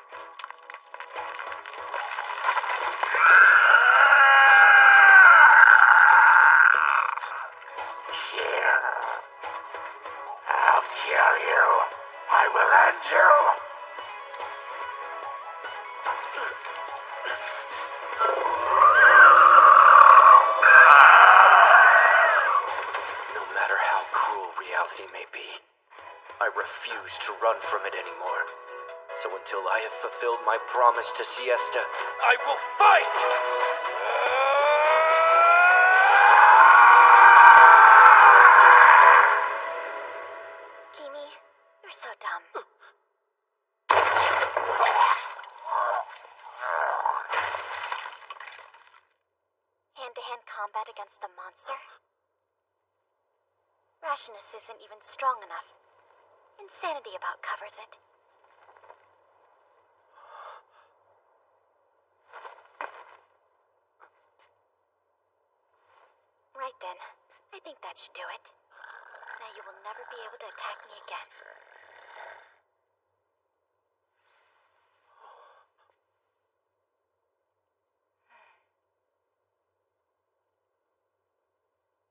I'll kill you. I will end you. No matter how cruel reality may be, I refuse to run from it anymore. So until I have fulfilled my promise to Siesta, I will fight! Kimi, you're so dumb. Hand-to-hand combat against a monster? Rashness isn't even strong enough. Insanity about covers it. Right then. I think that should do it. Now you will never be able to attack me again.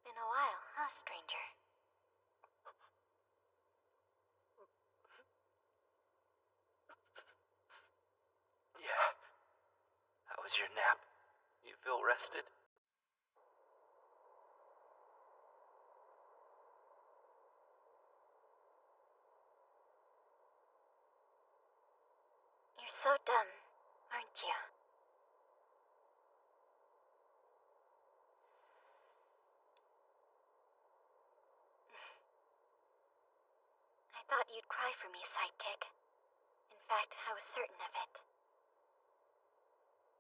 Been a while, huh, stranger? Yeah. How was your nap? You feel rested? You're so dumb, aren't you? I thought you'd cry for me, sidekick. In fact, I was certain of it.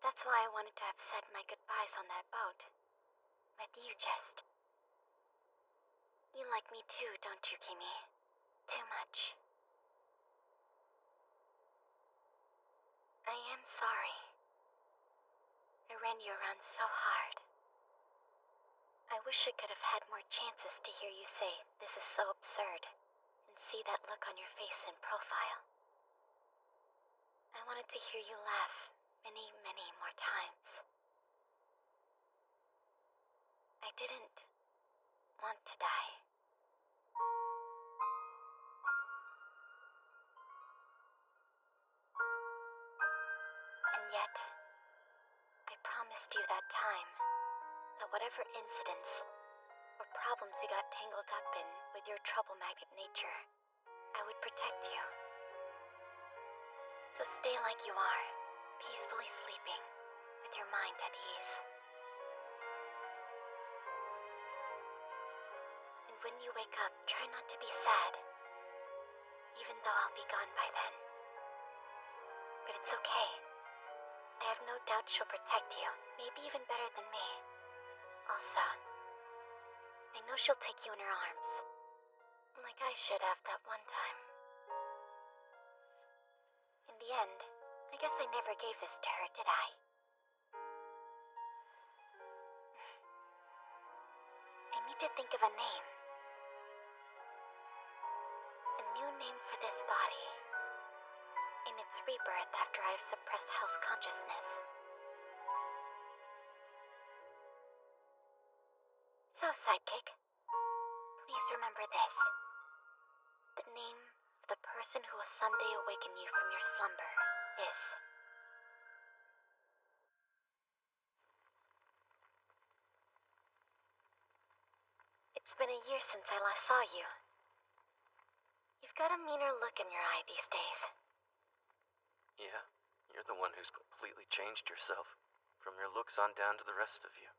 That's why I wanted to have said my goodbyes on that boat. With you just. You like me too, don't you, Kimi? Too much. I am sorry. I ran you around so hard. I wish I could have had more chances to hear you say, "This is so absurd," and see that look on your face in profile. I wanted to hear you laugh many, many more times. I didn't want to die. And yet, promised you that time that whatever incidents or problems you got tangled up in with your trouble magnet nature, I would protect you. So stay like you are, peacefully sleeping, with your mind at ease. And when you wake up, try not to be sad, even though I'll be gone by then. But it's okay. I have no doubt she'll protect you, maybe even better than me. Also, I know she'll take you in her arms, like I should have that one time. In the end, I guess I never gave this to her, did I? I need to think of a name. A new name for this body. In its rebirth after I've suppressed Hell's consciousness. So, Sidekick, please remember this. The name of the person who will someday awaken you from your slumber is... It's been a year since I last saw you. You've got a meaner look in your eye these days. Yeah, you're the one who's completely changed yourself, from your looks on down to the rest of you.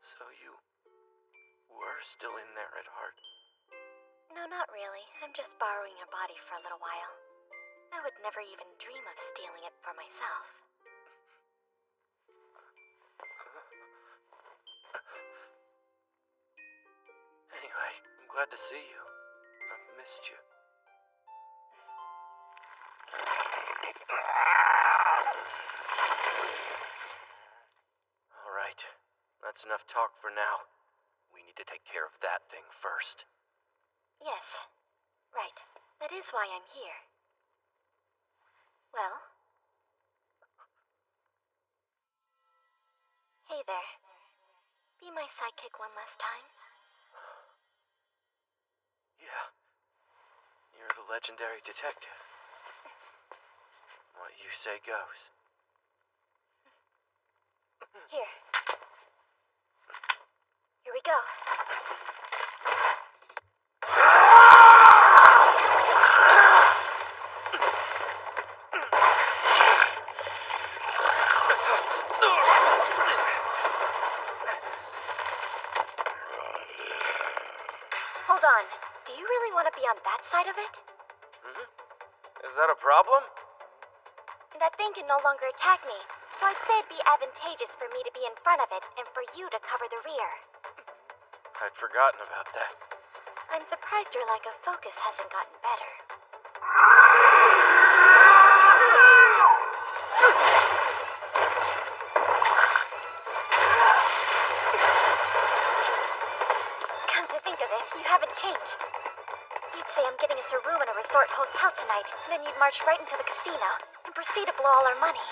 So you were still in there at heart? No, not really. I'm just borrowing your body for a little while. I would never even dream of stealing it for myself. Anyway, I'm glad to see you. I've missed you. All right, that's enough talk for now. We need to take care of that thing first. Yes, right. That is why I'm here. Well? Hey there. Be my sidekick one last time. Yeah. You're the legendary detective. What you say goes. Here. Here we go. Hold on. Do you really want to be on that side of it? Is that a problem? That thing can no longer attack me, so I'd say it'd be advantageous for me to be in front of it and for you to cover the rear. I'd forgotten about that. I'm surprised your lack of focus hasn't gotten better. Come to think of it, you haven't changed. You'd say I'm getting us a room in a resort hotel tonight, then you'd march right into the casino and proceed to blow all our money.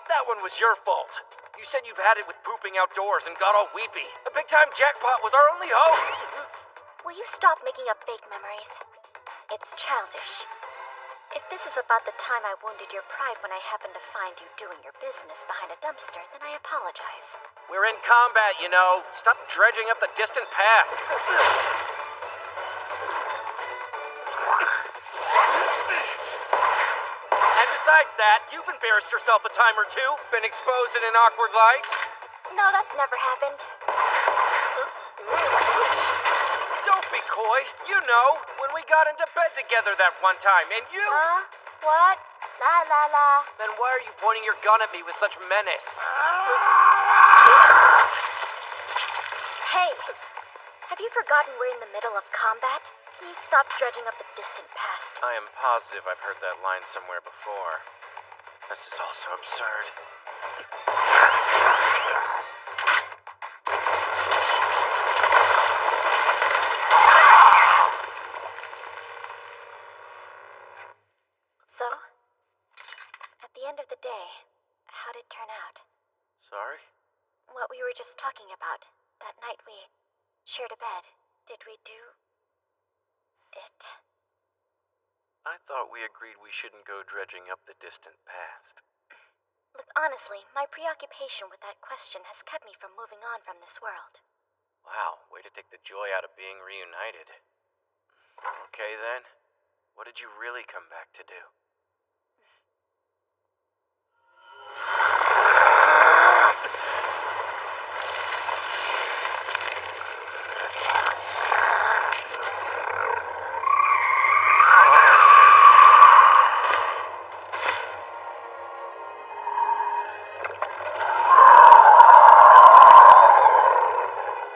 That one was your fault. You said you've had it with pooping outdoors and got all weepy. A big-time jackpot was our only hope. Will you stop making up fake memories? It's childish. If this is about the time I wounded your pride when I happened to find you doing your business behind a dumpster, then I apologize. We're in combat, you know. Stop dredging up the distant past. And besides that, you've embarrassed yourself a time or two, been exposed in an awkward light. No, that's never happened. Don't be coy. You know, when we got into bed together that one time, and you... Huh? What? La la la. Then why are you pointing your gun at me with such menace? Hey, have you forgotten we're in the middle of combat? Can you stop dredging up the distant past? I am positive I've heard that line somewhere before. This is all so absurd. So, at the end of the day, how'd it turn out? Sorry? What we were just talking about, that night we shared a bed, did we do it? I thought we agreed we shouldn't go dredging up the distant past. Look, honestly, my preoccupation with that question has kept me from moving on from this world. Wow, way to take the joy out of being reunited. Okay then, what did you really come back to do?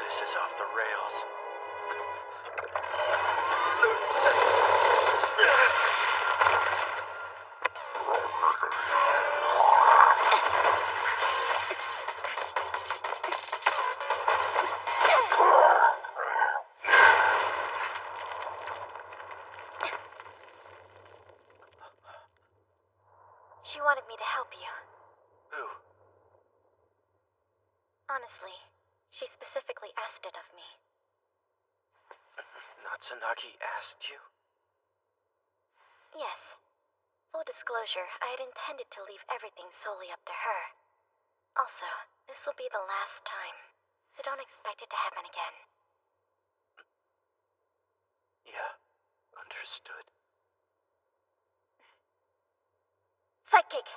This is off the rails. She wanted me to help you. Who? Honestly, she specifically asked it of me. Natsunagi asked you? Yes. Full disclosure, I had intended to leave everything solely up to her. Also, this will be the last time, so don't expect it to happen again. Yeah, understood. Sidekick!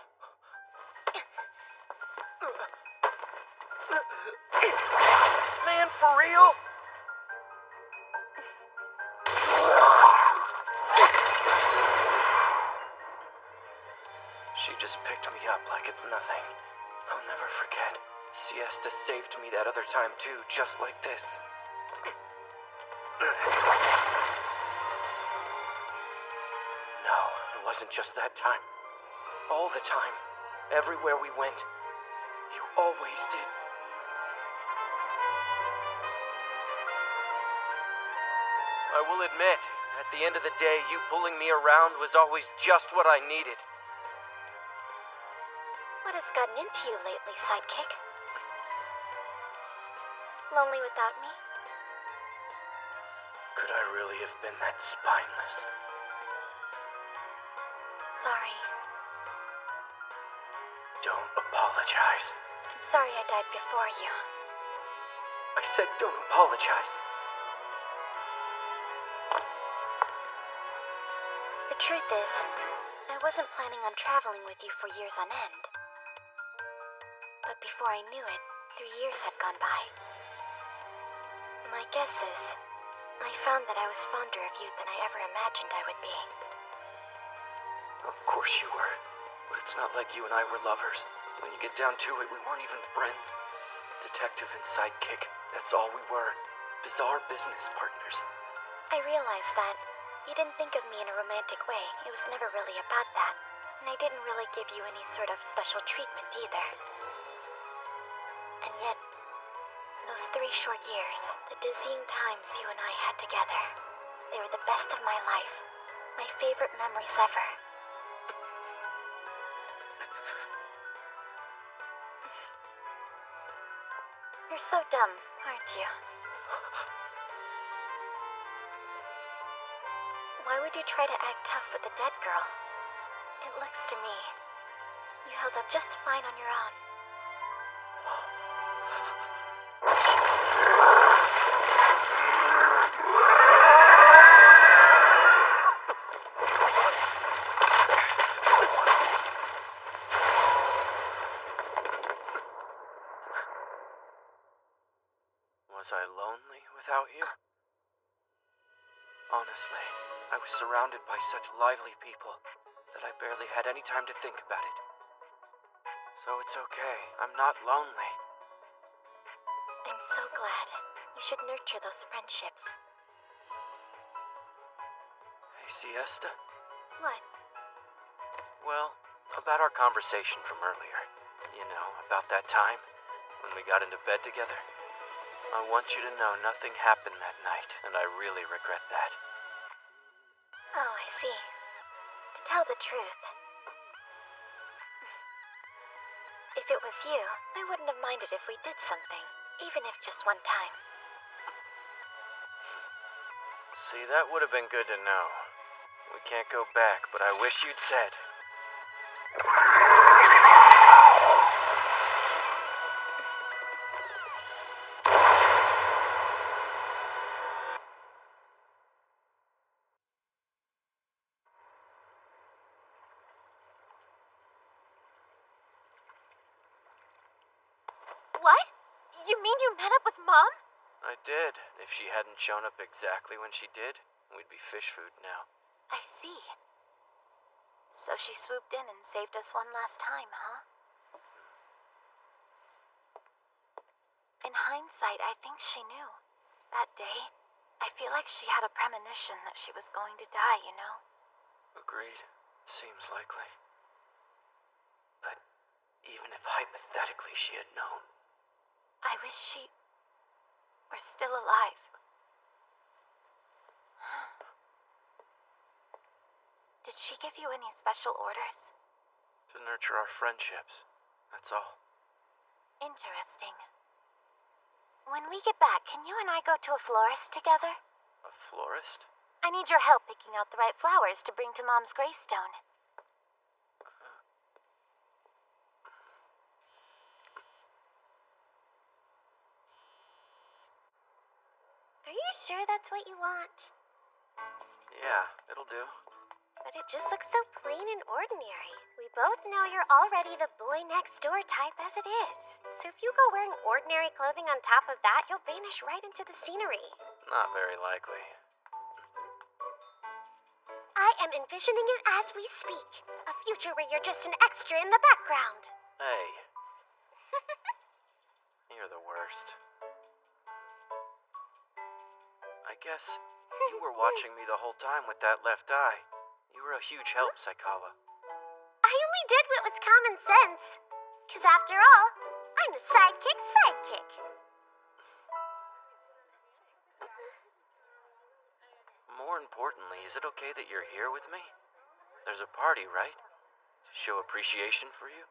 Man, for real? She just picked me up like it's nothing. I'll never forget. Siesta saved me that other time too, just like this. No, it wasn't just that time. All the time. Everywhere we went. You always did. I will admit, at the end of the day, you pulling me around was always just what I needed. What has gotten into you lately, Sidekick? Lonely without me? Could I really have been that spineless? Sorry. Don't apologize. I'm sorry I died before you. I said don't apologize. The truth is, I wasn't planning on traveling with you for years on end. But before I knew it, 3 years had gone by. My guess is, I found that I was fonder of you than I ever imagined I would be. Of course you were. But it's not like you and I were lovers. When you get down to it, we weren't even friends. Detective and sidekick, that's all we were. Bizarre business partners. I realized that. You didn't think of me in a romantic way. It was never really about that. And I didn't really give you any sort of special treatment either. And yet, those 3 short years, the dizzying times you and I had together, they were the best of my life. My favorite memories ever. You're so dumb, aren't you? Why would you try to act tough with a dead girl? It looks to me, you held up just fine on your own. Was I lonely without you? Honestly, I was surrounded by such lively people that I barely had any time to think about it. So it's okay. I'm not lonely. I'm so glad. You should nurture those friendships. Hey, Siesta? What? Well, about our conversation from earlier. You know, about that time when we got into bed together. I want you to know nothing happened that night, and I really regret that. Oh, I see. To tell the truth, if it was you, I wouldn't have minded if we did something, even if just one time. See, that would have been good to know. We can't go back, but I wish you'd said. What? You mean you met up with Mom? I did. If she hadn't shown up exactly when she did, we'd be fish food now. I see. So she swooped in and saved us one last time, huh? In hindsight, I think she knew. That day, I feel like she had a premonition that she was going to die, you know? Agreed. Seems likely. But even if hypothetically she had known, I wish she were still alive. Did she give you any special orders? to nurture our friendships, that's all. Interesting. When we get back, can you and I go to a florist together? A florist? I need your help picking out the right flowers to bring to Mom's gravestone. Are you sure that's what you want? Yeah, it'll do. But it just looks so plain and ordinary. We both know you're already the boy next door type as it is. So if you go wearing ordinary clothing on top of that, you'll vanish right into the scenery. Not very likely. I am envisioning it as we speak. A future where you're just an extra in the background. Hey. You're the worst. I guess you were watching me the whole time with that left eye. You were a huge help, Saikawa. I only did what was common sense. 'Cause after all, I'm the sidekick's sidekick. More importantly, is it okay that you're here with me? There's a party, right? To show appreciation for you?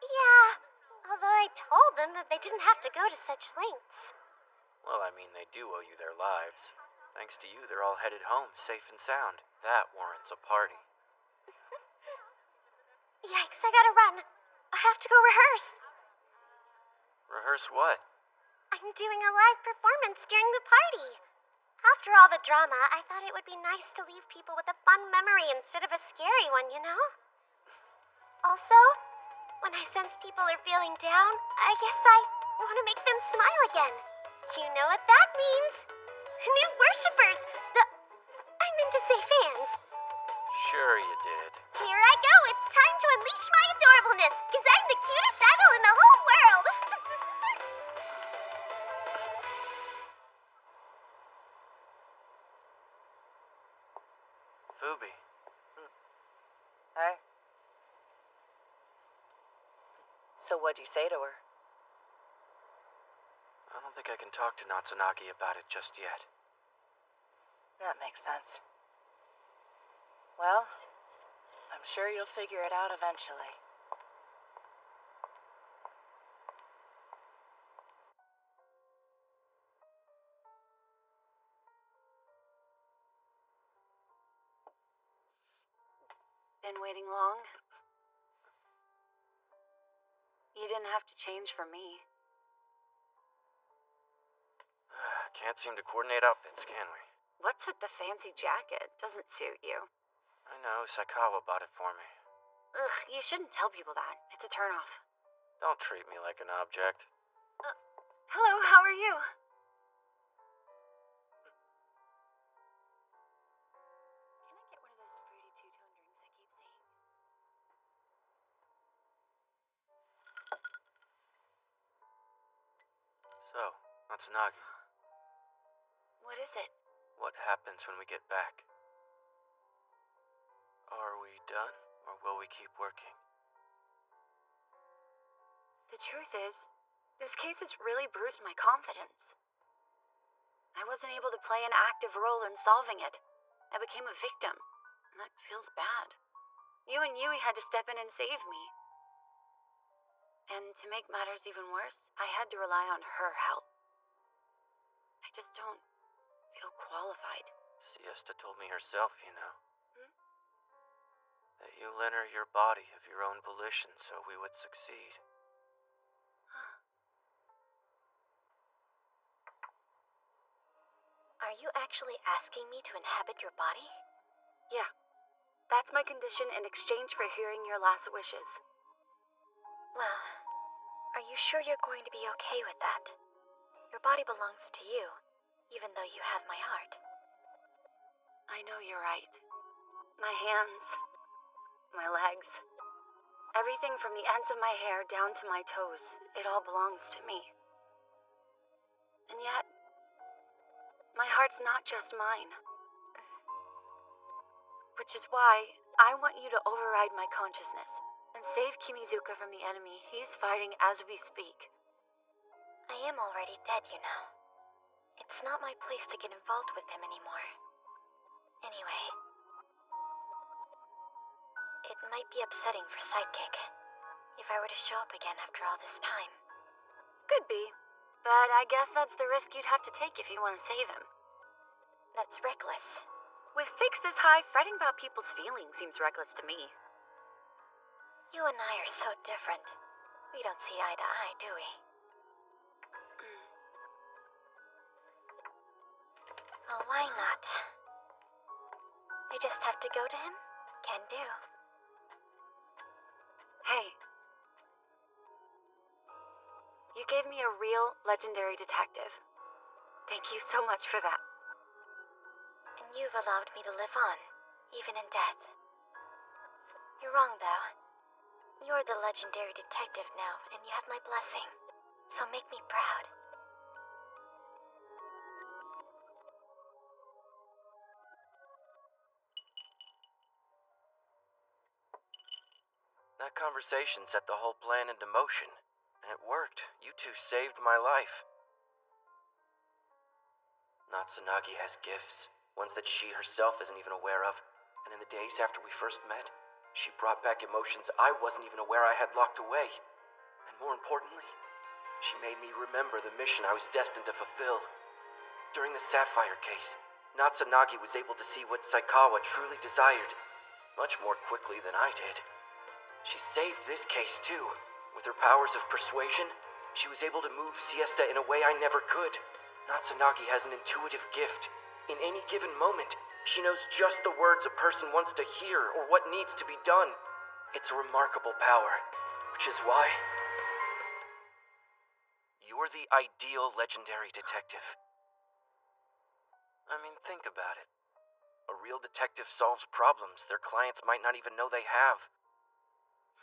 Yeah, although I told them that they didn't have to go to such lengths. Well, I mean, they do owe you their lives. Thanks to you, they're all headed home, safe and sound. That warrants a party. Yikes, I gotta run. I have to go rehearse. Rehearse what? I'm doing a live performance during the party. After all the drama, I thought it would be nice to leave people with a fun memory instead of a scary one, you know? Also, when I sense people are feeling down, I guess I want to make them smile again. You know what that means? New worshippers! I meant to say fans. Sure you did. Here I go, it's time to unleash my adorableness, 'cause I'm the cutest idol in the whole world! Fubi. Hey. So what'd you say to her? I don't think I can talk to Natsunagi about it just yet. That makes sense. Well, I'm sure you'll figure it out eventually. Been waiting long? You didn't have to change for me. Can't seem to coordinate outfits, can we? What's with the fancy jacket? Doesn't suit you. I know, Saikawa bought it for me. Ugh, you shouldn't tell people that. It's a turnoff. Don't treat me like an object. Hello, how are you? Can I get one of those fruity two-tone drinks I keep seeing? So, Natsunagi, What is it? what happens when we get back? Are we done, or will we keep working? The truth is, this case has really bruised my confidence. I wasn't able to play an active role in solving it. I became a victim, and that feels bad. You and Yui had to step in and save me. And to make matters even worse, I had to rely on her help. I just don't feel qualified. Siesta told me herself, you know. That you lent her your body of your own volition so we would succeed. Are you actually asking me to inhabit your body? Yeah. That's my condition in exchange for hearing your last wishes. Well, are you sure you're going to be okay with that? Your body belongs to you, even though you have my heart. I know you're right. My hands, my legs, everything from the ends of my hair down to my toes, it all belongs to me. And yet, my heart's not just mine. Which is why I want you to override my consciousness and save Kimizuka from the enemy he's fighting as we speak. I am already dead, you know. It's not my place to get involved with him anymore. Anyway, it might be upsetting for Sidekick if I were to show up again after all this time. Could be, but I guess that's the risk you'd have to take if you want to save him. That's reckless. With stakes this high, fretting about people's feelings seems reckless to me. You and I are so different. We don't see eye to eye, do we? Oh, why not? I just have to go to him? Can do. Hey. You gave me a real legendary detective. Thank you so much for that. And you've allowed me to live on, even in death. You're wrong, though. You're the legendary detective now, and you have my blessing. So make me proud. That conversation set the whole plan into motion, and it worked. You two saved my life. Natsunagi has gifts, ones that she herself isn't even aware of, and in the days after we first met, she brought back emotions I wasn't even aware I had locked away. And more importantly, she made me remember the mission I was destined to fulfill. During the Sapphire case, Natsunagi was able to see what Saikawa truly desired, much more quickly than I did. She saved this case too. With her powers of persuasion, she was able to move Siesta in a way I never could. Natsunagi has an intuitive gift. In any given moment, she knows just the words a person wants to hear or what needs to be done. It's a remarkable power, which is why you're the ideal legendary detective. I mean, think about it. A real detective solves problems their clients might not even know they have.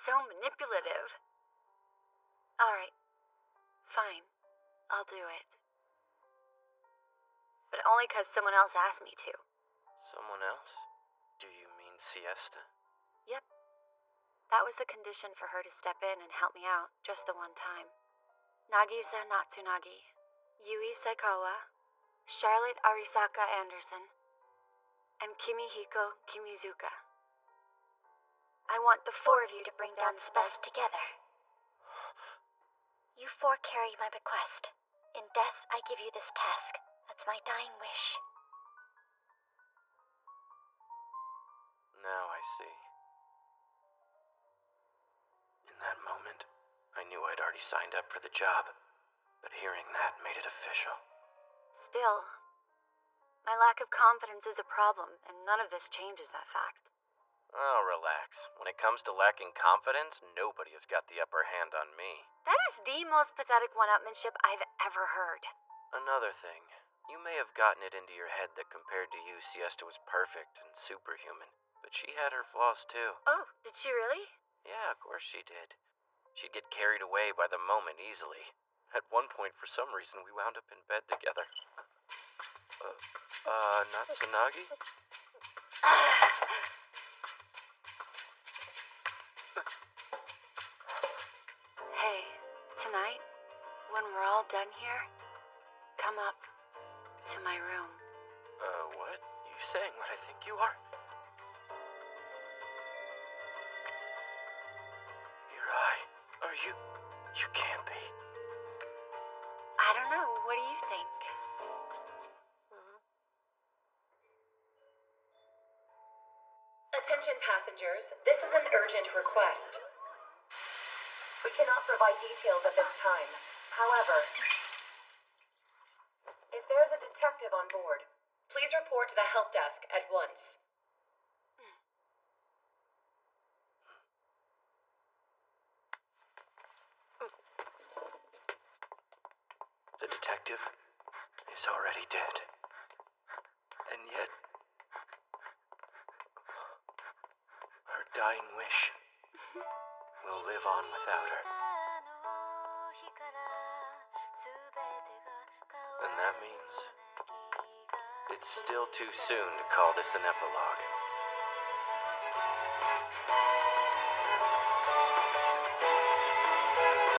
So manipulative. Alright. Fine. I'll do it. But only because someone else asked me to. Someone else? Do you mean Siesta? Yep. That was the condition for her to step in and help me out, just the one time. Nagisa Natsunagi, Yui Saikawa, Charlotte Arisaka Anderson, and Kimihiko Kimizuka. I want the four of you to bring down this best together. You four carry my bequest. In death, I give you this task. That's my dying wish. Now I see. In that moment, I knew I'd already signed up for the job, but hearing that made it official. Still, my lack of confidence is a problem, and none of this changes that fact. Oh, relax. When it comes to lacking confidence, nobody has got the upper hand on me. That is the most pathetic one-upmanship I've ever heard. Another thing, you may have gotten it into your head that compared to you, Siesta was perfect and superhuman, but she had her flaws too. Oh, did she really? Yeah, of course she did. She'd get carried away by the moment easily. At one point, for some reason, we wound up in bed together. Natsunagi? Hey, tonight, when we're all done here, come up to my room. What? You saying what I think you are? Your eye. Are you? You can't be. I don't know. What do you think? Attention passengers, this is an urgent request. We cannot provide details at this time. However, if there's a detective on board, please report to the help desk at once. The detective is already dead. And yet, her dying wish will live on without her. And that means it's still too soon to call this an epilogue.